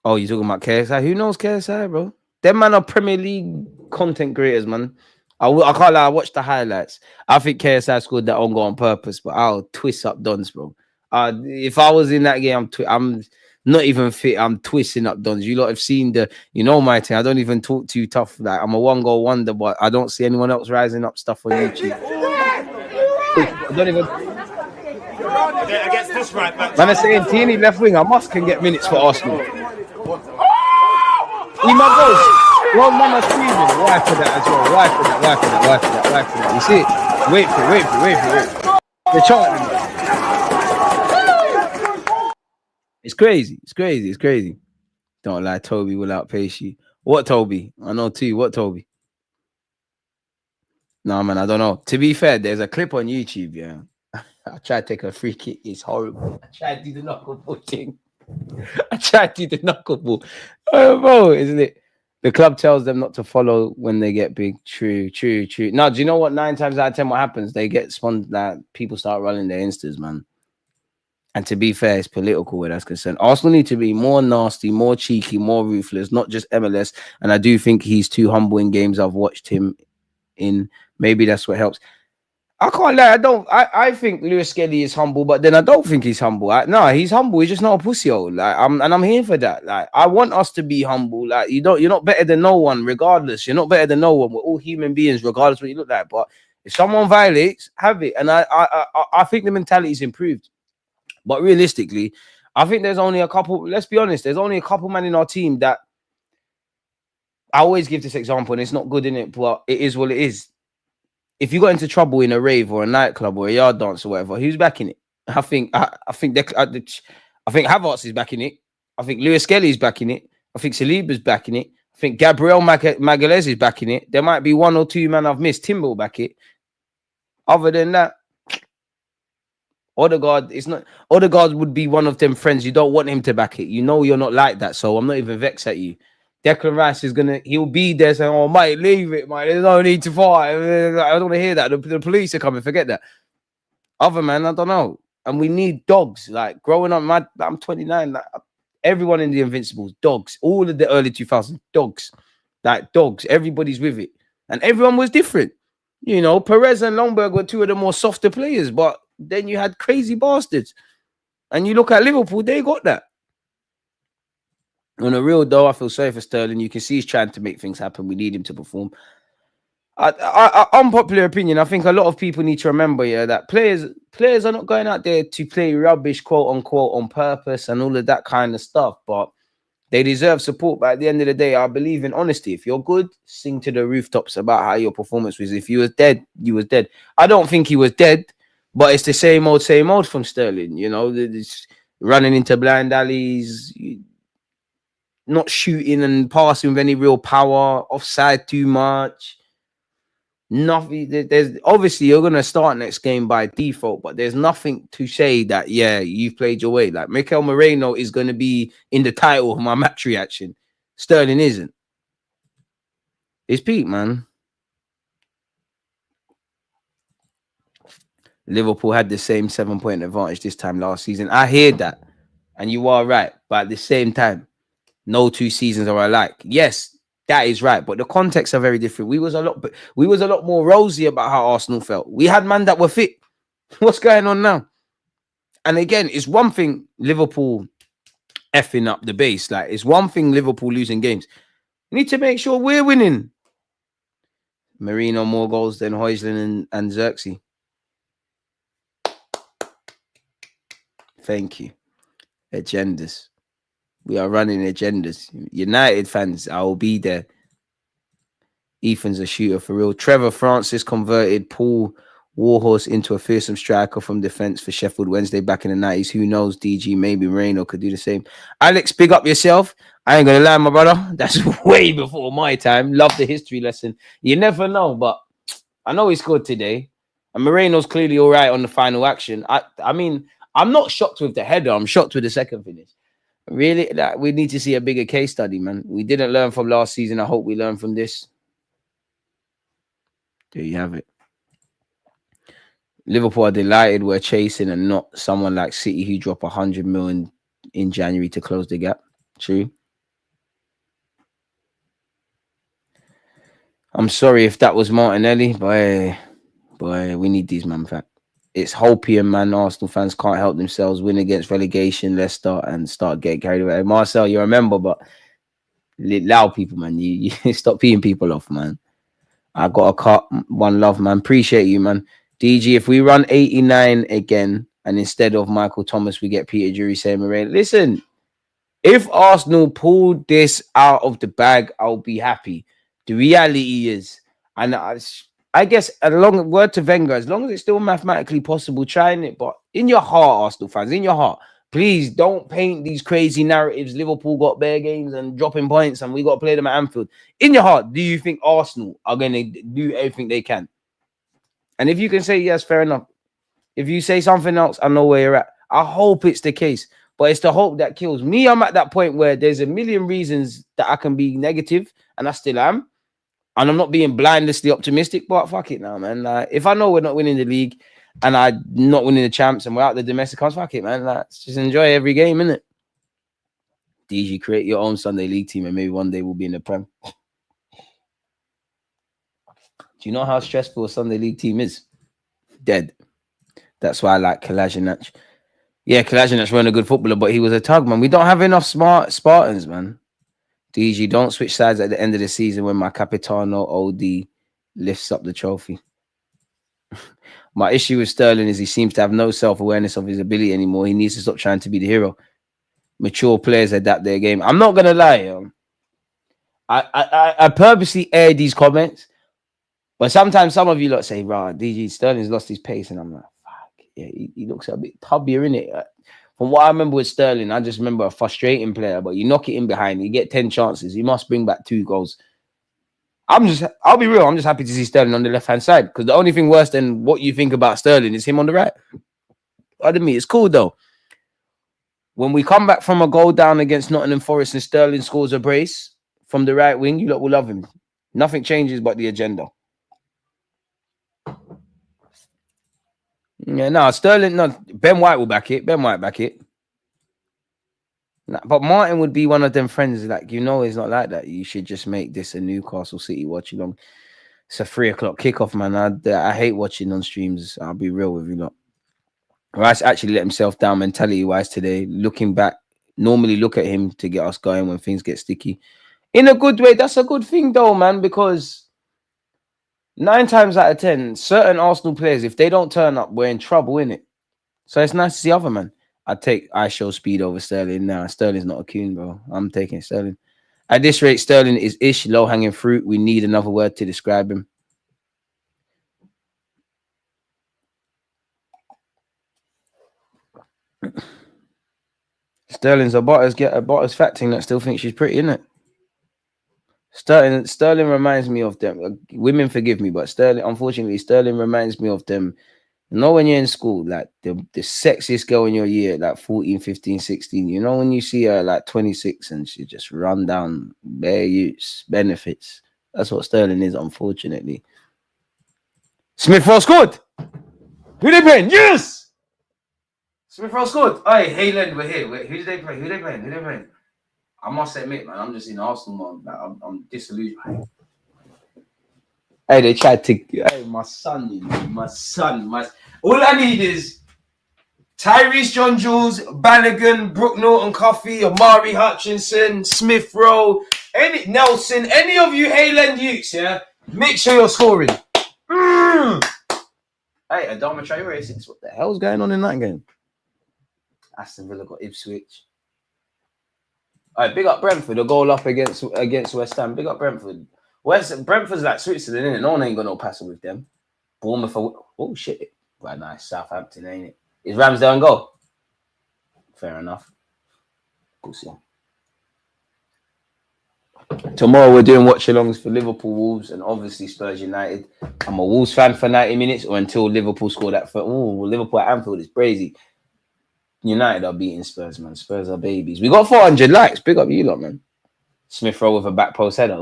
Oh, you talking about KSI? Who knows KSI, bro? Them man are Premier League content creators, man. I can't lie, I watched the highlights. I think KSI scored that on goal on purpose, but I'll twist up Dons, bro. If I was in that game, I'm not even fit. I'm twisting up Dons. You lot have seen my thing. I don't even talk too tough. Like, I'm a 1-goal wonder, but I don't see anyone else rising up stuff on YouTube. I don't even... Against this right back. Man, I'm saying Tierney left wing. I can get minutes for Arsenal. He my goals. Well, mama screaming. Why for that as well? Why for that? You see it? Wait for it. They're chanting. It's crazy. Don't lie, Toby will outpace you. What Toby? I know too. What Toby? No, man, I don't know. To be fair, there's a clip on YouTube, yeah. I tried to take a free kick. It's horrible. I tried to do the knuckleball thing. Oh, bro, isn't it? The club tells them not to follow when they get big. True. Now, do you know what? 9 times out of 10, what happens? They get spun. Like, people start running their instas, man. And to be fair, it's political where that's concerned. Arsenal need to be more nasty, more cheeky, more ruthless, not just MLS. And I do think he's too humble in games I've watched him in. Maybe that's what helps. I can't lie. I think Lewis Skelly is humble, but then I don't think he's humble. No, he's humble. He's just not a pussy hole. Like, I'm here for that. Like, I want us to be humble. Like, you're not better than no one, regardless. You're not better than no one. We're all human beings, regardless of what you look like. But If someone violates, have it. And I think the mentality's improved. But realistically, I think there's only a couple. Let's be honest. There's only a couple men in our team that I always give this example, and it's not good in it, but it is what it is. If you got into trouble in a rave or a nightclub or a yard dance or whatever, who's backing it? I think Havertz is backing it. I think Lewis Skelly's backing it. I think Saliba's backing it. I think Gabriel Magalhaes is backing it. There might be one or two men I've missed. Timber will back it. Other than that, Odegaard, it's not. Odegaard would be one of them friends. You don't want him to back it. You know you're not like that, so I'm not even vexed at you. Declan Rice is he'll be there saying, "Oh, mate, leave it, mate. There's no need to fight." I don't want to hear that. The police are coming. Forget that. Other man, I don't know. And we need dogs. Like growing up, I'm 29. Like, everyone in the Invincibles, dogs. All of the early 2000s, dogs. Like dogs. Everybody's with it, and everyone was different. You know, Perez and Longberg were two of the more softer players, but then you had crazy bastards. And you look at Liverpool, they got that. On a real though, I feel sorry for Sterling. You can see he's trying to make things happen. We need him to perform. Unpopular opinion. I think a lot of people need to remember, that players are not going out there to play rubbish, quote unquote, on purpose and all of that kind of stuff. But they deserve support. But at the end of the day, I believe in honesty. If you're good, sing to the rooftops about how your performance was. If you was dead, you was dead. I don't think he was dead, but it's the same old from Sterling. You know, it's running into blind alleys, not shooting and passing with any real power, offside too much. Nothing. There's obviously you're gonna start next game by default, but there's nothing to say that you've played your way. Like Mikel Moreno is gonna be in the title of my match reaction. Sterling isn't. It's peak, man. Liverpool had the same 7-point advantage this time last season. I hear that, and you are right, but at the same time, no two seasons are alike. Yes. That is right, but the contexts are very different. We was a lot more rosy about how Arsenal felt. We had man that were fit. What's going on now? And again, it's one thing Liverpool effing up the base. Like it's one thing Liverpool losing games. We need to make sure we're winning. Marino more goals than Højlund and Xerxes. Thank you. Agendas. We are running agendas. United fans, I will be there. Ethan's a shooter for real. Trevor Francis converted Paul Warhorse into a fearsome striker from defense for Sheffield Wednesday back in the 90s. Who knows? DG, maybe Moreno could do the same. Alex, big up yourself. I ain't going to lie, my brother. That's way before my time. Love the history lesson. You never know, but I know he scored today. And Moreno's clearly all right on the final action. I mean, I'm not shocked with the header. I'm shocked with the second finish. Really, we need to see a bigger case study, man. We didn't learn from last season. I hope we learn from this. There you have it. Liverpool are delighted we're chasing and not someone like City who drop 100 million in January to close the gap. True. I'm sorry if that was Martinelli, but we need these man fact. It's Hopium, man. Arsenal fans can't help themselves. Win against relegation, Leicester, and start getting carried away. Marcel, you remember, but loud people, man. You stop peeing people off, man. I got a cut. One love, man. Appreciate you, man. DG, if we run 89 again, and instead of Michael Thomas, we get Peter Drury saying Moreno. Listen, if Arsenal pulled this out of the bag, I'll be happy. The reality is, and I guess, along word to Wenger, as long as it's still mathematically possible, trying it. But in your heart, Arsenal fans, in your heart, please don't paint these crazy narratives. Liverpool got bare games and dropping points, and we got to play them at Anfield. In your heart, do you think Arsenal are going to do everything they can? And if you can say yes, fair enough. If you say something else, I know where you're at. I hope it's the case, but it's the hope that kills me. I'm at that point where there's a million reasons that I can be negative, and I still am. And I'm not being blindlessly optimistic, but fuck it now, man. Like, if I know we're not winning the league and I'm not winning the champs and we're out the domestic comps, fuck it, man. Like, let's just enjoy every game, innit? DG, create your own Sunday league team and maybe one day we'll be in the Prem. Do you know how stressful a Sunday league team is? Dead. That's why I like Kolasinac. Yeah, Kolasinac wasn't a good footballer, but he was a tug, man. We don't have enough smart Spartans, man. DG, don't switch sides at the end of the season when my Capitano OD lifts up the trophy. My issue with Sterling is he seems to have no self-awareness of his ability anymore. He needs to stop trying to be the hero. Mature players adapt their game. I'm not gonna lie, I purposely air these comments, but sometimes some of you lot say, "Rah, DG Sterling's lost his pace," and I'm like, "Fuck, yeah, he looks a bit tubbier in it." From what I remember with Sterling, I just remember a frustrating player. But you knock it in behind, you get 10 chances, you must bring back 2 goals. I'll be real. I'm just happy to see Sterling on the left-hand side because the only thing worse than what you think about Sterling is him on the right. Pardon me, it's cool though. When we come back from a goal down against Nottingham Forest and Sterling scores a brace from the right wing, you lot will love him. Nothing changes but the agenda. Yeah, no, Sterling, no, Ben White will back it. Ben White back it. Nah, but Martin would be one of them friends, like, you know, it's not like that. You should just make this a Newcastle City watch along. It's a 3:00 kickoff, man. I hate watching on streams. I'll be real with you lot. Rice actually let himself down mentality-wise today. Looking back, normally look at him to get us going when things get sticky. In a good way, that's a good thing though, man, because 9 times out of 10, certain Arsenal players, if they don't turn up, we're in trouble, innit? So it's nice to see other man. I show speed over Sterling. Nah, Sterling's not a coon, bro. I'm taking Sterling. At this rate, Sterling is low-hanging fruit. We need another word to describe him. Sterling's a botter's fat thing that still thinks she's pretty, isn't it? Sterling reminds me of them. Women forgive me, but unfortunately, Sterling reminds me of them. You know, when you're in school, like the sexiest girl in your year, like 14, 15, 16, you know, when you see her like 26 and she just run down bare use benefits. That's what Sterling is, unfortunately. Smith Rowe scored. Who they playing? Yes! Smith Rowe scored. Hey, Hayland, we're here. Who did they play? Who they playing? I must admit, man, I'm just in Arsenal mode. Like, I'm disillusioned. Hey, they tried to. Hey, my son. All I need is Tyrese John Jules, Bannigan, Brooke Norton Coffee, Amari Hutchinson, Smith Rowe, Nelson, any of you Hayland youths, yeah? Make sure you're scoring. Hey, Adama Traore, what the hell's going on in that game? Aston Villa got Ipswich. All right, big up Brentford. A goal up against West Ham. Big up Brentford. Brentford's like Switzerland, isn't it? No one ain't got no passing with them. Bournemouth. Oh shit! Right, nice. Southampton, ain't it? Is Ramsdale and goal? Fair enough. We'll see. Tomorrow we're doing watch-alongs for Liverpool, Wolves, and obviously Spurs United. I'm a Wolves fan for 90 minutes or until Liverpool score that. Liverpool at Anfield is crazy. United are beating Spurs, man. Spurs are babies. We got 400 likes. Big up you lot, man. Smith Rowe with a back post header.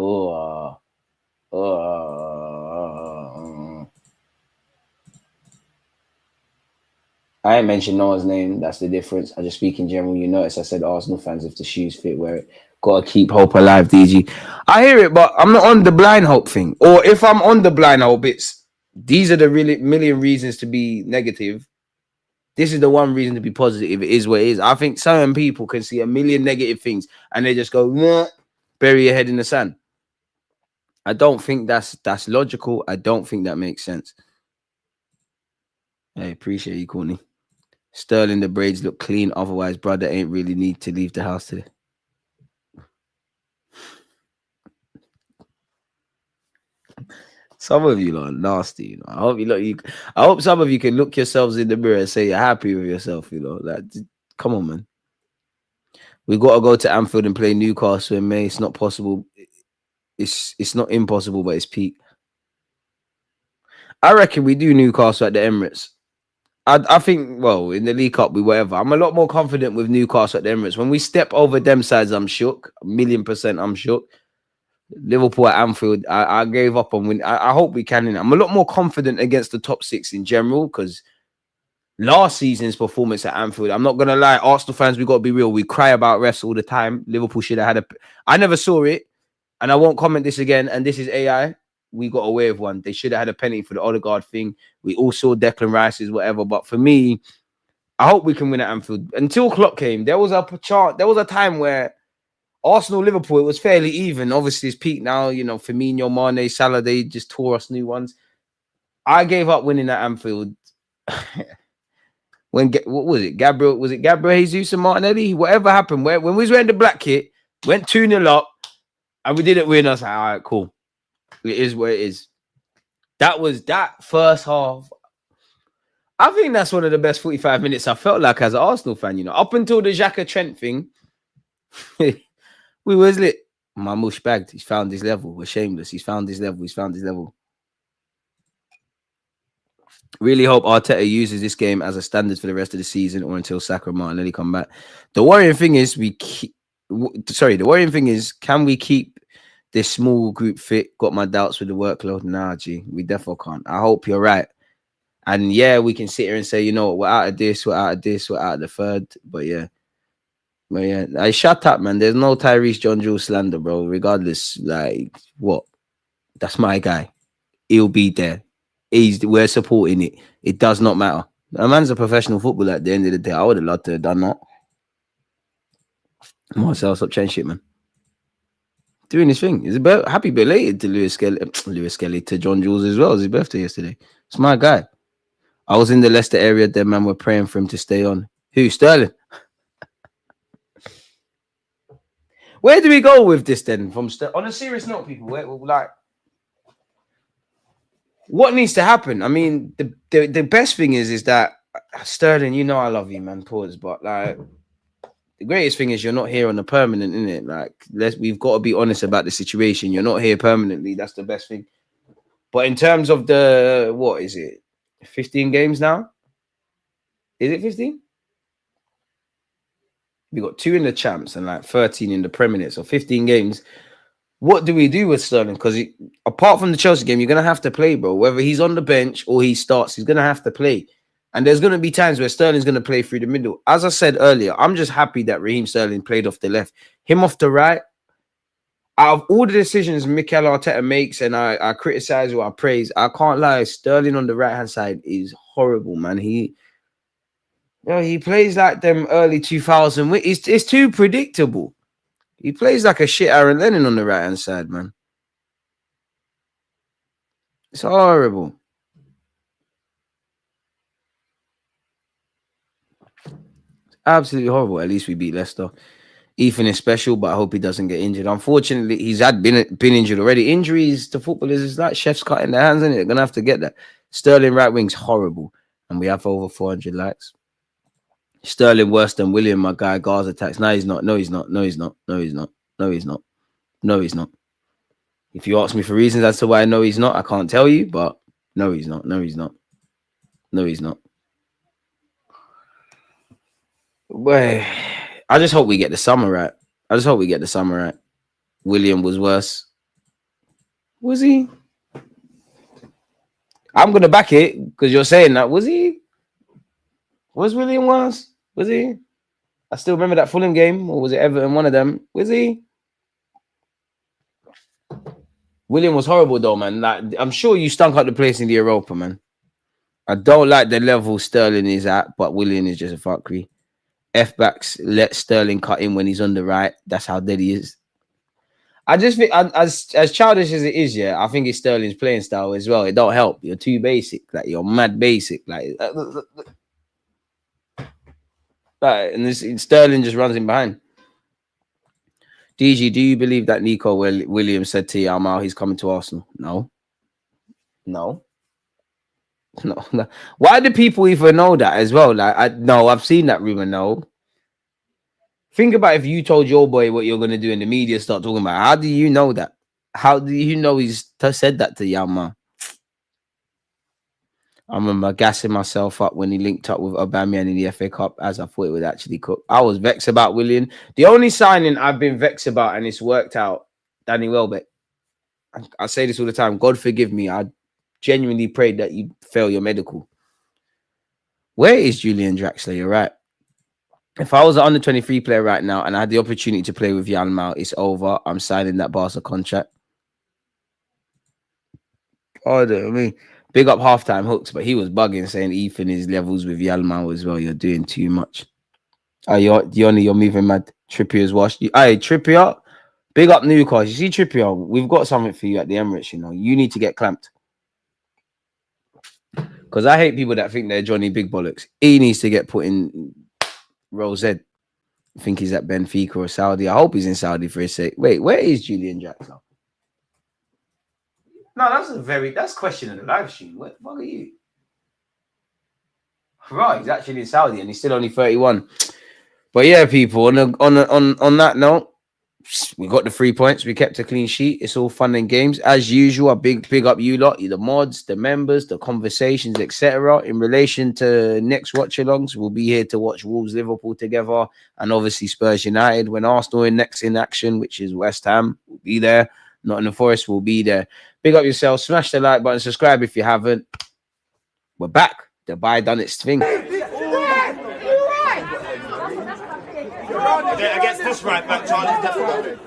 I ain't mentioned no one's name. That's the difference. I just speak in general. You notice I said Arsenal fans, if the shoes fit, wear it. Gotta keep hope alive, DG. I hear it, but I'm not on the blind hope thing. Or if I'm on the blind hope, these are the really million reasons to be negative. This is the one reason to be positive. It is what it is. I think certain people can see a million negative things and they just go, nah, bury your head in the sand. I don't think that's logical. I don't think that makes sense. Hey, appreciate you, Courtney. Sterling, the braids look clean. Otherwise, brother ain't really need to leave the house today. Some of you are nasty, you know. I hope some of you can look yourselves in the mirror and say you're happy with yourself, you know. Like, come on, man. We got to go to Anfield and play Newcastle in May. It's not possible. It's not impossible, but it's peak. I reckon we do Newcastle at the Emirates. I think, well, in the League Cup, whatever. I'm a lot more confident with Newcastle at the Emirates. When we step over them sides, I'm shook. 1,000,000% I'm shook. Liverpool at Anfield, I gave up on win. I hope we can. I'm a lot more confident against the top 6 in general because last season's performance at Anfield, I'm not going to lie, Arsenal fans, we got to be real. We cry about refs all the time. Liverpool should have had I never saw it, and I won't comment this again, and this is AI. We got away with one. They should have had a penalty for the Odegaard thing. We all saw Declan Rice's whatever. But for me, I hope we can win at Anfield. Until Klopp came, there was a time where Arsenal, Liverpool, it was fairly even. Obviously, it's peak now. You know, Firmino, Mane, Salah, they just tore us new ones. I gave up winning at Anfield when what was it? Gabriel Jesus and Martinelli? Whatever happened, when we was wearing the black kit, went 2-0 up, and we didn't win. I was like, all right, cool. It is what it is. That was that first half. I think that's one of the best 45 minutes I felt like as an Arsenal fan, you know. Up until the Xhaka Trent thing, we was lit. Marmoush bagged. He's found his level. We're shameless. He's found his level. He's found his level. Really hope Arteta uses this game as a standard for the rest of the season or until Saka and Martinelli come back. The worrying thing is the worrying thing is, can we keep this small group fit? Got my doubts with the workload. Nah, G, we definitely can't. I hope you're right. And yeah, we can sit here and say, you know what, we're out of this, we're out of this, we're out of the third. But yeah. I shut up, man. There's no Tyrese John Jules slander, bro. Regardless, like what? That's my guy. He'll be there. We're supporting it. It does not matter. A man's a professional footballer at the end of the day. I would have loved to have done that. Marcel, stop changing shit, man. Doing his thing. It's about happy belated to Lewis Kelly to John Jules as well. It was his birthday yesterday. It's my guy. I was in the Leicester area. Them man were praying for him to stay on. Who? Sterling. Where do we go with this then? On a serious note, people, like, what needs to happen? I mean, the best thing is that Sterling, you know I love you, man. Pause, but like the greatest thing is you're not here on a permanent, innit? Like, we've got to be honest about the situation. You're not here permanently. That's the best thing. But in terms of the what is it? 15 games now? Is it 15? We got 2 in the champs and like 13 in the Premier League, so 15 games. What do we do with Sterling? Because apart from the Chelsea game, you're going to have to play, bro. Whether he's on the bench or he starts, he's going to have to play. And there's going to be times where Sterling's going to play through the middle. As I said earlier, I'm just happy that Raheem Sterling played off the left. Him off the right. Out of all the decisions Mikel Arteta makes, and I criticize or I praise, I can't lie, Sterling on the right-hand side is horrible, man. He plays like them early 2000. It's too predictable. He plays like a shit Aaron Lennon on the right-hand side, man. It's horrible. It's absolutely horrible. At least we beat Leicester. Ethan is special, but I hope he doesn't get injured. Unfortunately, he's been injured already. Injuries to footballers is like chefs cutting their hands, and they're going to have to get that. Sterling right wing's horrible, and we have over 400 likes. Sterling worse than William, my guy. Gaza attacks. No, he's not. No, he's not. No, he's not. No, he's not. No, he's not. No, he's not. If you ask me for reasons as to why I know he's not, I can't tell you, but no, he's not. No, he's not. No, he's not. Well, I just hope we get the summer right. William was worse. Was he? I'm going to back it because you're saying that. Was he? Was William worse? Was he? I still remember that Fulham game, or was it Everton? One of them. Was he? William was horrible though, man. Like, I'm sure you stunk up the place in the Europa, man. I don't like the level Sterling is at, but William is just a fuckery. F-backs let Sterling cut in when he's on the right. That's how dead he is. I just think, as childish as it is, yeah, I think it's Sterling's playing style as well. It don't help. You're too basic. Like, you're mad basic. And Sterling just runs in behind. DG, do you believe that Nico Williams said to Yamal he's coming to Arsenal? No. Why do people even know that as well? Like, I've seen that rumor. No. Think about if you told your boy what you're gonna do and the media start talking about. How do you know that? How do you know he's said that to Yamal? I remember gassing myself up when he linked up with Aubameyang in the FA Cup, as I thought it would actually cook. I was vexed about William. The only signing I've been vexed about, and it's worked out, Danny Welbeck. I say this all the time. God forgive me. I genuinely prayed that you fail your medical. Where is Julian Draxler? You're right. If I was an under-23 player right now and I had the opportunity to play with Yamal, it's over. I'm signing that Barca contract. Oh, I mean, big up halftime hooks, but he was bugging, saying Ethan is levels with Yamal as well. You're doing too much. You're moving mad. Trippier's washed. Hey, Trippier, big up Newcastle. You see Trippier, we've got something for you at the Emirates, you know. You need to get clamped. Because I hate people that think they're Johnny Big Bollocks. He needs to get put in Rose Ed. I think he's at Benfica or Saudi. I hope he's in Saudi for his sake. Wait, where is Julian Jackson? No, that's question in the live stream. What the fuck are you? Right, he's actually in Saudi and he's still only 31. But yeah, people, on that note, we got the 3 points. We kept a clean sheet. It's all fun and games. As usual, a big up you lot, the mods, the members, the conversations, etc. In relation to next watch-alongs, we'll be here to watch Wolves Liverpool together and obviously Spurs United. When Arsenal next in action, which is West Ham, we'll be there. Nottingham Forest will be there. Big up yourself. Smash the like button. Subscribe if you haven't. We're back. The buy done its thing. Against this right back, Charlie, definitely.